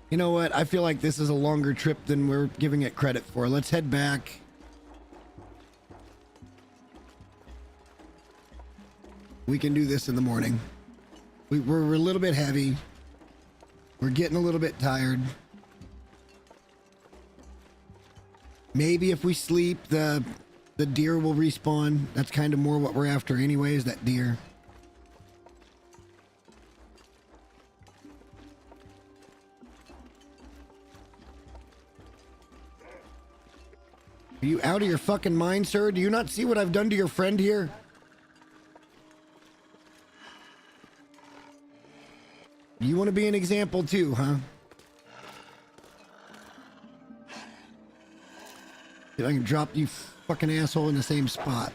You know what? I feel like this is a longer trip than we're giving it credit for. Let's head back. We can do this in the morning. We're a little bit heavy. We're getting a little bit tired. Maybe if we sleep, the deer will respawn. That's kind of more what we're after anyways, that deer. Are you out of your fucking mind, sir? Do you not see what I've done to your friend here? You want to be an example too, huh? See if I can drop you fucking asshole in the same spot.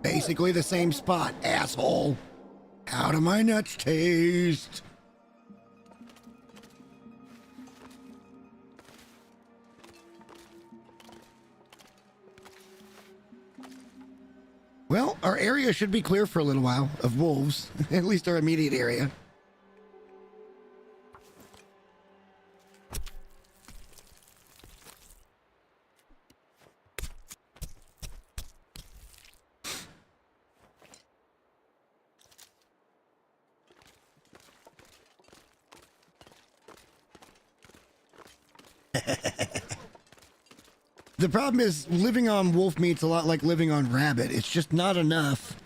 Basically the same spot, asshole. How do my nuts taste? Well, our area should be clear for a little while of wolves, at least our immediate area. The problem is living on wolf meat's a lot like living on rabbit. It's just not enough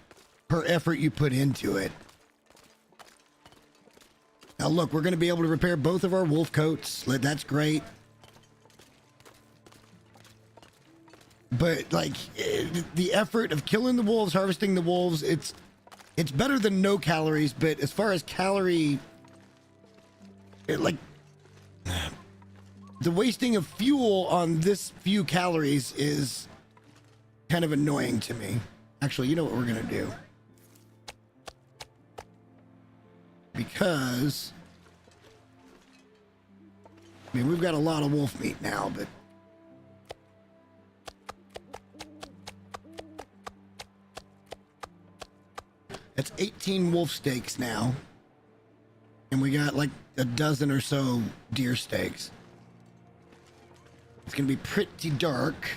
per effort you put into it. Now look, we're going to be able to repair both of our wolf coats. That's great. But like the effort of killing the wolves, harvesting the wolves, it's better than no calories. But as far as calorie, the wasting of fuel on this few calories is kind of annoying to me. Actually, you know what we're going to do? Because, I mean, we've got a lot of wolf meat now, but that's 18 wolf steaks now. And we got like a dozen or so deer steaks. It's going to be pretty dark.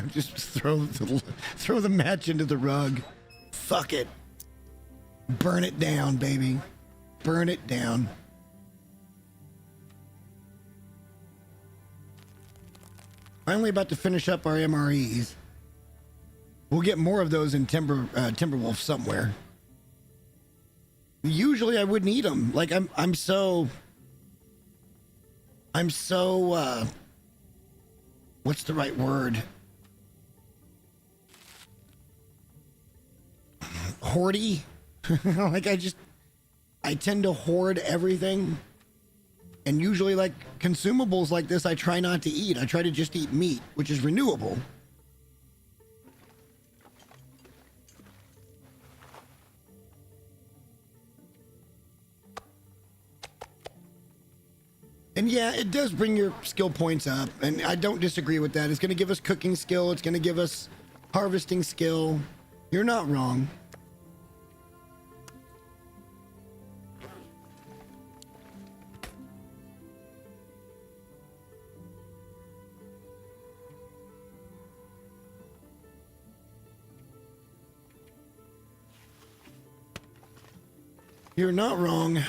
Just throw the match into the rug. Fuck it. Burn it down, baby. Burn it down. Finally about to finish up our MREs. We'll get more of those in Timberwolf somewhere. Usually I wouldn't eat them. Like I'm so what's the right word? Hoardy. Like I tend to hoard everything. And usually, like, consumables like this, I try not to eat. I try to just eat meat, which is renewable. And yeah, it does bring your skill points up. And I don't disagree with that. It's going to give us cooking skill. It's going to give us harvesting skill. You're not wrong. You're not wrong.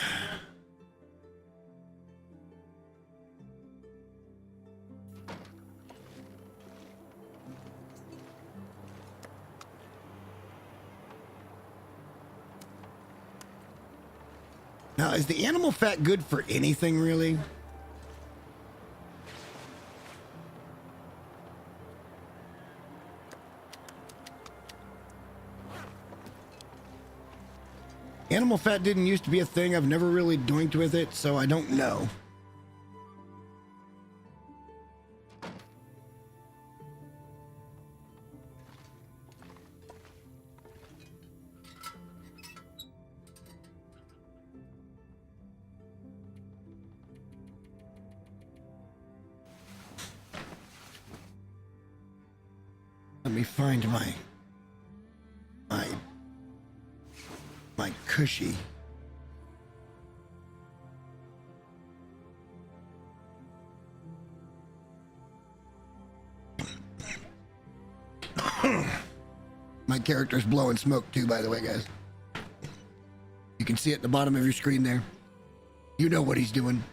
Now, is the animal fat good for anything, really? Animal fat didn't used to be a thing. I've never really doinked with it, so I don't know. Let me find my cushy. My character's blowing smoke too, by the way, guys. You can see it at the bottom of your screen there. You know what he's doing.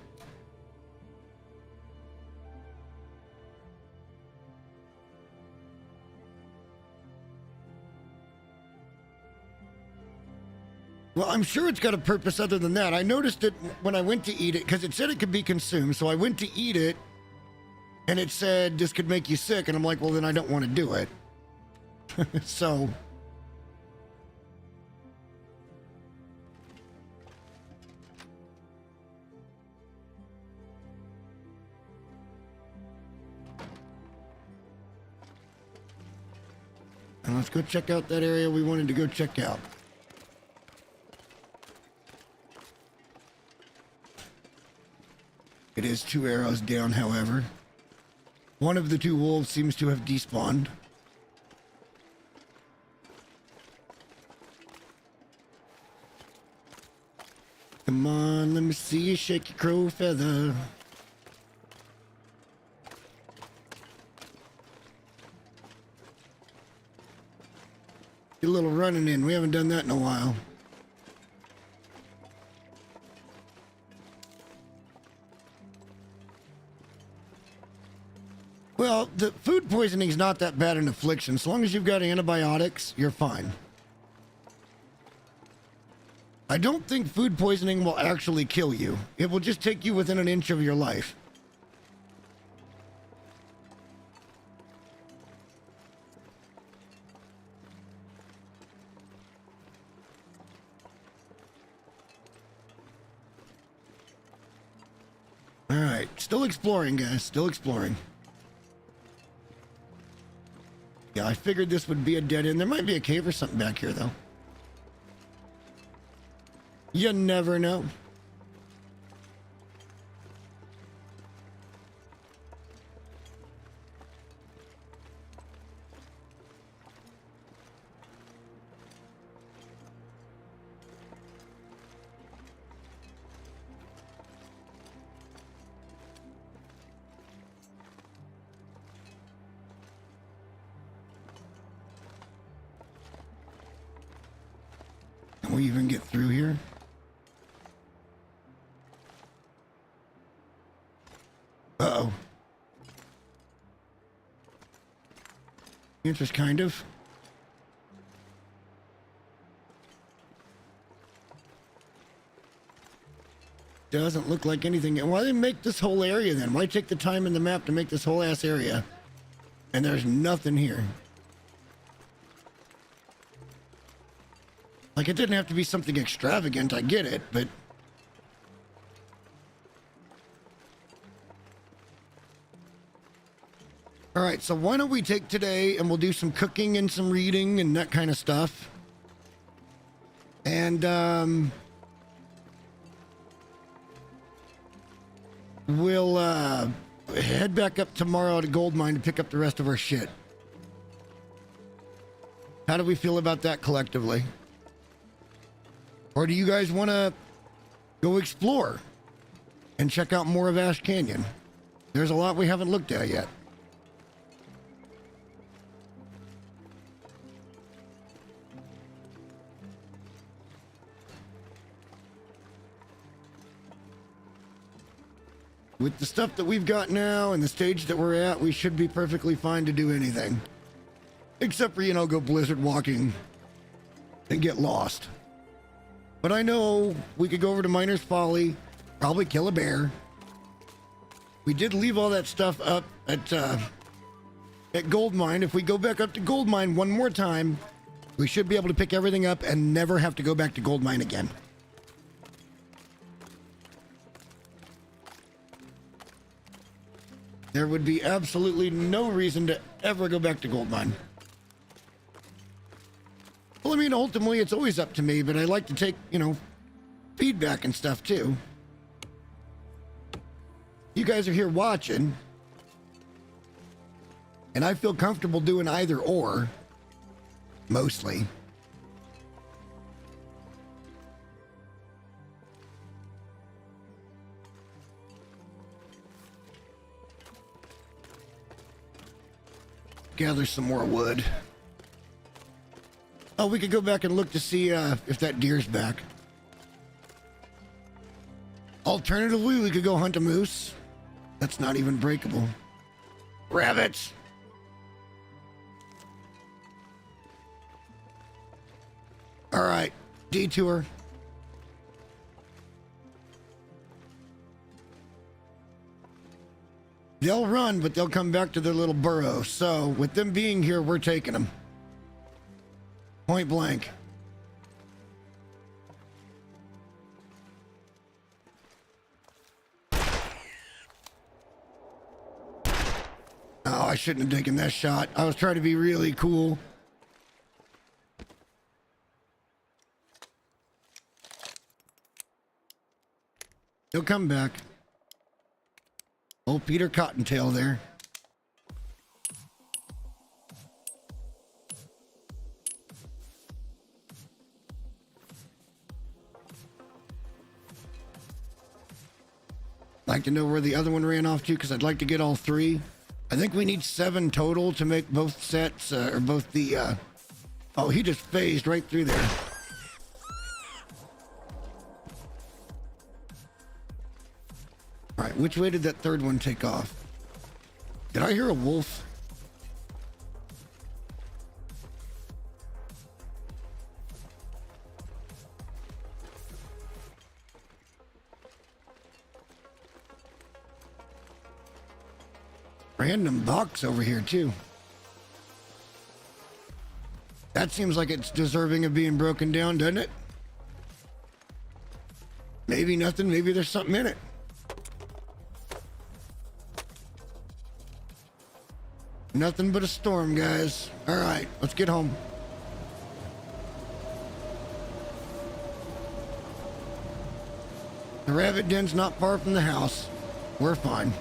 Well, I'm sure it's got a purpose other than that. I noticed it when I went to eat it, because it said it could be consumed. So I went to eat it, and it said this could make you sick. And I'm like, well, then I don't want to do it. So... and let's go check out that area we wanted to go check out. It is 2 arrows down, however. One of the 2 wolves seems to have despawned. Come on, let me see you shake your crow feather. Get a little running in. We haven't done that in a while. Well, the food poisoning is not that bad an affliction. As long as you've got antibiotics, you're fine. I don't think food poisoning will actually kill you. It will just take you within an inch of your life. All right, still exploring, guys. Still exploring. Yeah, I figured this would be a dead end. There might be a cave or something back here, though. You never know. Can we even get through here? Uh-oh. Interest, kind of. Doesn't look like anything. Why did they make this whole area then? Why take the time in the map to make this whole ass area? And there's nothing here. Like, it didn't have to be something extravagant, I get it, but... Alright, so why don't we take today and we'll do some cooking and some reading and that kind of stuff. And, we'll, head back up tomorrow to Goldmine to pick up the rest of our shit. How do we feel about that collectively? Or do you guys want to go explore and check out more of Ash Canyon? There's a lot we haven't looked at yet. With the stuff that we've got now and the stage that we're at, we should be perfectly fine to do anything. Except for, you know, go blizzard walking and get lost. But I know we could go over to Miner's Folly, probably kill a bear. We did leave all that stuff up at Gold Mine. If we go back up to Gold Mine one more time, we should be able to pick everything up and never have to go back to Gold Mine again. There would be absolutely no reason to ever go back to Gold Mine. Well, I mean, ultimately, it's always up to me, but I like to take, you know, feedback and stuff, too. You guys are here watching, and I feel comfortable doing either or, mostly. Gather some more wood. Oh, we could go back and look to see if that deer's back. Alternatively, we could go hunt a moose. That's not even breakable. Rabbits! Alright, detour. They'll run, but they'll come back to their little burrow. So, with them being here, we're taking them. Point blank. Oh, I shouldn't have taken that shot. I was trying to be really cool. He'll come back. Old Peter Cottontail there. Like to know where the other one ran off to, because I'd like to get all three. I think we need 7 total to make both sets, or both the, oh, he just phased right through there. All right, which way did that third one take off? Did I hear a wolf? Random box over here, too. That seems like it's deserving of being broken down, doesn't it? Maybe nothing, maybe there's something in it. Nothing but a storm, guys. All right, let's get home. The rabbit den's not far from the house. We're fine.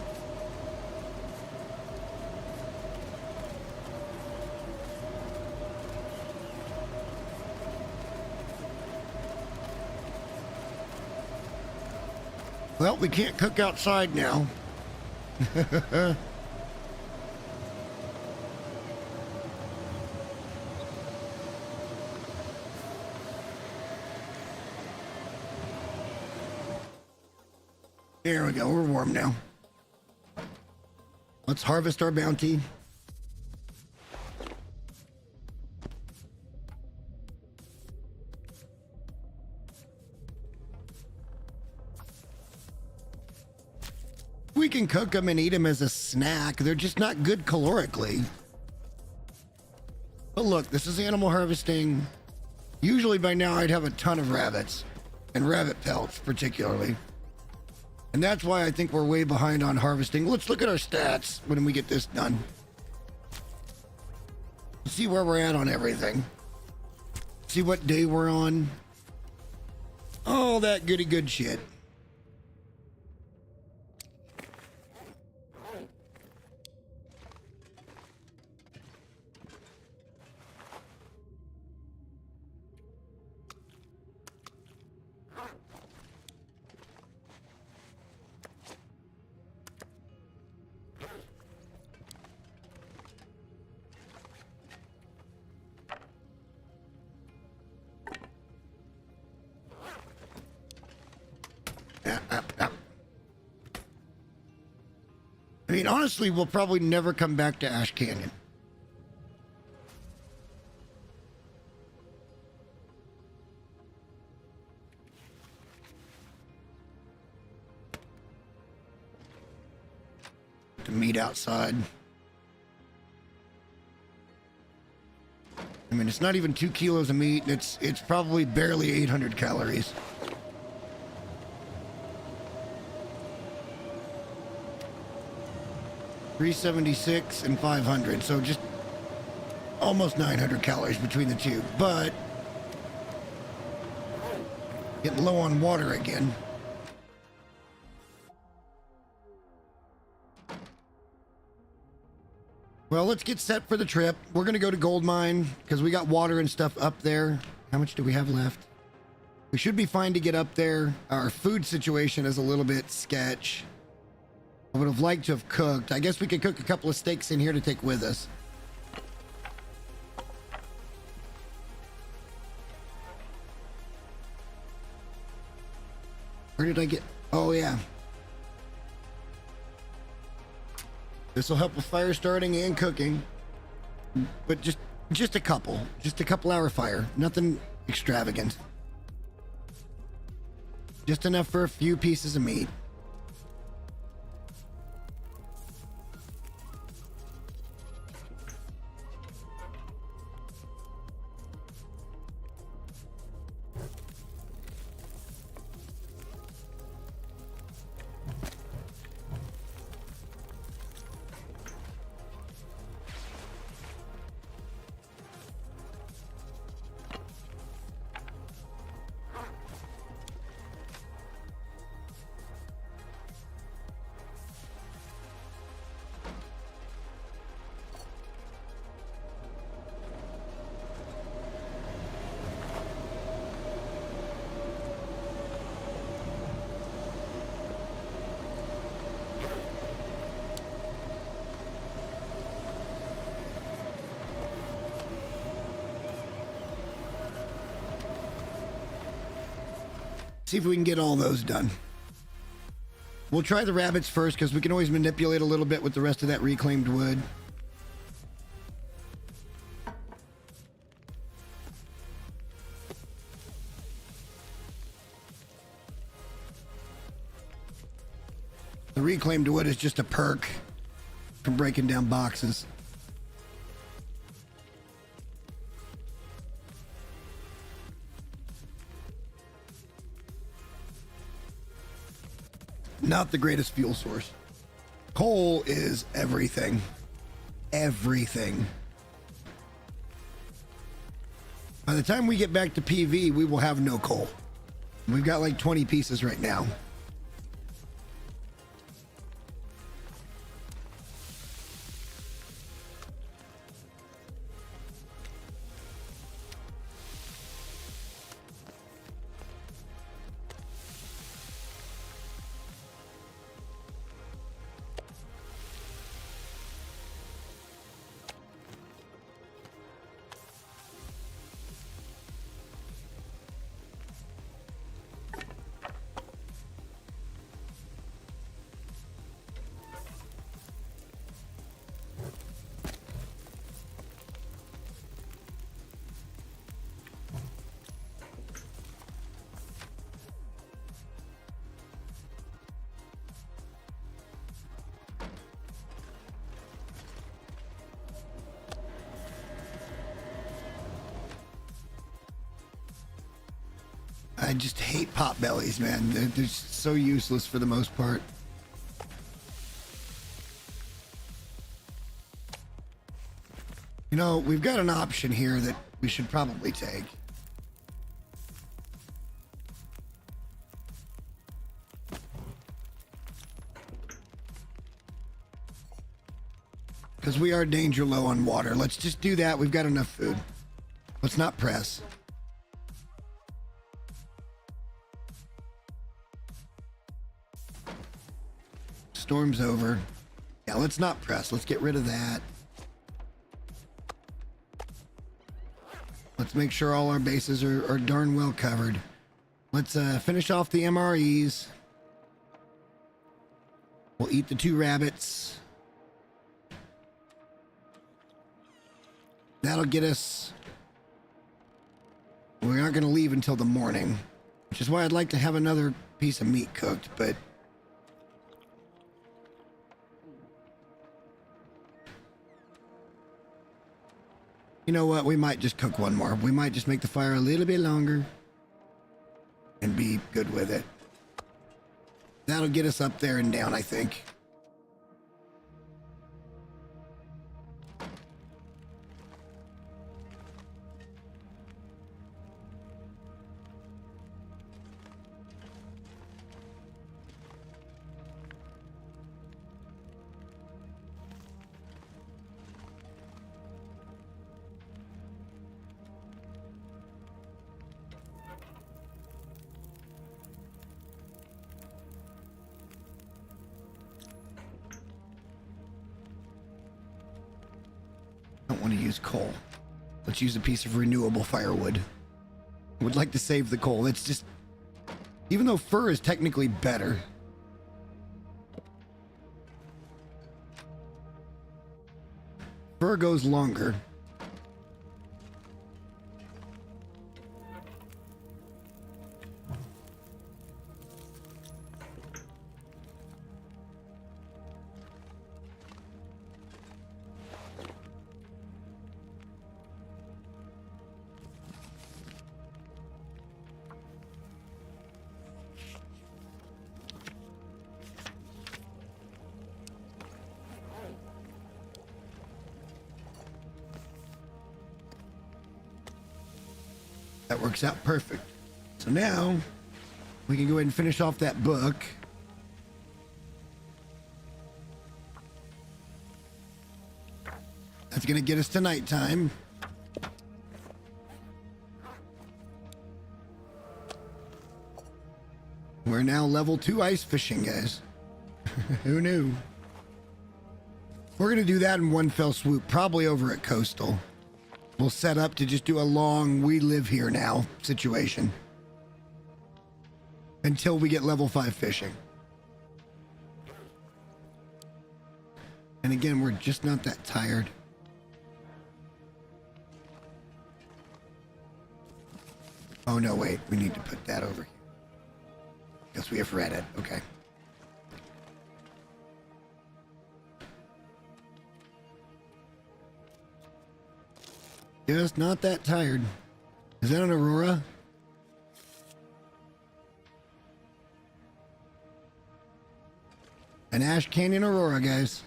Well, we can't cook outside now. There we go, we're warm now. Let's harvest our bounty. We can cook them and eat them as a snack. They're just not good calorically. But look, this is animal harvesting. Usually by now I'd have a ton of rabbits, and rabbit pelts particularly. And that's why I think we're way behind on harvesting. Let's look at our stats when we get this done. See where we're at on everything. See what day we're on. All that goody good shit. I mean, honestly, we'll probably never come back to Ash Canyon. the meat outside. I mean, it's not even 2 kilos of meat. It's probably barely 800 calories. $376 and 500, so just almost 900 calories between the two. But getting low on water again. Well, let's get set for the trip. We're going to go to Gold Mine because we got water and stuff up there. How much do we have left? We should be fine to get up there. Our food situation is a little bit sketch. I would have liked to have cooked. I guess we could cook a couple of steaks in here to take with us. Where did I get? Oh, yeah. This will help with fire starting and cooking, but just a couple hour fire, nothing extravagant. Just enough for a few pieces of meat. See if we can get all those done. We'll try the rabbits first because we can always manipulate a little bit with the rest of that reclaimed wood. The reclaimed wood is just a perk from breaking down boxes. Not the greatest fuel source. Coal is everything. Everything. By the time we get back to PV, we will have no coal. We've got like 20 pieces right now. I just hate pot bellies, man. They're so useless for the most part. You know, we've got an option here that we should probably take. Because we are danger low on water. Let's just do that. We've got enough food. Let's not press. Storm's over. Yeah, let's not press. Let's get rid of that. Let's make sure all our bases are darn well covered. Let's finish off the MREs. We'll eat the 2 rabbits. That'll get us... We're not going to leave until the morning, which is why I'd like to have another piece of meat cooked, but... You know what? We might just cook one more. We might just make the fire a little bit longer and be good with it. That'll get us up there and down, I think. Don't want to use coal. Let's use a piece of renewable firewood. Would like to save the coal. It's just, even though fur is technically better, fur goes longer. That works out perfect. So now we can go ahead and finish off that book. That's going to get us to nighttime. We're now level 2 ice fishing, guys. Who knew? We're going to do that in one fell swoop, probably over at Coastal. We'll set up to just do a long we live here now situation until we get level 5 fishing. And again, we're just not that tired. Oh no, wait, we need to put that over here. Guess we have read it. Okay. Just not that tired. Is that an Aurora? An Ash Canyon Aurora, guys.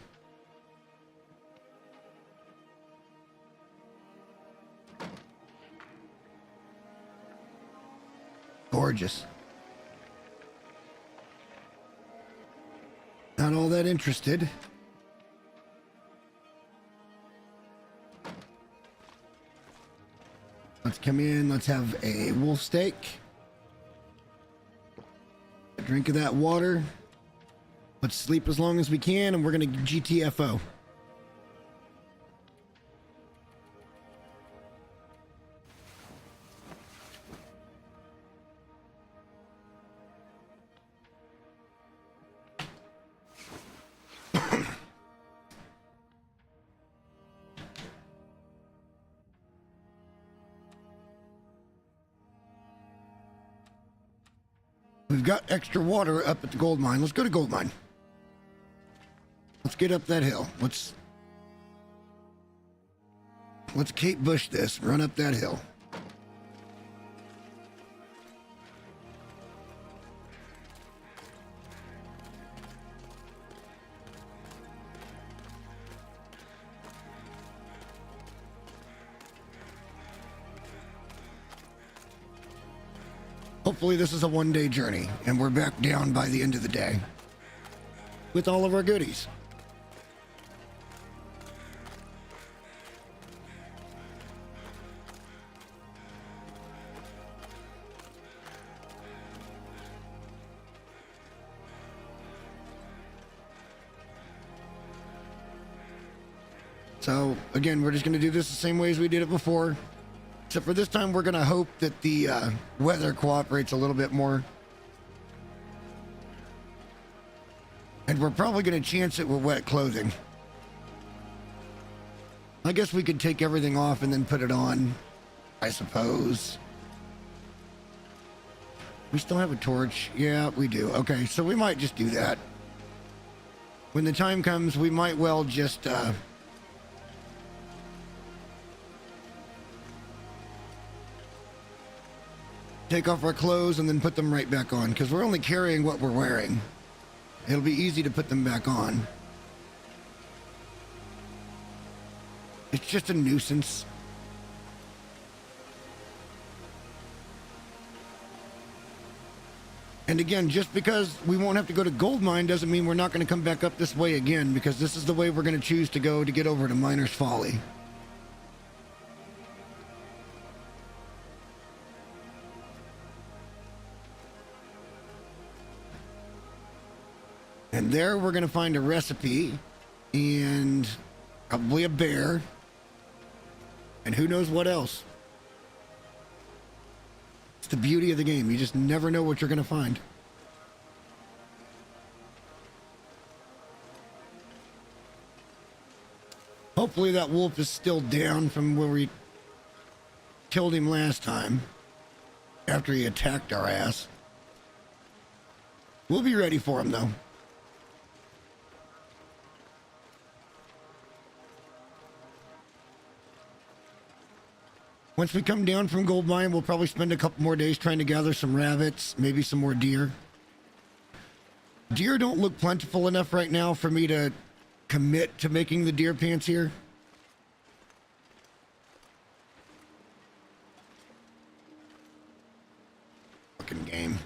Gorgeous. Not all that interested. Let's come in. Let's have a wolf steak. A drink of that water. Let's sleep as long as we can, and we're going to GTFO. We've got extra water up at the gold mine. Let's go to gold mine. Let's get up that hill. Let's Kate Bush this. Run up that hill. Hopefully this is a one-day journey, and we're back down by the end of the day with all of our goodies. So, again, we're just going to do this the same way as we did it before. Except for this time, we're going to hope that the weather cooperates a little bit more. And we're probably going to chance it with wet clothing. I guess we could take everything off and then put it on, I suppose. We still have a torch. Yeah, we do. Okay, so we might just do that. When the time comes, we might well just... take off our clothes and then put them right back on because we're only carrying what we're wearing. It'll be easy to put them back on. It's just a nuisance. And again, just because we won't have to go to Gold Mine doesn't mean we're not going to come back up this way again, because this is the way we're going to choose to go to get over to Miner's Folly. And there we're going to find a recipe and probably a bear and who knows what else. It's the beauty of the game. You just never know what you're going to find. Hopefully that wolf is still down from where we killed him last time after he attacked our ass. We'll be ready for him though. Once we come down from Gold Mine, we'll probably spend a couple more days trying to gather some rabbits, maybe some more deer. Deer don't look plentiful enough right now for me to commit to making the deer pants here. Fucking game.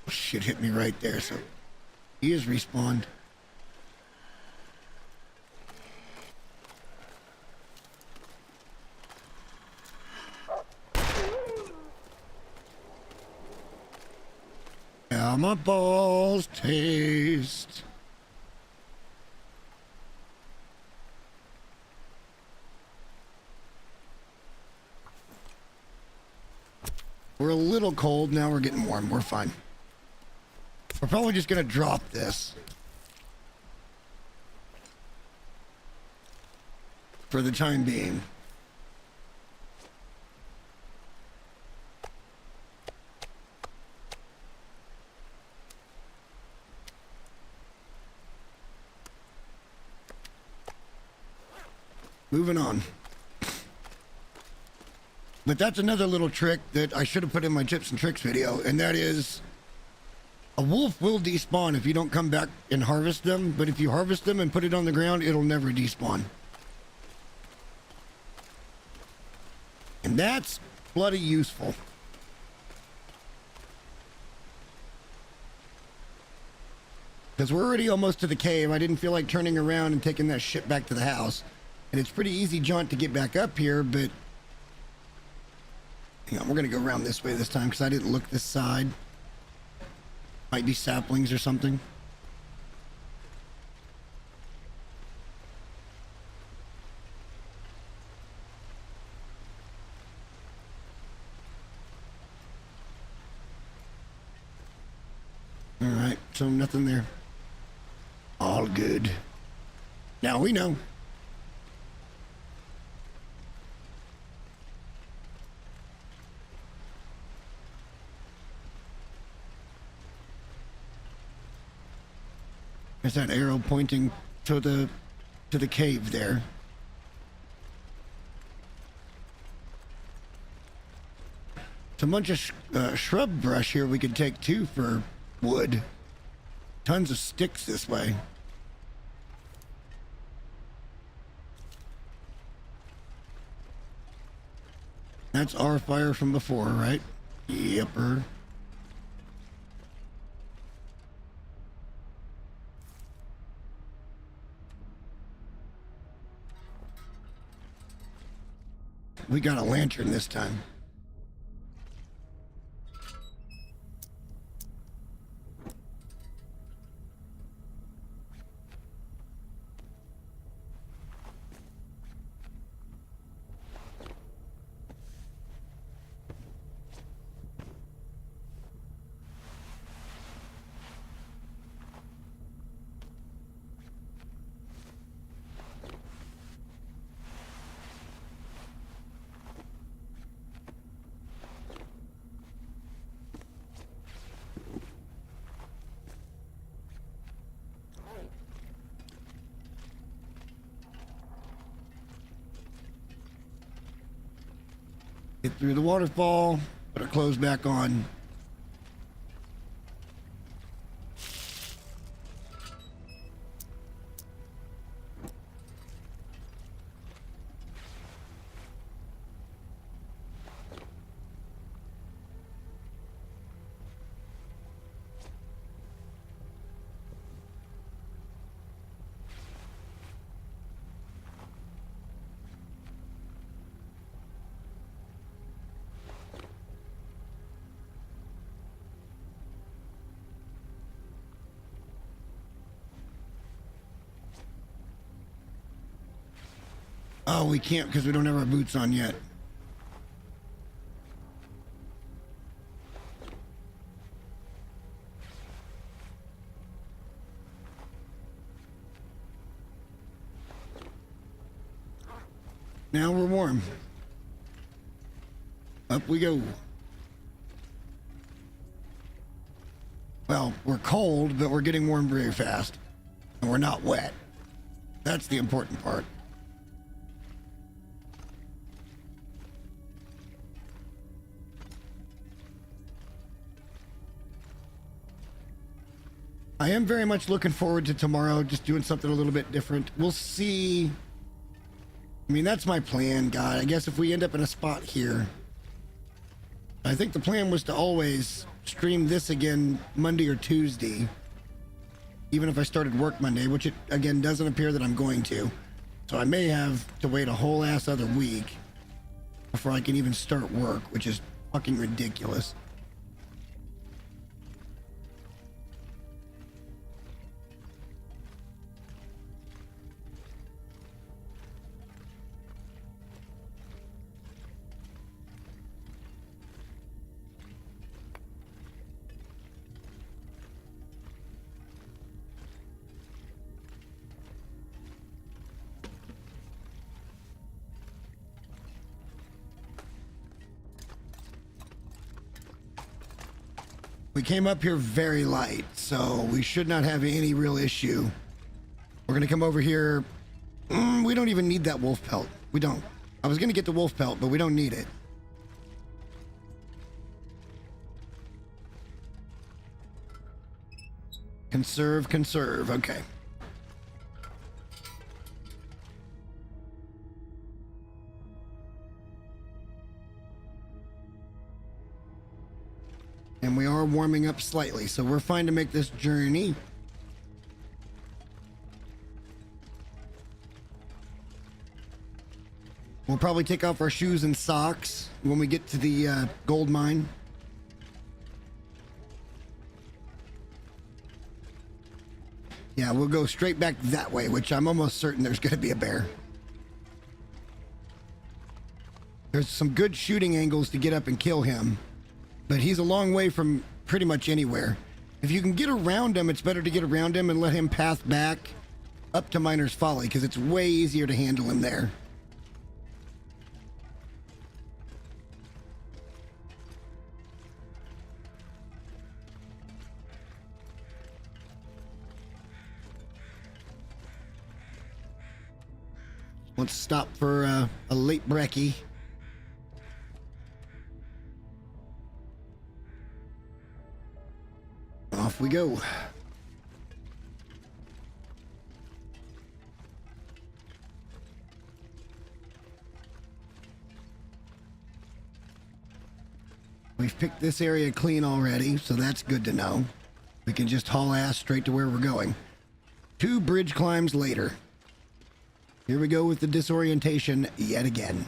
Shit hit me right there, so he is respawned. How my balls taste. We're a little cold, now we're getting warm, we're fine. We're probably just gonna drop this for the time being. Moving on. But that's another little trick that I should have put in my tips and tricks video, and that is a wolf will despawn if you don't come back and harvest them, but if you harvest them and put it on the ground, it'll never despawn. And that's bloody useful. Because we're already almost to the cave. I didn't feel like turning around and taking that shit back to the house. And it's pretty easy jaunt to get back up here, but hang on, we're going to go around this way this time because I didn't look this side. Might be saplings or something. All right, so nothing there. All good. Now we know. There's that arrow pointing to the cave there. It's a bunch of shrub brush here we could take too for wood. Tons of sticks this way. That's our fire from before, right? Yepper. We got a lantern this time. Get through the waterfall, put our clothes back on. Oh, we can't because we don't have our boots on yet. Now we're warm. Up we go. Well, we're cold, but we're getting warm very fast. And we're not wet. That's the important part. I am very much looking forward to tomorrow, just doing something a little bit different. We'll see. I mean, that's my plan, God. I guess if we end up in a spot here, I think the plan was to always stream this again Monday or Tuesday, even if I started work Monday, which it, again, doesn't appear that I'm going to. So I may have to wait a whole ass other week before I can even start work, which is fucking ridiculous. We came up here very light, so we should not have any real issue. We're gonna come over here. We don't even need that wolf pelt. We don't. I was gonna get the wolf pelt, but we don't need it. Conserve, conserve. Okay. And we are warming up slightly, so we're fine to make this journey. We'll probably take off our shoes and socks when we get to the gold mine. Yeah, we'll go straight back that way, which I'm almost certain there's going to be a bear. There's some good shooting angles to get up and kill him, but he's a long way from pretty much anywhere. If you can get around him, it's better to get around him and let him path back up to Miner's Folly, because it's way easier to handle him there. Let's stop for a late brekkie. Off we go. We've picked this area clean already, so that's good to know. We can just haul ass straight to where we're going. 2 bridge climbs later. Here we go with the disorientation yet again.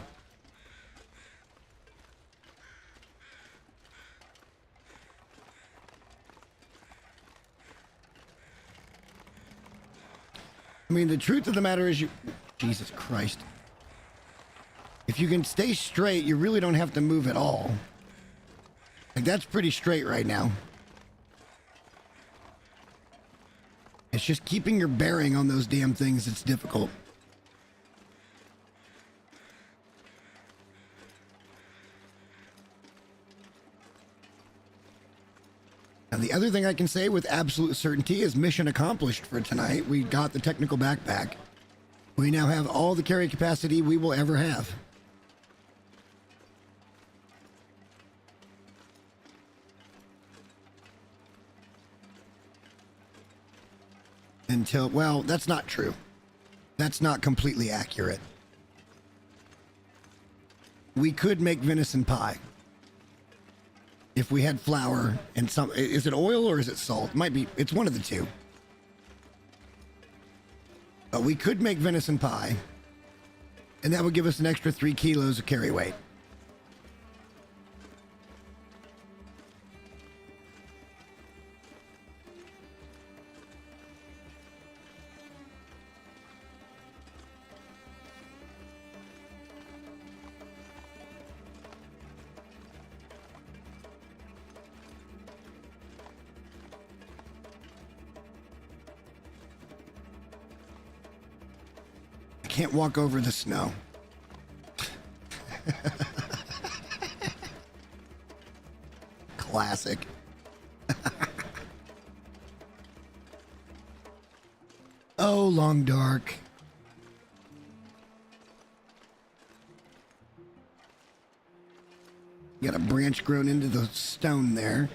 I mean, the truth of the matter is Jesus Christ. If you can stay straight, you really don't have to move at all. Like, that's pretty straight right now. It's just keeping your bearing on those damn things that's difficult. And the other thing I can say with absolute certainty is mission accomplished for tonight. We got the technical backpack. We now have all the carry capacity we will ever have. until, well, that's not true. That's not completely accurate. We could make venison pie if we had flour and some. Is it oil or is it salt? Might be. It's one of the two. But we could make venison pie, and that would give us an extra 3 kilos of carry weight. Can't walk over the snow. Classic. Oh, long dark. Got a branch grown into the stone there.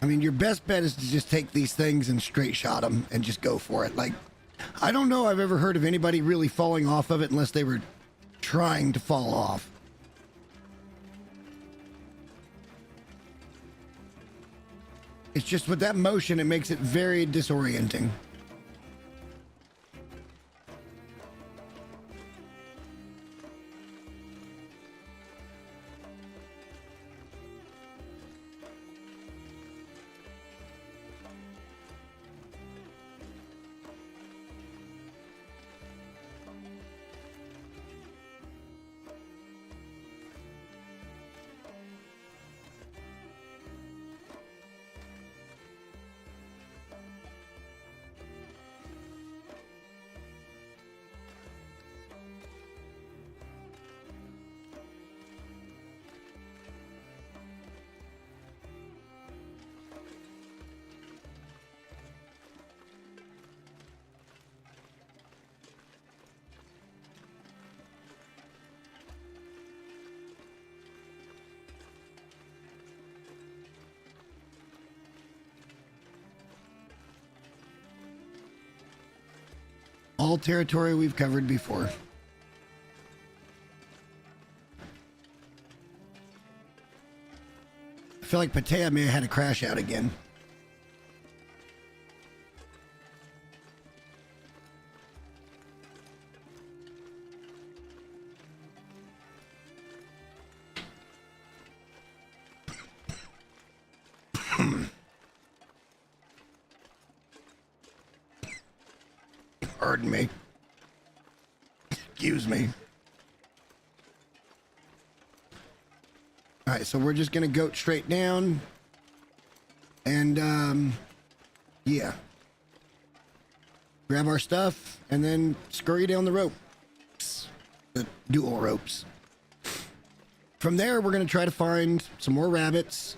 I mean, your best bet is to just take these things and straight shot them and just go for it. Like, I don't know I've ever heard of anybody really falling off of it unless they were trying to fall off. It's just with that motion, it makes it very disorienting. All territory we've covered before. I feel like Patea may have had a crash out again. Pardon me. Excuse me. All right, so we're just gonna go straight down, and yeah, grab our stuff and then scurry down the ropes, the dual ropes. From there, we're gonna try to find some more rabbits.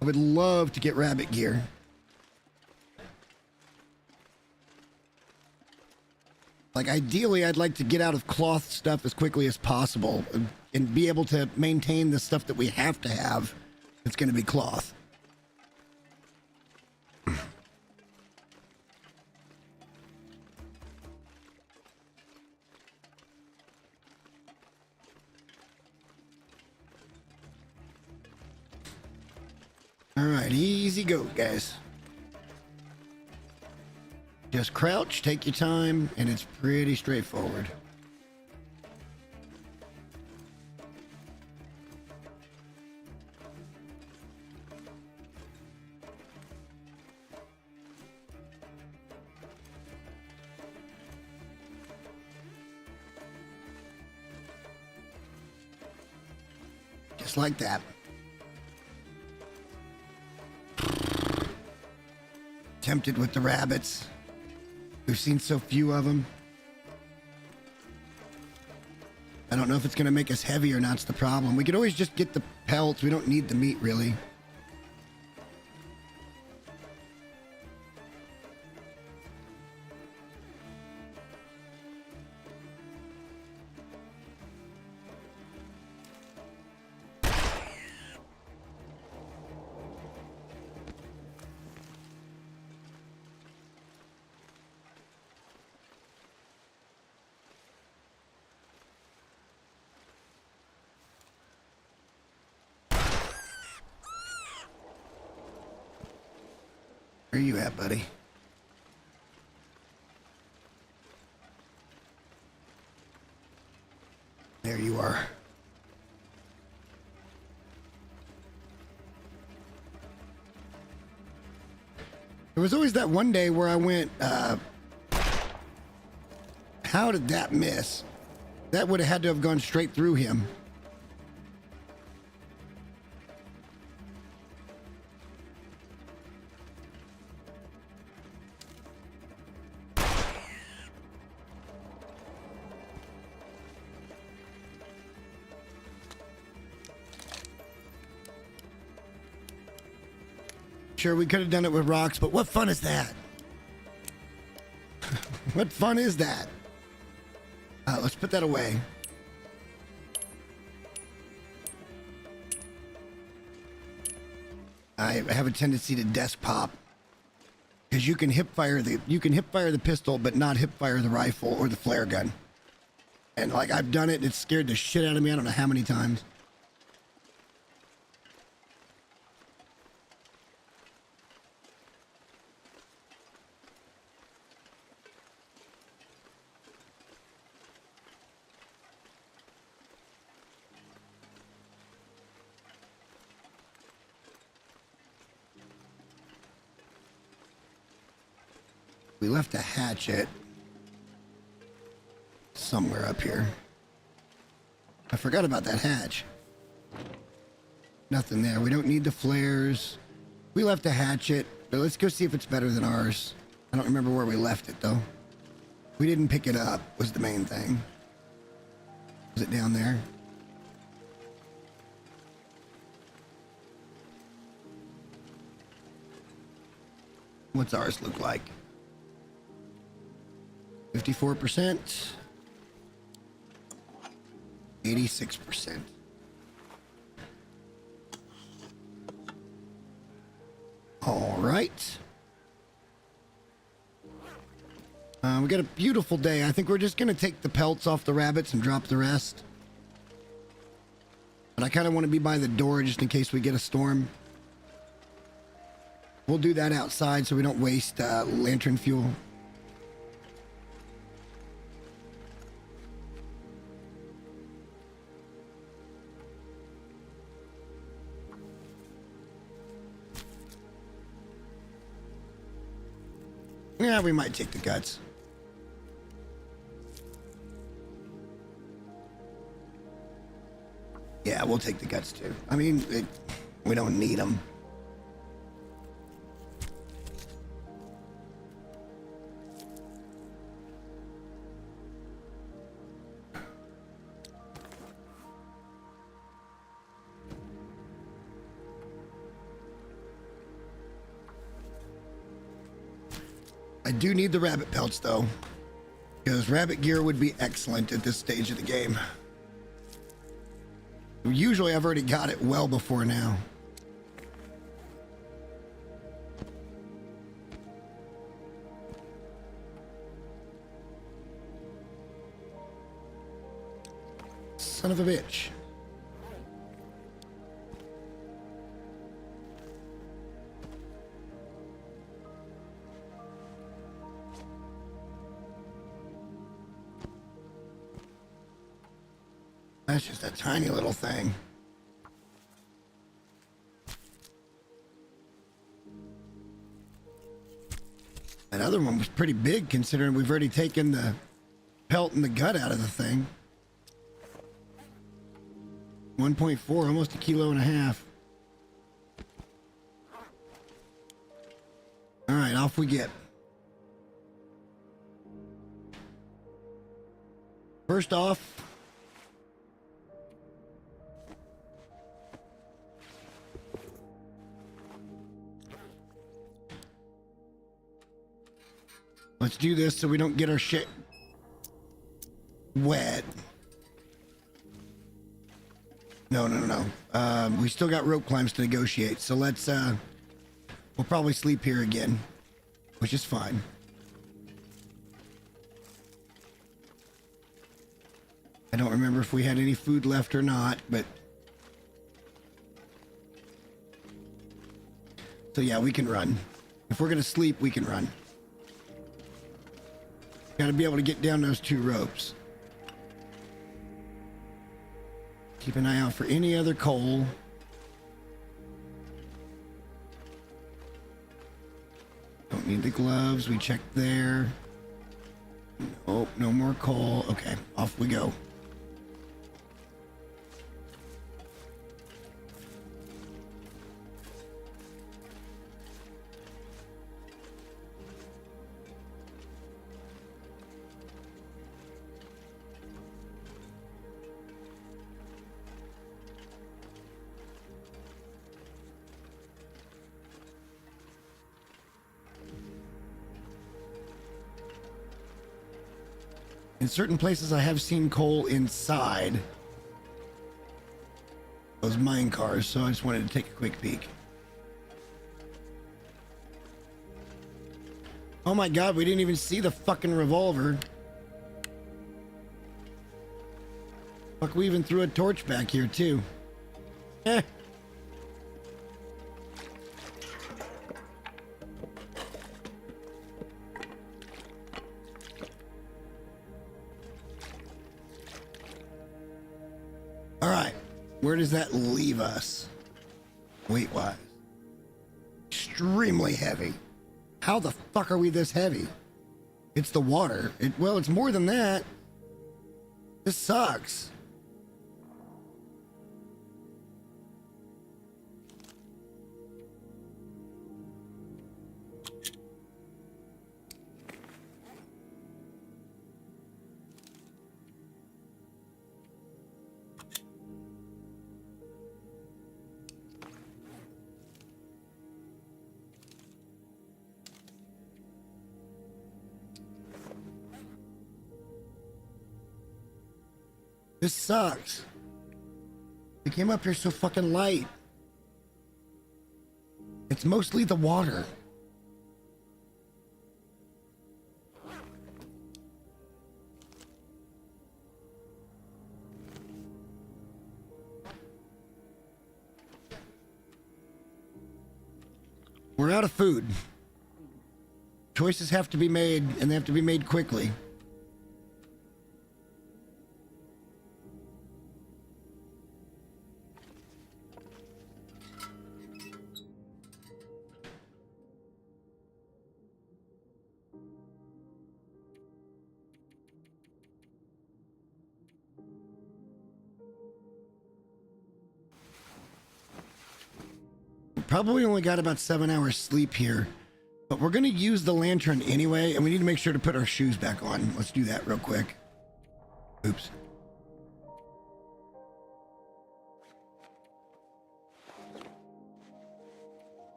I would love to get rabbit gear. Like, ideally, I'd like to get out of cloth stuff as quickly as possible and be able to maintain the stuff that we have to have. It's going to be cloth. All right, easy go, guys. Just crouch, take your time, and it's pretty straightforward. Just like that. Tempted with the rabbits. We've seen so few of them. I don't know if it's going to make us heavy or not's the problem. We could always just get the pelts. We don't need the meat, really. Where you at, buddy? There you are. There was always that one day where I went, how did that miss? That would have had to have gone straight through him. Sure, we could have done it with rocks, but what fun is that? What fun is that? Let's put that away. I have a tendency to desk pop because you can hip fire the pistol, but not hip fire the rifle or the flare gun. And like I've done it, and it's scared the shit out of me. I don't know how many times. We left a hatchet somewhere up here. I forgot about that hatch. Nothing there. We don't need the flares. We left a hatchet, but let's go see if it's better than ours. I don't remember where we left it, though. We didn't pick it up, was the main thing. Was it down there? What's ours look like? 54%, 86%. All right. We got a beautiful day. I think we're just going to take the pelts off the rabbits and drop the rest. But I kind of want to be by the door just in case we get a storm. We'll do that outside so we don't waste lantern fuel. Yeah, we might take the guts. Yeah, we'll take the guts too. I mean, we don't need them. I do need the rabbit pelts though, because rabbit gear would be excellent at this stage of the game. Usually I've already got it well before now. Son of a bitch. That's just a tiny little thing. That other one was pretty big considering we've already taken the pelt and the gut out of the thing. 1.4, almost a kilo and a half. All right, off we get. First off, let's do this so we don't get our shit wet. No. We still got rope climbs to negotiate, so let's, we'll probably sleep here again, which is fine. I don't remember if we had any food left or not, but... So yeah, we can run. If we're gonna sleep, we can run. Gotta be able to get down those 2 ropes. Keep an eye out for any other coal. Don't need the gloves. We checked there. Nope, no more coal. Okay, off we go. In certain places, I have seen coal inside those mine cars, so I just wanted to take a quick peek. Oh my god, we didn't even see the fucking revolver. Fuck, we even threw a torch back here, too. Eh. Where does that leave us? Weight-wise. Extremely heavy. How the fuck are we this heavy? It's the water. Well, it's more than that. This sucks. This sucks. We came up here so fucking light. It's mostly the water. We're out of food. Choices have to be made, and they have to be made quickly. Probably only got about 7 hours sleep here, but we're going to use the lantern anyway, and we need to make sure to put our shoes back on. Let's do that real quick. Oops.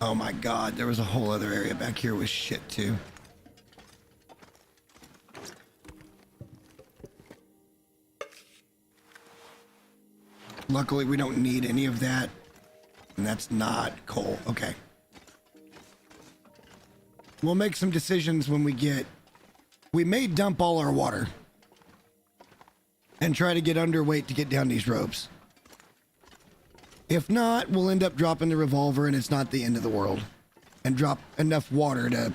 Oh my god, there was a whole other area back here with shit too. Luckily we don't need any of that. And that's not coal. Okay. We'll make some decisions when we get... We may dump all our water. And try to get underweight to get down these ropes. If not, we'll end up dropping the revolver and it's not the end of the world. And drop enough water to...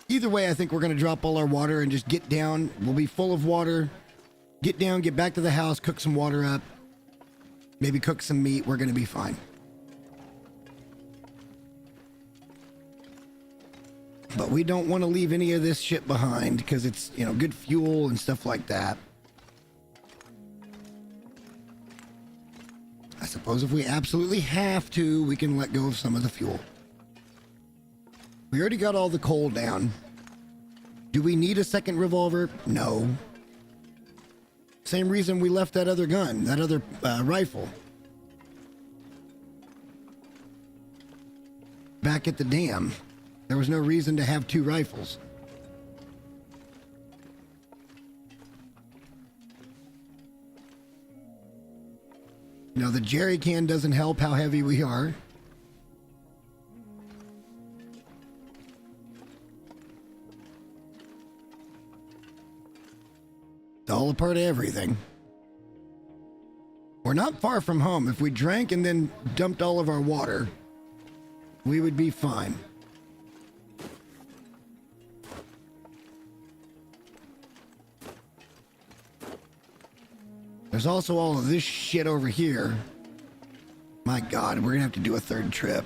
Either way, I think we're going to drop all our water and just get down. We'll be full of water. Get down, get back to the house, cook some water up. Maybe cook some meat. We're going to be fine. But we don't want to leave any of this shit behind because it's, you know, good fuel and stuff like that. I suppose if we absolutely have to, we can let go of some of the fuel. We already got all the coal down. Do we need a second revolver? No. Same reason we left that other gun, that other rifle. Back at the dam. There was no reason to have 2 rifles. Now, the jerry can doesn't help how heavy we are. all a part of everything. We're not far from home. If we drank and then dumped all of our water, we would be fine. There's also all of this shit over here. My God, we're gonna have to do a third trip.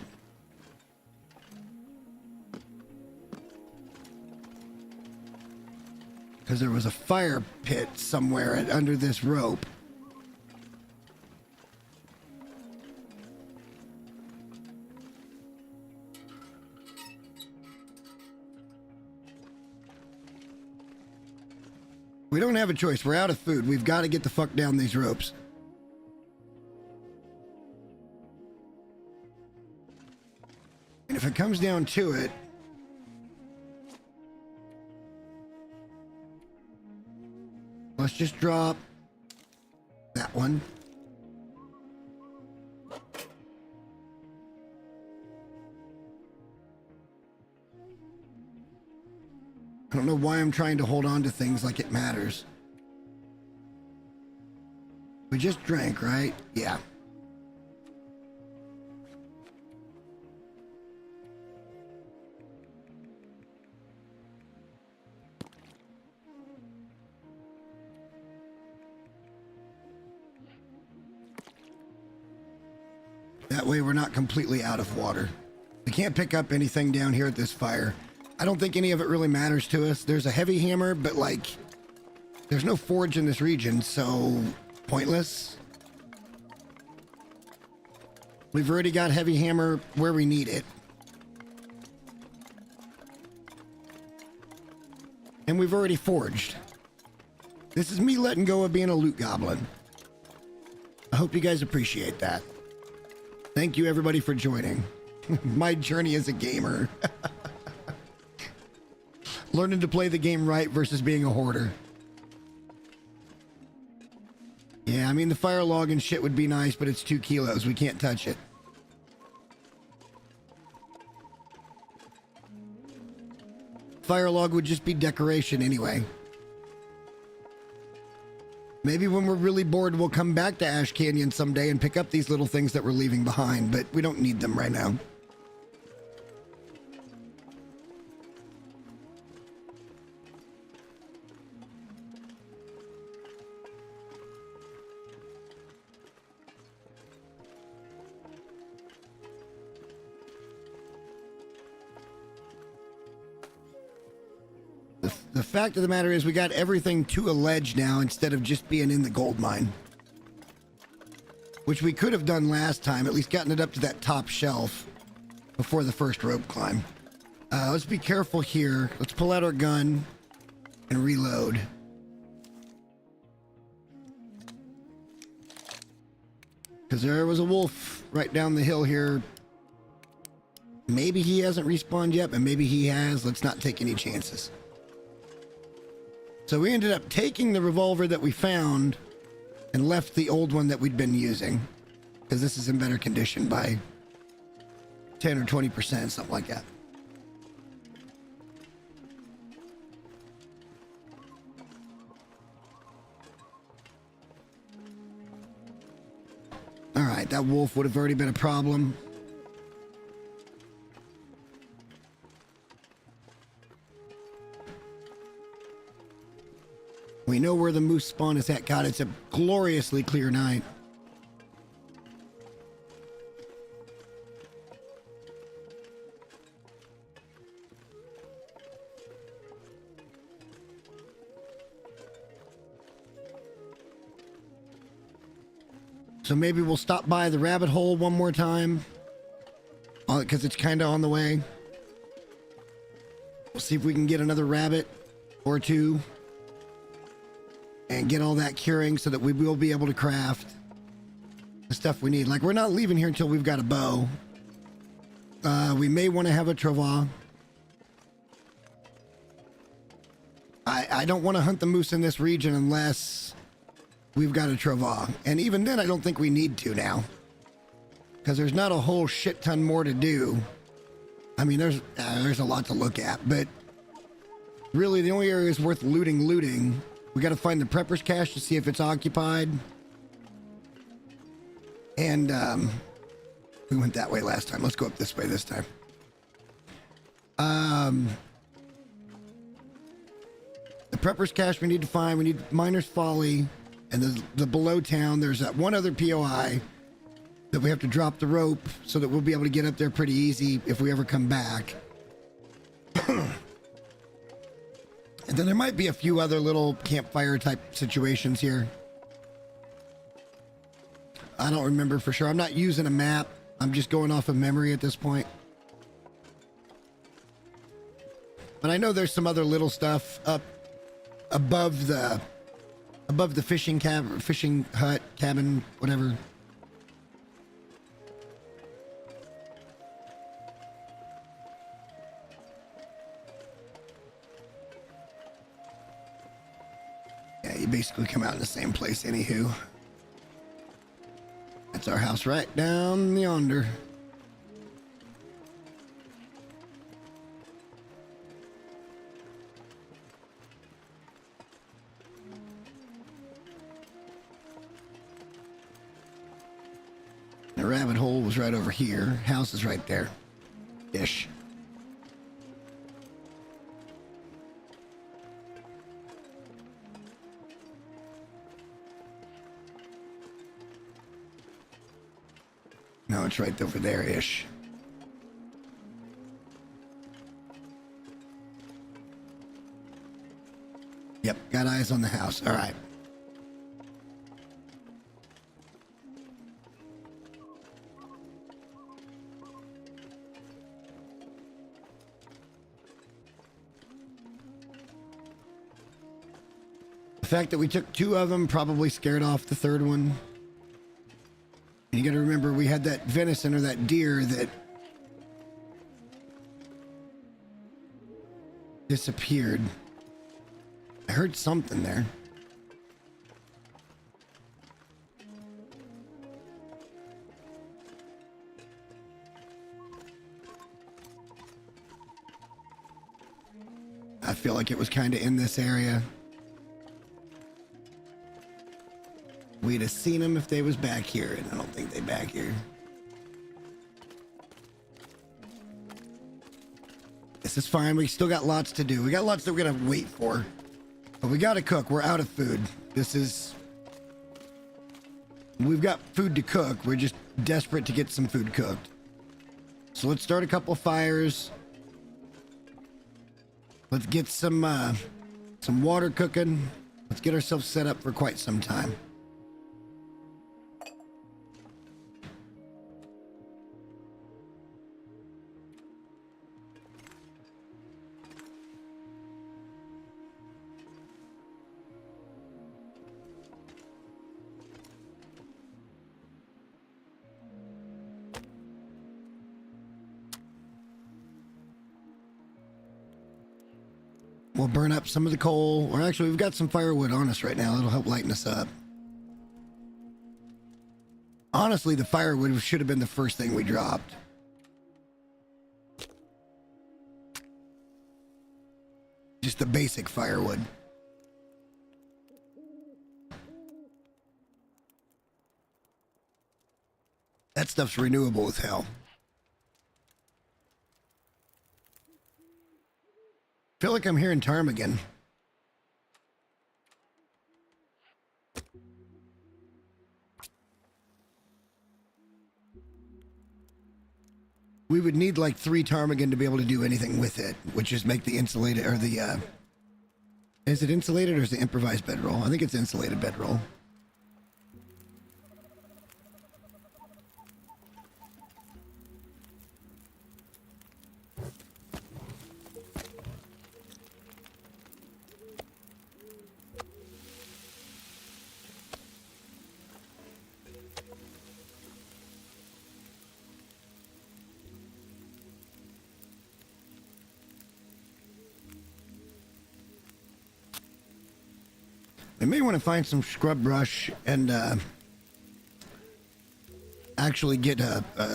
Because there was a fire pit somewhere under this rope. We don't have a choice. We're out of food. We've got to get the fuck down these ropes. And if it comes down to it, let's just drop that one. I don't know why I'm trying to hold on to things like it matters. We just drank, right? Yeah. That way we're not completely out of water. We can't pick up anything down here at this fire. I don't think any of it really matters to us. There's a heavy hammer, but like, there's no forge in this region, so pointless. We've already got heavy hammer where we need it. And we've already forged. This is me letting go of being a loot goblin. I hope you guys appreciate that. Thank you everybody for joining. My journey as a gamer. Learning to play the game right versus being a hoarder. Yeah, I mean, the fire log and shit would be nice, but it's 2 kilos. We can't touch it. Fire log would just be decoration anyway. Maybe when we're really bored, we'll come back to Ash Canyon someday and pick up these little things that we're leaving behind, but we don't need them right now. The fact of the matter is we got everything to a ledge now instead of just being in the gold mine. Which we could have done last time, at least gotten it up to that top shelf before the first rope climb. Let's be careful here. Let's pull out our gun and reload. Because there was a wolf right down the hill here. Maybe he hasn't respawned yet, but maybe he has. Let's not take any chances. So we ended up taking the revolver that we found and left the old one that we'd been using, because this is in better condition by 10 or 20%, something like that. All right, that wolf would have already been a problem. We know where the moose spawn is at. God, it's a gloriously clear night. So maybe we'll stop by the rabbit hole one more time, because it's kind of on the way. We'll see if we can get another rabbit or two and get all that curing so that we will be able to craft the stuff we need. Like, we're not leaving here until we've got a bow. We may want to have a travois. I don't want to hunt the moose in this region unless we've got a travois. And even then, I don't think we need to now, because there's not a whole shit ton more to do. I mean, there's a lot to look at, but really the only areas worth looting We got to find the prepper's cache to see if it's occupied. And we went that way last time. Let's go up this way this time. The prepper's cache we need to find. We need Miner's Folly. And the below town, there's that one other POI that we have to drop the rope so that we'll be able to get up there pretty easy if we ever come back. And then there might be a few other little campfire type situations here. I don't remember for sure. I'm not using a map. I'm just going off of memory at this point. But I know there's some other little stuff up above the fishing hut, cabin, whatever. Yeah, you basically come out in the same place, anywho. That's our house right down yonder. The rabbit hole was right over here. House is right there. Ish. No, it's right over there-ish. Yep, got eyes on the house. All right. The fact that we took two of them probably scared off the third one. And you got to remember, we had that venison or that deer that disappeared. I heard something there. I feel like it was kind of in this area. We'd have seen them if they was back here, and I don't think they back here. This is fine. We still got lots to do. We got lots that we're gonna wait for. But we gotta cook. We're out of food. We've got food to cook. We're just desperate to get some food cooked. So let's start a couple fires. Let's get some water cooking. Let's get ourselves set up for quite some time. We'll burn up some of the coal, or actually we've got some firewood on us right now. It'll help lighten us up. Honestly, the firewood should have been the first thing we dropped. Just the basic firewood. That stuff's renewable as hell. Feel like I'm hearing ptarmigan. We would need like 3 ptarmigan to be able to do anything with it, which is make the insulated, or the, is it insulated or is it improvised bedroll? I think it's insulated bedroll. I may want to find some scrub brush and actually get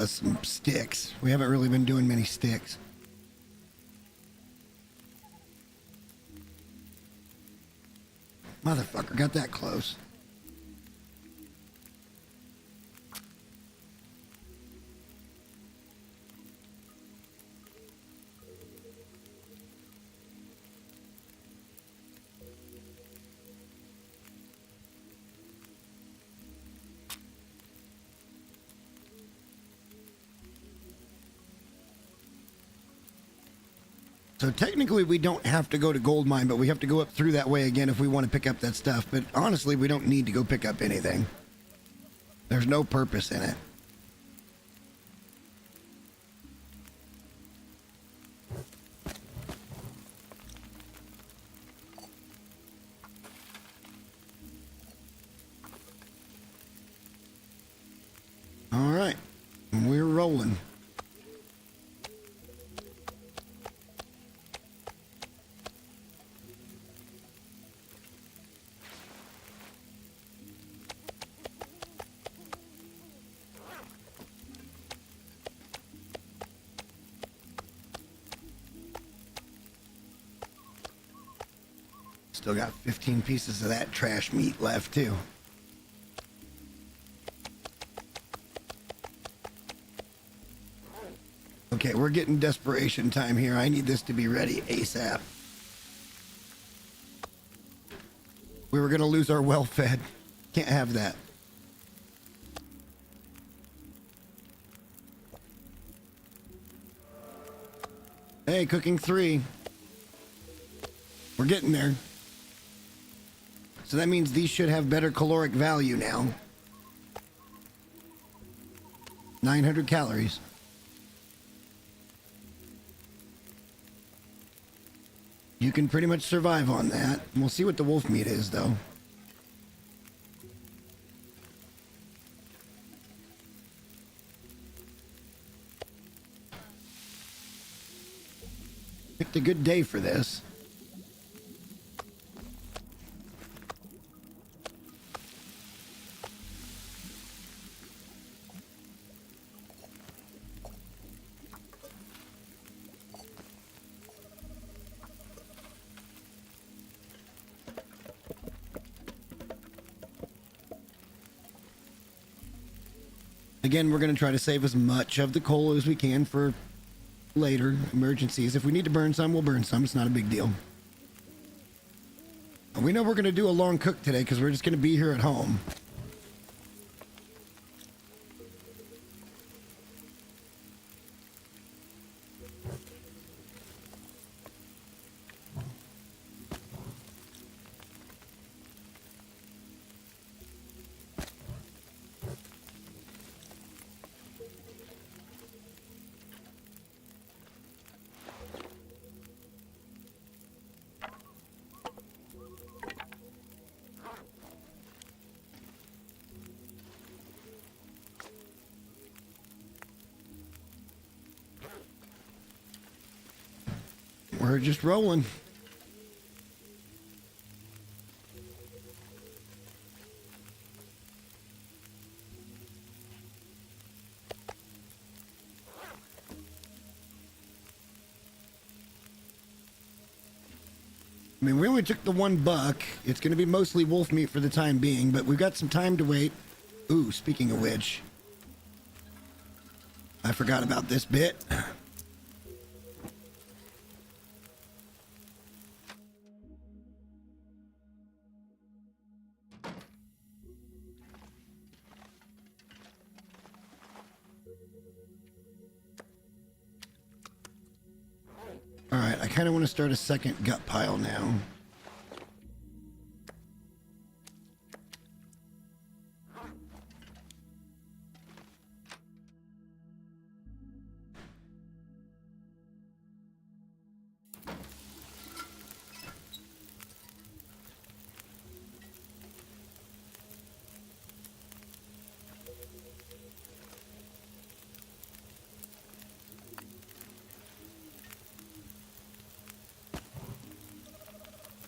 some sticks. We haven't really been doing many sticks. Motherfucker, got that close. So technically we don't have to go to Gold Mine, but we have to go up through that way again if we want to pick up that stuff. But honestly, we don't need to go pick up anything. There's no purpose in it. All right, we're rolling. Still got 15 pieces of that trash meat left, too. Okay, we're getting desperation time here. I need this to be ready ASAP. We were going to lose our well-fed. Can't have that. Hey, cooking 3. We're getting there. So that means these should have better caloric value now. 900 calories. You can pretty much survive on that. We'll see what the wolf meat is, though. Picked a good day for this. Again, we're going to try to save as much of the coal as we can for later emergencies. If we need to burn some, we'll burn some. It's not a big deal. We know we're going to do a long cook today because we're just going to be here at home. We're just rolling. I mean, we only took the $1. It's going to be mostly wolf meat for the time being, but we've got some time to wait. Ooh, speaking of which, I forgot about this bit. All right, I kind of want to start a second gut pile now.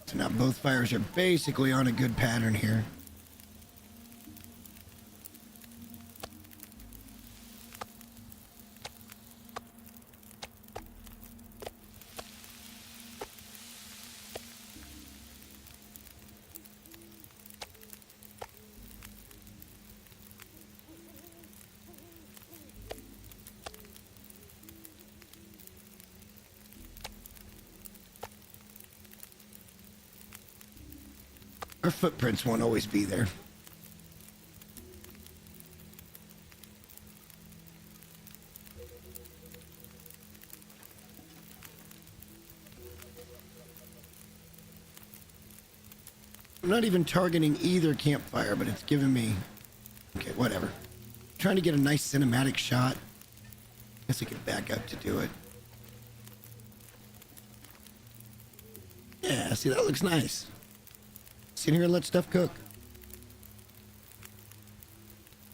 So now both fires are basically on a good pattern here. Our footprints won't always be there. I'm not even targeting either campfire, but it's giving me... Okay, whatever. Trying to get a nice cinematic shot. Guess I could back up to do it. Yeah, see, that looks nice. Sit here and let stuff cook.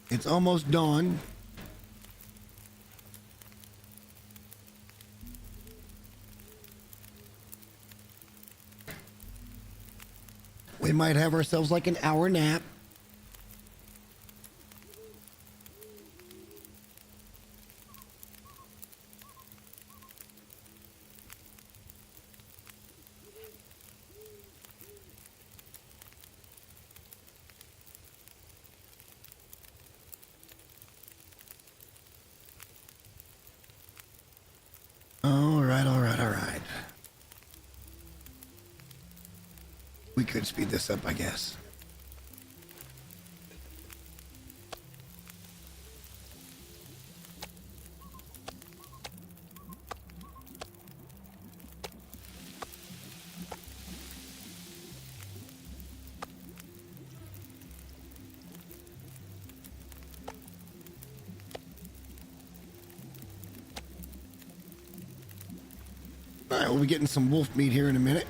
It's almost dawn. We might have ourselves like an hour nap. All right. We could speed this up, I guess. All right, we'll be getting some wolf meat here in a minute.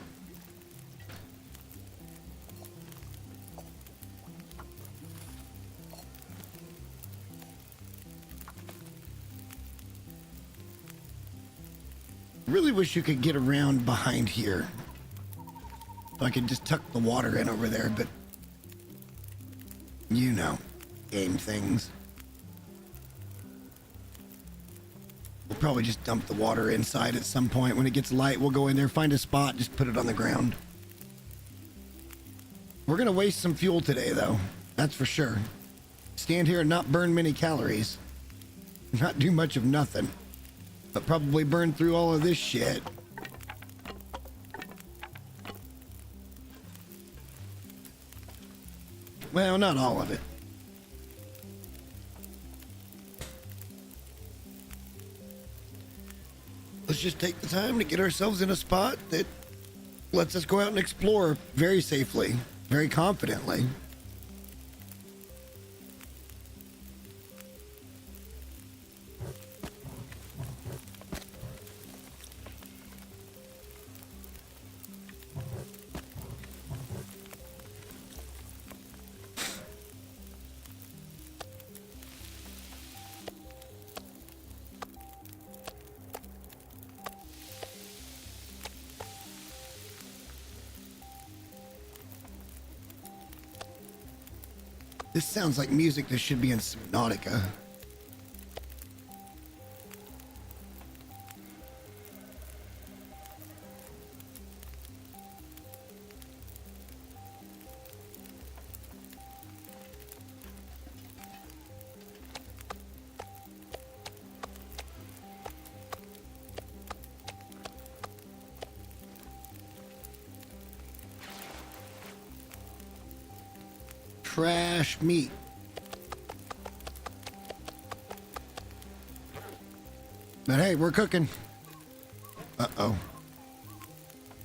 Really wish you could get around behind here. If I could just tuck the water in over there, but you know, game things. We'll probably just dump the water inside at some point. When it gets light, we'll go in there, find a spot, just put it on the ground. We're gonna waste some fuel today, though. That's for sure. Stand here and not burn many calories. Not do much of nothing. But probably burn through all of this shit. Well, not all of it. Let's just take the time to get ourselves in a spot that lets us go out and explore very safely, very confidently. This sounds like music that should be in Subnautica. Trash meat. But hey, we're cooking. Uh-oh.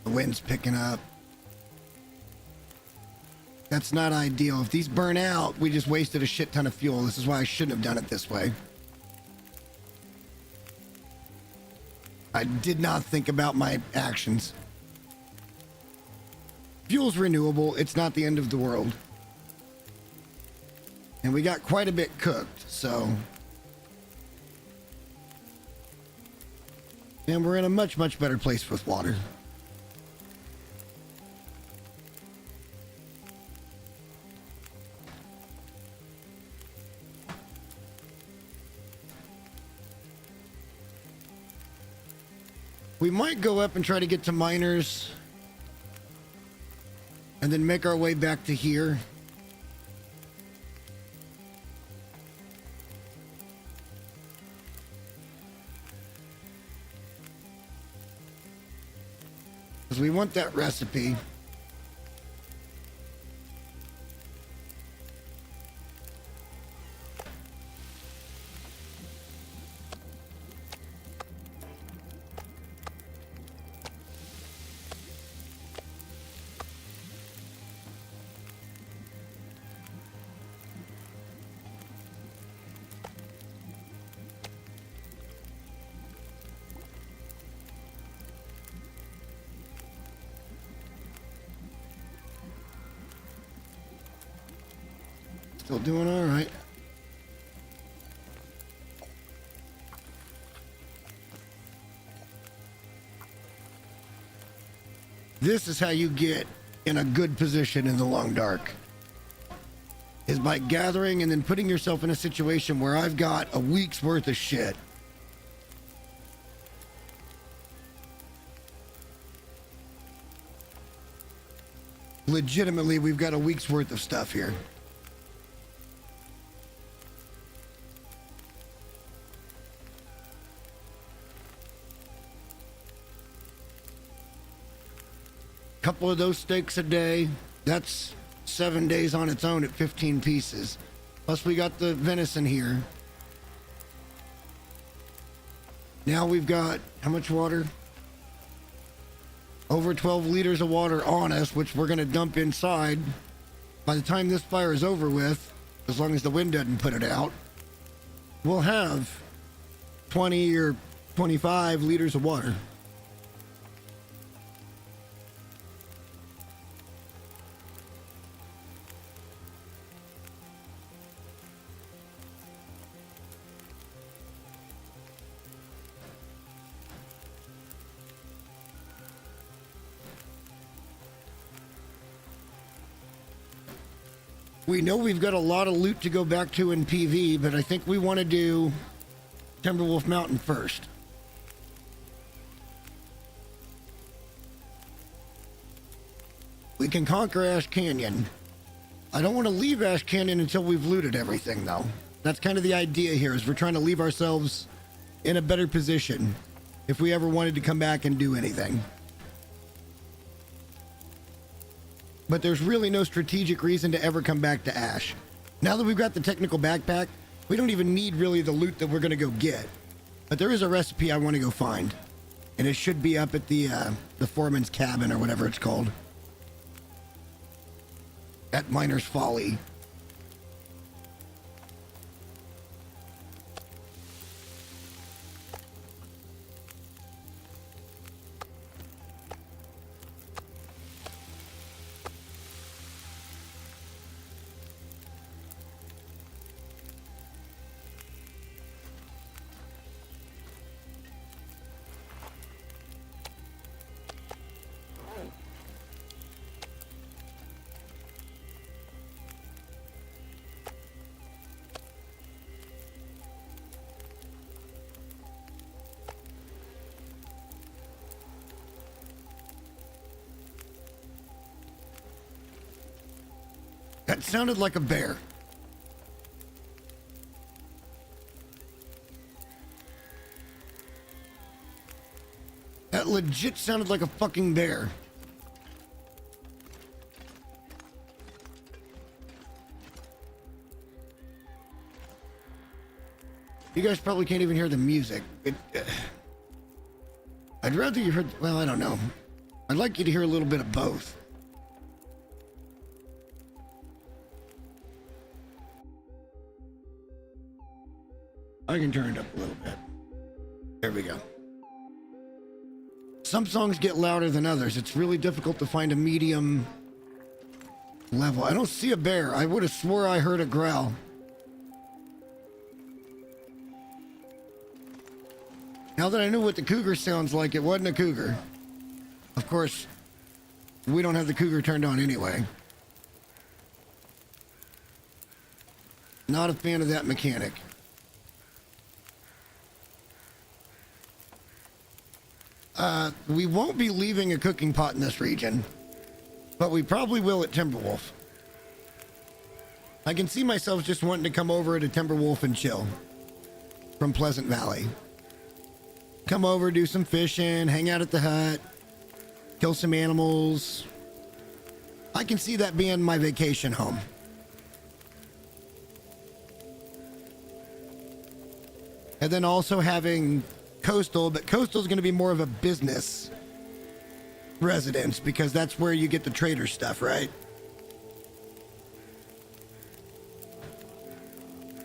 The wind's picking up. That's not ideal. If these burn out, we just wasted a shit ton of fuel. This is why I shouldn't have done it this way. I did not think about my actions. Fuel's renewable. It's not the end of the world. And we got quite a bit cooked, so... And we're in a much, much better place with water. We might go up and try to get to miners. And then make our way back to here. We want that recipe. Still doing all right. This is how you get in a good position in the long dark. Is by gathering and then putting yourself in a situation where I've got a week's worth of shit. Legitimately, we've got a week's worth of stuff here. Couple of those steaks a day, that's 7 days on its own at 15 pieces. Plus we got the venison here. Now we've got how much water? Over 12 liters of water on us, which we're going to dump inside. By the time this fire is over with, as long as the wind doesn't put it out, we'll have 20 or 25 liters of water. We know we've got a lot of loot to go back to in PV, but I think we want to do Timberwolf Mountain first. We can conquer Ash Canyon. I don't want to leave Ash Canyon until we've looted everything, though. That's kind of the idea here, is we're trying to leave ourselves in a better position if we ever wanted to come back and do anything. But there's really no strategic reason to ever come back to Ash. Now that we've got the technical backpack, we don't even need really the loot that we're going to go get. But there is a recipe I want to go find. And it should be up at the foreman's cabin or whatever it's called. At Miner's Folly. That sounded like a bear. That legit sounded like a fucking bear. You guys probably can't even hear the music. I'd rather you heard, well, I don't know. I'd like you to hear a little bit of both. I can turn it up a little bit. There we go. Some songs get louder than others. It's really difficult to find a medium level. I don't see a bear. I would have swore I heard a growl. Now that I knew what the cougar sounds like, it wasn't a cougar. Of course, we don't have the cougar turned on anyway. Not a fan of that mechanic. We won't be leaving a cooking pot in this region, but we probably will at Timberwolf. I can see myself just wanting to come over to Timberwolf and chill from Pleasant Valley. Come over, do some fishing, hang out at the hut, kill some animals. I can see that being my vacation home. And then also having Coastal, but Coastal is going to be more of a business residence because that's where you get the trader stuff, right?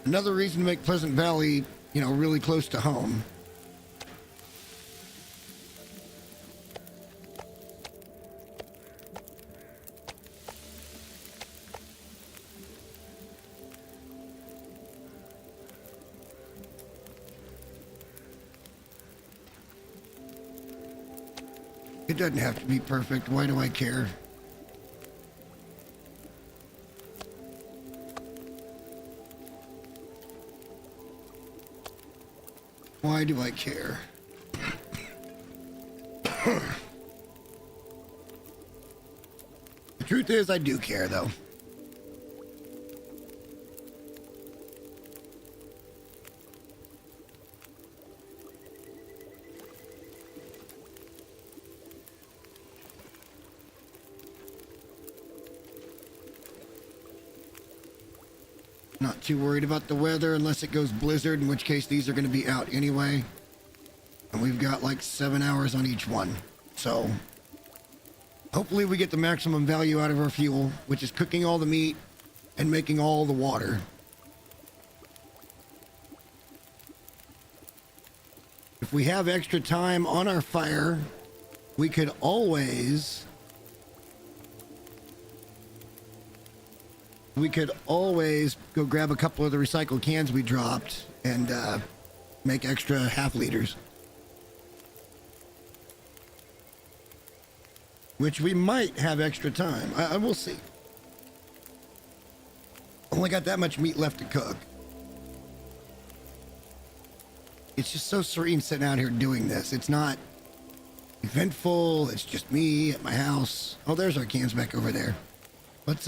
Another reason to make Pleasant Valley, you know, really close to home. It doesn't have to be perfect. Why do I care? Why do I care? The truth is, I do care, though. Not too worried about the weather unless it goes blizzard, in which case these are going to be out anyway. And we've got like 7 hours on each one. So hopefully we get the maximum value out of our fuel, which is cooking all the meat and making all the water. If we have extra time on our fire, we could always go grab a couple of the recycled cans we dropped and make extra half liters. Which we might have extra time. I will see. Only got that much meat left to cook. It's just so serene sitting out here doing this. It's not eventful. It's just me at my house. Oh, there's our cans back over there. Let's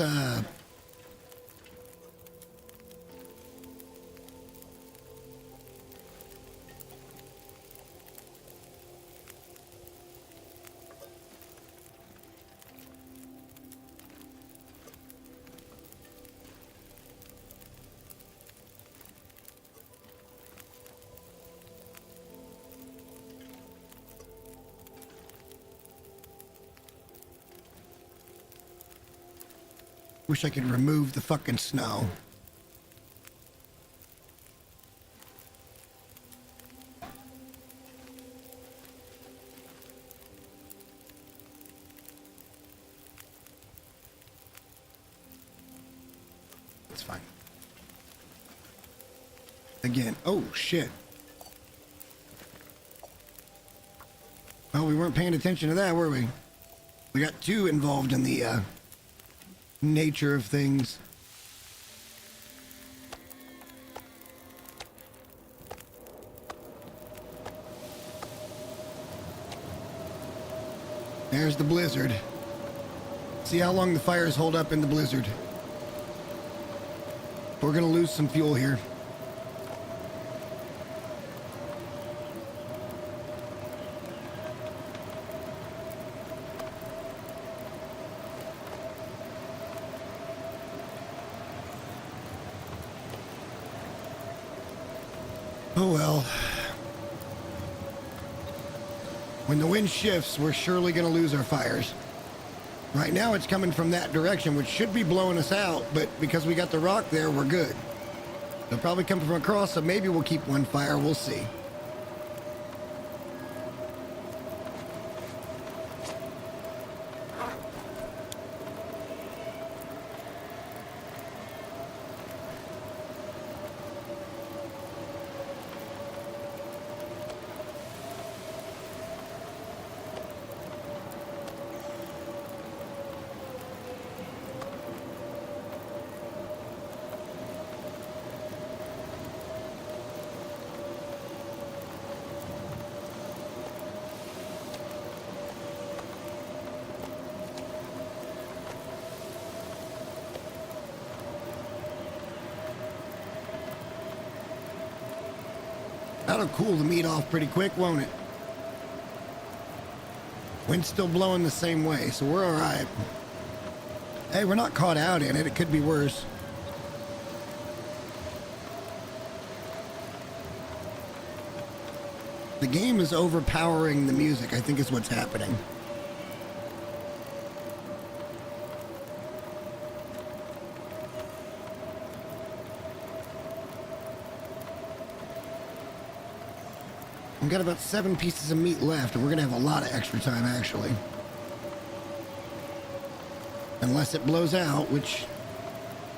wish I could remove the fucking snow. It's fine. Again, oh shit. Well, we weren't paying attention to that, were we? We got too involved in the nature of things. There's the blizzard. See how long the fires hold up in the blizzard. We're gonna lose some fuel here. Oh well. When the wind shifts, we're surely going to lose our fires. Right now it's coming from that direction, which should be blowing us out, but because we got the rock there, we're good. They'll probably come from across, so maybe we'll keep one fire. We'll see. That'll cool the meat off pretty quick, won't it? Wind's still blowing the same way, so we're all right. Hey, we're not caught out in it. It could be worse. The game is overpowering the music, I think is what's happening. We've got about 7 pieces of meat left, and we're gonna have a lot of extra time, actually. Unless it blows out, which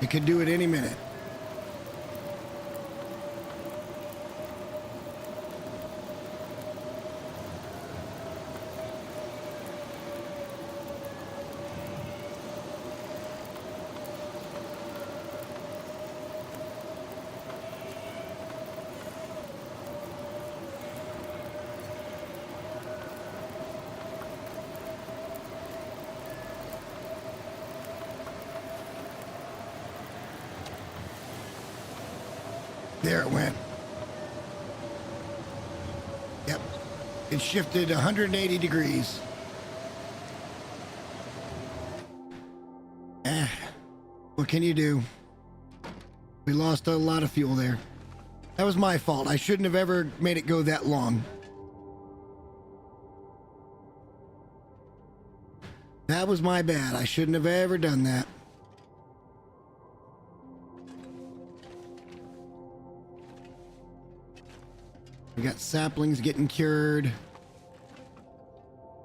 it could do at any minute. There it went. Yep. It shifted 180 degrees. What can you do? We lost a lot of fuel there. That was my fault. I shouldn't have ever made it go that long. That was my bad. I shouldn't have ever done that. We got saplings getting cured.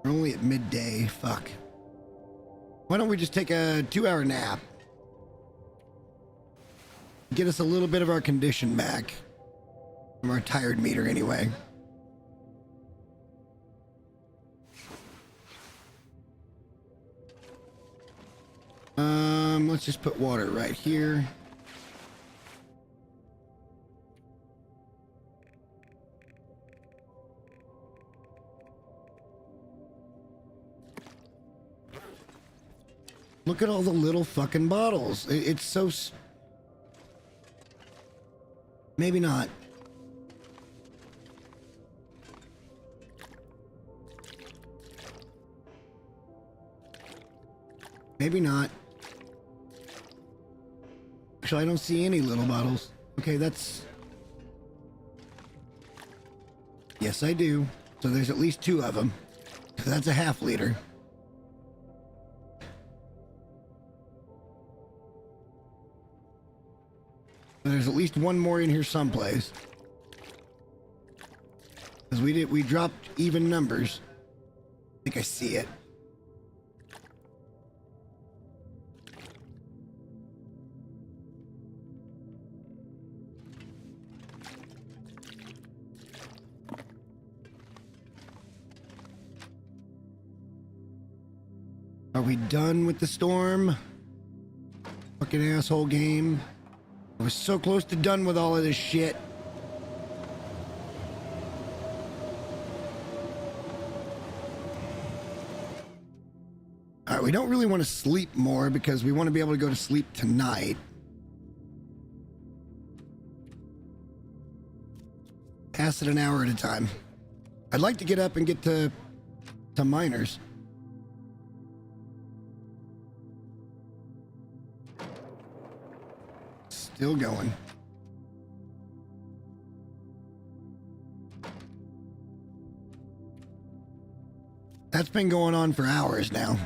We're only at midday. Fuck. Why don't we just take a 2-hour nap? Get us a little bit of our condition back. From our tired meter anyway. Let's just put water right here. Look at all the little fucking bottles. It's so... Maybe not. Maybe not. Actually, I don't see any little bottles. Okay, that's... Yes, I do. So there's at least 2 of them. So that's a half liter. There's at least 1 more in here someplace. Because we dropped even numbers. I think I see it. Are we done with the storm? Fucking asshole game. I was so close to done with all of this shit. Alright, we don't really want to sleep more because we want to be able to go to sleep tonight. Pass it an hour at a time. I'd like to get up and get to miners. Still going. That's been going on for hours now.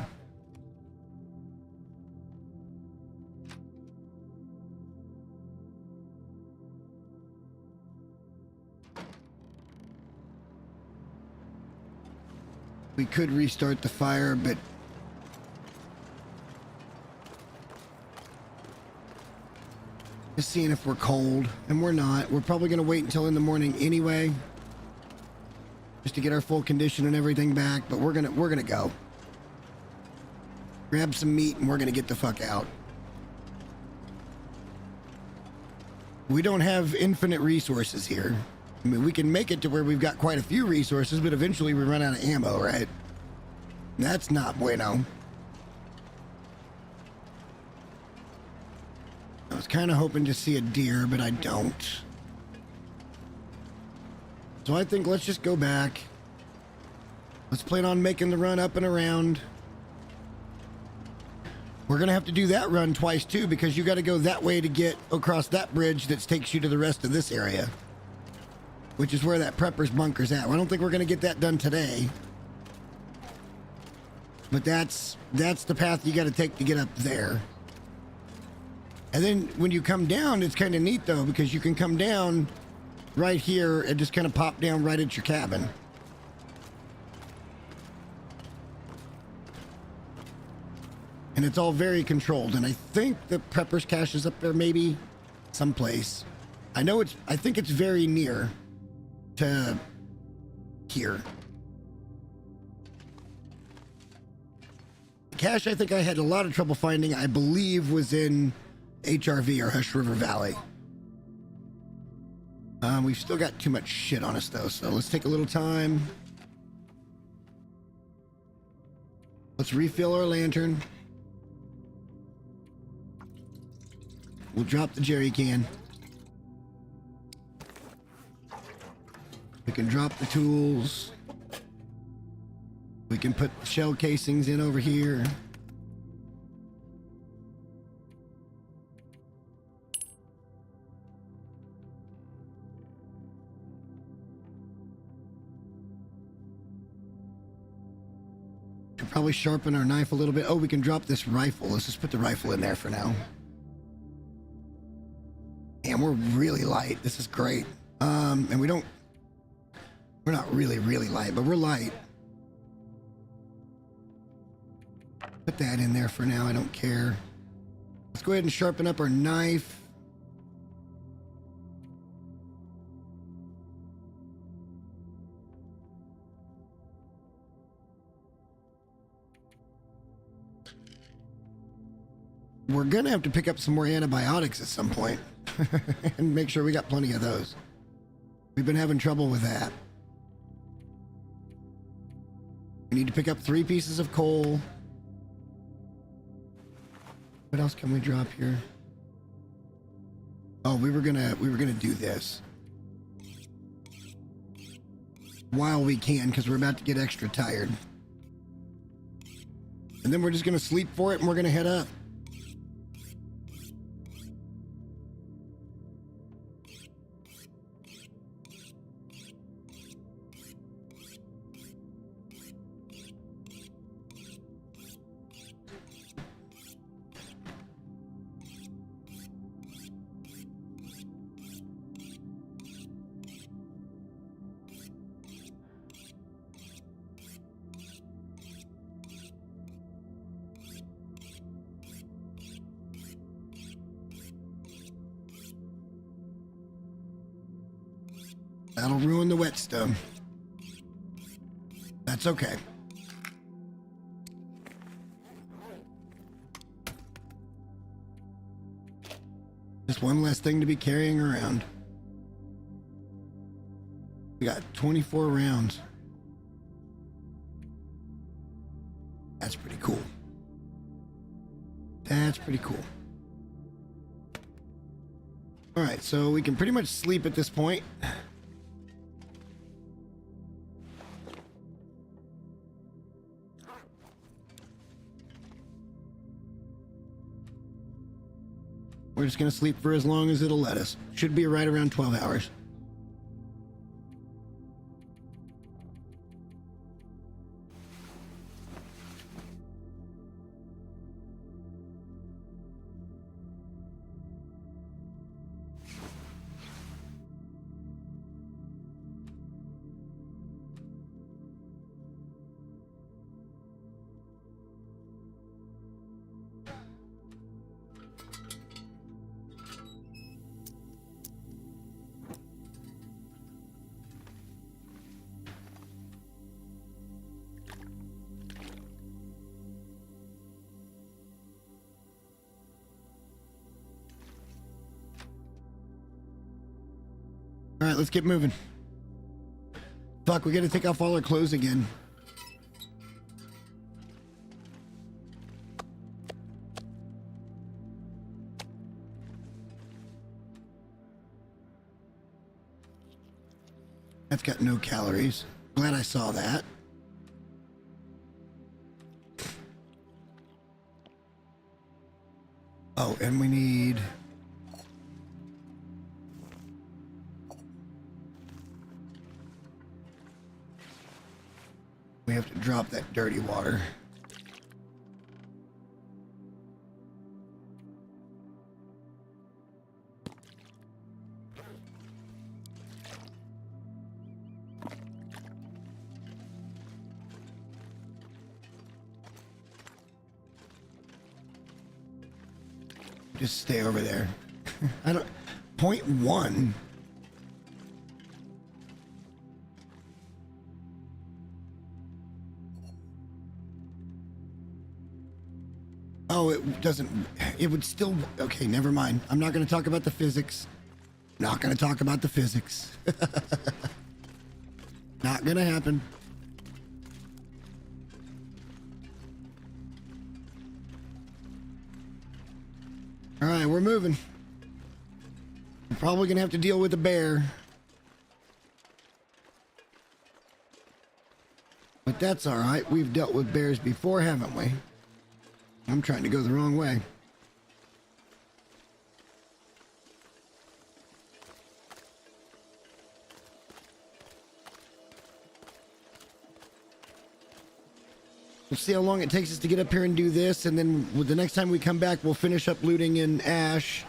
We could restart the fire, but just seeing if we're cold, and we're not. We're probably going to wait until in the morning anyway, just to get our full condition and everything back. But we're gonna go grab some meat and we're gonna get the fuck out. We don't have infinite resources here. I mean, we can make it to where we've got quite a few resources, but eventually we run out of ammo, right? That's not bueno. I was kind of hoping to see a deer, but I don't. So I think let's just go back. Let's plan on making the run up and around. We're going to have to do that run twice too, because you got to go that way to get across that bridge that takes you to the rest of this area, which is where that prepper's bunker's at. I don't think we're going to get that done today. But that's the path you got to take to get up there. And then when you come down, it's kind of neat though, because you can come down right here and just kind of pop down right at your cabin. And it's all very controlled. And I think the prepper's cache is up there, maybe someplace. I think it's very near to here. The cache I think I had a lot of trouble finding, I believe, was in HRV or Hush River Valley. We've still got too much shit on us though, so let's take a little time. Let's refill our lantern. We'll drop the jerry can. We can drop the tools. We can put the shell casings in over here. Should probably sharpen our knife a little bit. Oh, we can drop this rifle. Let's just put the rifle in there for now. And we're really light. This is great. And we're not really light, but we're light. Put that in there for now. I don't care. Let's go ahead and sharpen up our knife. We're gonna have to pick up some more antibiotics at some point and make sure we got plenty of those. We've been having trouble with that. We need to pick up 3 pieces of coal. What else can we drop here? Oh, we were gonna do this while we can, because we're about to get extra tired. And then we're just gonna sleep for it and we're gonna head up. That'll ruin the whetstone. That's okay. Just one less thing to be carrying around. We got 24 rounds. That's pretty cool. That's pretty cool. All right, so we can pretty much sleep at this point. We're just going to sleep for as long as it'll let us. Should be right around 12 hours. All right, let's get moving. Fuck, we gotta take off all our clothes again. That's got no calories. Glad I saw that. Oh, and we need... We have to drop that dirty water. Just stay over there. I don't... 0.1? Oh, it doesn't... It would still... Okay, never mind. I'm not going to talk about the physics. Not going to talk about the physics. Not going to happen. All right, we're moving. We're probably going to have to deal with the bear. But that's all right. We've dealt with bears before, haven't we? I'm trying to go the wrong way. We'll see how long it takes us to get up here and do this, and then the next time we come back, we'll finish up looting in Ash,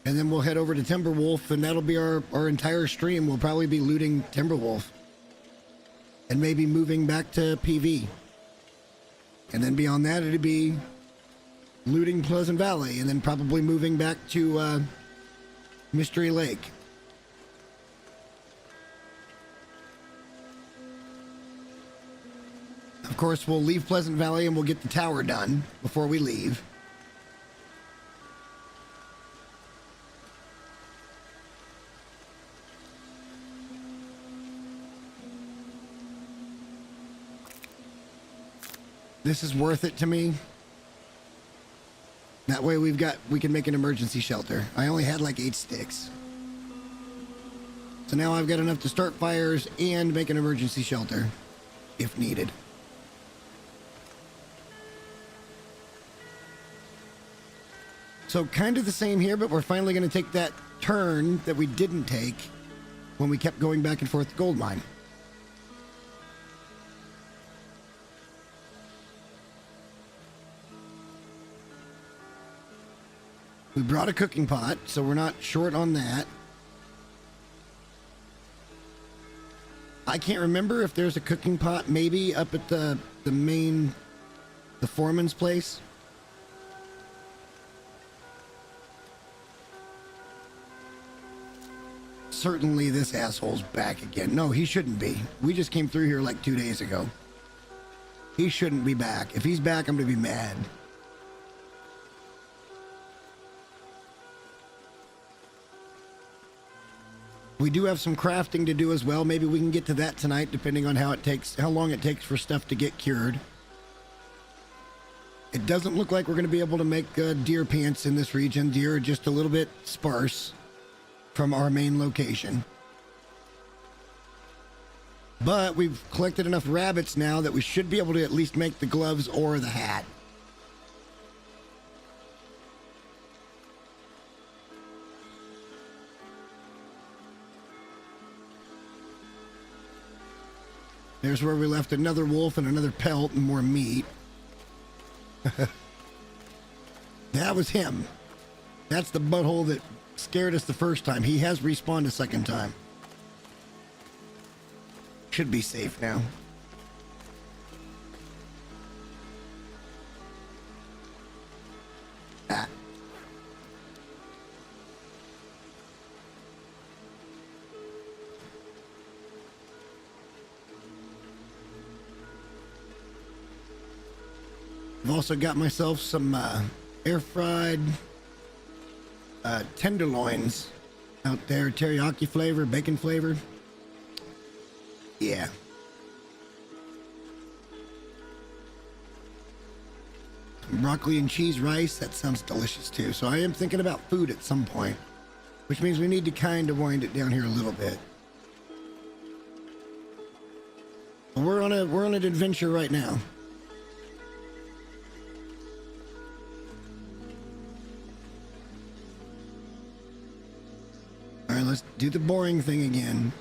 and then we'll head over to Timberwolf, and that'll be our entire stream. We'll probably be looting Timberwolf, and maybe moving back to PV. And then beyond that, it'd be looting Pleasant Valley, and then probably moving back to Mystery Lake. Of course, we'll leave Pleasant Valley and we'll get the tower done before we leave. This is worth it to me. That way we can make an emergency shelter. I only had like 8 sticks. So now I've got enough to start fires and make an emergency shelter if needed. So kind of the same here, but we're finally going to take that turn that we didn't take when we kept going back and forth to gold mine. We brought a cooking pot, so we're not short on that. I can't remember if there's a cooking pot maybe up at the foreman's place. Certainly this asshole's back again. No, he shouldn't be. We just came through here like 2 days ago. He shouldn't be back. If he's back, I'm gonna be mad. We do have some crafting to do as well. Maybe we can get to that tonight, depending on how long it takes for stuff to get cured. It doesn't look like we're going to be able to make deer pants in this region. Deer are just a little bit sparse from our main location. But we've collected enough rabbits now that we should be able to at least make the gloves or the hat. There's where we left another wolf and another pelt and more meat. That was him. That's the butthole that scared us the first time. He has respawned a second time. Should be safe now. Ah. I've also got myself some air-fried tenderloins out there, teriyaki flavor, bacon flavor. Yeah. Broccoli and cheese rice, that sounds delicious too. So I am thinking about food at some point, which means we need to kind of wind it down here a little bit. But we're on an adventure right now. All right, let's do the boring thing again.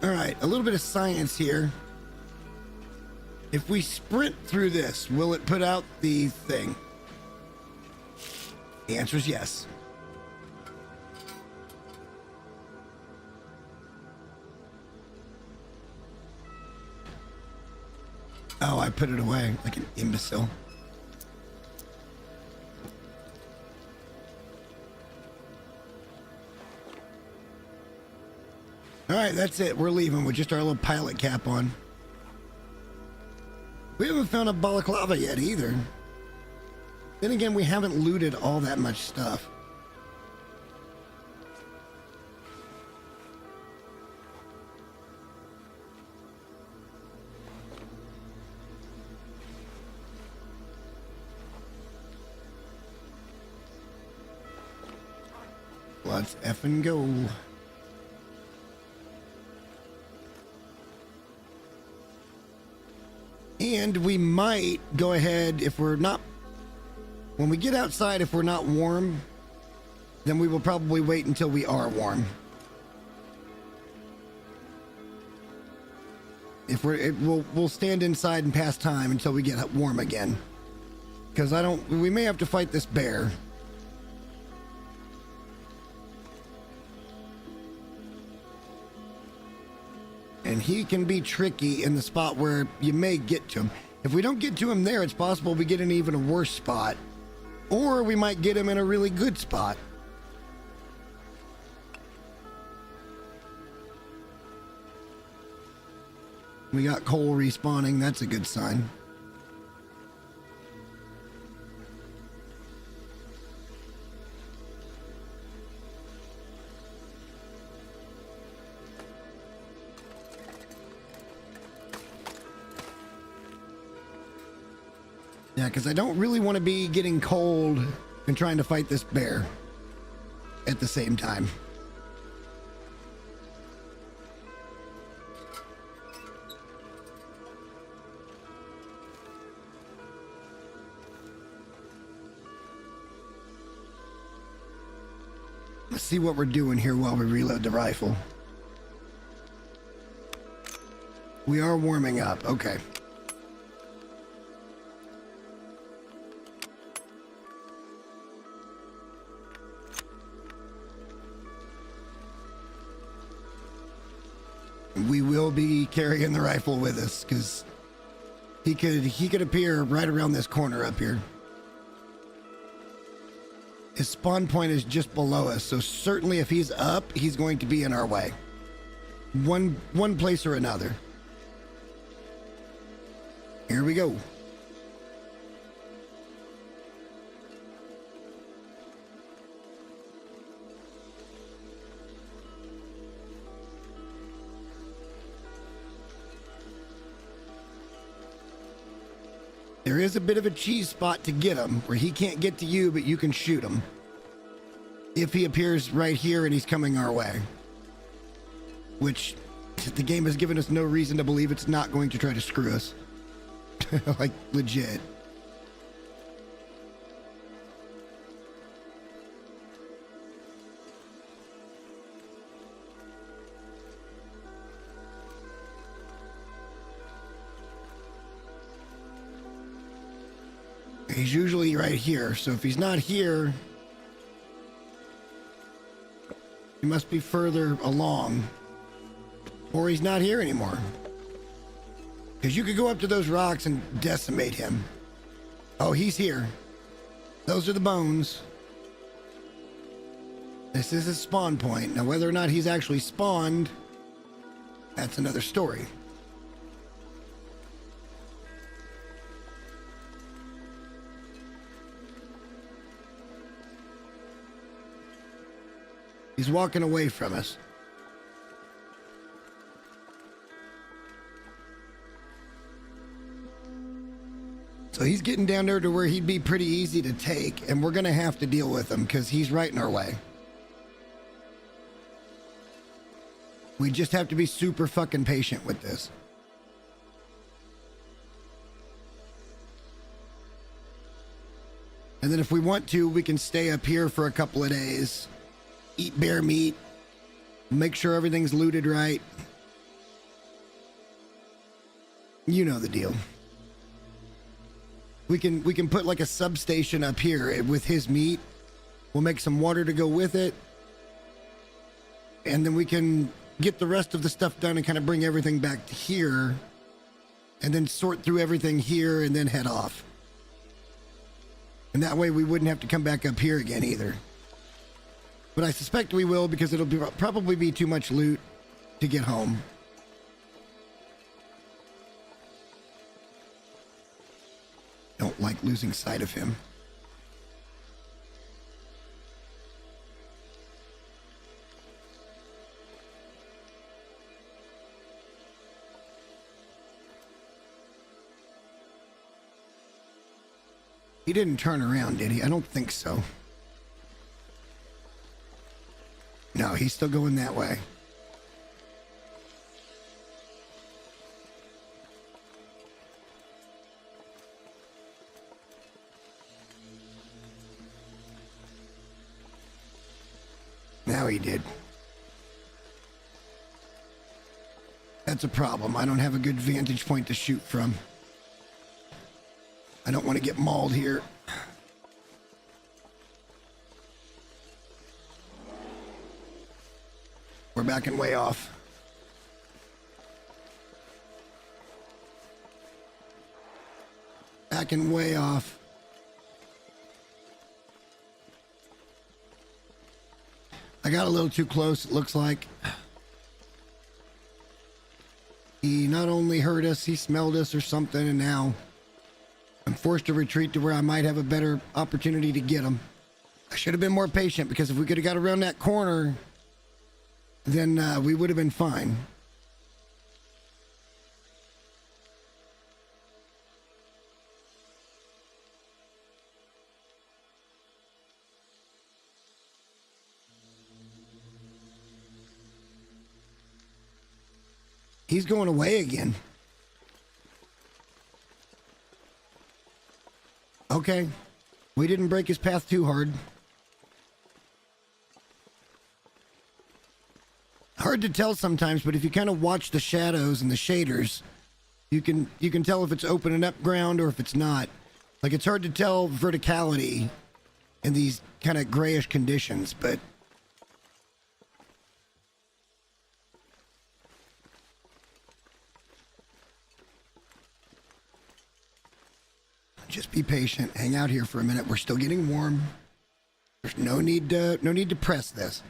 All right, a little bit of science here. If we sprint through this, will it put out the thing? The answer is yes. Oh, I put it away like an imbecile. All right, that's it. We're leaving with just our little pilot cap on. We haven't found a balaclava yet either. Then again, we haven't looted all that much stuff. Let's effing go. And we might go ahead, if we're not, when we get outside, if we're not warm, then we will probably wait until we are warm. If we'll stand inside and pass time until we get warm again. Because we may have to fight this bear. And he can be tricky in the spot where you may get to him. If we don't get to him there, it's possible we get in even a worse spot. Or we might get him in a really good spot. We got Cole respawning. That's a good sign. Yeah, because I don't really want to be getting cold and trying to fight this bear at the same time. Let's see what we're doing here while we reload the rifle. We are warming up. Okay. We will be carrying the rifle with us because he could appear right around this corner up here. His spawn point is just below us, so certainly if he's up, he's going to be in our way. One place or another. Here we go. There is a bit of a cheese spot to get him, where he can't get to you, but you can shoot him. If he appears right here and he's coming our way. Which, the game has given us no reason to believe it's not going to try to screw us. Like, legit. He's usually right here, so if he's not here, he must be further along. Or he's not here anymore. Because you could go up to those rocks and decimate him. Oh, he's here. Those are the bones. This is his spawn point. Now, whether or not he's actually spawned, that's another story. He's walking away from us. So he's getting down there to where he'd be pretty easy to take, and we're going to have to deal with him because he's right in our way. We just have to be super fucking patient with this. And then if we want to, we can stay up here for a couple of days, eat bear meat, make sure everything's looted right. You know the deal. We can put like a substation up here with his meat. We'll make some water to go with it. And then we can get the rest of the stuff done and kind of bring everything back to here. And then sort through everything here and then head off. And that way we wouldn't have to come back up here again either. But I suspect we will because it'll probably be too much loot. to get home. Don't like losing sight of him. He didn't turn around, did he? I don't think so. No, he's still going that way. Now he did. That's a problem. I don't have a good vantage point to shoot from. I don't want to get mauled here. We're backing way off. Backing way off. I got a little too close, it looks like. He not only heard us, he smelled us or something, and now I'm forced to retreat to where I might have a better opportunity to get him. I should have been more patient, because if we could have got around that corner, then we would have been fine. He's going away again. Okay. We didn't break his path too hard. Hard to tell sometimes, but if you kind of watch the shadows and the shaders, you can tell if it's opening up ground or if it's not. Like, it's hard to tell verticality in these kind of grayish conditions, but just be patient. Hang out here for a minute. We're still getting warm. There's no need to press this.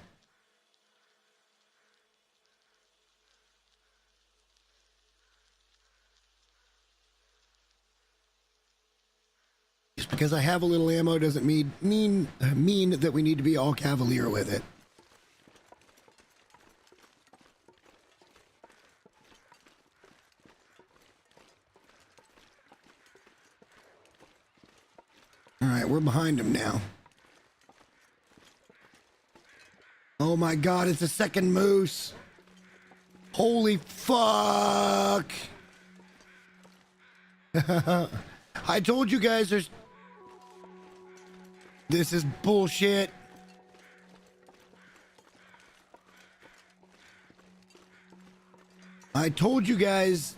Just because I have a little ammo doesn't mean that we need to be all cavalier with it. All right, we're behind him now. Oh my God, it's a second moose. Holy fuck. I told you guys this is bullshit. I told you guys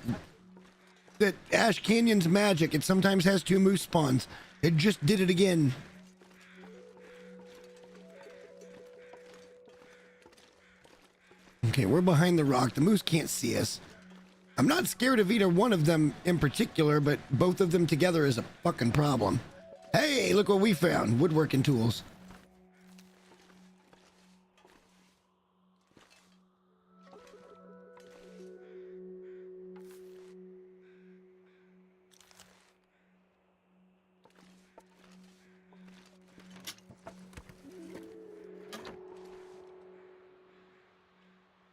that Ash Canyon's magic. It sometimes has 2 moose spawns. It just did it again. Okay, we're behind the rock. The moose can't see us. I'm not scared of either one of them in particular, but both of them together is a fucking problem. Hey, look what we found. Woodworking tools.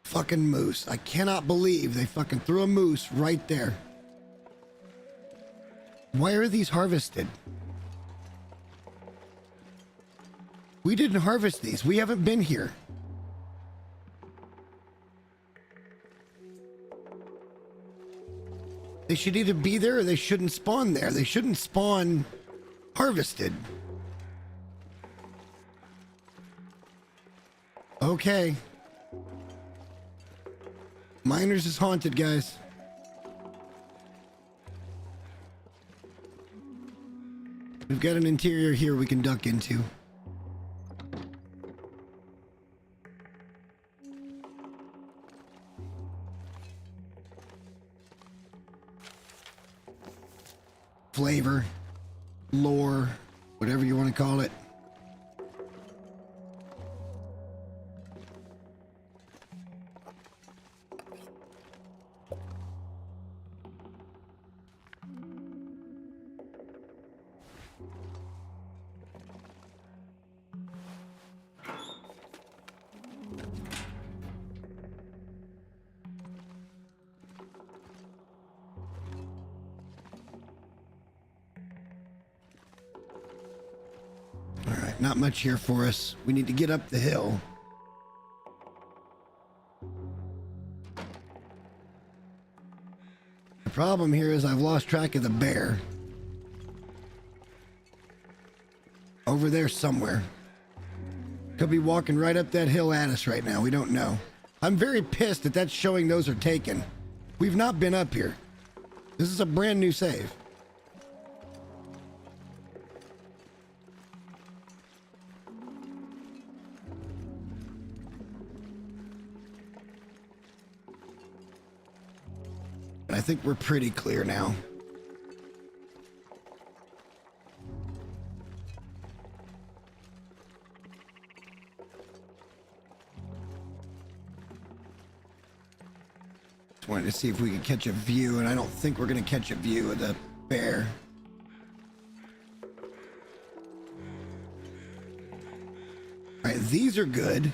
Fucking moose. I cannot believe they fucking threw a moose right there. Why are these harvested? We didn't harvest these. We haven't been here. They should either be there or they shouldn't spawn there. They shouldn't spawn harvested. Okay. Miners is haunted, guys. We've got an interior here we can duck into. Flavor, lore, whatever you want to call it. All right, not much here for us. We need to get up the hill. The problem here is I've lost track of the bear. Over there somewhere. Could be walking right up that hill at us right now. We don't know. I'm very pissed that that's showing those are taken. We've not been up here. This is a brand new save. I think we're pretty clear now. Just wanted to see if we could catch a view, and I don't think we're going to catch a view of the bear. All right, these are good.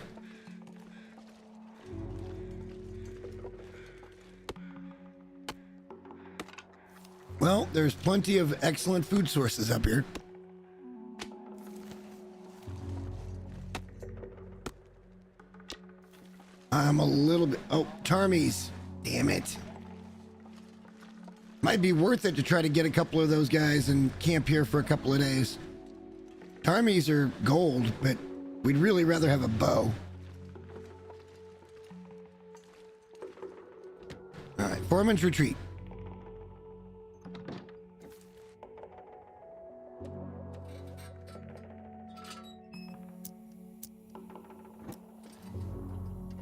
Well, there's plenty of excellent food sources up here. I'm a little bit... Oh, Tarmies. Damn it. Might be worth it to try to get a couple of those guys and camp here for a couple of days. Tarmies are gold, but we'd really rather have a bow. All right, Foreman's Retreat.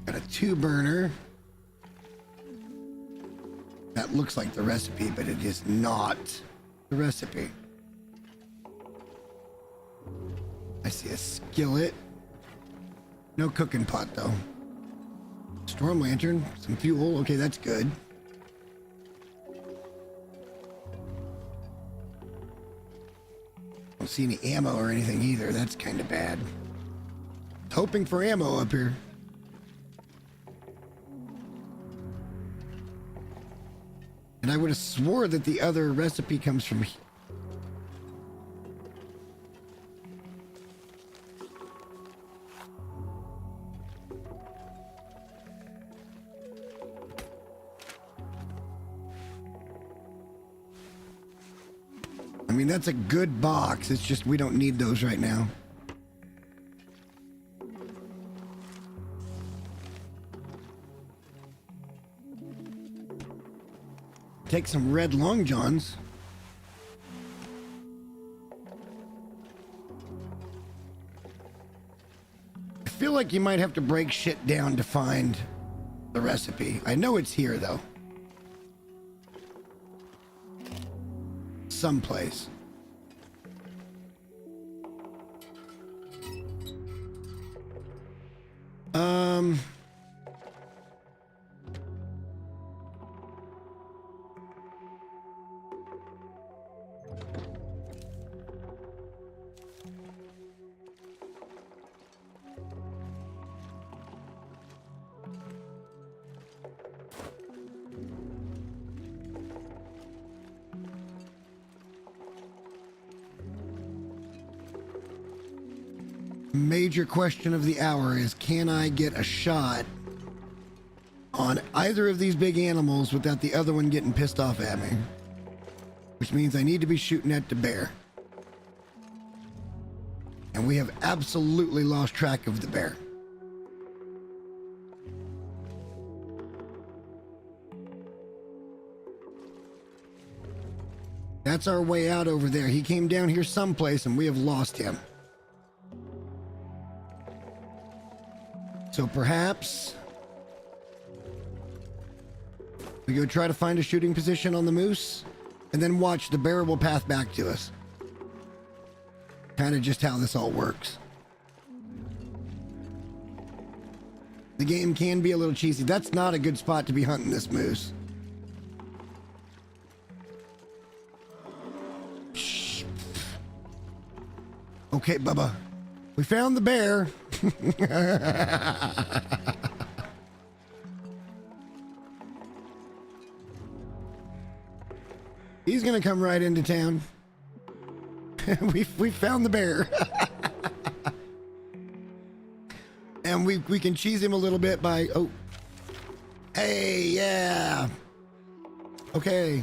Got a 2-burner. That looks like the recipe, but it is not the recipe. I see a skillet. No cooking pot, though. Storm lantern, some fuel. Okay, that's good. Don't see any ammo or anything either. That's kind of bad. Hoping for ammo up here. And I would have swore that the other recipe comes from here. I mean, that's a good box. It's just we don't need those right now. Take some red long johns. I feel like you might have to break shit down to find the recipe. I know it's here, though. Someplace. Major question of the hour is, can I get a shot on either of these big animals without the other one getting pissed off at me? Which means I need to be shooting at the bear. And we have absolutely lost track of the bear. That's our way out over there. He came down here someplace and we have lost him. So perhaps we go try to find a shooting position on the moose and then watch the bear will path back to us. Kind of just how this all works. The game can be a little cheesy. That's not a good spot to be hunting this moose. Okay, Bubba. We found the bear. He's gonna come right into town. we found the bear. And we can cheese him a little bit by, oh. Hey, yeah. Okay.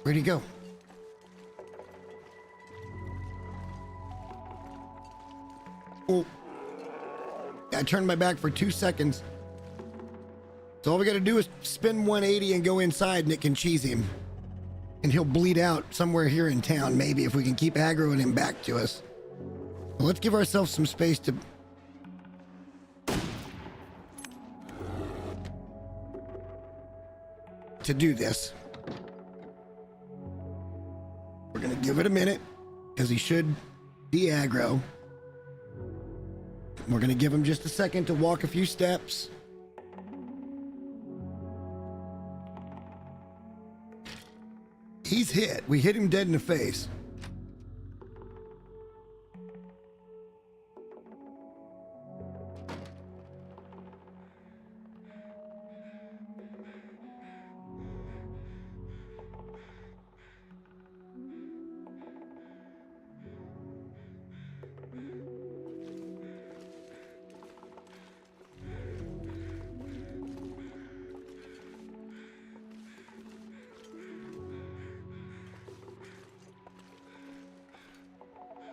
Where'd he go? Oh. I turned my back for 2 seconds. So all we gotta do is spin 180 and go inside and it can cheese him. And he'll bleed out somewhere here in town, maybe, if we can keep aggroing him back to us. Well, let's give ourselves some space to do this. We're gonna give it a minute, because he should de-aggro. We're gonna give him just a second to walk a few steps. He's hit. We hit him dead in the face.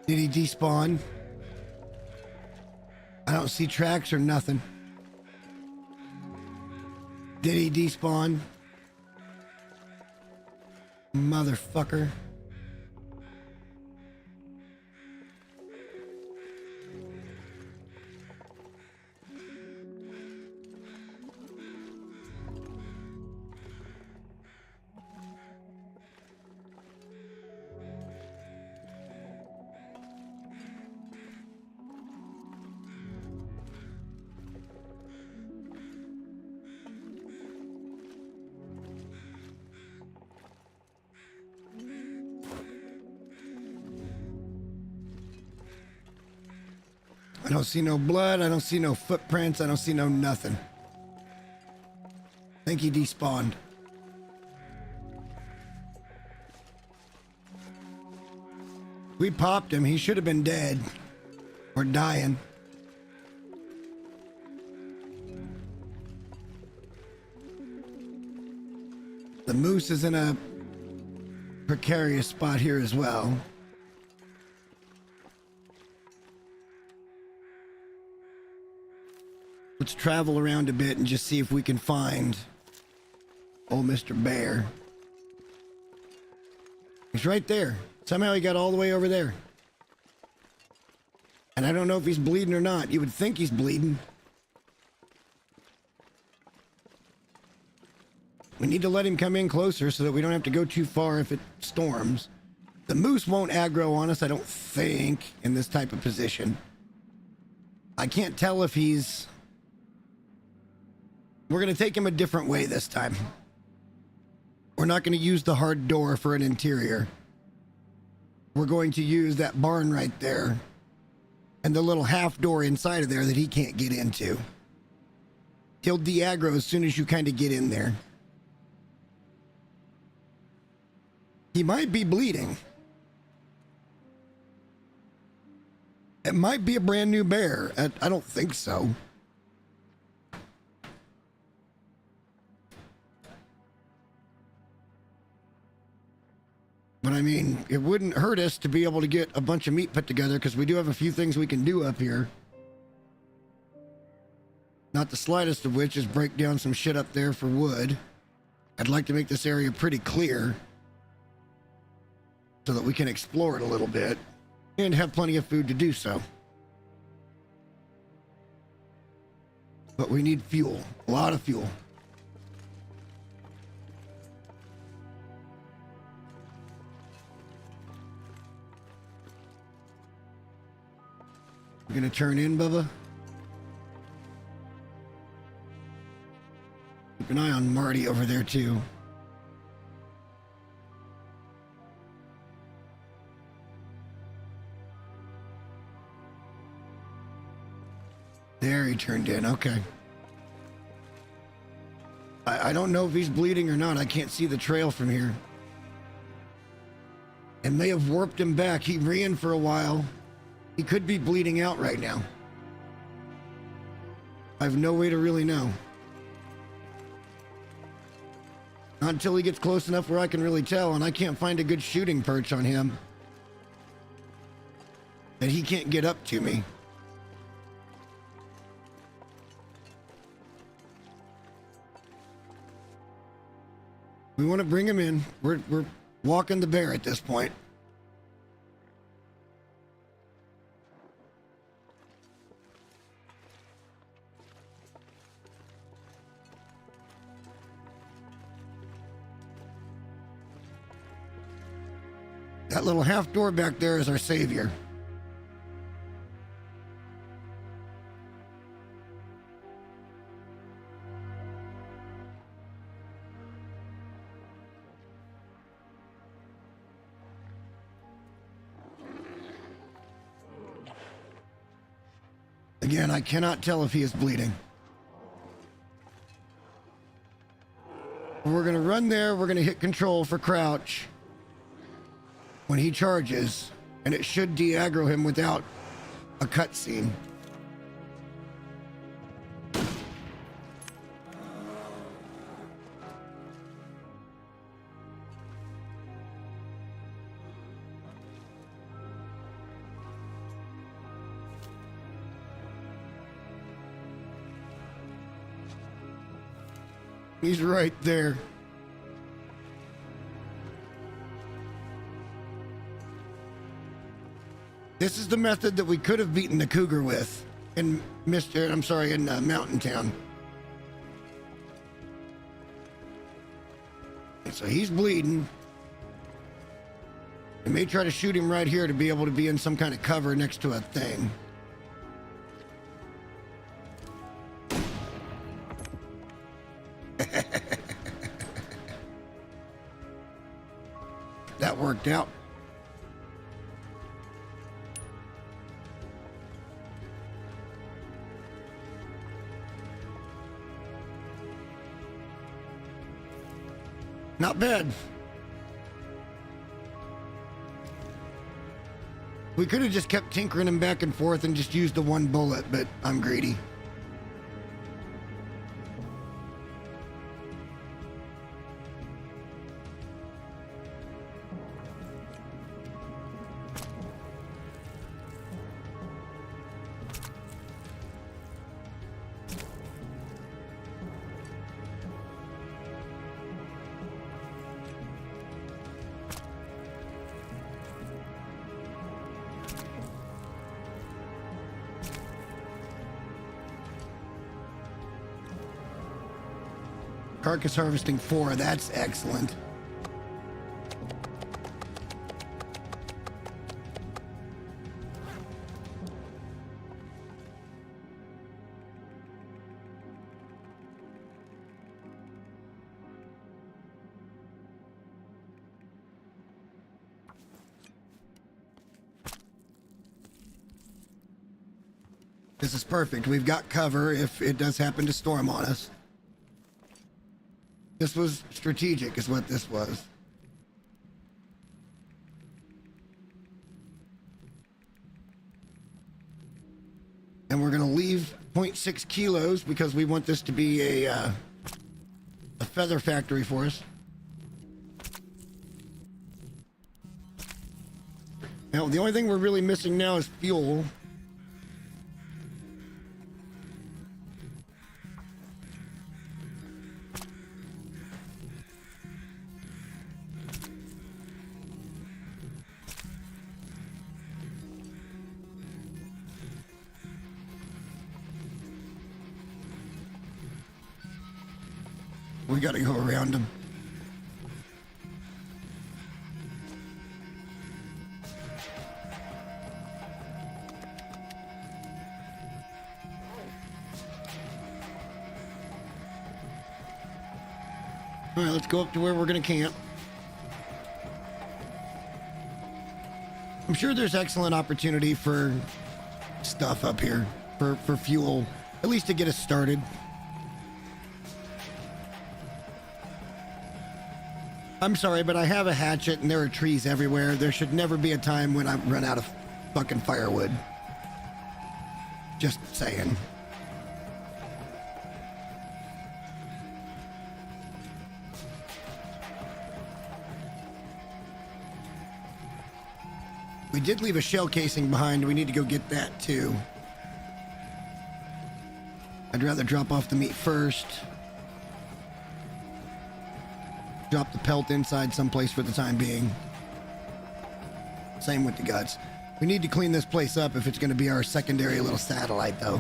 Did he despawn? I don't see tracks or nothing. Did he despawn? Motherfucker. I don't see no blood. I don't see no footprints. I don't see no nothing. I think he despawned. We popped him. He should have been dead or dying. The moose is in a precarious spot here as well. Let's travel around a bit and just see if we can find old Mr. Bear. He's right there. Somehow he got all the way over there. And I don't know if he's bleeding or not. You would think he's bleeding. We need to let him come in closer so that we don't have to go too far if it storms. The moose won't aggro on us, I don't think, in this type of position. I can't tell if he's... We're going to take him a different way this time. We're not going to use the hard door for an interior. We're going to use that barn right there and the little half door inside of there that he can't get into. He'll de-aggro as soon as you kind of get in there. He might be bleeding. It might be a brand new bear. I don't think so. But I mean, it wouldn't hurt us to be able to get a bunch of meat put together because we do have a few things we can do up here. Not the slightest of which is break down some shit up there for wood. I'd like to make this area pretty clear so that we can explore it a little bit and have plenty of food to do so. But we need fuel, a lot of fuel. You gonna turn in, Bubba? Keep an eye on Marty over there, too. There he turned in. Okay. I don't know if he's bleeding or not. I can't see the trail from here. And they have warped him back. He ran for a while. He could be bleeding out right now. I have no way to really know. Not until he gets close enough where I can really tell, and I can't find a good shooting perch on him that he can't get up to me. We want to bring him in. We're walking the bear at this point. That little half door back there is our savior. Again, I cannot tell if he is bleeding. We're going to run there. We're going to hit control for crouch when he charges, and it should de-aggro him without a cutscene. He's right there. This is the method that we could have beaten the cougar with in Mountain Town. And so he's bleeding. We may try to shoot him right here to be able to be in some kind of cover next to a thing. That worked out. Not bad. We could have just kept tinkering him back and forth and just used the one bullet, but I'm greedy. Carcass harvesting 4, that's excellent. This is perfect. We've got cover if it does happen to storm on us. This was strategic, is what this was. And we're going to leave 0.6 kilos because we want this to be a feather factory for us. Now, the only thing we're really missing now is fuel. We gotta go around them. All right, let's go up to where we're gonna camp. I'm sure there's excellent opportunity for stuff up here for fuel, at least to get us started. I'm sorry, but I have a hatchet and there are trees everywhere. There should never be a time when I run out of fucking firewood. Just saying. We did leave a shell casing behind. We need to go get that too. I'd rather drop off the meat first. Drop the pelt inside someplace for the time being. Same with the guts. We need to clean this place up if it's going to be our secondary little satellite, though.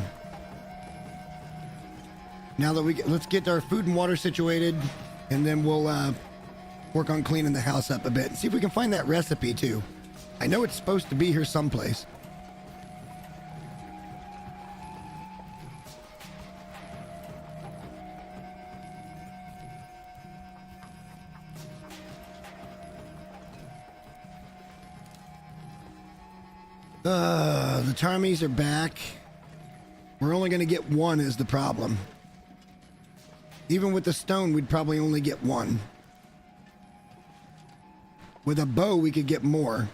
Now that let's get our food and water situated, and then we'll work on cleaning the house up a bit and see if we can find that recipe too. I know it's supposed to be here someplace. The Tarmies are back. We're only going to get one is the problem. Even with the stone, we'd probably only get one. With a bow, we could get more.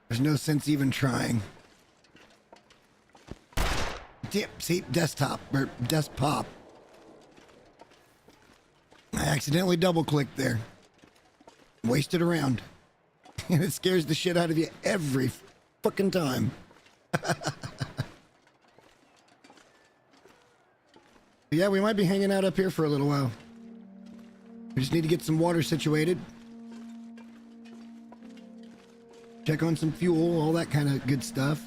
There's no sense even trying. See, desktop or desktop. I accidentally double-clicked there. Wasted around. And it scares the shit out of you every fucking time. Yeah, we might be hanging out up here for a little while. We just need to get some water situated. Check on some fuel, all that kind of good stuff.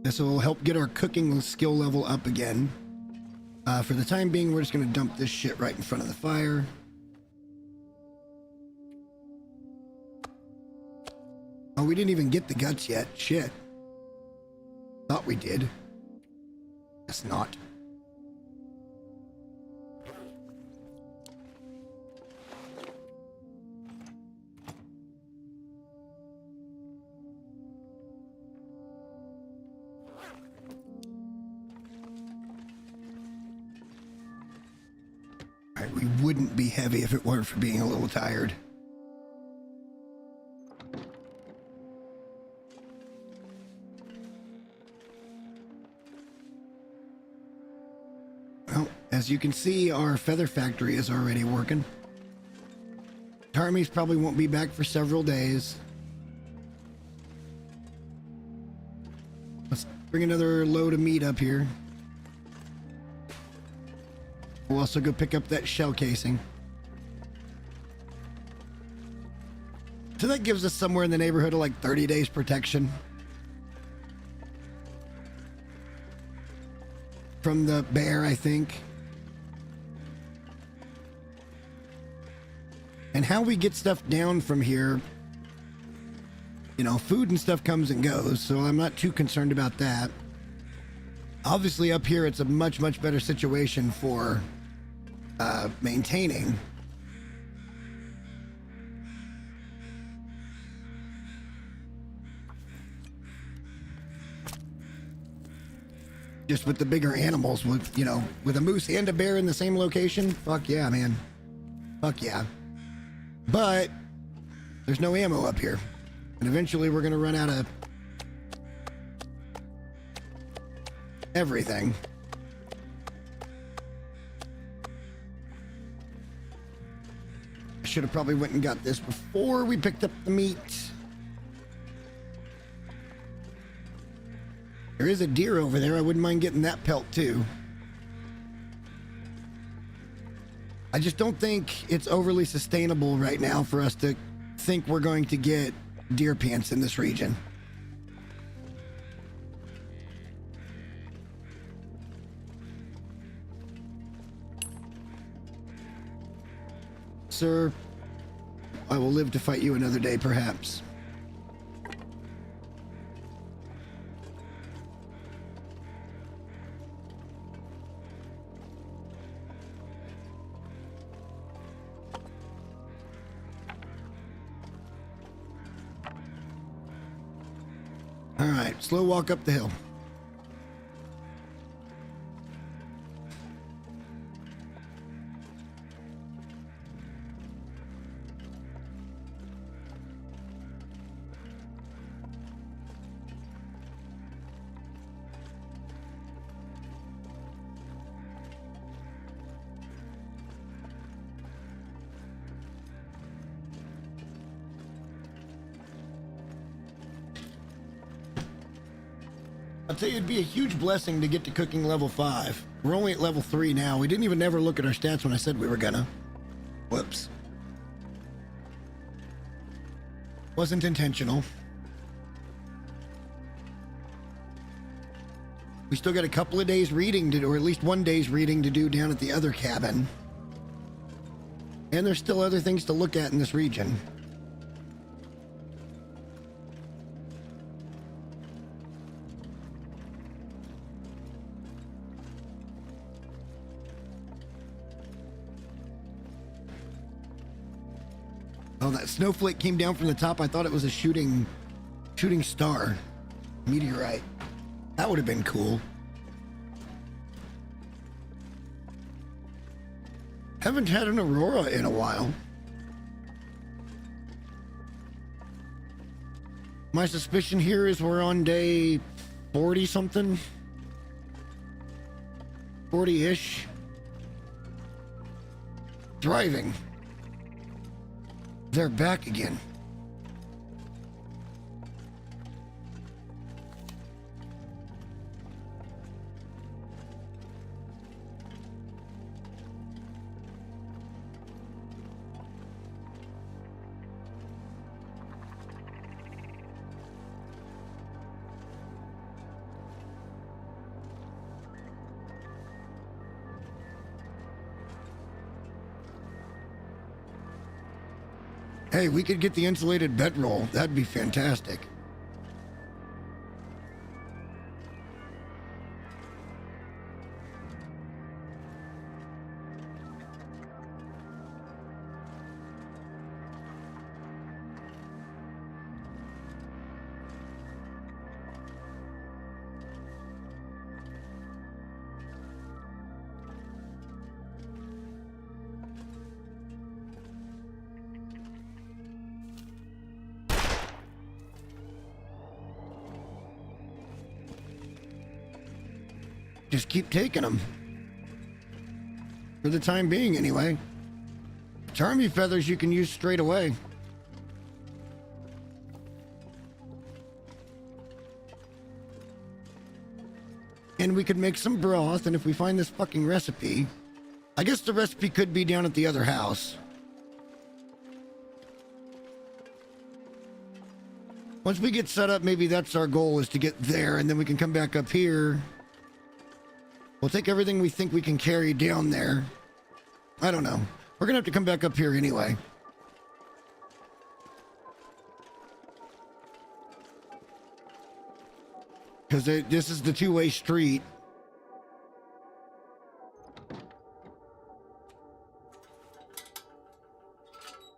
This will help get our cooking skill level up again. For the time being, we're just going to dump this shit right in front of the fire. Oh, we didn't even get the guts yet. Shit. Thought we did. Guess not. We wouldn't be heavy if it weren't for being a little tired. Well, as you can see, our feather factory is already working. Tarmies probably won't be back for several days. Let's bring another load of meat up here. We'll also go pick up that shell casing. So that gives us somewhere in the neighborhood of like 30 days protection. From the bear, I think. And how we get stuff down from here, you know, food and stuff comes and goes, so I'm not too concerned about that. Obviously up here it's a much, much better situation for maintaining. Just with the bigger animals, with, you know, with a moose and a bear in the same location, fuck yeah, man. Fuck yeah. But there's no ammo up here. And eventually we're gonna run out of everything. I should have probably went and got this before we picked up the meat. There is a deer over there. I wouldn't mind getting that pelt too. I just don't think it's overly sustainable right now for us to think we're going to get deer pants in this region. Sir, I will live to fight you another day, perhaps. All right, slow walk up the hill. I'll tell you, it'd be a huge blessing to get to cooking level 5. We're only at level 3 now. We didn't even ever look at our stats when I said we were gonna. Whoops. Wasn't intentional. We still got a couple of days reading to do, or at least 1 day's reading to do down at the other cabin. And there's still other things to look at in this region. Oh, that snowflake came down from the top. I thought it was a shooting star. Meteorite. That would have been cool. Haven't had an aurora in a while. My suspicion here is we're on day 40 something. 40-ish. Driving. They're back again. Hey, we could get the insulated bedroll. That'd be fantastic. Just keep taking them. For the time being, anyway. Charmy feathers you can use straight away. And we could make some broth, and if we find this fucking recipe... I guess the recipe could be down at the other house. Once we get set up, maybe that's our goal, is to get there, and then we can come back up here... We'll take everything we think we can carry down there. I don't know. We're gonna have to come back up here anyway. Because this is the two-way street.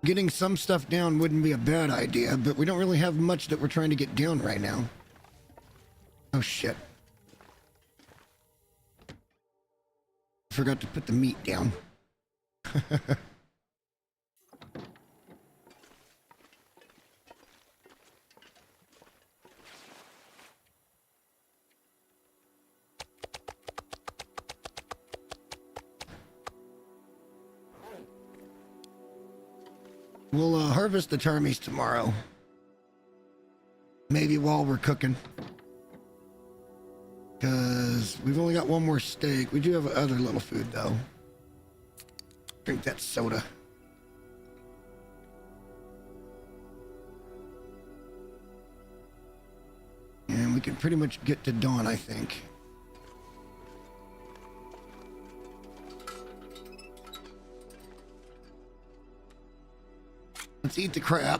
Getting some stuff down wouldn't be a bad idea, but we don't really have much that we're trying to get down right now. Oh shit. Forgot to put the meat down. We'll harvest the Charmies tomorrow. Maybe while we're cooking. Because we've only got one more steak. We do have other little food, though. Drink that soda. And we can pretty much get to dawn, I think. Let's eat the crap.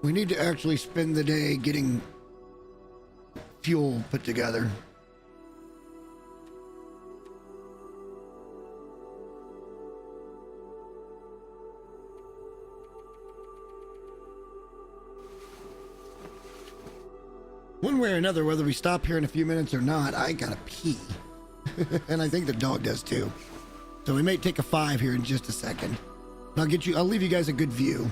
We need to actually spend the day getting fuel put together. One way or another, whether we stop here in a few minutes or not, I gotta pee. And I think the dog does too. So we may take a 5 here in just a second. I'll leave you guys a good view.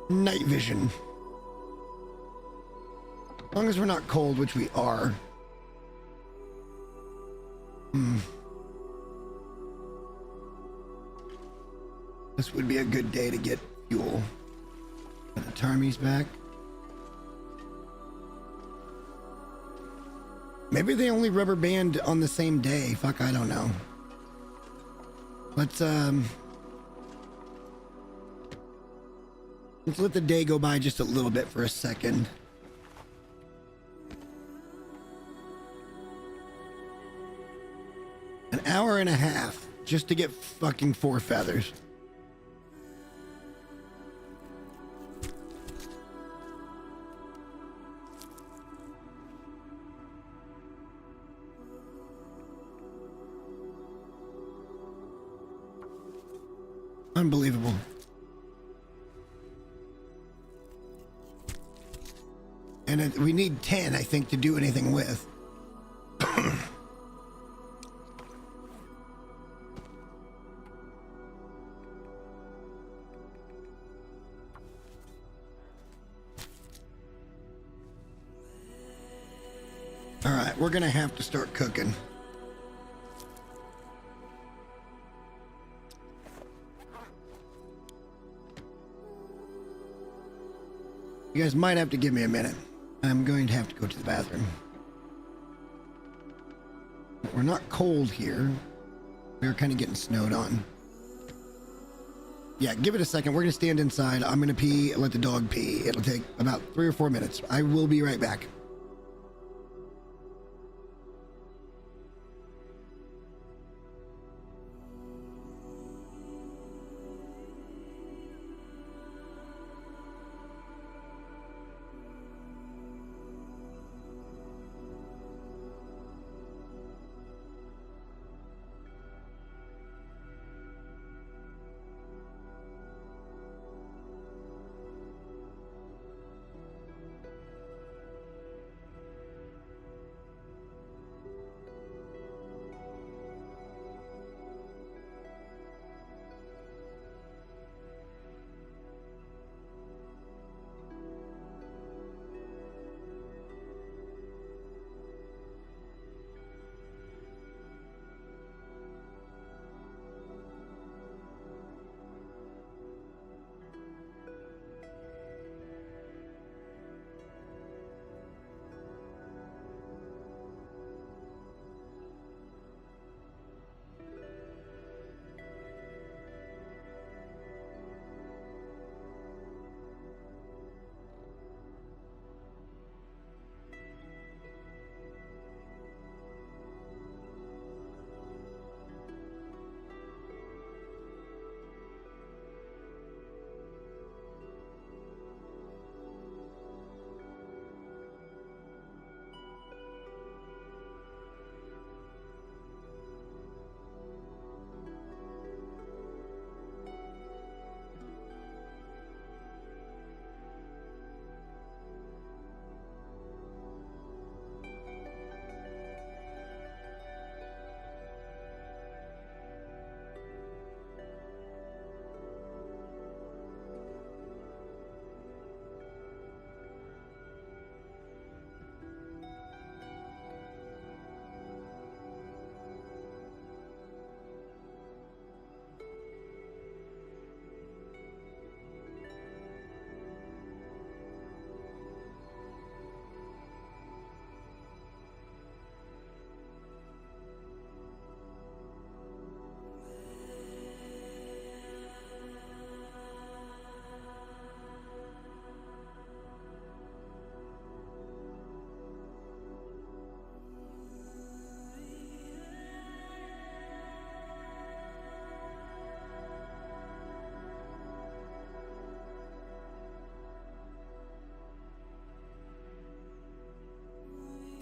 Night vision. As long as we're not cold, which we are. This would be a good day to get fuel. And the Tarmy's back. Maybe they only rubber band on the same day. Fuck, I don't know. Let's let the day go by just a little bit for a second. An hour and a half just to get fucking 4 feathers. Unbelievable. And we need 10, I think, to do anything with. All right, we're gonna have to start cooking. You guys might have to give me a minute. I'm going to have to go to the bathroom. We're not cold here. We're kind of getting snowed on. Yeah, give it a second. We're going to stand inside. I'm going to pee, let the dog pee. It'll take about 3 or 4 minutes. I will be right back.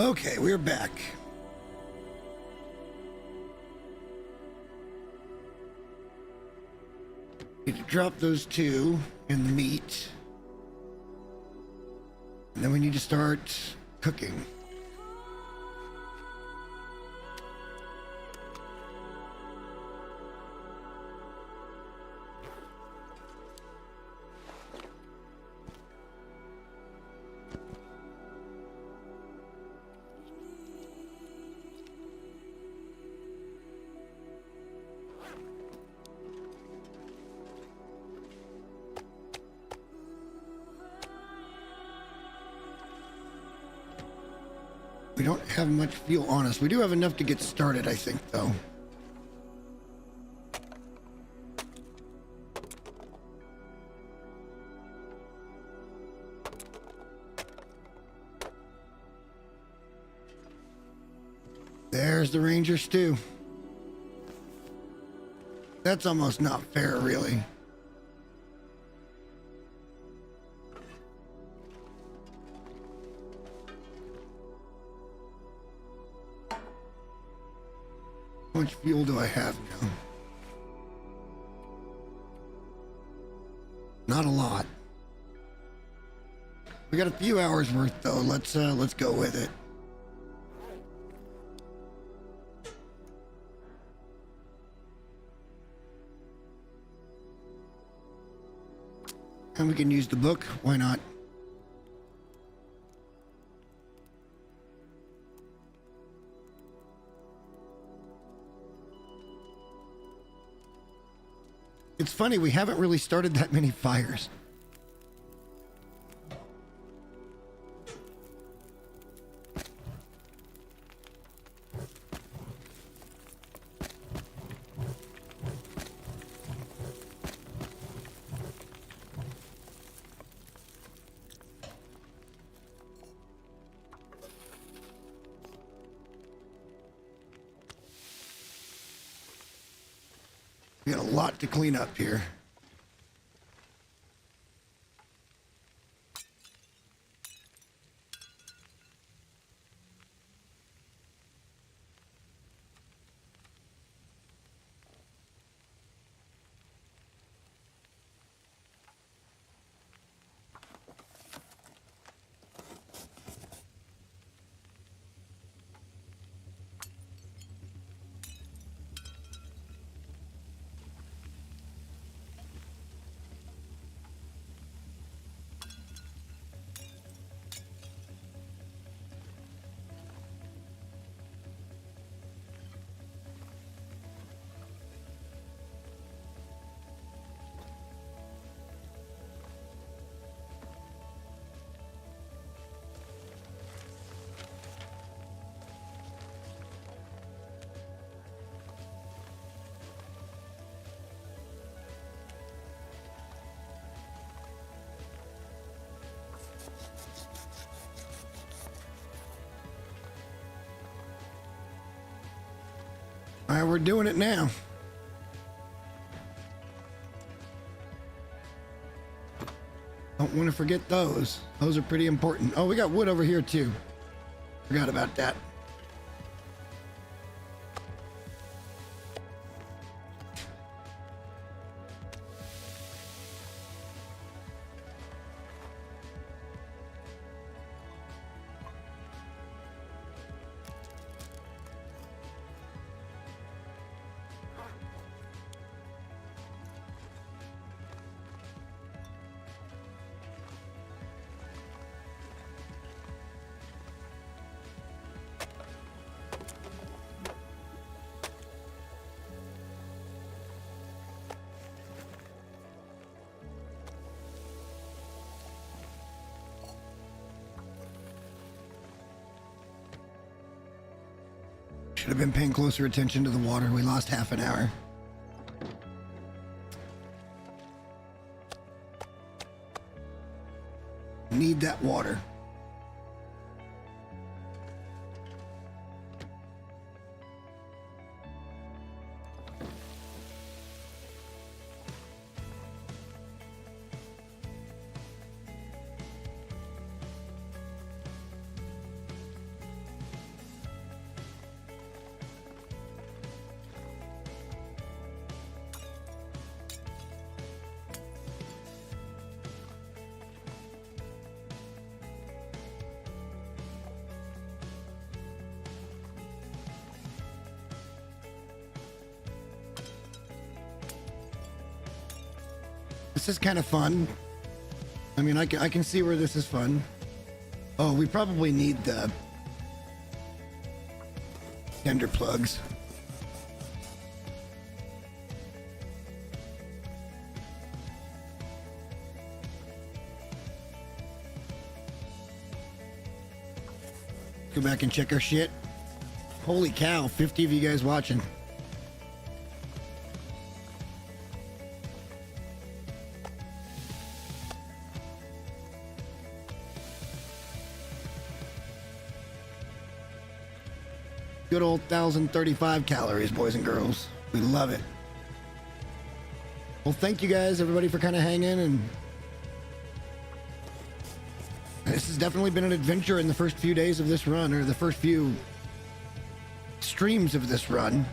Okay, we're back. Need to drop those two in the meat. And then we need to start cooking. We don't have much fuel on us. We do have enough to get started, I think, though. There's the Ranger stew. That's almost not fair, really. How much fuel do I have now? Not a lot. We got a few hours worth though. Let's go with it. And we can use the book. Why not? It's funny, we haven't really started that many fires. We got a lot to clean up here. All right, we're doing it now. Don't want to forget those. Those are pretty important. Oh, we got wood over here too. Forgot about that. Should have been paying closer attention to the water. We lost half an hour. Need that water. is kind of fun. I mean, I can see where this is fun. Oh, we probably need the tender plugs. Go back and check our shit. Holy cow, 50 of you guys watching. Good old 1,035 calories, boys and girls. We love it. Well, thank you guys, everybody, for kind of hanging. And this has definitely been an adventure in the first few days of this run, or the first few streams of this run.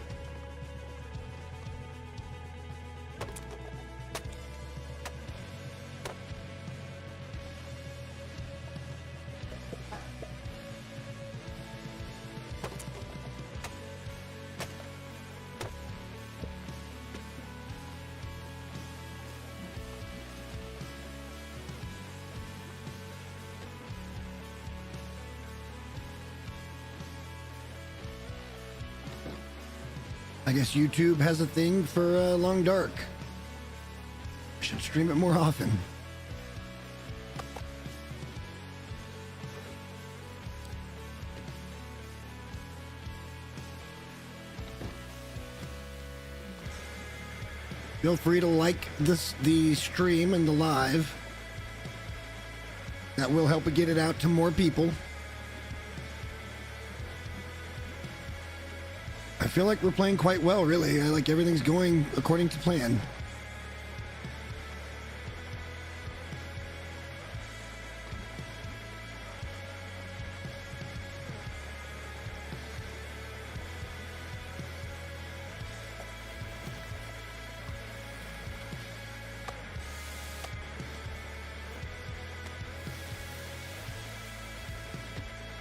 I guess YouTube has a thing for Long Dark. Should stream it more often. Feel free to like the stream and the live. That will help get it out to more people. I feel like we're playing quite well, really. Like everything's going according to plan.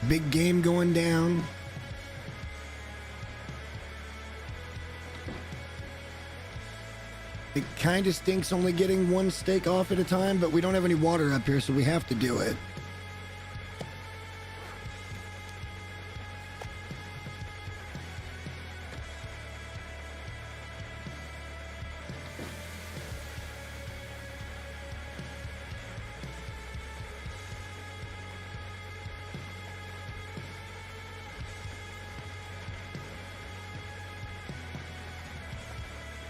Big game going down. It kind of stinks only getting one steak off at a time, but we don't have any water up here, so we have to do it.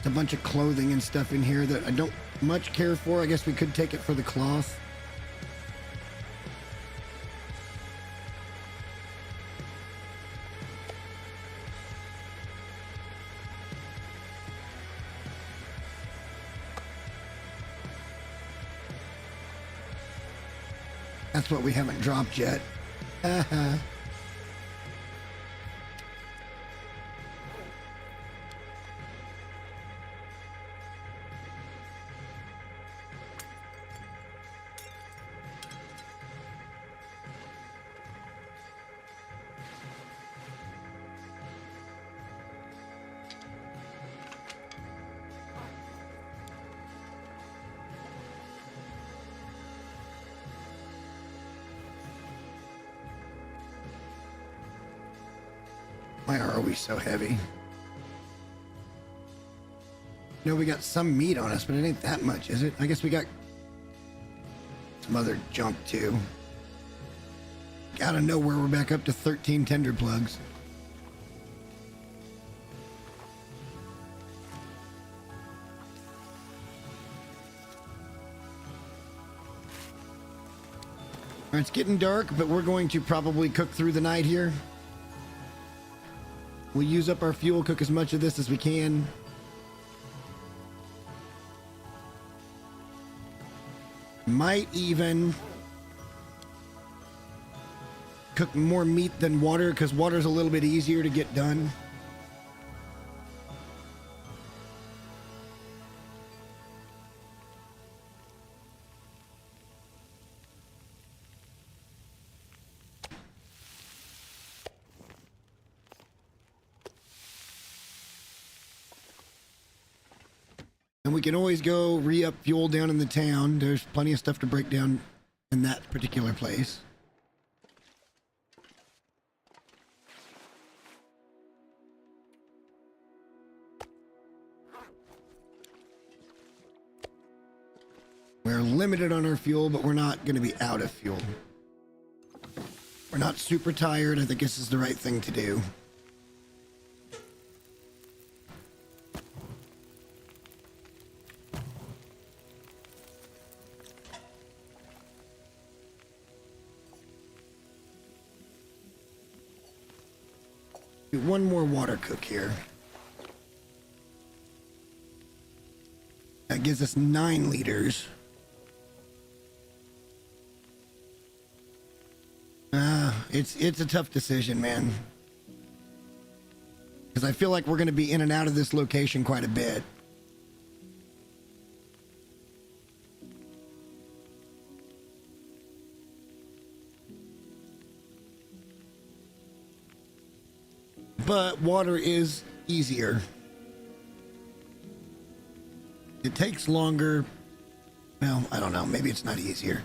A bunch of clothing and stuff in here that I don't much care for. I guess we could take it for the cloth. That's what we haven't dropped yet. Why are we so heavy? No, we got some meat on us, but it ain't that much, is it? I guess we got some other junk too. Out of nowhere, we're back up to 13 tender plugs. All right, it's getting dark, but we're going to probably cook through the night here. We'll use up our fuel, cook as much of this as we can. Might even cook more meat than water, because water's a little bit easier to get done. And we can always go re-up fuel down in the town. There's plenty of stuff to break down in that particular place. We're limited on our fuel, but we're not going to be out of fuel. We're not super tired. I think this is the right thing to do. Do one more water cook here. That gives us 9 liters. It's a tough decision, man. Because I feel like we're going to be in and out of this location quite a bit. But water is easier. It takes longer. Well, I don't know. Maybe it's not easier.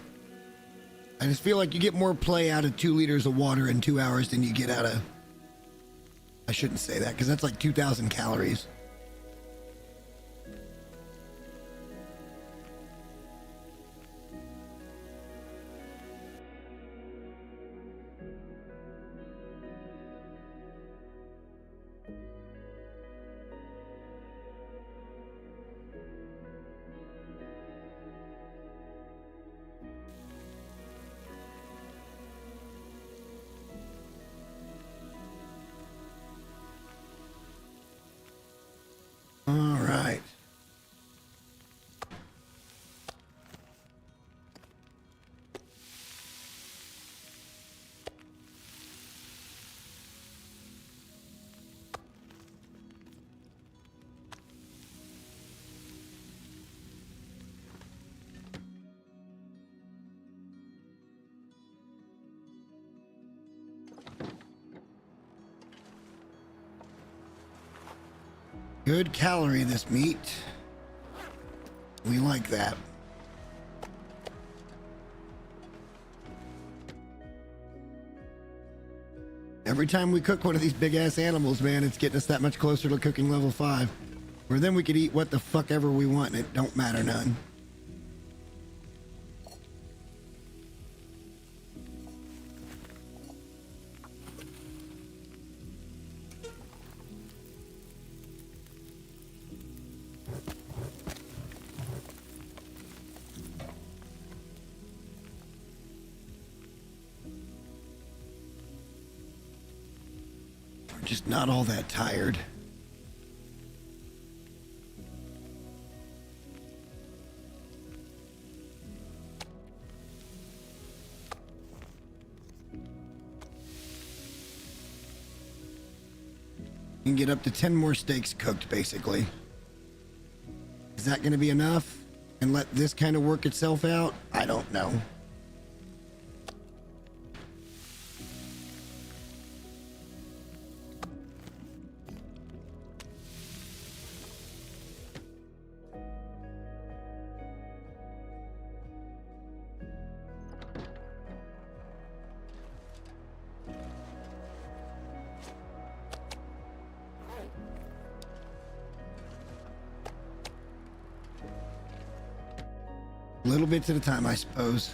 I just feel like you get more play out of 2 liters of water in 2 hours than you get out of... I shouldn't say that, because that's like 2,000 calories. All right. Good calorie, this meat. We like that. Every time we cook one of these big ass animals, man, it's getting us that much closer to cooking level 5. Where then we could eat what the fuck ever we want and it don't matter none. Just not all that tired. You can get up to 10 more steaks cooked, basically. Is that going to be enough? And let this kind of work itself out? I don't know. Little bits at a time, I suppose.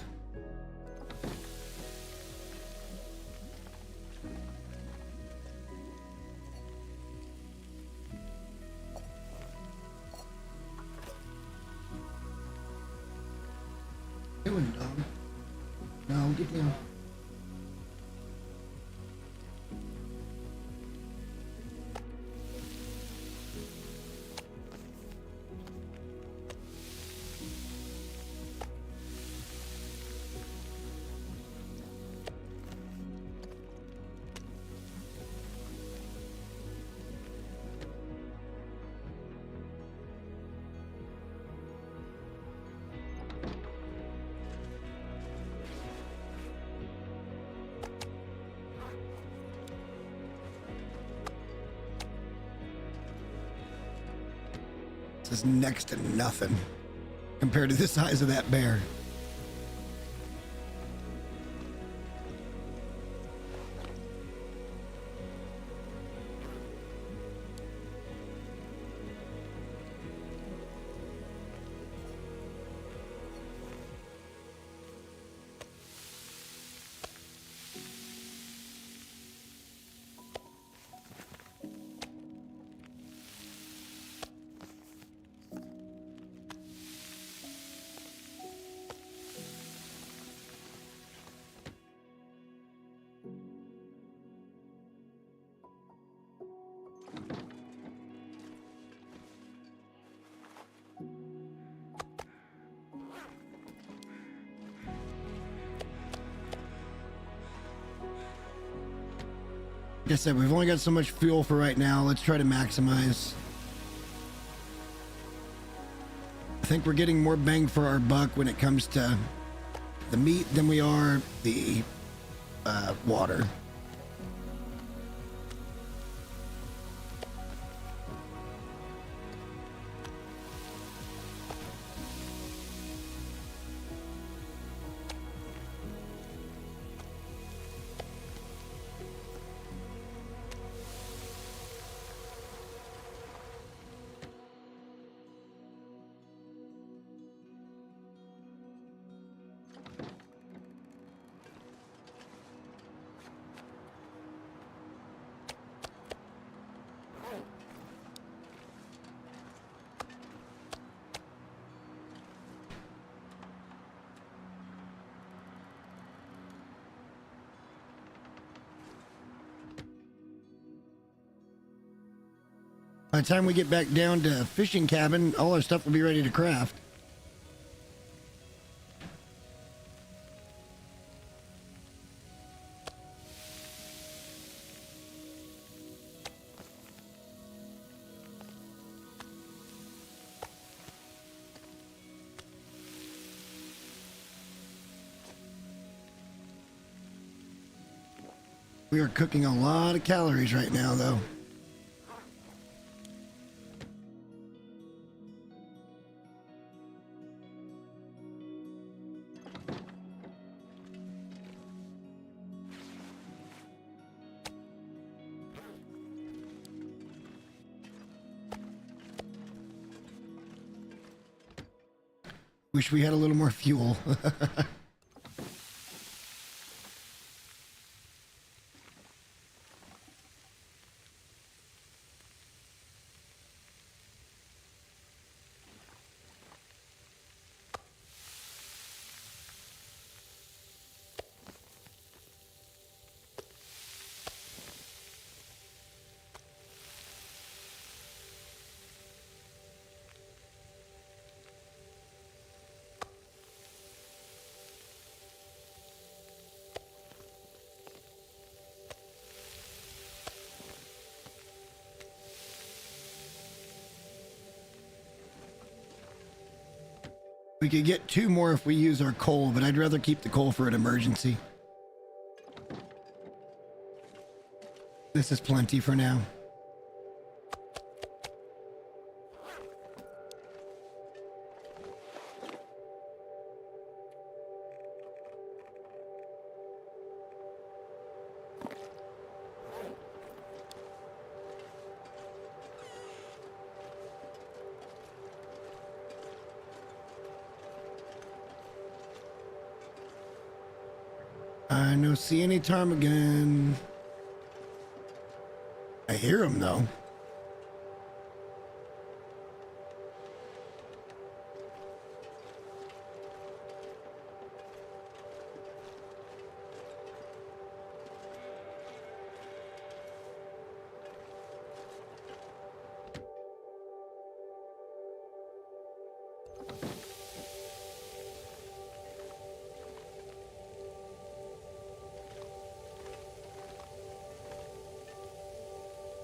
Doing, dog? No, get down. This is next to nothing compared to the size of that bear. Like I said, we've only got so much fuel for right now. Let's try to maximize. I think we're getting more bang for our buck when it comes to the meat than we are the water. By the time we get back down to fishing cabin, all our stuff will be ready to craft. We are cooking a lot of calories right now, though. Wish we had a little more fuel. We could get 2 more if we use our coal, but I'd rather keep the coal for an emergency. This is plenty for now. I no see any ptarmigan. I hear him though.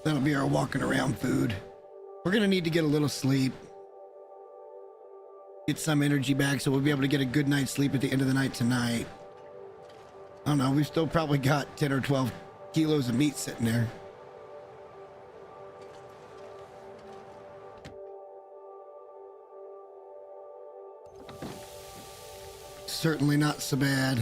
That'll be our walking around food. We're gonna need to get a little sleep. Get some energy back so we'll be able to get a good night's sleep at the end of the night tonight. I don't know, we've still probably got 10 or 12 kilos of meat sitting there. certainly not so bad.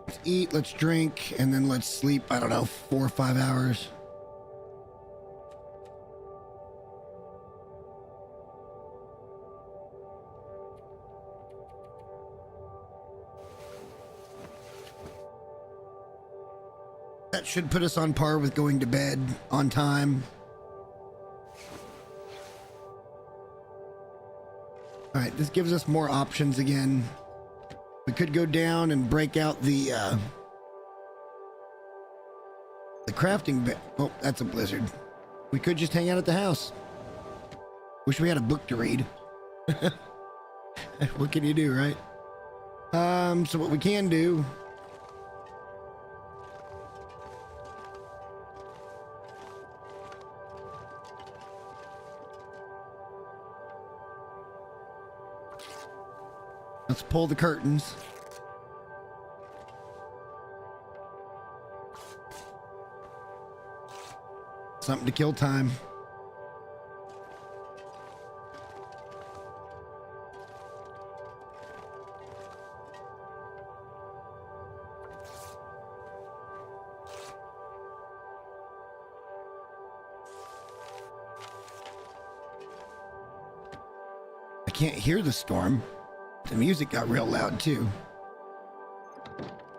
Let's eat, let's drink, and then let's sleep, I don't know, 4 or 5 hours. That should put us on par with going to bed on time. All right, this gives us more options again. We could go down and break out the crafting bit. Oh, that's a blizzard. We could just hang out at the house. Wish we had a book to read. What can you do, right? So what we can do... Let's pull the curtains. Something to kill time. I can't hear the storm. The music got real loud too.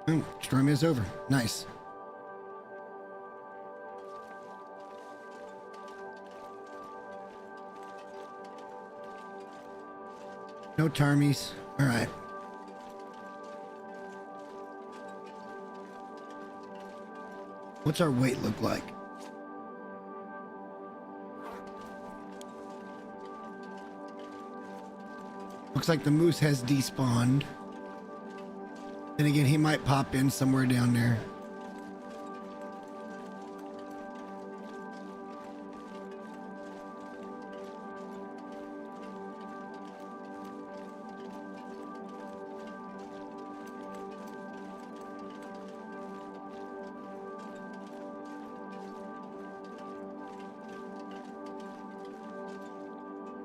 Oh, storm is over. Nice. No tarmies. All right. What's our weight look like? Looks like the moose has despawned. Then again, he might pop in somewhere down there.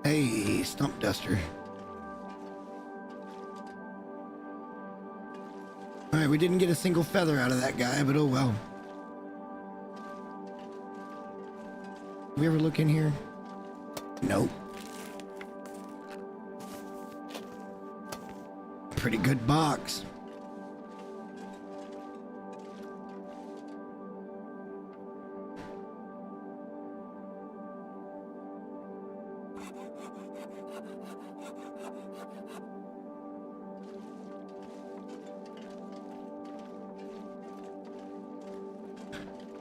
Hey, stump duster. All right, we didn't get a single feather out of that guy, but oh well. We ever look in here? Nope. Pretty good box.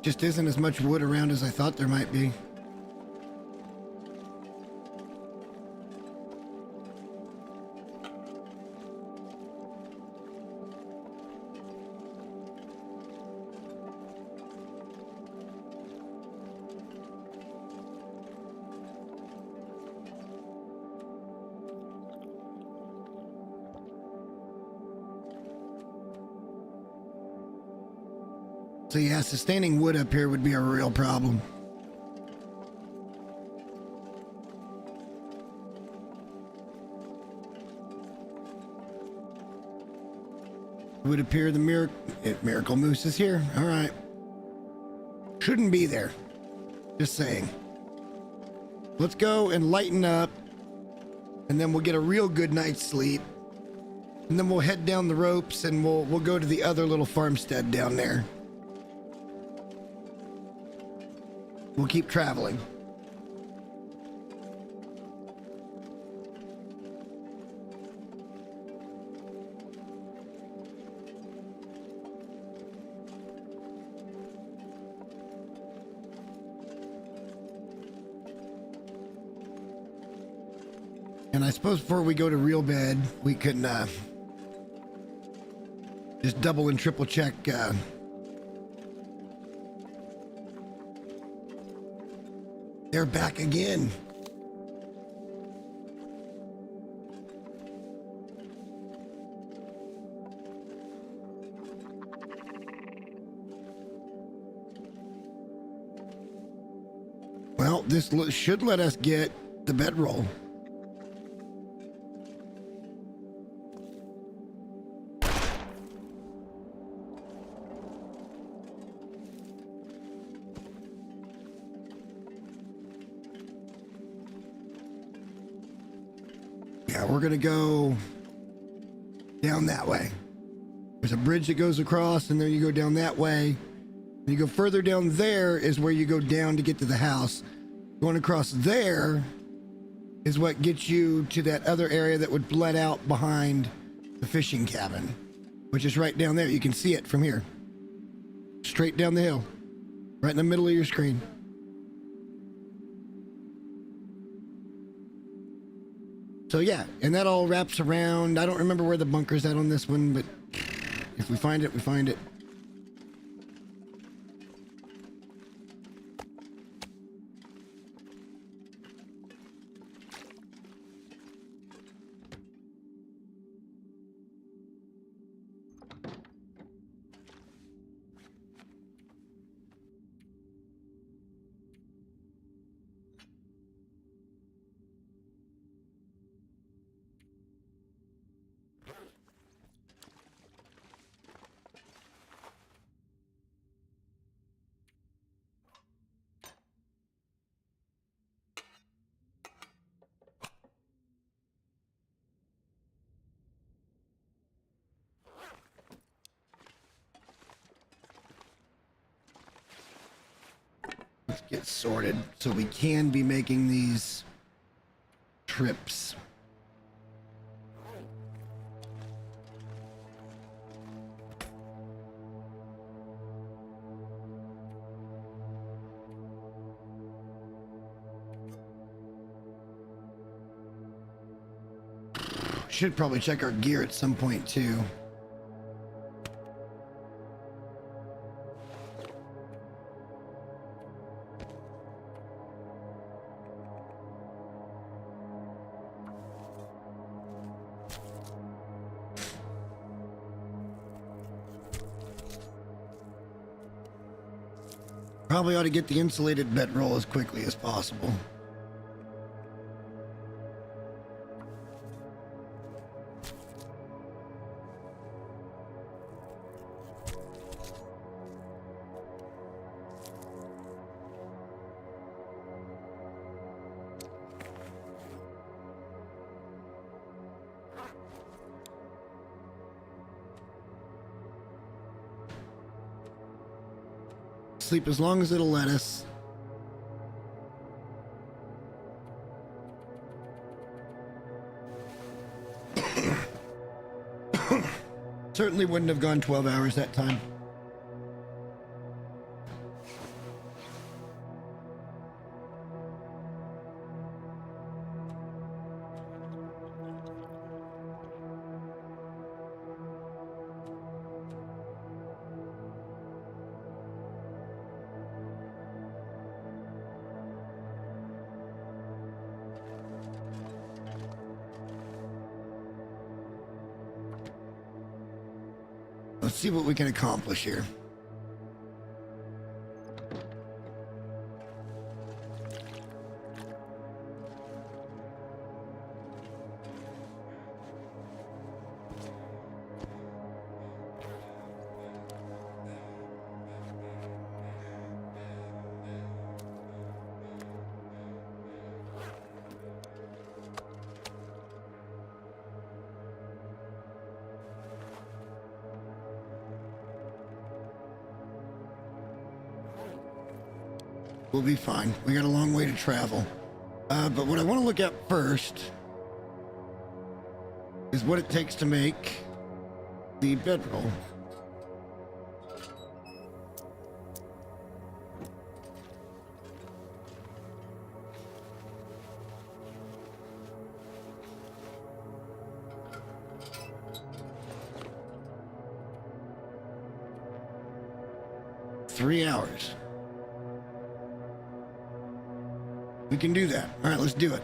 Just isn't as much wood around as I thought there might be. So yeah, sustaining wood up here would be a real problem. It would appear the Miracle Moose is here. All right. Shouldn't be there. Just saying. Let's go and lighten up, and then we'll get a real good night's sleep. And then we'll head down the ropes, and we'll go to the other little farmstead down there. We'll keep traveling. And I suppose before we go to real bed, we can just double and triple check They're back again. Well, this should let us get the bedroll. Yeah, we're gonna go down that way. There's a bridge that goes across, and then you go down that way. And you go further down there is where you go down to get to the house. Going across there is what gets you to that other area that would let out behind the fishing cabin, which is right down there. You can see it from here. Straight down the hill. Right in the middle of your screen. So yeah, and that all wraps around. I don't remember where the bunker's at on this one, but if we find it, we find it. Let's get sorted so we can be making these trips. Should probably check our gear at some point too. Probably ought to get the insulated bedroll as quickly as possible. Sleep as long as it'll let us. Certainly wouldn't have gone 12 hours that time. Let's see what we can accomplish here. We'll be fine. We got a long way to travel. But what I want to look at first is what it takes to make the bedroll. Three hours. We can do that. All right, let's do it.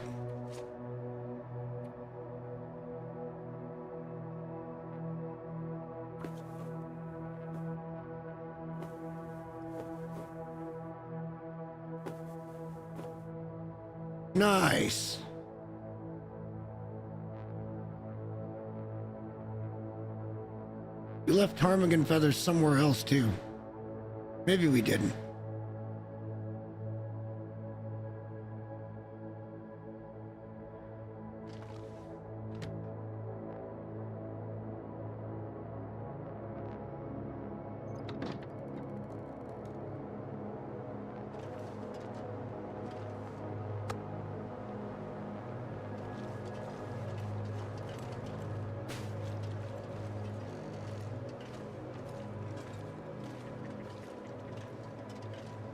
Nice. We left ptarmigan feathers somewhere else too. Maybe we didn't.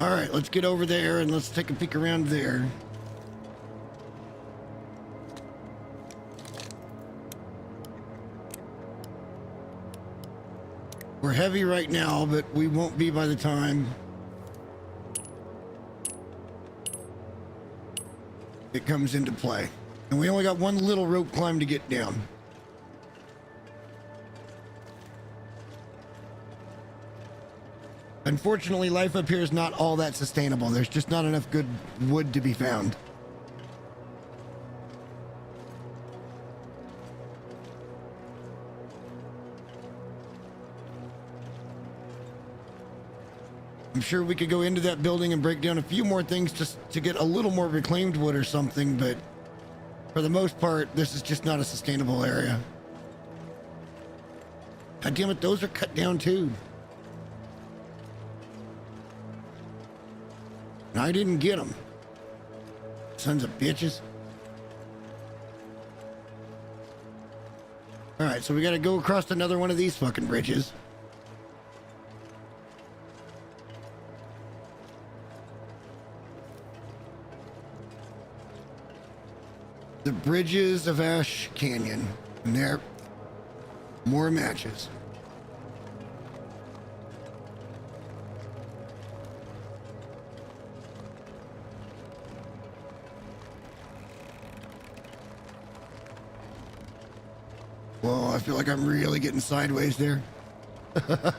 All right, let's get over there and let's take a peek around there. We're heavy right now, but we won't be by the time it comes into play. And we only got one little rope climb to get down. Unfortunately, life up here is not all that sustainable. There's just not enough good wood to be found. I'm sure we could go into that building and break down a few more things just to get a little more reclaimed wood or something, but for the most part, this is just not a sustainable area. God damn it, those are cut down too. I didn't get them. Sons of bitches. All right, so we got to go across another one of these fucking bridges. The bridges of Ash Canyon. And there, more matches. Whoa, I feel like I'm really getting sideways there.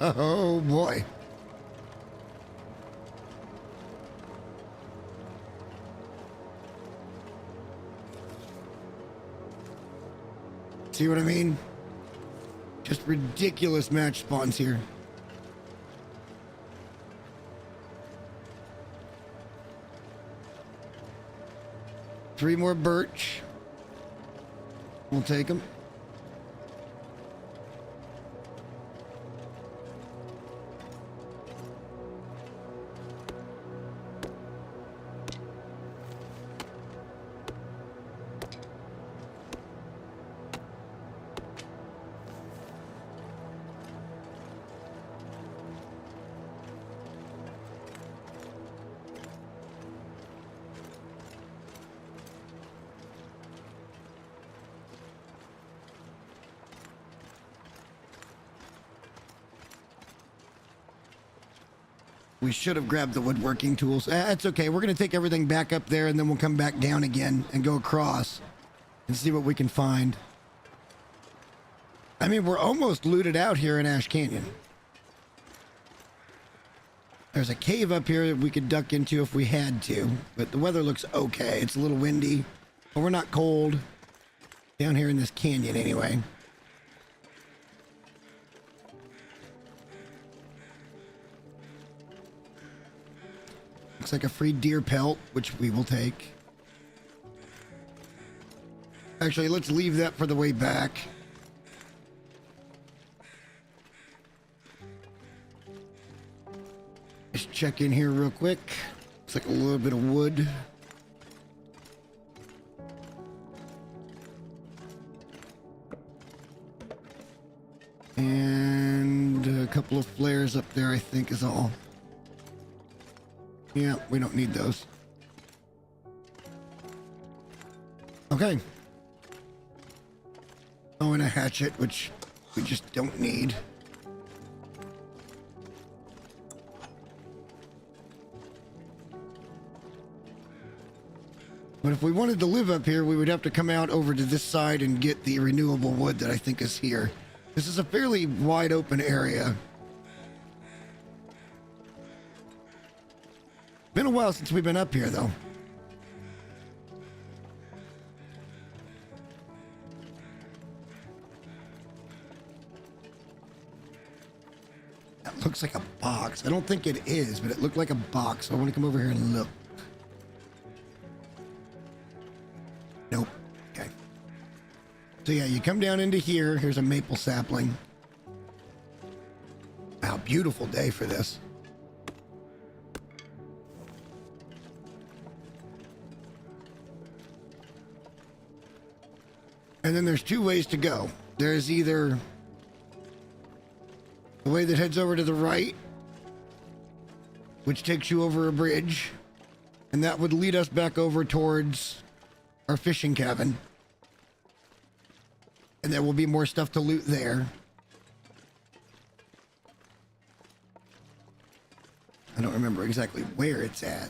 Oh boy. See what I mean? Just ridiculous match spawns here. Three more birch. We'll take them. We should have grabbed the woodworking tools. That's okay. We're going to take everything back up there and then we'll come back down again and go across and see what we can find. I mean, we're almost looted out here in Ash Canyon. There's a cave up here that we could duck into if we had to, but the weather looks okay. It's a little windy, but we're not cold down here in this canyon anyway. Looks like a free deer pelt, which we will take. Actually, let's leave that for the way back. Just check in here real quick. Looks like a little bit of wood. And a couple of flares up there, I think, is all. Yeah, we don't need those. Okay. Oh, and a hatchet, which we just don't need. But if we wanted to live up here, we would have to come out over to this side and get the renewable wood that I think is here. This is a fairly wide open area. Been a while since we've been up here, though. That looks like a box. I don't think it is, but it looked like a box. So I want to come over here and look. Nope. Okay. So yeah, you come down into here. Here's a maple sapling. Wow, beautiful day for this. And then there's two ways to go. There's either the way that heads over to the right, which takes you over a bridge, and that would lead us back over towards our fishing cabin. And there will be more stuff to loot there. I don't remember exactly where it's at.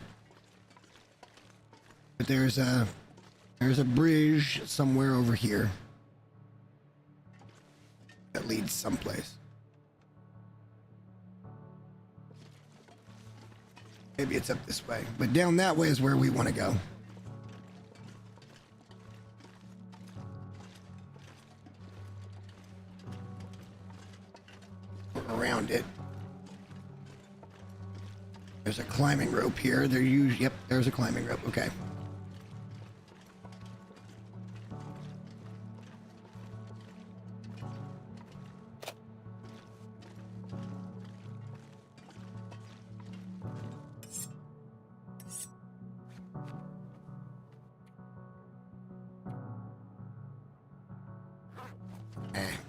But there's a bridge somewhere over here that leads someplace. Maybe it's up this way, but down that way is where we want to go. Around it. There's a climbing rope here. Yep, there's a climbing rope. Okay.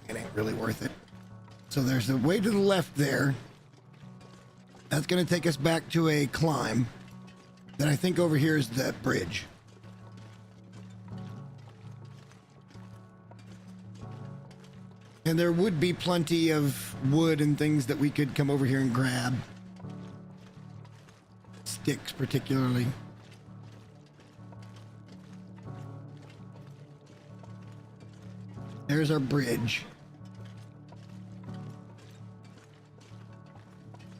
It ain't really worth it. So there's the way to the left there. That's going to take us back to a climb. Then I think over here is the bridge. And there would be plenty of wood and things that we could come over here and grab. Sticks particularly. There's our bridge.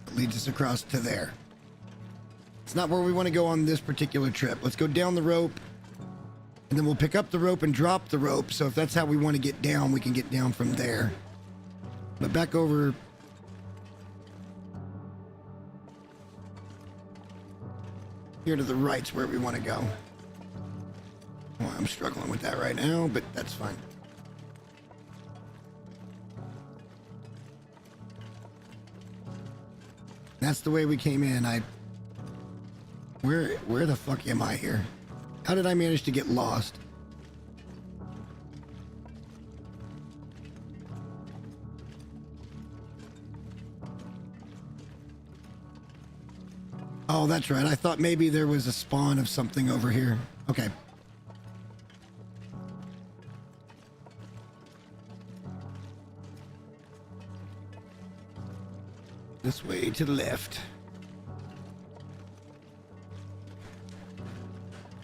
It leads us across to there. It's not where we want to go on this particular trip. Let's go down the rope, and then we'll pick up the rope and drop the rope. So if that's how we want to get down, we can get down from there. But back over here to the right's where we want to go. Well, I'm struggling with that right now, but that's fine. That's the way we came in. Where the fuck am I here? How did I manage to get lost? Oh, that's right. I thought maybe there was a spawn of something over here. Okay. This way to the left.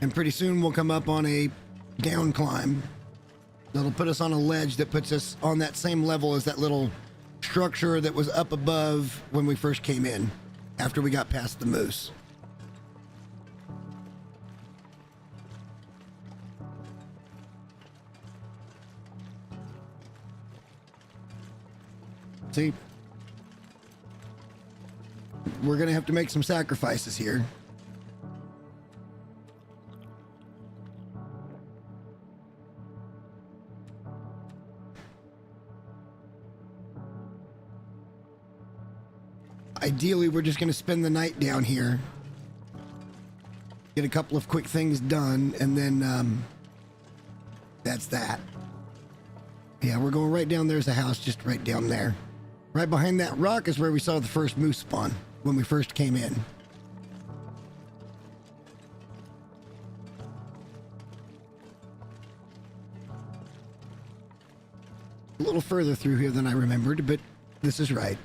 And pretty soon we'll come up on a down climb that'll put us on a ledge that puts us on that same level as that little structure that was up above when we first came in, after we got past the moose. See? We're gonna have to make some sacrifices here. Ideally, we're just gonna spend the night down here, get a couple of quick things done, and then that's that. Yeah, we're going right down. There's a house just right down there. Right behind that rock is where we saw the first moose spawn when we first came in. A little further through here than I remembered, but this is right.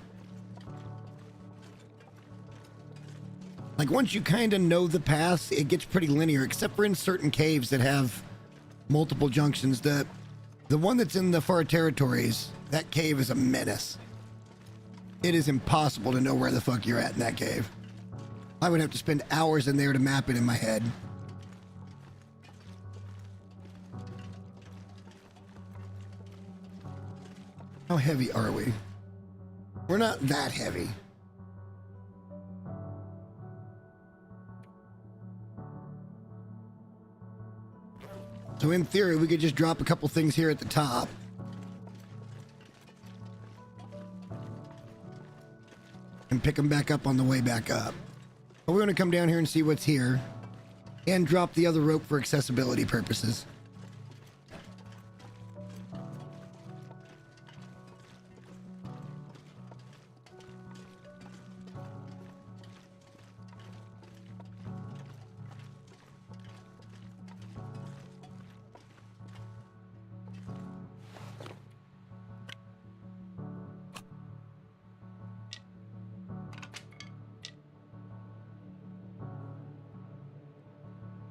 Like once you kind of know the paths, it gets pretty linear, except for in certain caves that have multiple junctions. The one that's in the far territories, that cave is a menace. It is impossible to know where the fuck you're at in that cave. I would have to spend hours in there to map it in my head. How heavy are we? We're not that heavy. So in theory, we could just drop a couple things here at the top. And pick them back up on the way back up. But we're going to come down here and see what's here. And drop the other rope for accessibility purposes.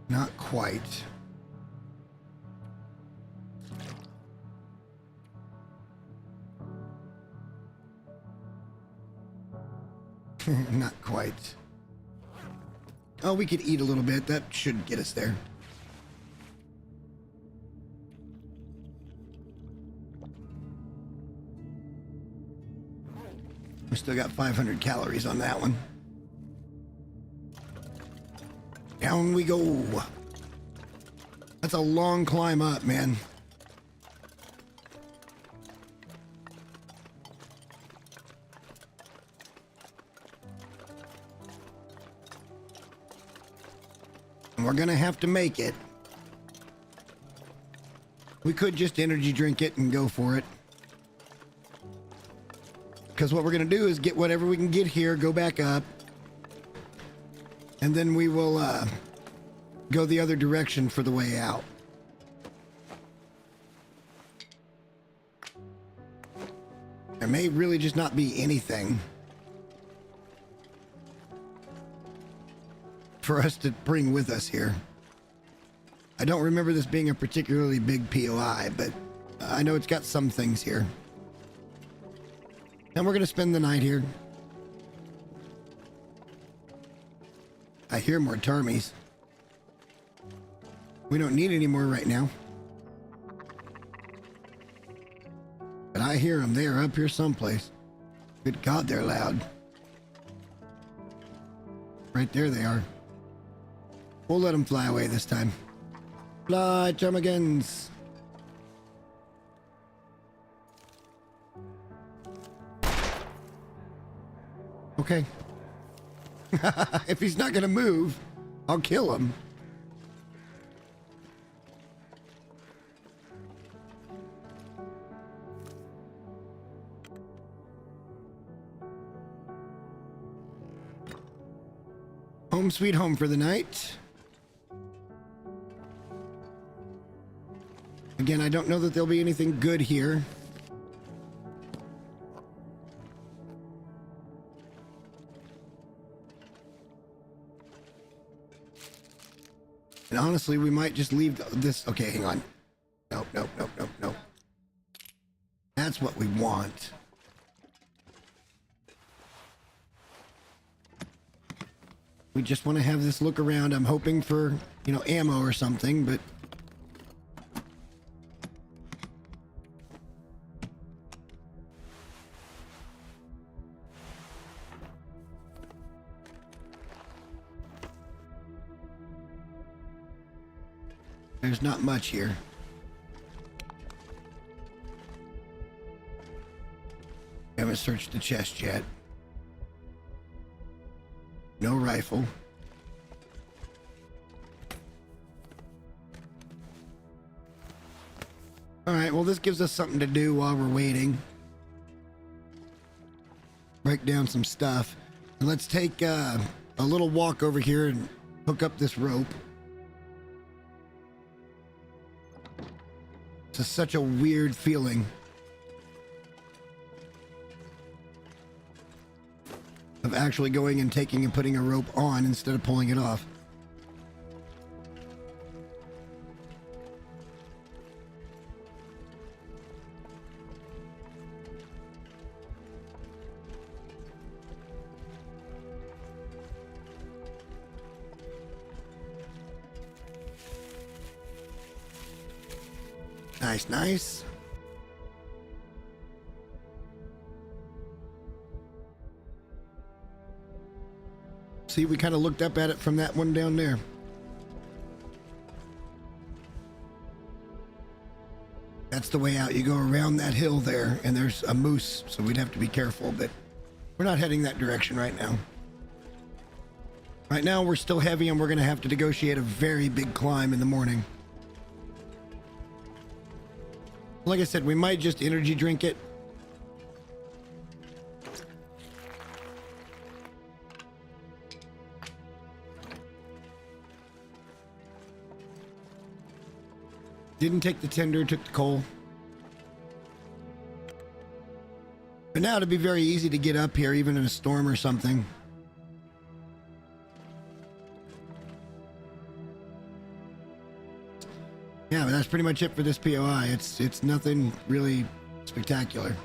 Not quite. Not quite. Oh, we could eat a little bit. That should get us there. We still got 500 calories on that one. Down we go. That's a long climb up, man. And we're gonna have to make it. We could just energy drink it and go for it. Because what we're gonna do is get whatever we can get here, go back up. And then we will go the other direction for the way out. There may really just not be anything for us to bring with us here. I don't remember this being a particularly big POI, but I know it's got some things here. And we're going to spend the night here. I hear more Tarmies. We don't need any more right now. But I hear them. They are up here someplace. Good God, they're loud. Right there they are. We'll let them fly away this time. Fly, Termagants. Okay. If he's not gonna move, I'll kill him. Home sweet home for the night. Again, I don't know that there'll be anything good here. And honestly, we might just leave this. Okay, hang on. Nope, nope, nope, nope, nope. That's what we want. We just want to have this look around. I'm hoping for, you know, ammo or something, but... there's not much here. Haven't searched the chest yet. No rifle. All right, well, this gives us something to do while we're waiting. Break down some stuff. And let's take a little walk over here and hook up this rope. It's just such a weird feeling. of actually going and taking and putting a rope on instead of pulling it off. Nice, nice. See, we kind of looked up at it from that one down there. That's the way out. You go around that hill there, and there's a moose, so we'd have to be careful, but we're not heading that direction right now. Right now, we're still heavy, and we're going to have to negotiate a very big climb in the morning. Like I said, we might just energy drink it. Didn't take the tinder, took the coal. But now it'd be very easy to get up here, even in a storm or something. Yeah, but that's pretty much it for this POI. It's nothing really spectacular.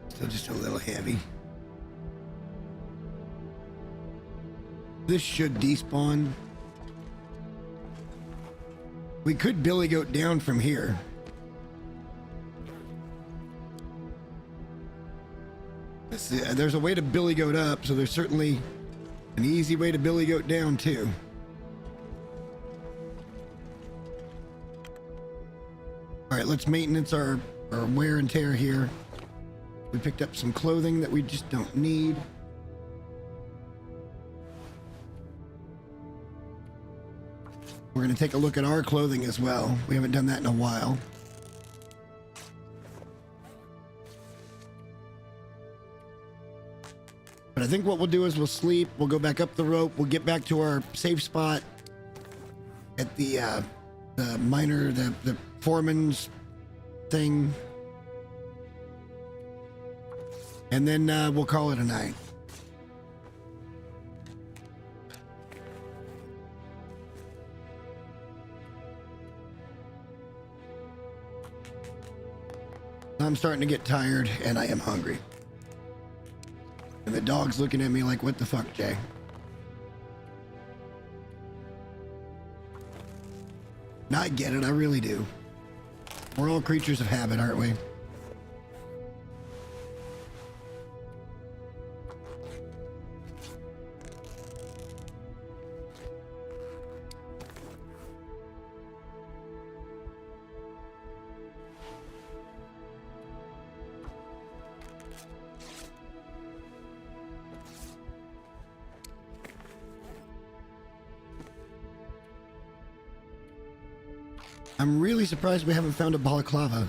Still just a little heavy. This should despawn. We could billy goat down from here. There's a way to billy goat up, so there's certainly an easy way to billy goat down too. All right, let's maintenance our wear and tear here. We picked up some clothing that we just don't need. We're going to take a look at our clothing as well. We haven't done that in a while. But I think what we'll do is we'll sleep, we'll go back up the rope, we'll get back to our safe spot at the miner, the foreman's thing. And then we'll call it a night. I'm starting to get tired and I am hungry. And the dog's looking at me like, what the fuck, Jay? Now I get it, I really do. We're all creatures of habit, aren't we? I'm really surprised we haven't found a balaclava.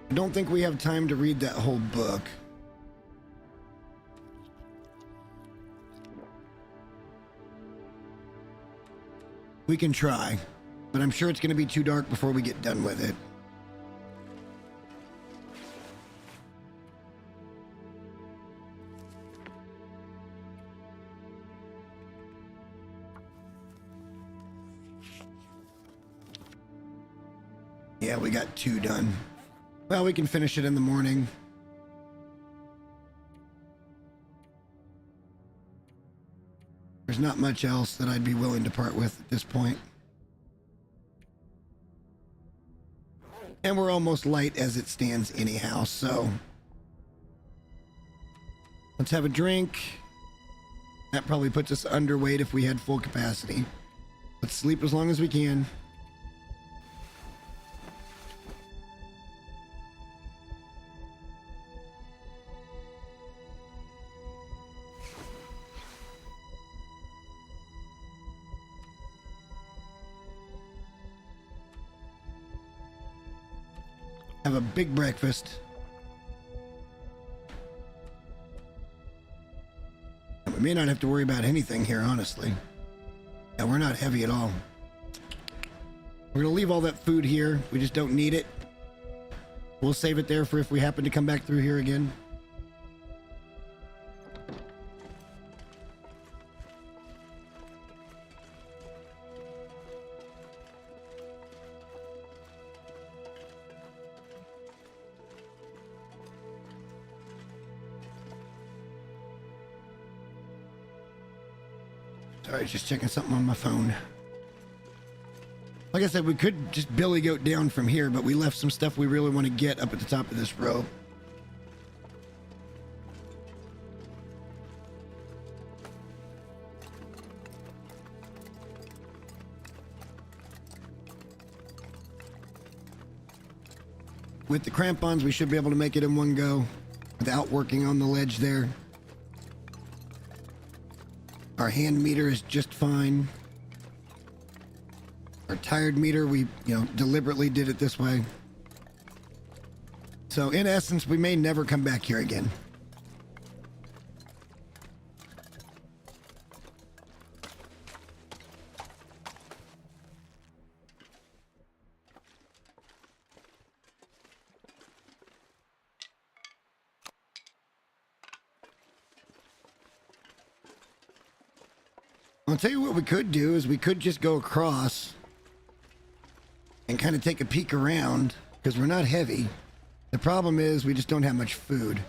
I don't think we have time to read that whole book. We can try. But I'm sure it's going to be too dark before we get done with it. Yeah, we got 2 done. Well, we can finish it in the morning. There's not much else that I'd be willing to part with at this point. And we're almost light as it stands anyhow, so let's have a drink. That probably puts us underweight if we had full capacity. Let's sleep as long as we can. Have a big breakfast. We may not have to worry about anything here, honestly. Yeah, we're not heavy at all. We're gonna leave all that food here. We just don't need it. We'll save it there for if we happen to come back through here again. Sorry, just checking something on my phone. Like I said, we could just billy goat down from here, but we left some stuff we really want to get up at the top of this row. With the crampons, we should be able to make it in one go without working on the ledge there. Our hand meter is just fine. Our tired meter, we, deliberately did it this way. So in essence, we may never come back here again. I'll tell you what we could do is we could just go across and kind of take a peek around because we're not heavy. The problem is we just don't have much food.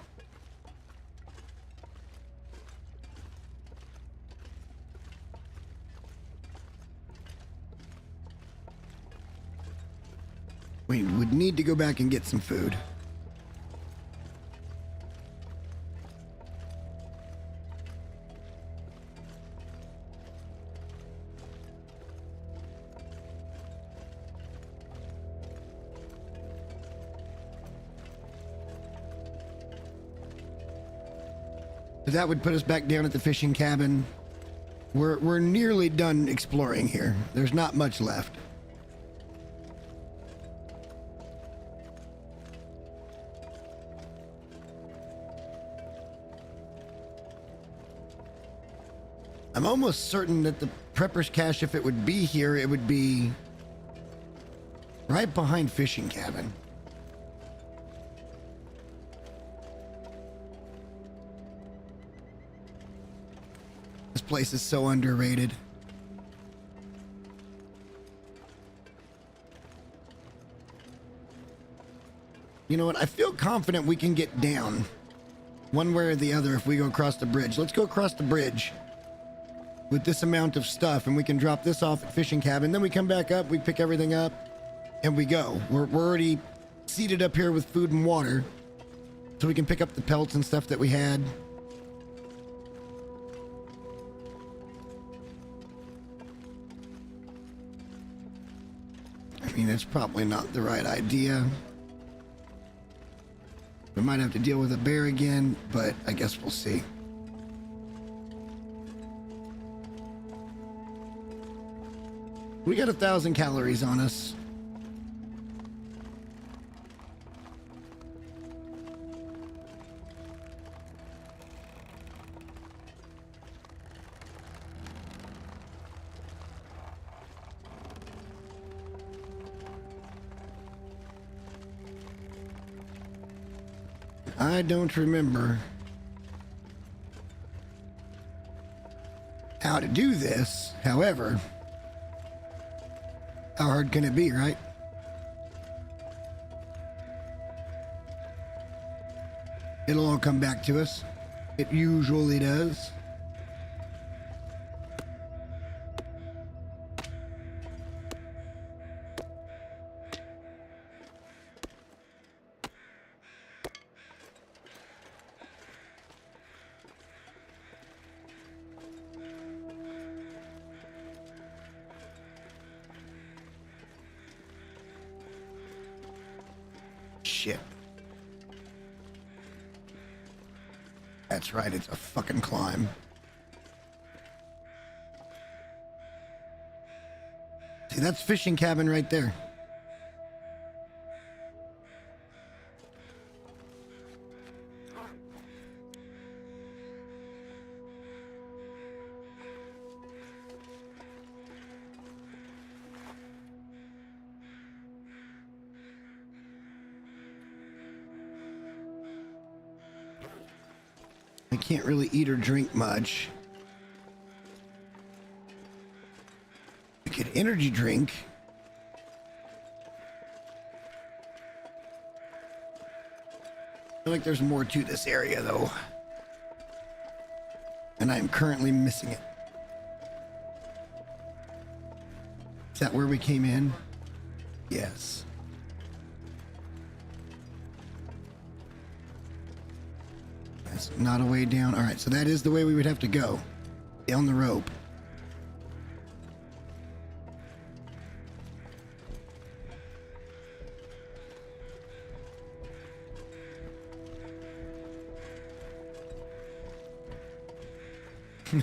We would need to go back and get some food. That would put us back down at the fishing cabin. We're nearly done exploring here. There's not much left. I'm almost certain that the prepper's cache, if it would be here, it would be right behind fishing cabin. This place is so underrated. You know what? I feel confident we can get down one way or the other if we go across the bridge. Let's go across the bridge with this amount of stuff, and we can drop this off at fishing cabin. Then we come back up, we pick everything up, and we go. We're already seated up here with food and water, so we can pick up the pelts and stuff that we had. I mean, it's probably not the right idea. We might have to deal with a bear again, but I guess we'll see. We got 1,000 calories on us. I don't remember how to do this. However, how hard can it be, right? It'll all come back to us. It usually does. shit. That's right, it's a fucking climb. See, that's fishing cabin right there. I can't really eat or drink much. I could energy drink. I feel like there's more to this area though. And I'm currently missing it. Is that where we came in? Yes. That's not a way down. All right, so that is the way we would have to go. Down the rope.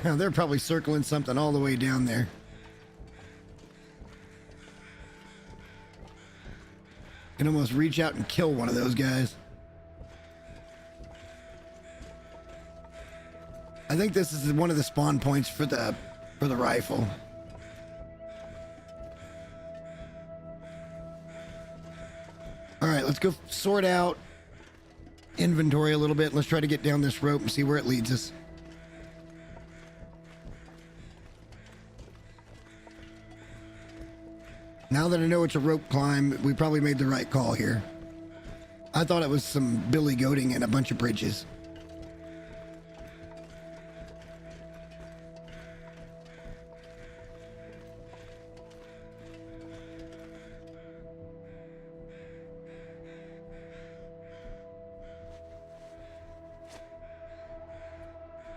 Now they're probably circling something all the way down there. Can almost reach out and kill one of those guys. I think this is one of the spawn points for the rifle. All right, let's go sort out inventory a little bit. Let's try to get down this rope and see where it leads us. Now that I know it's a rope climb, we probably made the right call here. I thought it was some billy goating and a bunch of bridges.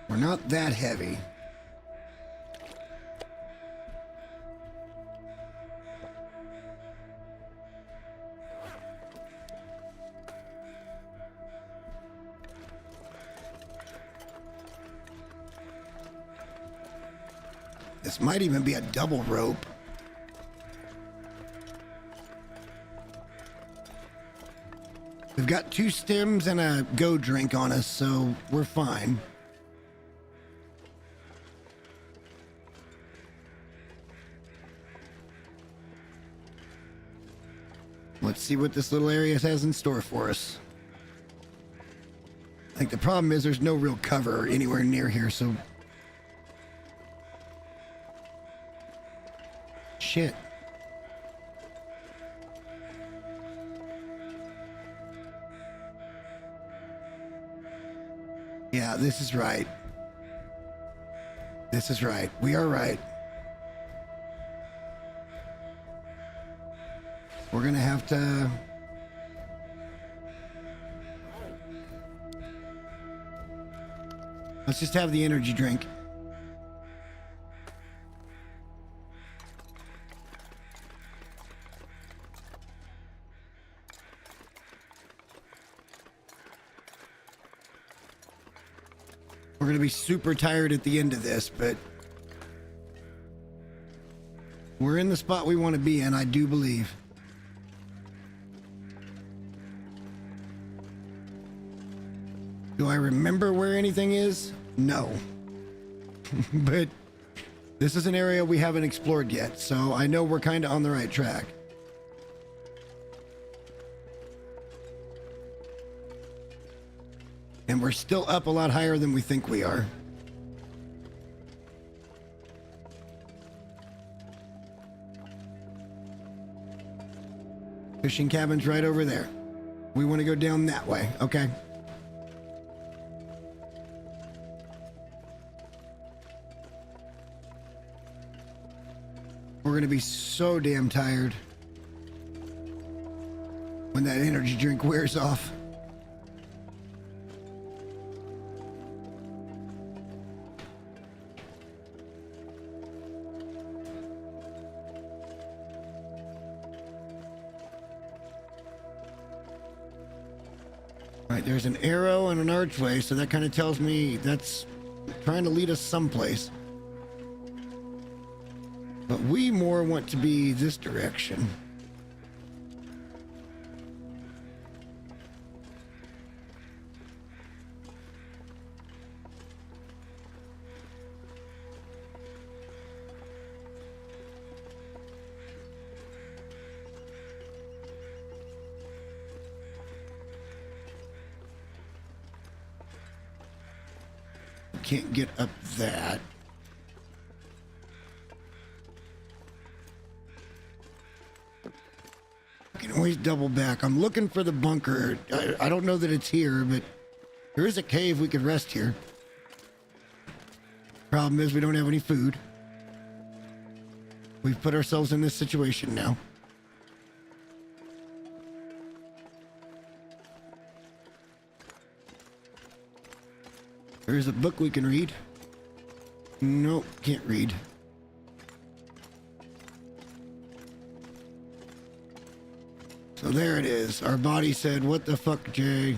We're not that heavy. This might even be a double rope. We've got 2 stems and a go drink on us, so we're fine. Let's see what this little area has in store for us. I think the problem is there's no real cover anywhere near here, so... Shit. Yeah, this is right. This is right. We are right. We're gonna have to... Let's just have the energy drink. We're gonna be super tired at the end of this, but we're in the spot we want to be in, I do believe. Do I remember where anything is? No. But this is an area we haven't explored yet, so I know we're kind of on the right track. And we're still up a lot higher than we think we are. Fishing cabin's right over there. We want to go down that way, okay? We're going to be so damn tired when that energy drink wears off. All right, there's an arrow and an archway, so that kind of tells me that's trying to lead us someplace. But we more want to be this direction. Can't get up that. I can always double back. I'm looking for the bunker. I don't know that it's here, but there is a cave we could rest here. Problem is we don't have any food. We've put ourselves in this situation now. There's a book we can read. Nope, can't read. So there it is. Our body said, "What the fuck, Jay?"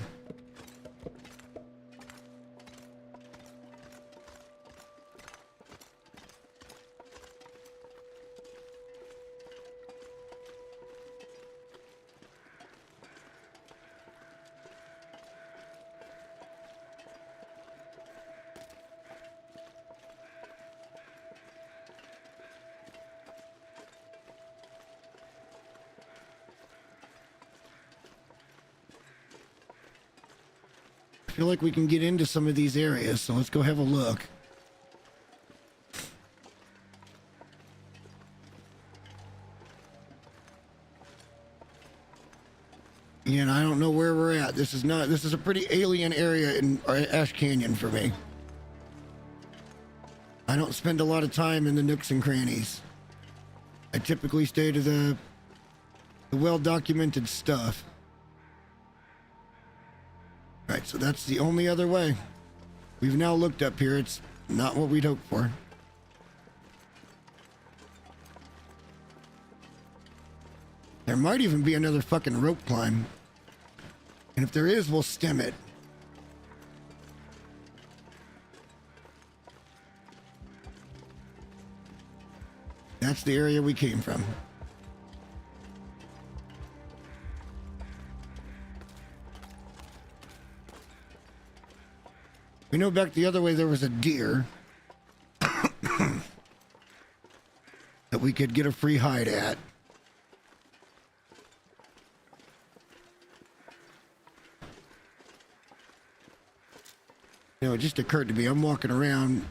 I feel like we can get into some of these areas, so let's go have a look. And I don't know where we're at. This is a pretty alien area in Ash Canyon for me. I don't spend a lot of time in the nooks and crannies. I typically stay to the well-documented stuff. Right, so that's the only other way. We've now looked up here. It's not what we'd hoped for. There might even be another fucking rope climb. And if there is, we'll stem it. That's the area we came from. We know back the other way there was a deer that we could get a free hide at. You know, it just occurred to me, I'm walking around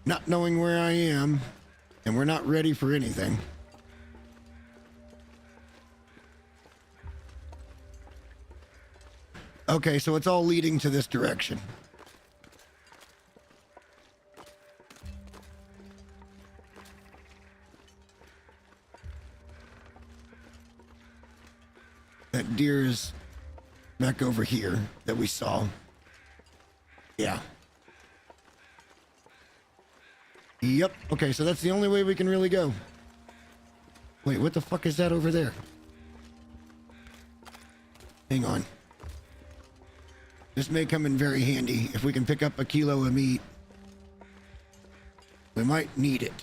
not knowing where I am, and we're not ready for anything. Okay, so it's all leading to this direction. That deer is back over here that we saw. Yeah. Yep. Okay, so that's the only way we can really go. Wait, what the fuck is that over there? Hang on. This may come in very handy if we can pick up a kilo of meat. We might need it.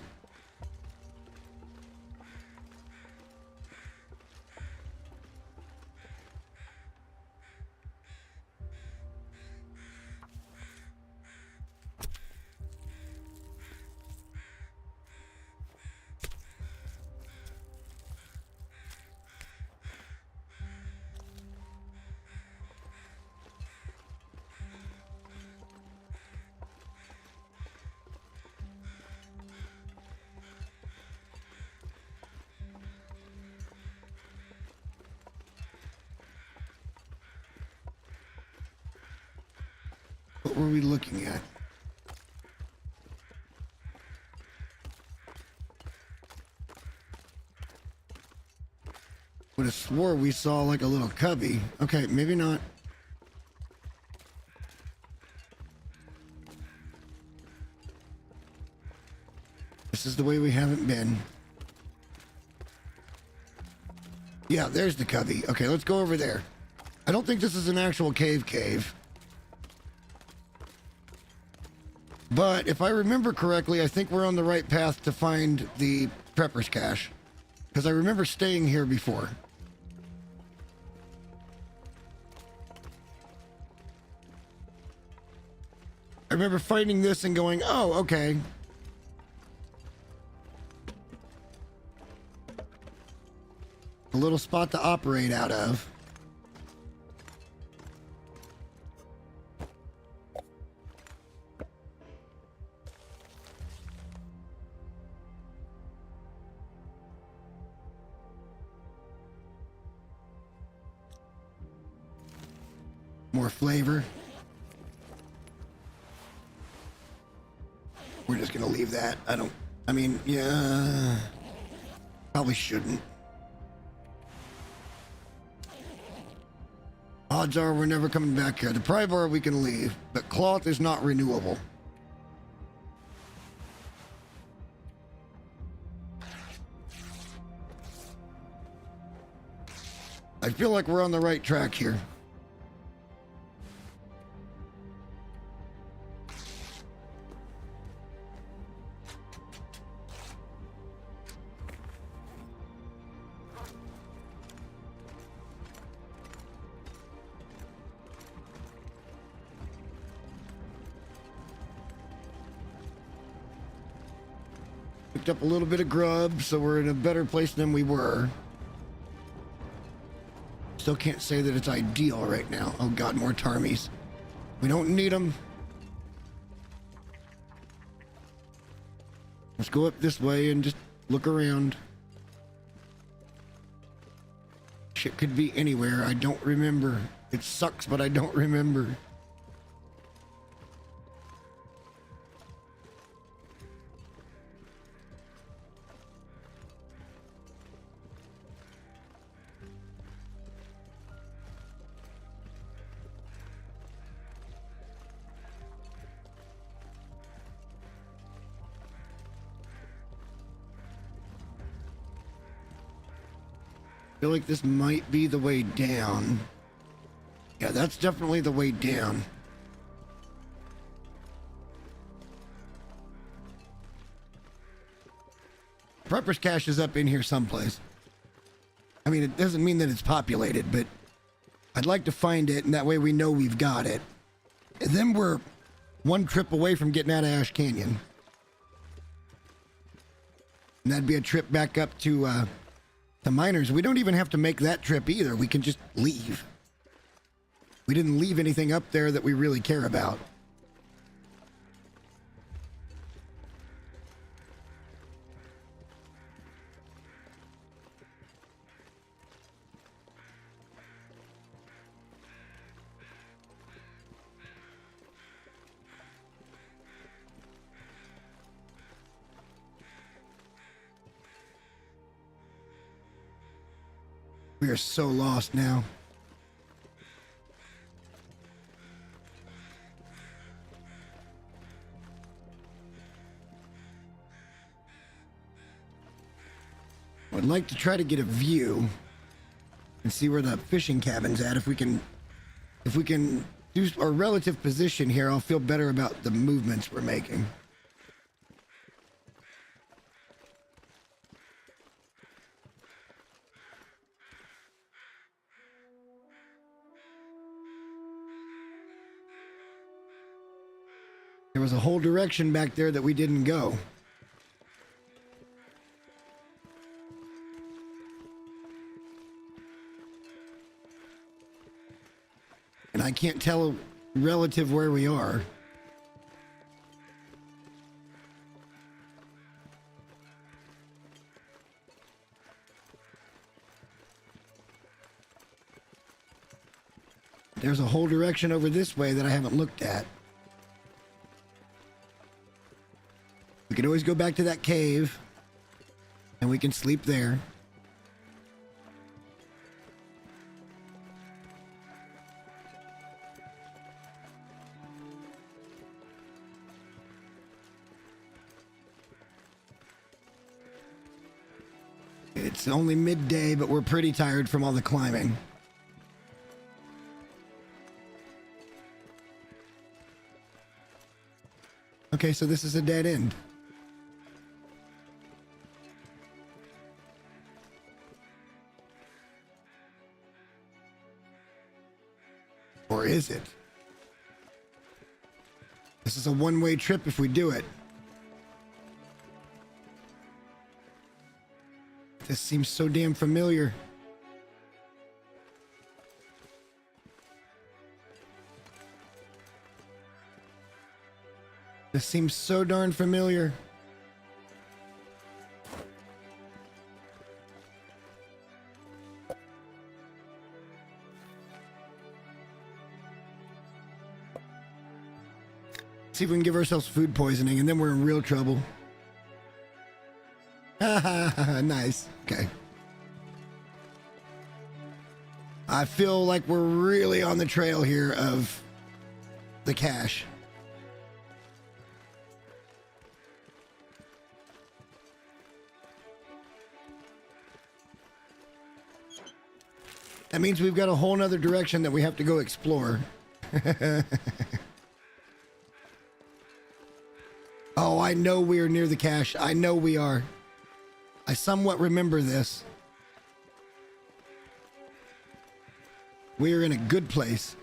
What were we looking at? Would have swore we saw like a little cubby. Okay, maybe not. This is the way we haven't been. Yeah, there's the cubby. Okay, let's go over there. I don't think this is an actual cave. But if I remember correctly, I think we're on the right path to find the Prepper's Cache. Because I remember staying here before. I remember finding this and going, oh, okay. A little spot to operate out of. More flavor. We're just gonna leave that. I mean, yeah, probably shouldn't. Odds are we're never coming back here. The pry bar we can leave, but cloth is not renewable. I feel like we're on the right track here. Picked up a little bit of grub, so we're in a better place than we were. Still can't say that it's ideal right now. Oh god, more Tarmies. We don't need them. Let's go up this way and just look around. Shit could be anywhere. I don't remember. It sucks, but I don't remember. I feel like this might be the way down. Yeah, that's definitely the way down. Prepper's Cache is up in here someplace. I mean, it doesn't mean that it's populated, but I'd like to find it, and that way we know we've got it. And then we're one trip away from getting out of Ash Canyon. And that'd be a trip back up to the miners. We don't even have to make that trip either. We can just leave. We didn't leave anything up there that we really care about. We are so lost now. I'd like to try to get a view and see where the fishing cabin's at. If we can do our relative position here, I'll feel better about the movements we're making. There was a whole direction back there that we didn't go. And I can't tell relative where we are. There's a whole direction over this way that I haven't looked at. We could always go back to that cave, and we can sleep there. It's only midday, but we're pretty tired from all the climbing. Okay, so this is a dead end. Or is it? This is a one-way trip if we do it. This seems so damn familiar. This seems so darn familiar. See if we can give ourselves food poisoning, and then we're in real trouble. Nice. Okay. I feel like we're really on the trail here of the cache. That means we've got a whole nother direction that we have to go explore. Oh, I know we are near the cache. I know we are. I somewhat remember this. We are in a good place.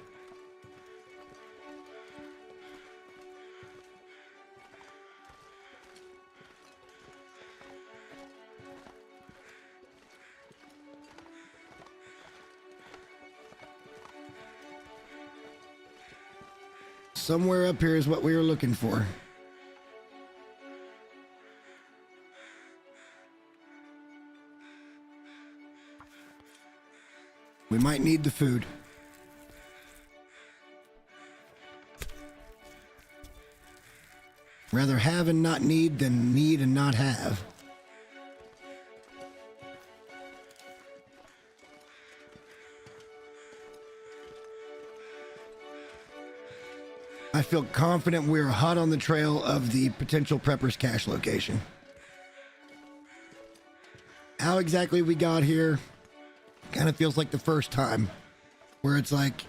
Somewhere up here is what we were looking for. We might need the food. Rather have and not need than need and not have. I feel confident we're hot on the trail of the potential Prepper's cache location. How exactly we got here kind of feels like the first time, where it's like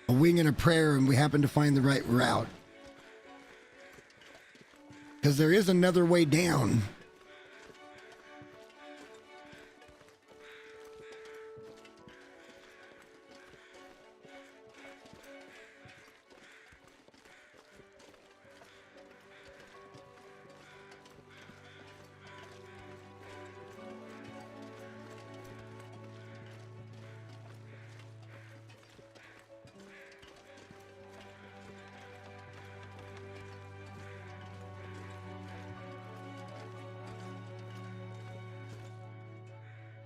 a wing and a prayer and we happen to find the right route. Because there is another way down.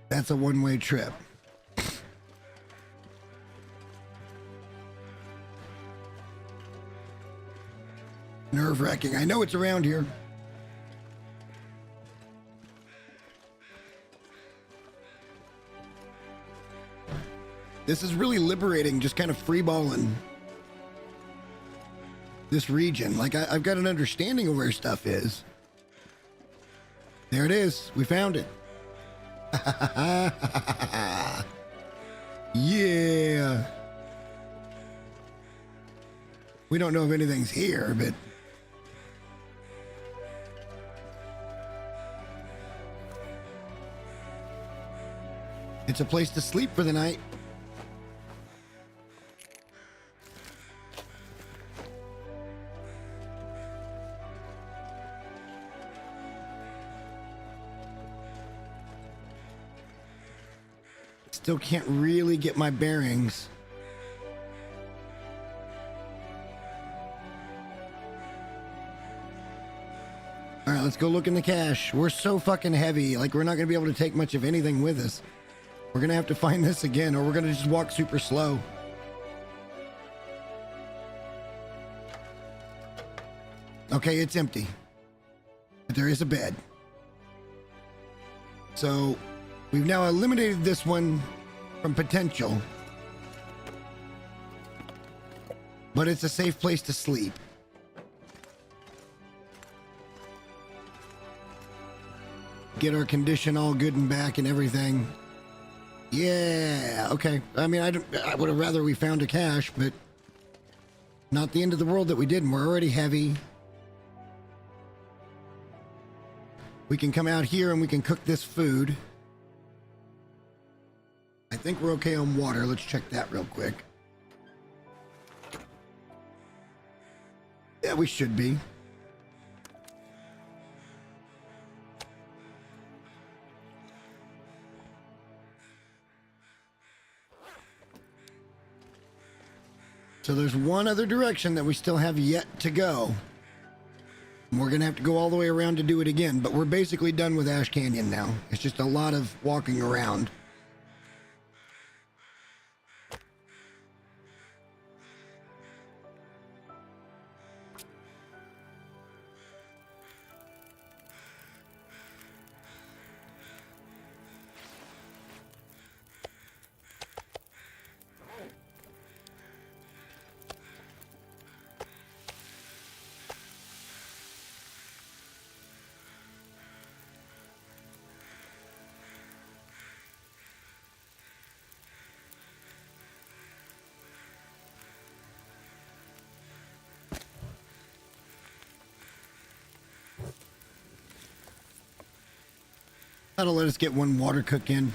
That's a one-way trip. Nerve-wracking. I know it's around here. This is really liberating, just kind of freeballing this region. Like, I've got an understanding of where stuff is. There it is. We found it. Yeah. We don't know if anything's here, but it's a place to sleep for the night. Still can't really get my bearings. All right, let's go look in the cache. We're so fucking heavy. Like, we're not going to be able to take much of anything with us. We're going to have to find this again, or we're going to just walk super slow. Okay, it's empty. But there is a bed. So we've now eliminated this one from potential. But it's a safe place to sleep. Get our condition all good and back and everything. Yeah, okay. I mean, I would have rather we found a cache, but not the end of the world that we didn't. We're already heavy. We can come out here and we can cook this food. I think we're okay on water. Let's check that real quick. Yeah, we should be. So there's one other direction that we still have yet to go. We're going to have to go all the way around to do it again, but we're basically done with Ash Canyon now. It's just a lot of walking around. That'll let us get one water cook in.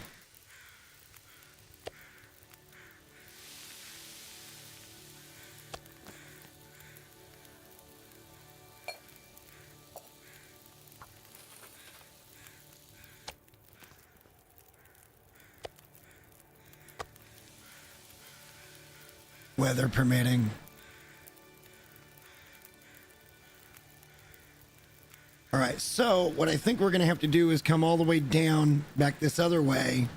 Weather permitting. All right, so what I think we're going to have to do is come all the way down back this other way.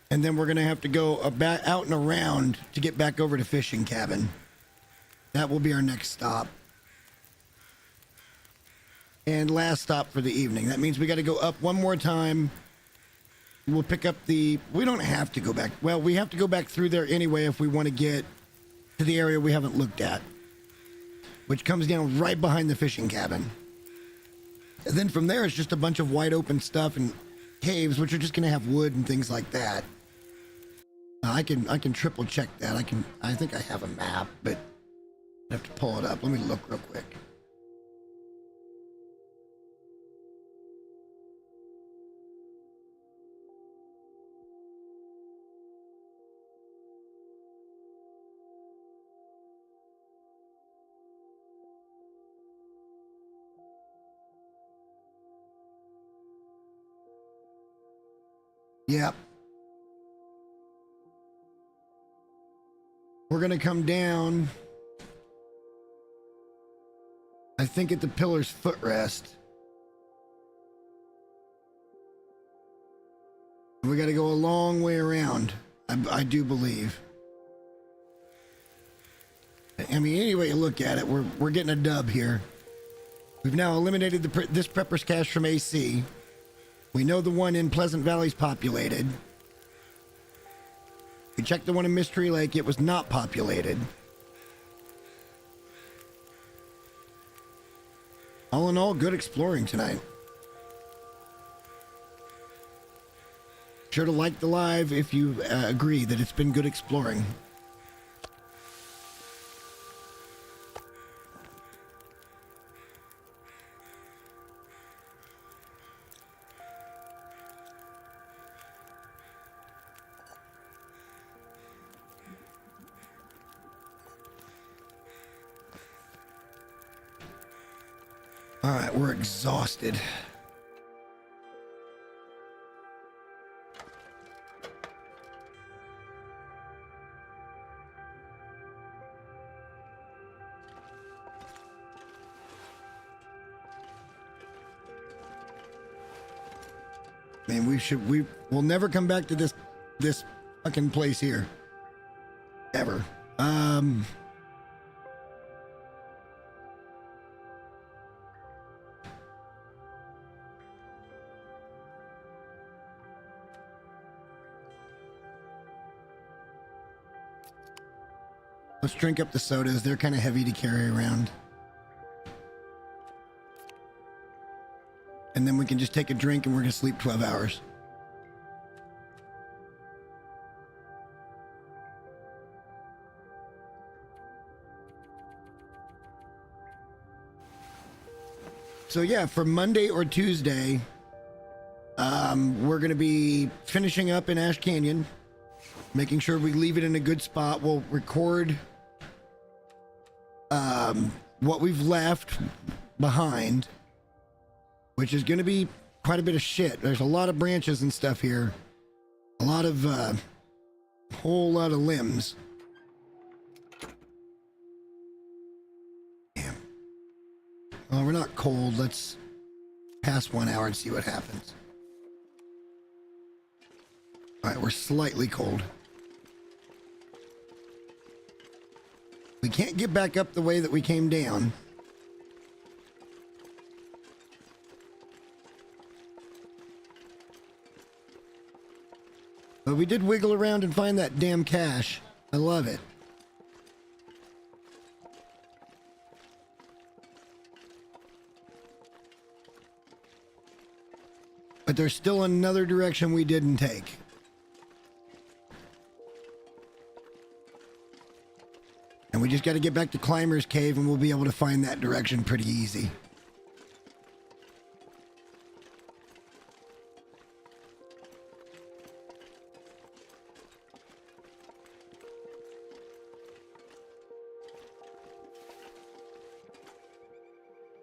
And then we're going to have to go out and around to get back over to Fishing Cabin. That will be our next stop. And last stop for the evening. That means we got to go up one more time. We'll pick up the... We don't have to go back. Well, we have to go back through there anyway if we want to get to the area we haven't looked at, which comes down right behind the Fishing Cabin. And then from there, it's just a bunch of wide open stuff and caves, which are just going to have wood and things like that. I can triple check that. I think I have a map, but I have to pull it up. Let me look real quick. Yep. We're going to come down, I think, at the Pillar's Footrest. We got to go a long way around, I do believe. I mean, any way you look at it, we're getting a dub here. We've now eliminated this Prepper's Cache from AC. We know the one in Pleasant Valley is populated. We checked the one in Mystery Lake. It was not populated. All in all, good exploring tonight. Sure to like the live if you agree that it's been good exploring. All right, we're exhausted. Man, we'll never come back to this fucking place here. Ever. Let's drink up the sodas. They're kind of heavy to carry around. And then we can just take a drink and we're going to sleep 12 hours. So yeah, for Monday or Tuesday, we're going to be finishing up in Ash Canyon, making sure we leave it in a good spot. We'll record what we've left behind, which is going to be quite a bit of shit. There's a lot of branches and stuff here, a lot of whole lot of limbs. Damn. Well, we're not cold. Let's pass 1 hour and see what happens. All right, we're slightly cold. We can't get back up the way that we came down. But we did wiggle around and find that damn cache. I love it. But there's still another direction we didn't take. And we just got to get back to Climber's Cave and we'll be able to find that direction pretty easy.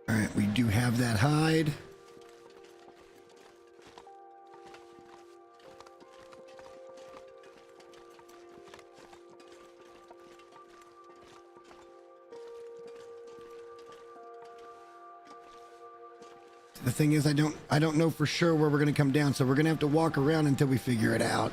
All right, we do have that hide. The thing is, I don't know for sure where we're going to come down, so we're going to have to walk around until we figure it out.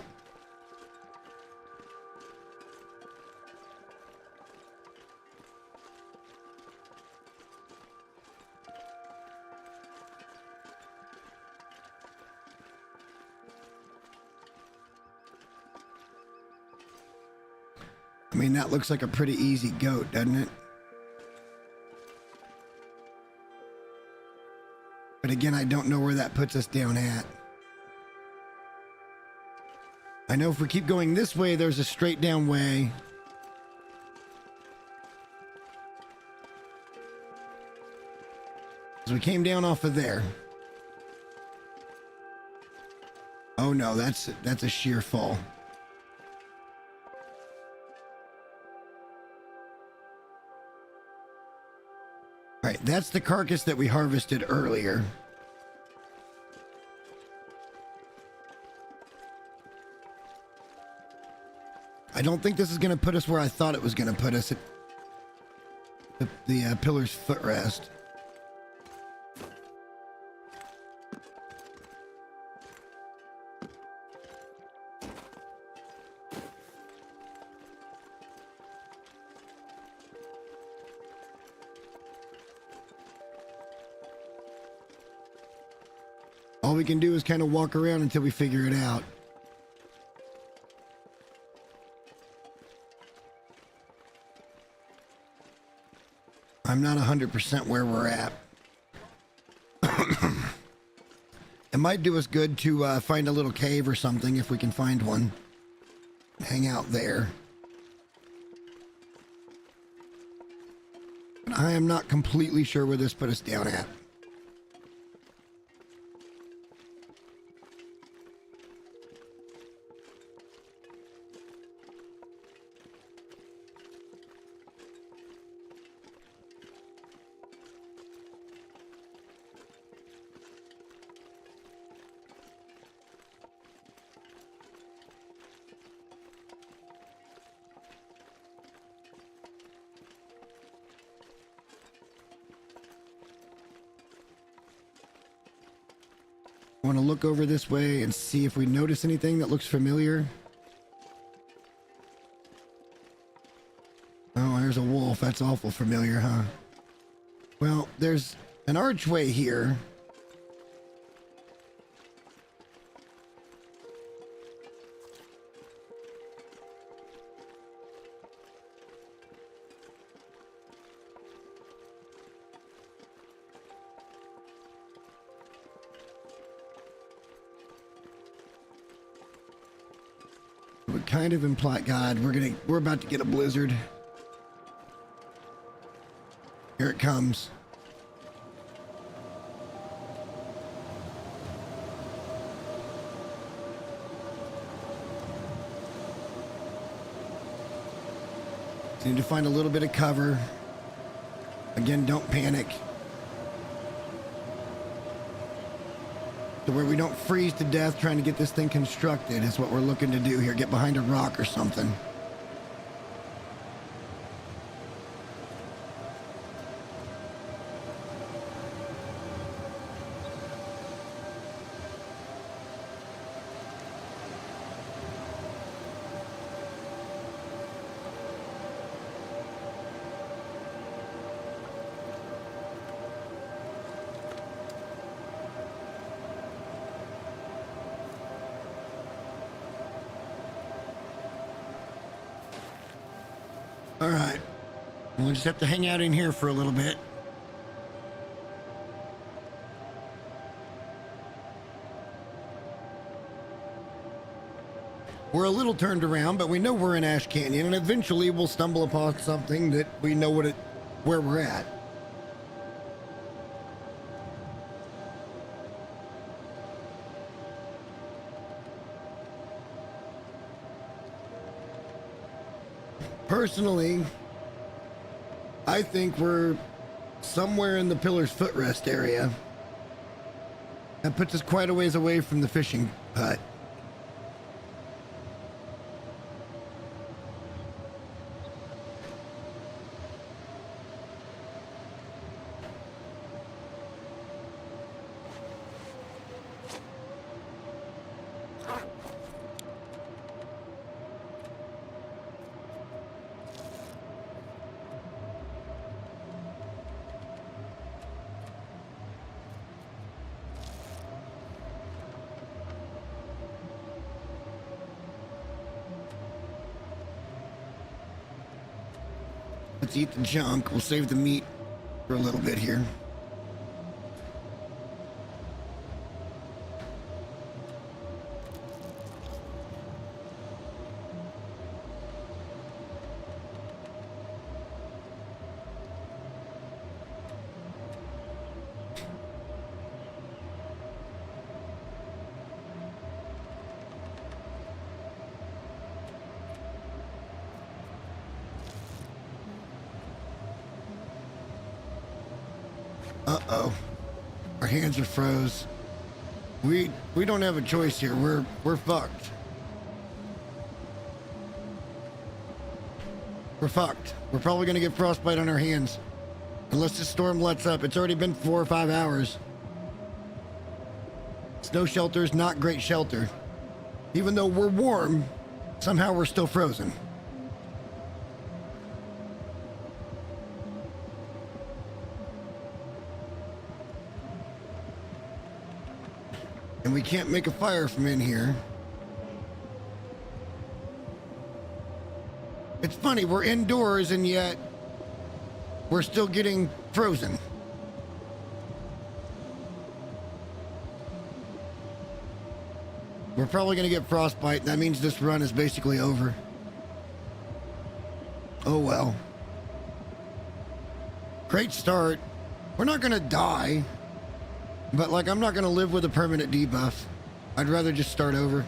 I mean, that looks like a pretty easy goat, doesn't it? But again, I don't know where that puts us down at. I know if we keep going this way, there's a straight down way. So we came down off of there. Oh no, that's a sheer fall. All right, that's the carcass that we harvested earlier. I don't think this is going to put us where I thought it was going to put us at the pillar's footrest. All we can do is kind of walk around until we figure it out. I'm not 100% where we're at. It might do us good to find a little cave or something if we can find one. Hang out there. But I am not completely sure where this put us down at. I want to look over this way and see if we notice anything that looks familiar. Oh, there's a wolf. That's awful familiar, huh? Well, there's an archway here. Would kind of imply, God, we're about to get a blizzard. Here it comes. So you need to find a little bit of cover. Again, don't panic. To where we don't freeze to death trying to get this thing constructed is what we're looking to do here. Get behind a rock or something. All right. We'll just have to hang out in here for a little bit. We're a little turned around, but we know we're in Ash Canyon, and eventually we'll stumble upon something that we know where we're at. Personally, I think we're somewhere in the Pillar's Footrest area. That puts us quite a ways away from the fishing hut. Let's eat the junk. We'll save the meat for a little bit here. Uh-oh. Our hands are froze. We don't have a choice here. We're fucked. We're fucked. We're probably gonna get frostbite on our hands. Unless this storm lets up. It's already been 4 or 5 hours. Snow shelter is not great shelter. Even though we're warm, somehow we're still frozen. And we can't make a fire from in here. It's funny, we're indoors and yet we're still getting frozen. We're probably gonna get frostbite. That means this run is basically over. Oh well. Great start. We're not gonna die. But, like, I'm not going to live with a permanent debuff. I'd rather just start over.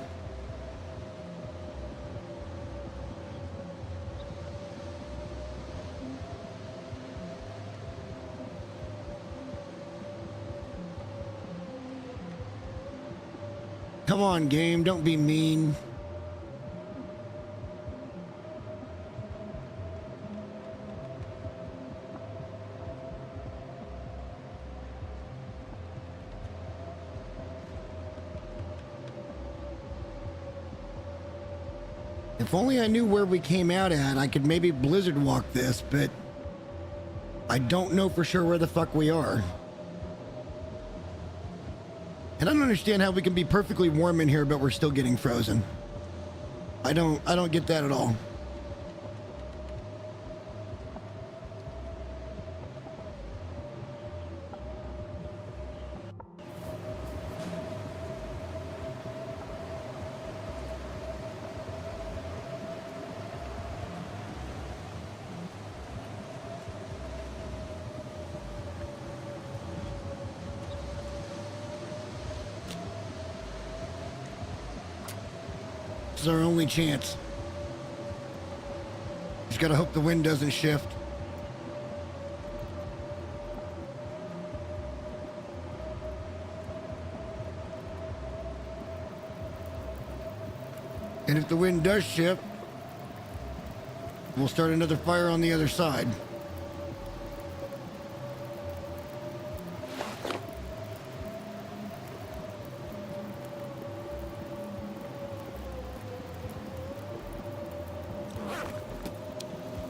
Come on, game. Don't be mean. If only I knew where we came out at, I could maybe blizzard walk this, but I don't know for sure where the fuck we are. And I don't understand how we can be perfectly warm in here, but we're still getting frozen. I don't get that at all. This is our only chance. There's just gotta hope the wind doesn't shift. And if the wind does shift, we'll start another fire on the other side.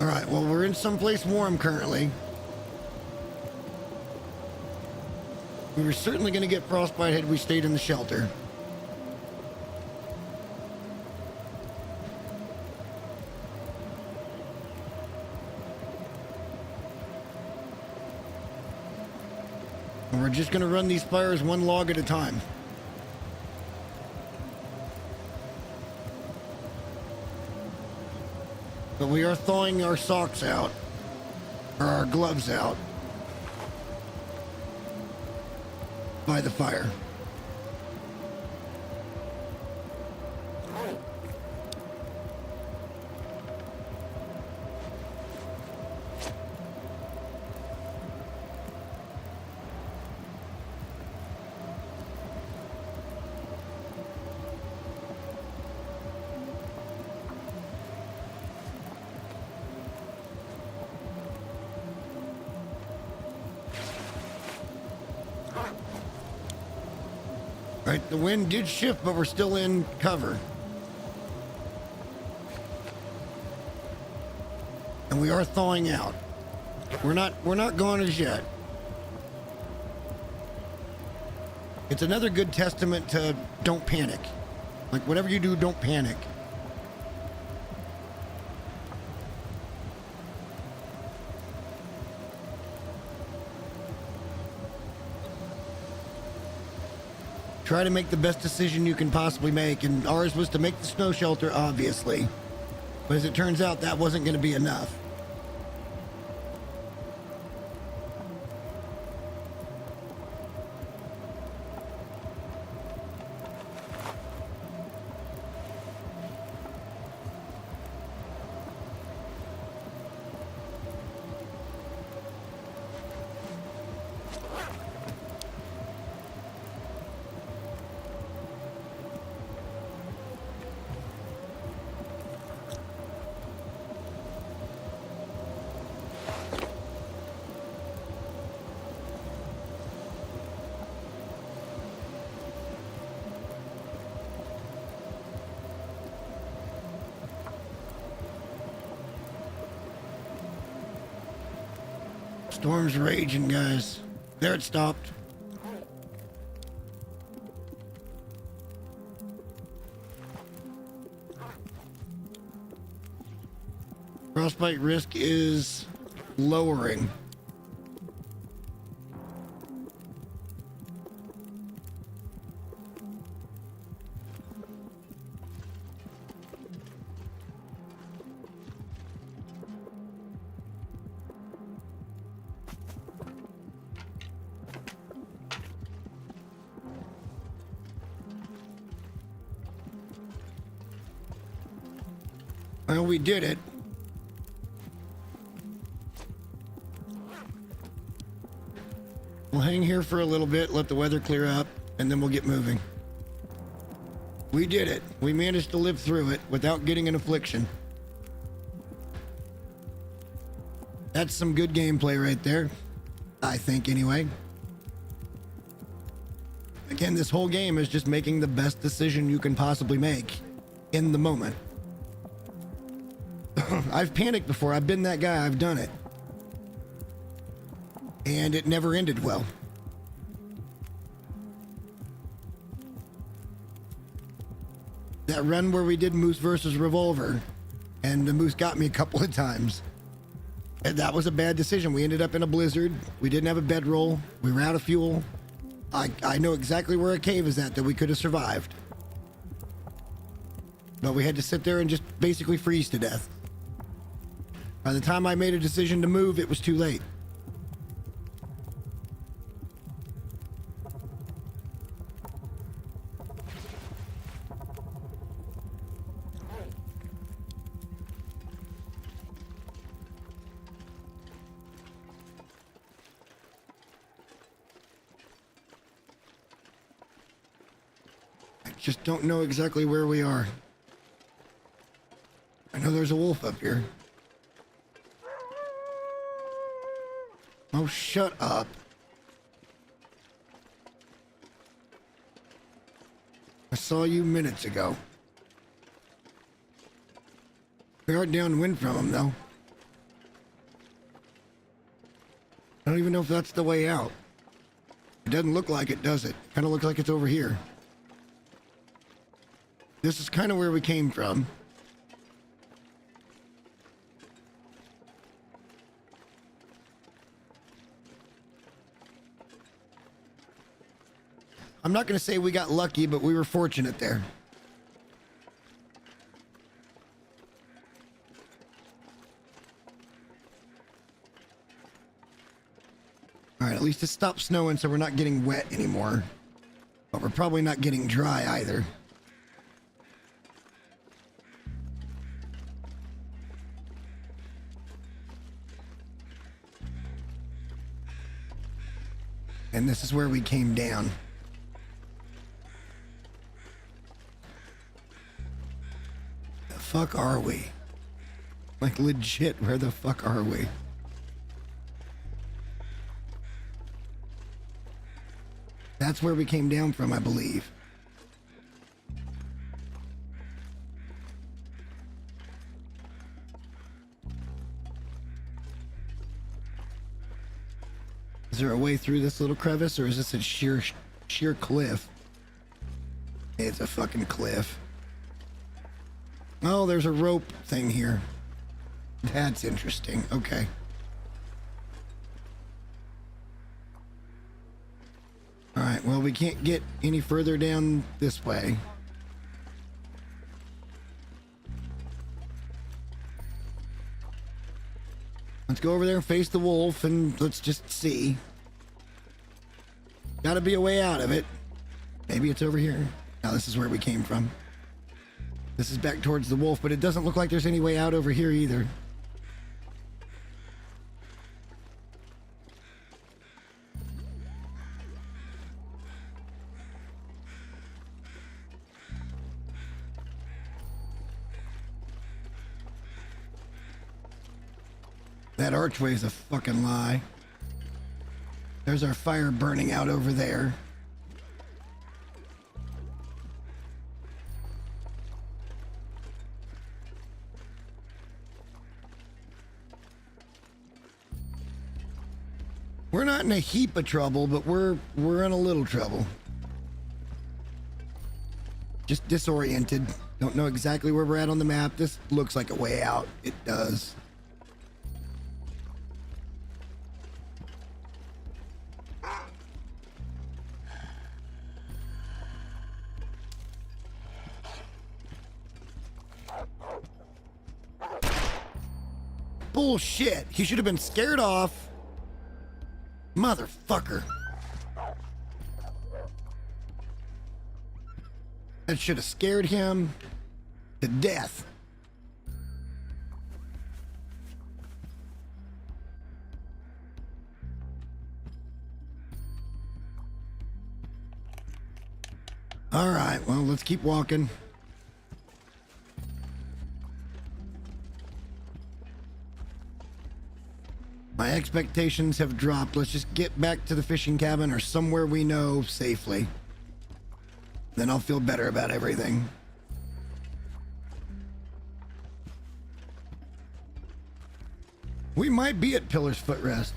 All right, well, we're in someplace warm currently. We were certainly going to get frostbite had we stayed in the shelter. And we're just going to run these fires one log at a time. But we are thawing our socks out, or our gloves out, by the fire. Right, the wind did shift, but we're still in cover. And we are thawing out. We're not gone as yet. It's another good testament to don't panic. Like, whatever you do, don't panic. Try to make the best decision you can possibly make, and ours was to make the snow shelter, obviously. But as it turns out, that wasn't going to be enough. Storm's raging, guys. There, it stopped. Frostbite risk is lowering. Well, we did it. We'll hang here for a little bit, let the weather clear up, and then we'll get moving. We did it. We managed to live through it without getting an affliction. That's some good gameplay right there. I think, anyway. Again, this whole game is just making the best decision you can possibly make in the moment. I've panicked before. I've been that guy. I've done it. And it never ended well. That run where we did Moose versus Revolver, and the Moose got me a couple of times. And that was a bad decision. We ended up in a blizzard. We didn't have a bedroll. We were out of fuel. I know exactly where a cave is at that we could have survived. But we had to sit there and just basically freeze to death. By the time I made a decision to move, it was too late. Just don't know exactly where we are. I know there's a wolf up here. Oh, shut up. I saw you minutes ago. We are downwind from him, though. I don't even know if that's the way out. It doesn't look like it, does it? Kind of looks like it's over here. This is kind of where we came from. I'm not going to say we got lucky, but we were fortunate there. All right, at least it stopped snowing, so we're not getting wet anymore. But we're probably not getting dry either. And this is where we came down. The fuck are we? Like, legit, where the fuck are we? That's where we came down from, I believe. Is there a way through this little crevice, or is this a sheer cliff? It's a fucking cliff. Oh, there's a rope thing here. That's interesting. Okay. All right, well, we can't get any further down this way. Let's go over there and face the wolf, and let's just see. Gotta be a way out of it. Maybe it's over here. Now, this is where we came from. This is back towards the wolf, but it doesn't look like there's any way out over here either. That archway is a fucking lie. There's our fire burning out over there. We're not in a heap of trouble, but we're in a little trouble. Just disoriented. Don't know exactly where we're at on the map. This looks like a way out. It does. Bullshit. He should have been scared off. Motherfucker. That should have scared him to death. All right, well, let's keep walking. My expectations have dropped. Let's just get back to the fishing cabin or somewhere we know safely. Then I'll feel better about everything. We might be at Pillar's Footrest.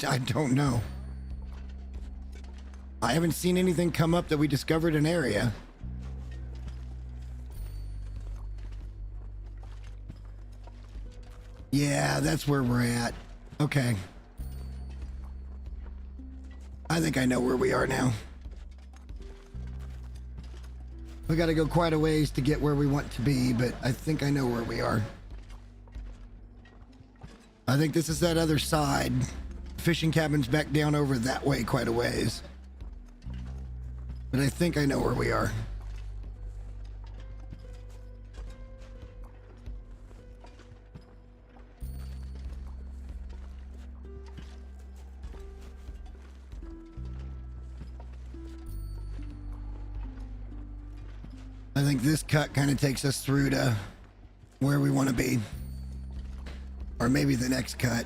I don't know. I haven't seen anything come up that we discovered an area. Yeah, that's where we're at. Okay. I think I know where we are now. We gotta go quite a ways to get where we want to be, but I think I know where we are. I think this is that other side. Fishing cabin's back down over that way quite a ways. But I think I know where we are. I think this cut kind of takes us through to where we want to be. Or maybe the next cut.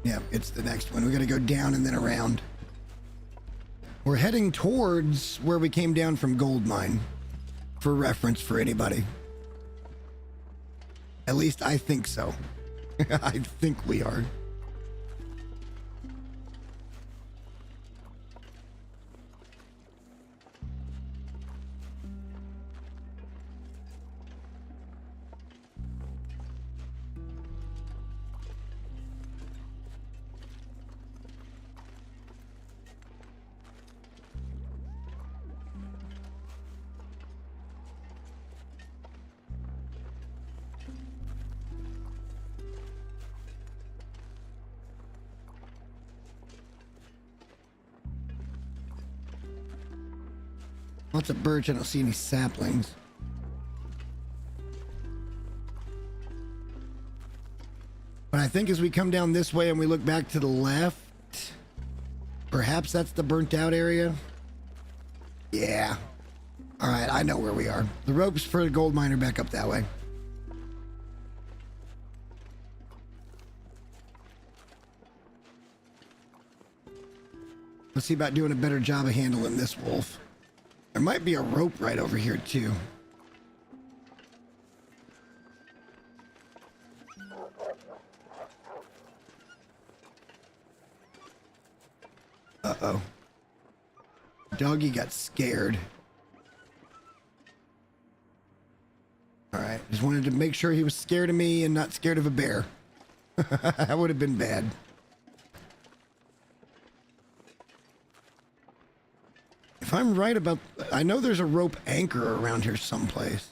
Yeah, it's the next one. We got to go down and then around. We're heading towards where we came down from Gold Mine. For reference for anybody. At least I think so. I think we are. Lots of birch. I don't see any saplings. But I think as we come down this way and we look back to the left, perhaps that's the burnt out area. Yeah. All right, I know where we are. The ropes for the gold mine are back up that way. Let's see about doing a better job of handling this wolf. There might be a rope right over here, too. Uh-oh. Doggy got scared. All right. Just wanted to make sure he was scared of me and not scared of a bear. That would have been bad. If I'm right about... I know there's a rope anchor around here someplace.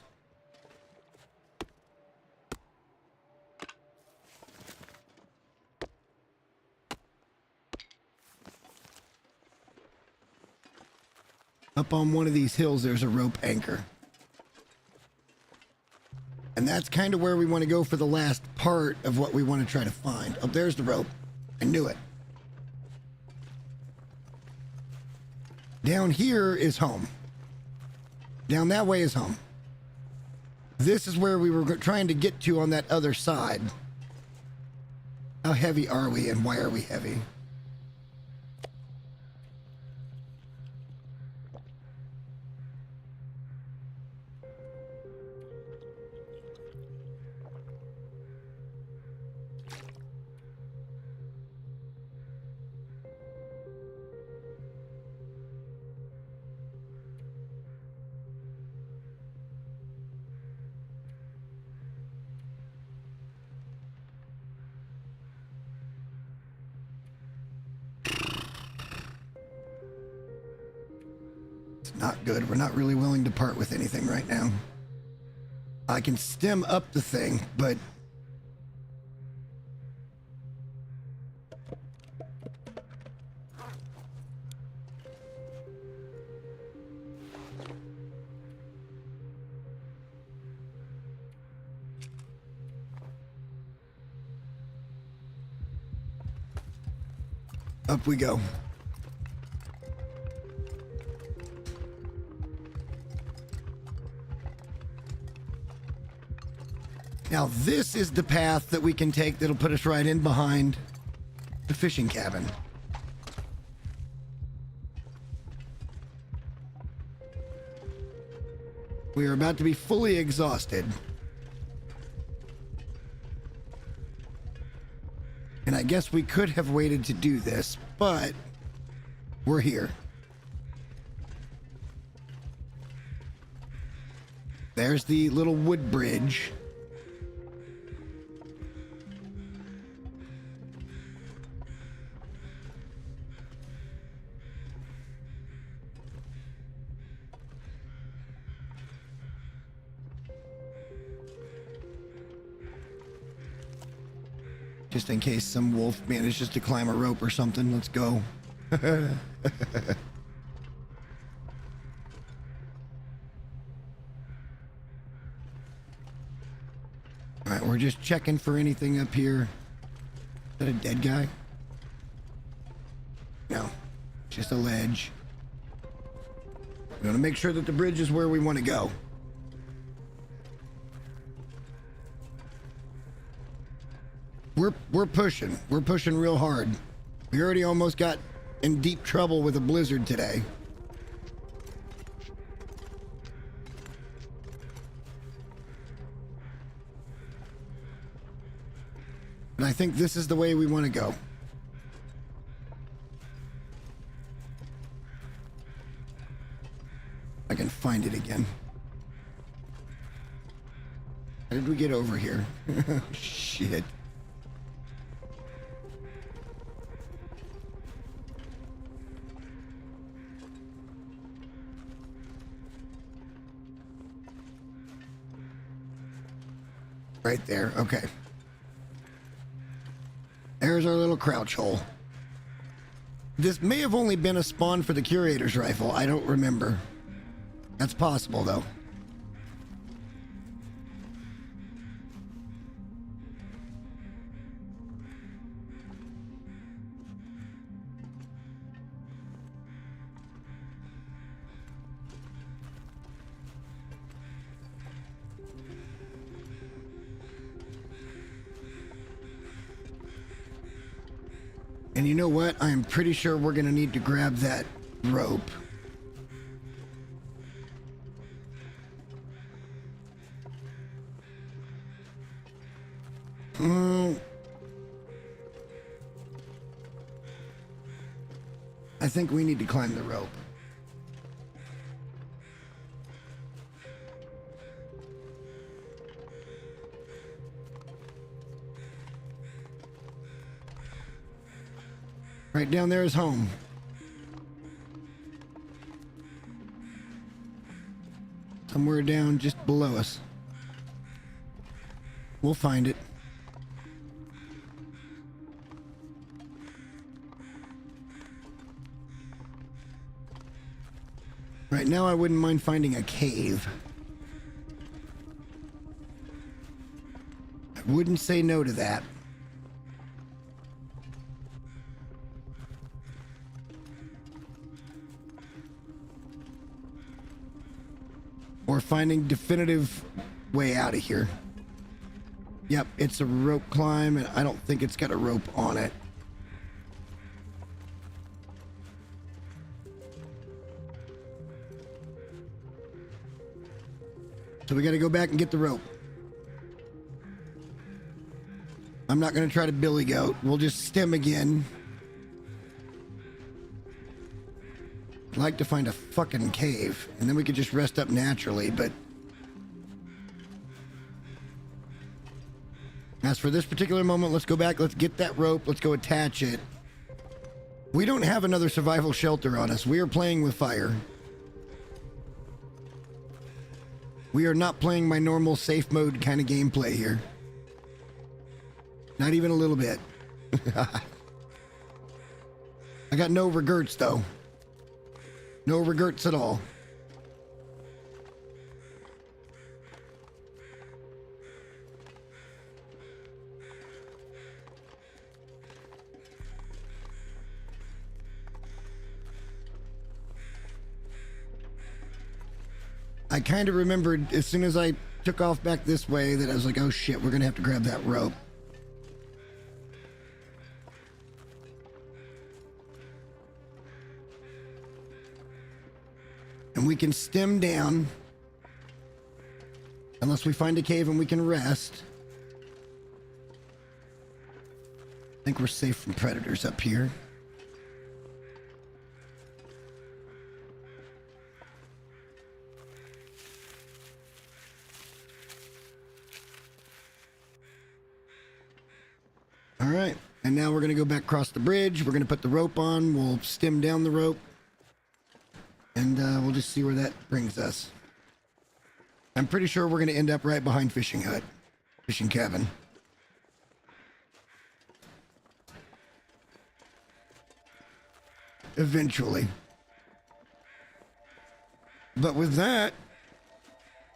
Up on one of these hills, there's a rope anchor. And that's kind of where we want to go for the last part of what we want to try to find. Oh, there's the rope. I knew it. Down here is home. Down that way is home. This is where we were trying to get to on that other side. How heavy are we and why are we heavy? Not good. We're not really willing to part with anything right now. I can stem up the thing, but... up we go. Now this is the path that we can take that'll put us right in behind the fishing cabin. We are about to be fully exhausted. And I guess we could have waited to do this, but we're here. There's the little wood bridge. Just in case some wolf manages to climb a rope or something. Let's go. All right, we're just checking for anything up here. Is that a dead guy? No, just a ledge. We want to make sure that the bridge is where we want to go. We're pushing. We're pushing real hard. We already almost got in deep trouble with a blizzard today. And I think this is the way we want to go. I can find it again. How did we get over here? Shit. Right there. Okay. There's our little crouch hole. This may have only been a spawn for the curator's rifle. I don't remember. That's possible, though. And you know what? I am pretty sure we're going to need to grab that rope. I think we need to climb the rope. Right down there is home. Somewhere down just below us. We'll find it. Right now, I wouldn't mind finding a cave. I wouldn't say no to that. Or finding definitive way out of here. Yep, it's a rope climb, and I don't think it's got a rope on it. So we got to go back and get the rope. I'm not going to try to billy goat. We'll just stem again. I'd like to find a fucking cave, and then we could just rest up naturally, but... As for this particular moment, let's go back, let's get that rope, let's go attach it. We don't have another survival shelter on us. We are playing with fire. We are not playing my normal safe mode kind of gameplay here. Not even a little bit. I got no regrets, though. No regrets at all. I kind of remembered as soon as I took off back this way that I was like, oh shit, we're gonna have to grab that rope. And we can stem down unless we find a cave and we can rest. I think we're safe from predators up here. All right, and now we're gonna go back across the bridge. We're gonna put the rope on. We'll stem down the rope. And we'll just see where that brings us. I'm pretty sure we're going to end up right behind Fishing Hut. Fishing Cabin. Eventually. But with that,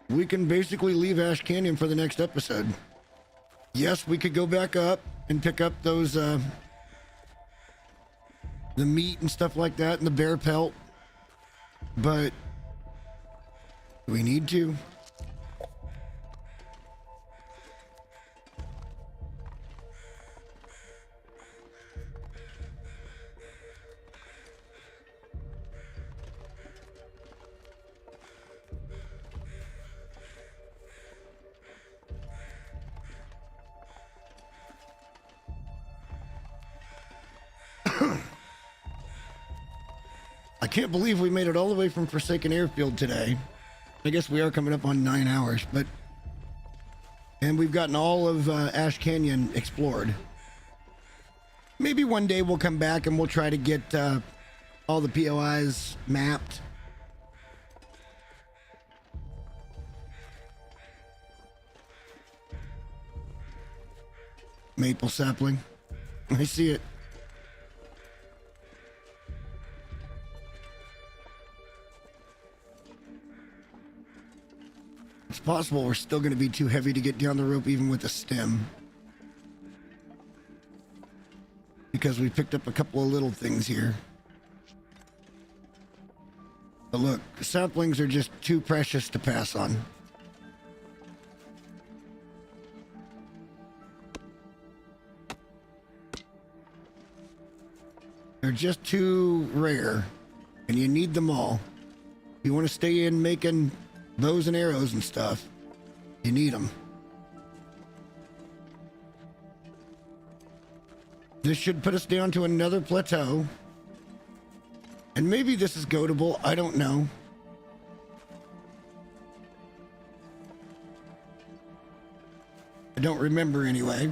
we can basically leave Ash Canyon for the next episode. Yes, we could go back up and pick up those, the meat and stuff like that and the bear pelt. But Do we need to? I can't believe we made it all the way from Forsaken Airfield today. I guess we are coming up on 9 hours, but... And we've gotten all of Ash Canyon explored. Maybe one day we'll come back and we'll try to get all the POIs mapped. Maple sapling. I see it. It's possible we're still going to be too heavy to get down the rope even with a stem. Because we picked up a couple of little things here. But look, the saplings are just too precious to pass on. They're just too rare, and you need them all. If you want to stay in making bows and arrows and stuff, you need them. This should put us down to another plateau. And maybe this is goatable, I don't know. I don't remember anyway.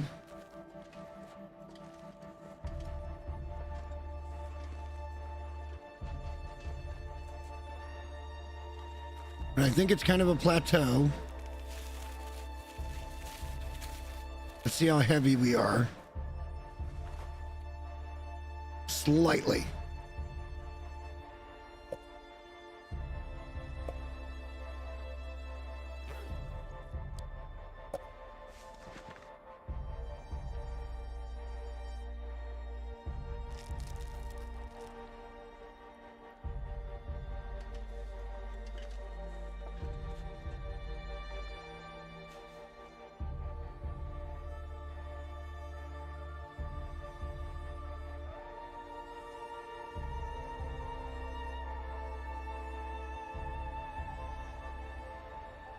But I think it's kind of a plateau. Let's see how heavy we are. Slightly.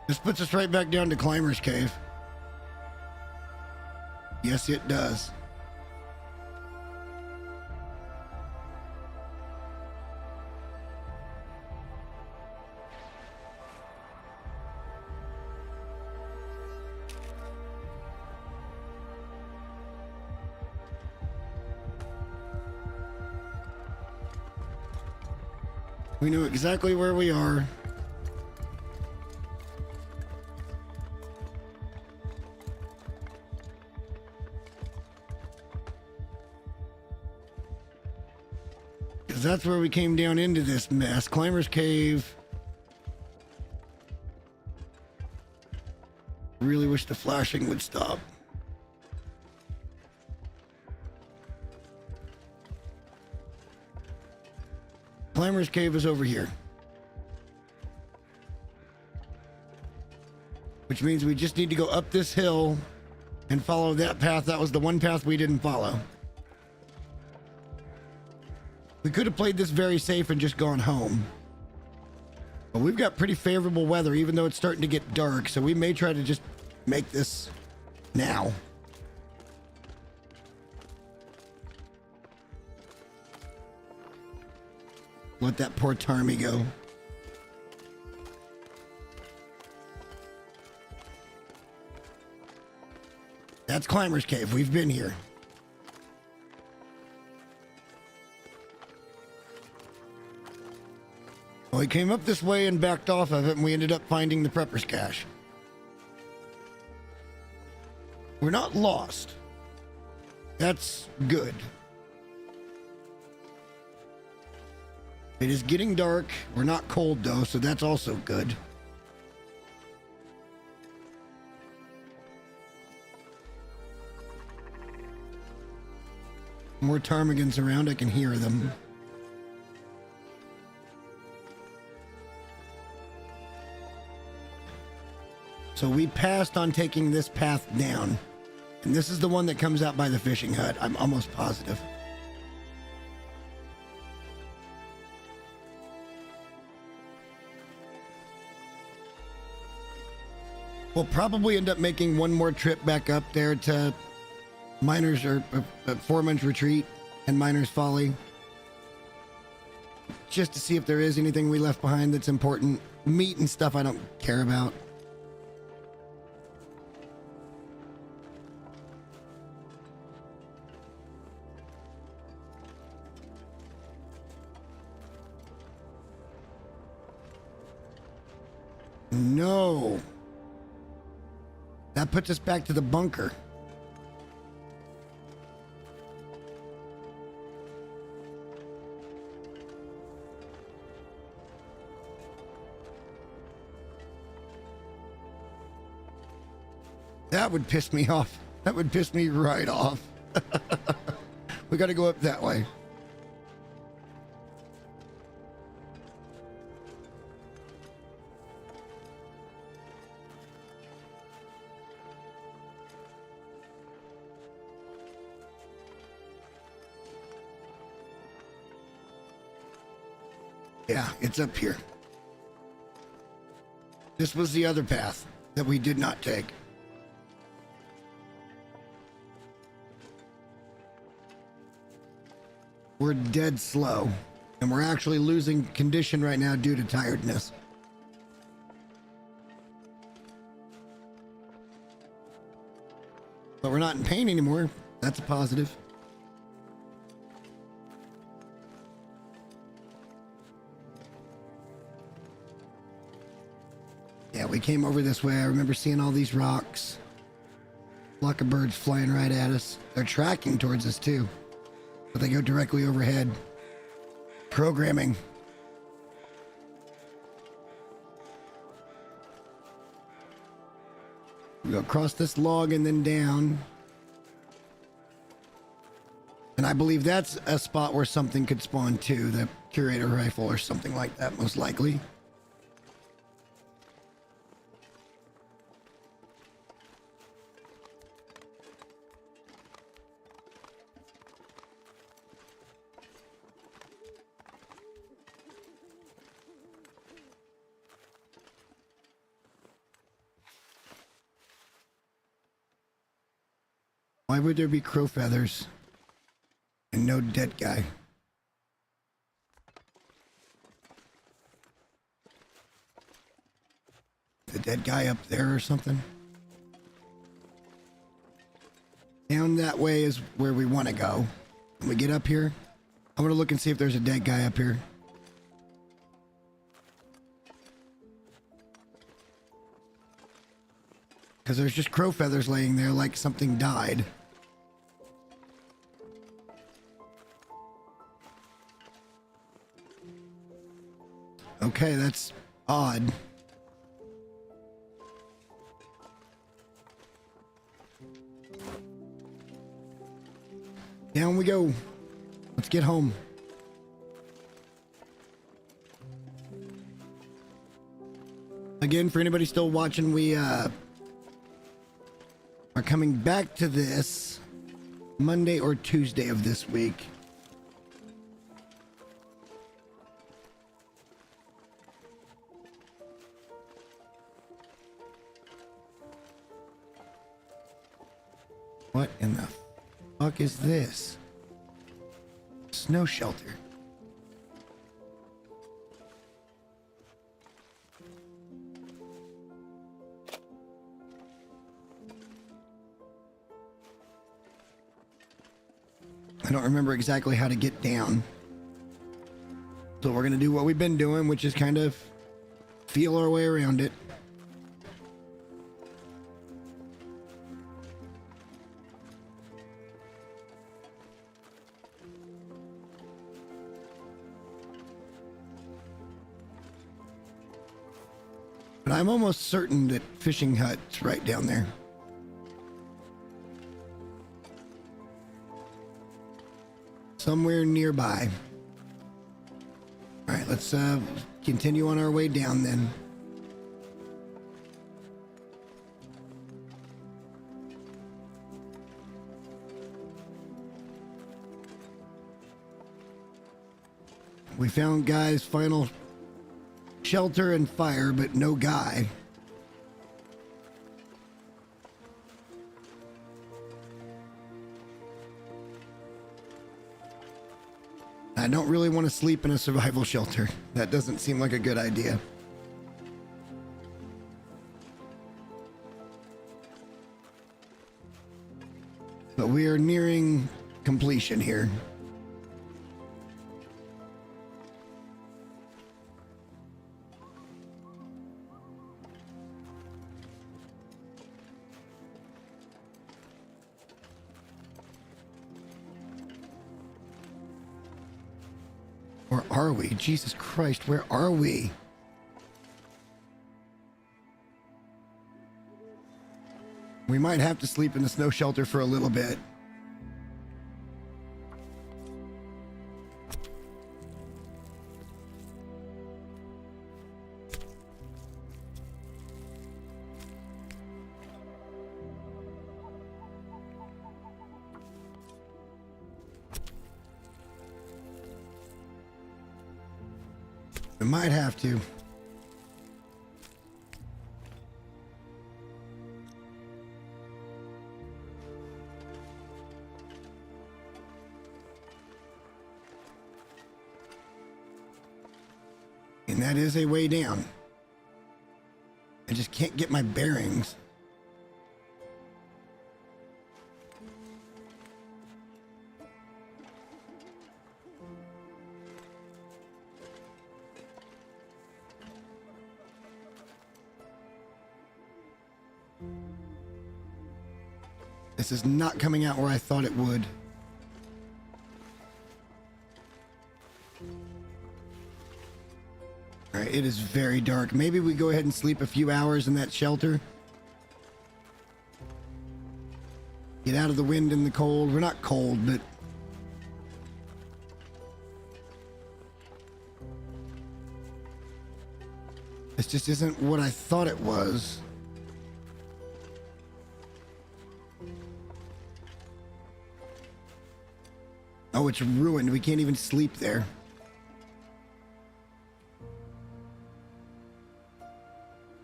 This puts us right back down to Climber's Cave. Yes, it does. We knew exactly where we are. That's where we came down into this mess. Climber's Cave. Really wish the flashing would stop. Climber's Cave is over here. Which means we just need to go up this hill and follow that path. That was the one path we didn't follow. We could have played this very safe and just gone home. But we've got pretty favorable weather, even though it's starting to get dark, so we may try to just make this now. Let that poor Tarmy go. That's Climber's Cave. We've been here. Well, we came up this way and backed off of it, and we ended up finding the Prepper's Cache. We're not lost. That's good. It is getting dark. We're not cold, though, so that's also good. More ptarmigans around. I can hear them. So we passed on taking this path down. And this is the one that comes out by the fishing hut. I'm almost positive. We'll probably end up making one more trip back up there to Miners or Foreman's Retreat and Miners Folly. Just to see if there is anything we left behind that's important. Meat and stuff I don't care about. No. That puts us back to the bunker. That would piss me off. That would piss me right off. We got to go up that way. Yeah, it's up here. This was the other path that we did not take. We're dead slow, and we're actually losing condition right now due to tiredness. But we're not in pain anymore. That's a positive. Yeah, we came over this way. I remember seeing all these rocks. Flock of birds flying right at us. They're tracking towards us too, but they go directly overhead. Programming. We go across this log and then down. And I believe that's a spot where something could spawn too. The curator rifle or something like that, most likely. Why would there be crow feathers and no dead guy? The dead guy up there or something? Down that way is where we want to go. When we get up here, I'm going to look and see if there's a dead guy up here. Because there's just crow feathers laying there like something died. Okay, that's odd. Down we go. Let's get home. Again, for anybody still watching, we are coming back to this Monday or Tuesday of this week. What in the fuck is this? Snow shelter. I don't remember exactly how to get down. So we're going to do what we've been doing, which is kind of feel our way around it. But I'm almost certain that fishing hut's right down there. Somewhere nearby. All right, let's continue on our way down then. We found Guy's final shelter and fire, but no Guy. I don't really want to sleep in a survival shelter. That doesn't seem like a good idea. But we are nearing completion here. Where are we? Jesus Christ, where are we? We might have to sleep in the snow shelter for a little bit. We might have to. And that is a way down. I just can't get my bearings. This is not coming out where I thought it would. All right, it is very dark. Maybe we go ahead and sleep a few hours in that shelter. Get out of the wind and the cold. We're not cold, but this just isn't what I thought it was. Oh, it's ruined. We can't even sleep there.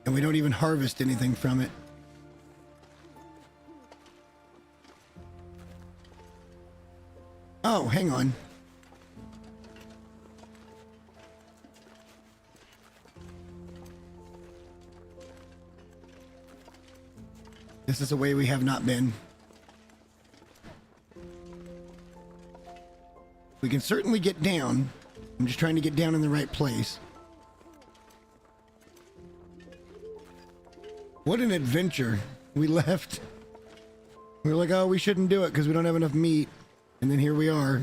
And we don't even harvest anything from it. Oh, hang on. This is a way we have not been. We can certainly get down. I'm just trying to get down in the right place. What an adventure. We left. We were like, oh, we shouldn't do it because we don't have enough meat. And then here we are.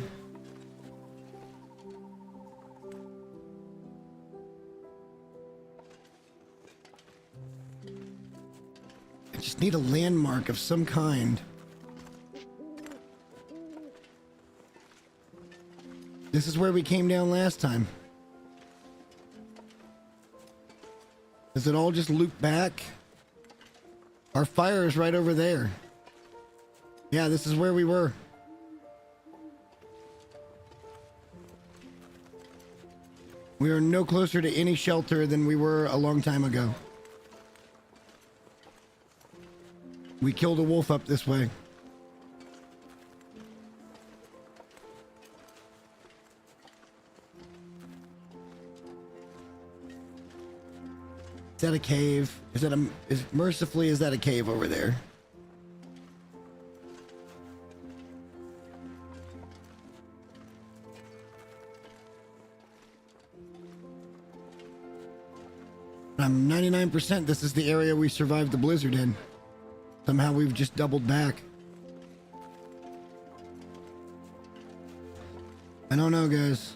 I just need a landmark of some kind. This is where we came down last time. Does it all just loop back? Our fire is right over there. Yeah, this is where we were. We are no closer to any shelter than we were a long time ago. We killed a wolf up this way. Is that a cave? Is that mercifully, is that a cave over there? I'm 99% this is the area we survived the blizzard in. Somehow we've just doubled back. I don't know, guys.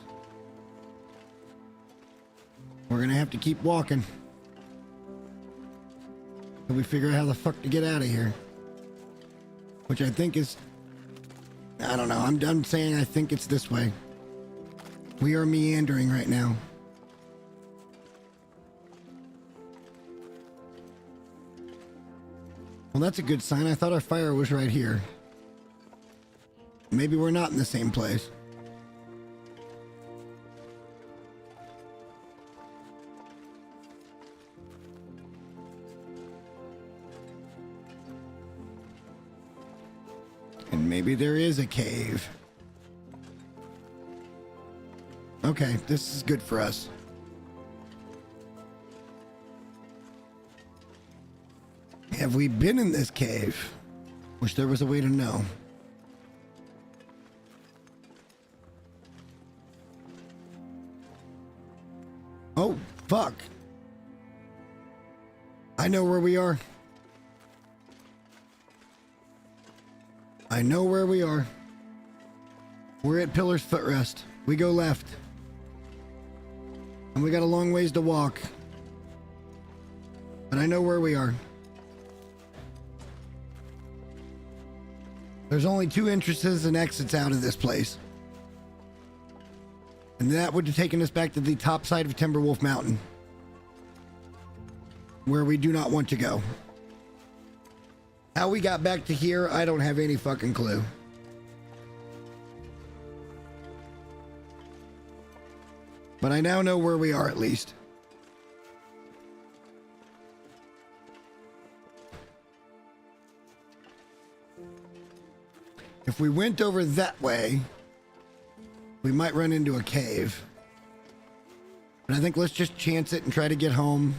We're gonna have to keep walking. Till we figure out how the fuck to get out of here. Which I think is... I don't know. I'm done saying I think it's this way. We are meandering right now. Well, that's a good sign. I thought our fire was right here. Maybe we're not in the same place. Maybe there is a cave. Okay, this is good for us. Have we been in this cave? Wish there was a way to know. Oh, fuck. I know where we are. I know where we are. We're at Pillar's Footrest. We go left. And we got a long ways to walk. But I know where we are. There's only 2 entrances and exits out of this place. And that would have taken us back to the top side of Timberwolf Mountain, where we do not want to go. How we got back to here, I don't have any fucking clue. But I now know where we are at least. If we went over that way, we might run into a cave. But I think let's just chance it and try to get home.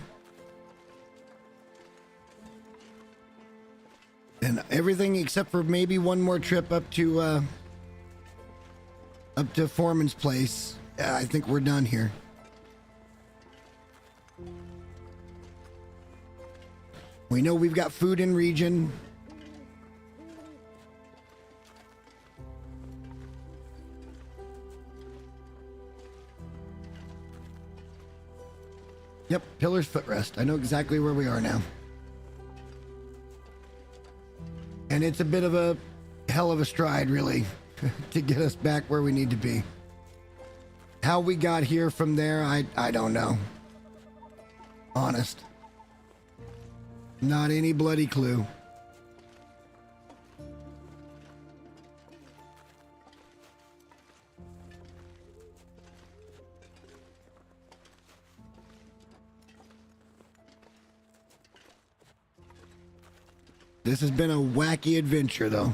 And everything except for maybe one more trip up to Foreman's place. I think we're done here. We know we've got food in region. Yep, Pillar's Footrest. I know exactly where we are now. And it's a bit of a hell of a stride, really, to get us back where we need to be. How we got here from there, I don't know. Honest. Not any bloody clue. This has been a wacky adventure, though.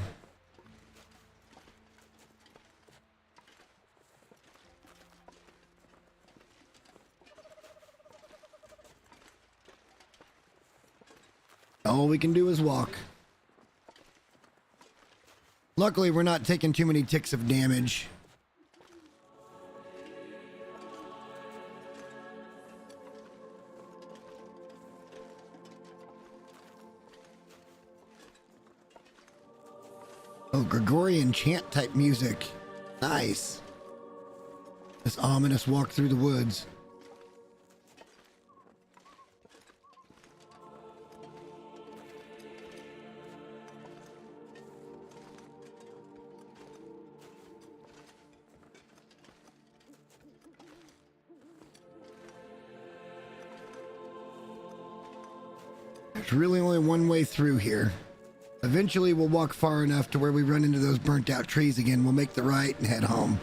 All we can do is walk. Luckily, we're not taking too many ticks of damage. Oh, Gregorian chant type music. Nice. This ominous walk through the woods. There's really only one way through here. Eventually, we'll walk far enough to where we run into those burnt out trees again. We'll make the right and head home.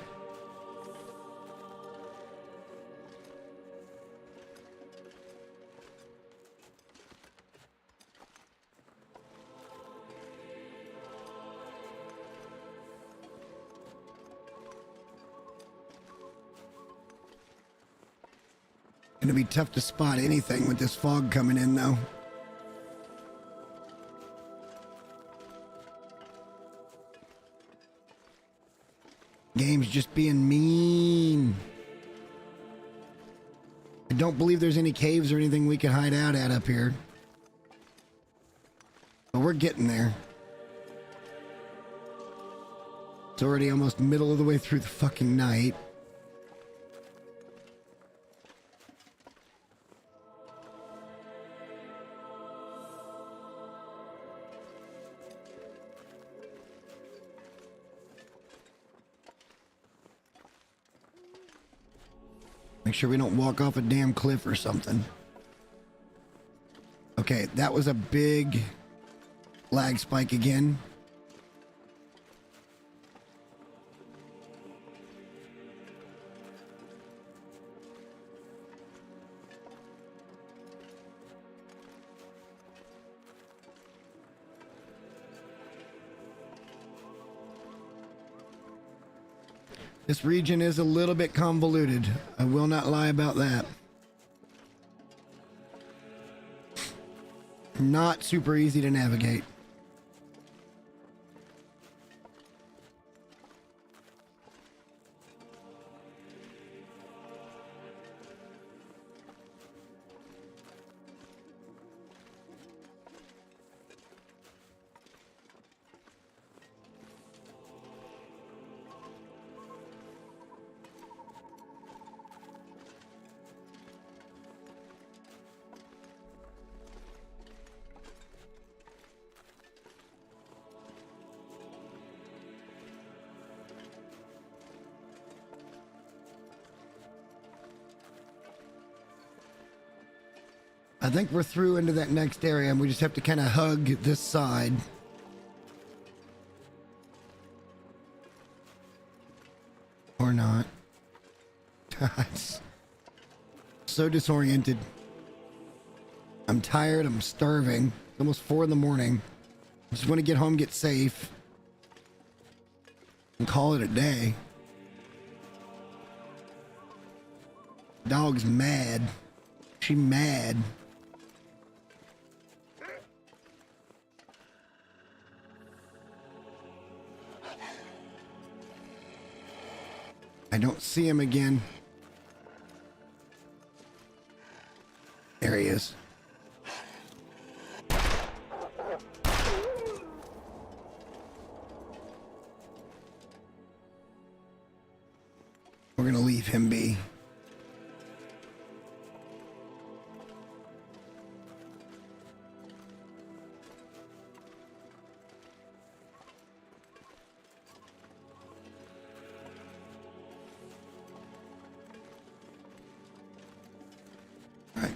Gonna be tough to spot anything with this fog coming in, though. Game's just being mean. I don't believe there's any caves or anything we can hide out at up here. But we're getting there. It's already almost middle of the way through the fucking night. Make sure we don't walk off a damn cliff or something. Okay, that was a big lag spike again. This region is a little bit convoluted. I will not lie about that. Not super easy to navigate. I think we're through into that next area and we just have to kind of hug this side. Or not. It's so disoriented. I'm tired. I'm starving. It's almost 4 in the morning. I just want to get home, get safe, and call it a day. Dog's mad. She mad. I don't see him again. There he is. We're gonna leave him be.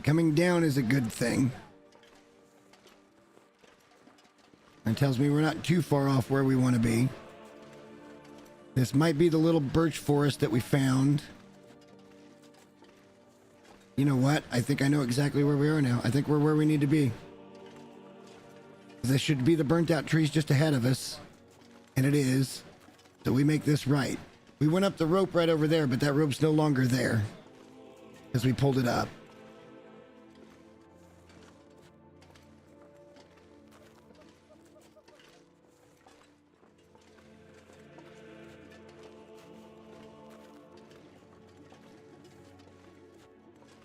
Coming down is a good thing. It tells me we're not too far off where we want to be. This might be the little birch forest that we found. You know what? I think I know exactly where we are now. I think we're where we need to be. This should be the burnt out trees just ahead of us. And it is. So we make this right. We went up the rope right over there, but that rope's no longer there. Because we pulled it up.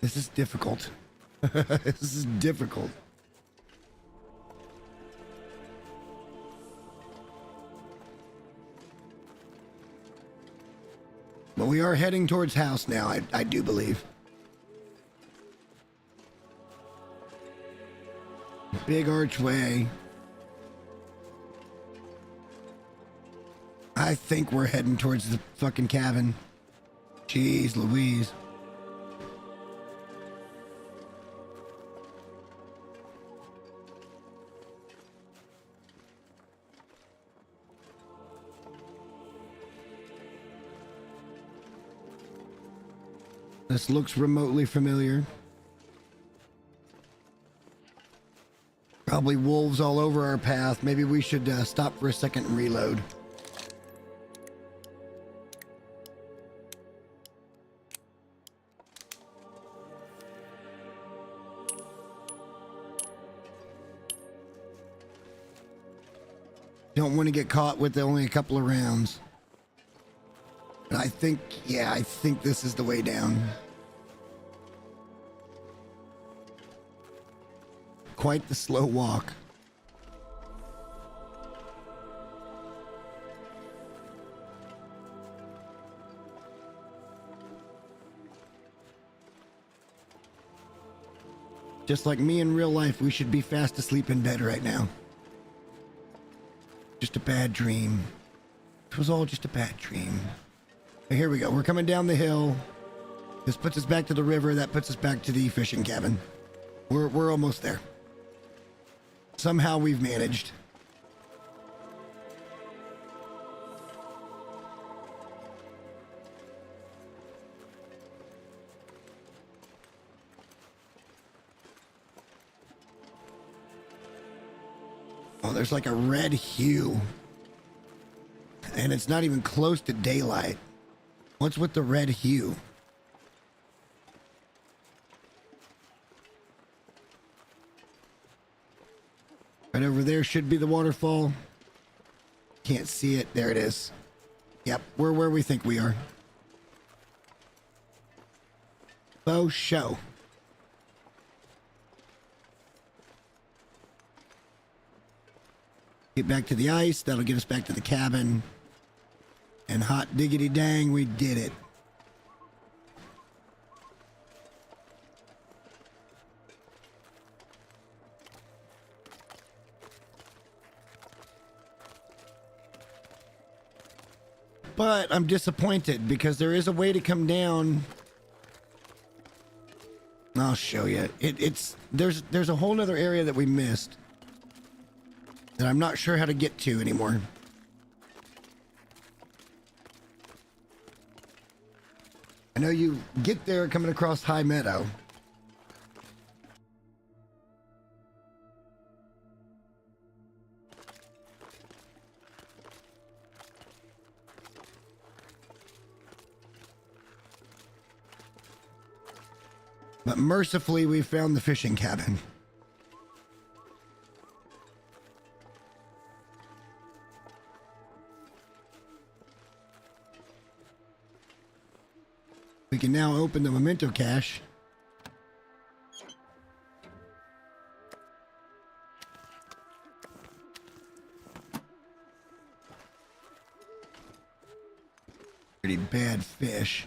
This is difficult. This is difficult. But we are heading towards house now, I do believe. Big archway. I think we're heading towards the fucking cabin. Jeez Louise. This looks remotely familiar. Probably wolves all over our path. Maybe we should stop for a second and reload. Don't want to get caught with only a couple of rounds. But I think, yeah, I think this is the way down. Quite the slow walk. Just like me in real life, we should be fast asleep in bed right now. Just a bad dream. It was all just a bad dream. Here we go. We're coming down the hill. This puts us back to the river. That puts us back to the fishing cabin. We're almost there. Somehow we've managed. Oh, there's like a red hue. And it's not even close to daylight. What's with the red hue? Right over there should be the waterfall. Can't see it. There it is. Yep, we're where we think we are. Faux show. Get back to the ice. That'll get us back to the cabin. And hot diggity dang, we did it. But I'm disappointed because there is a way to come down. I'll show you. There's a whole nother area that we missed that I'm not sure how to get to anymore. I know you get there coming across High Meadow. But mercifully, we found the fishing cabin. We can now open the memento cache. Pretty bad fish.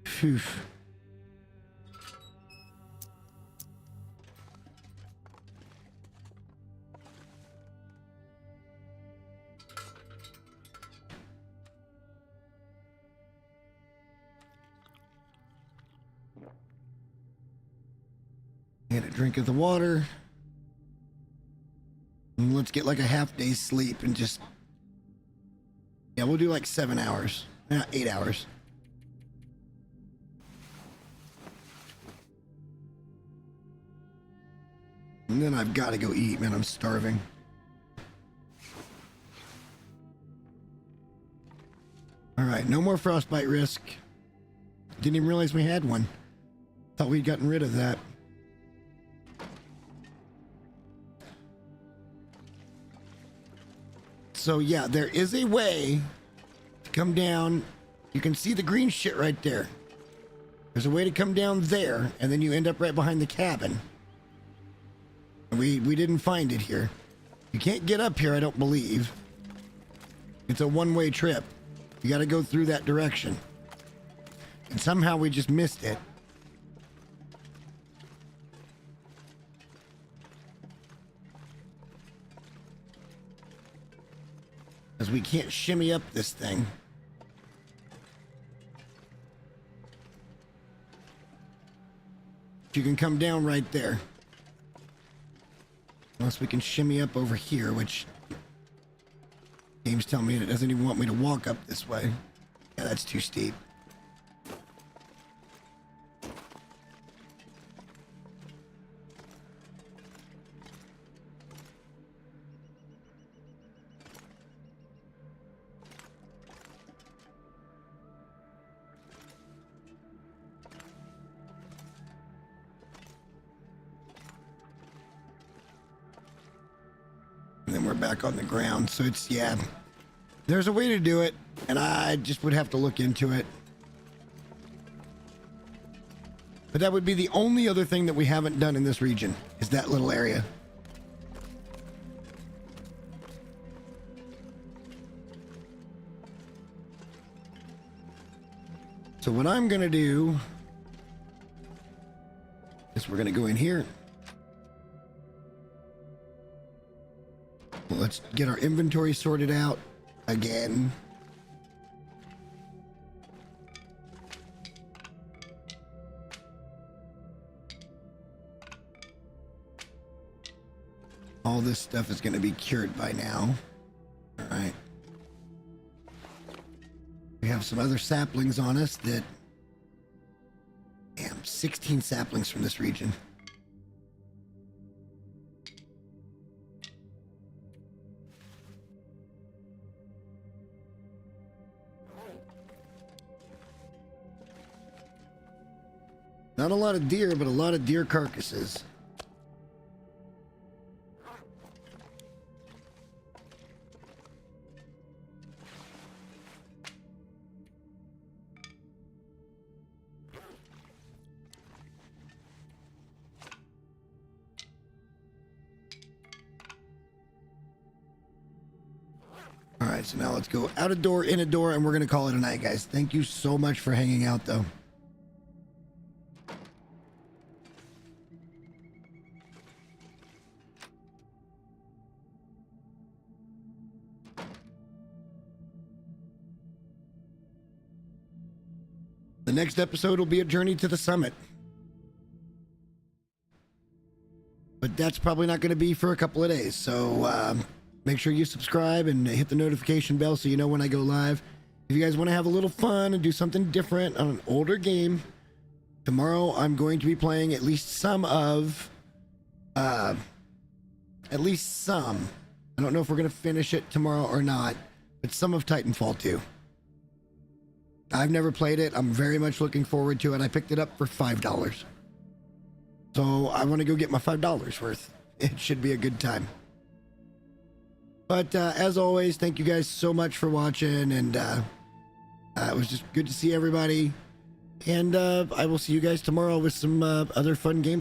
Phew. And a drink of the water. And let's get like a half day's sleep and just... Yeah, we'll do like 7 hours. 8 hours. And then I've got to go eat, man. I'm starving. All right, no more frostbite risk. Didn't even realize we had one. Thought we'd gotten rid of that. So yeah, there is a way to come down. You can see the green shit right there. There's a way to come down there, and then you end up right behind the cabin. We didn't find it here. You can't get up here, I don't believe. It's a one-way trip. You got to go through that direction. And somehow we just missed it. Because we can't shimmy up this thing. You can come down right there. Unless we can shimmy up over here, which game's telling me it doesn't even want me to walk up this way. Yeah, that's too steep. And then we're back on the ground. So it's, yeah, there's a way to do it, and I just would have to look into it. But that would be the only other thing that we haven't done in this region, is that little area. So what I'm gonna do is we're gonna go in here. Well, let's get our inventory sorted out again. All this stuff is going to be cured by now. All right. have some other saplings on us that... Damn, 16 saplings from this region. Not a lot of deer, but a lot of deer carcasses. All right, so now let's go out a door, in a door, and we're going to call it a night, guys. Thank you so much for hanging out, though. The next episode will be a journey to the summit. But that's probably not going to be for a couple of days, so make sure you subscribe and hit the notification bell so you know when I go live. If you guys want to have a little fun and do something different on an older game, tomorrow I'm going to be playing at least some. I don't know if we're going to finish it tomorrow or not, but some of Titanfall 2. I've never played it. I'm very much looking forward to it. I picked it up for $5. So I want to go get my $5 worth. It should be a good time. But as always, thank you guys so much for watching, and it was just good to see everybody. And I will see you guys tomorrow with some other fun games.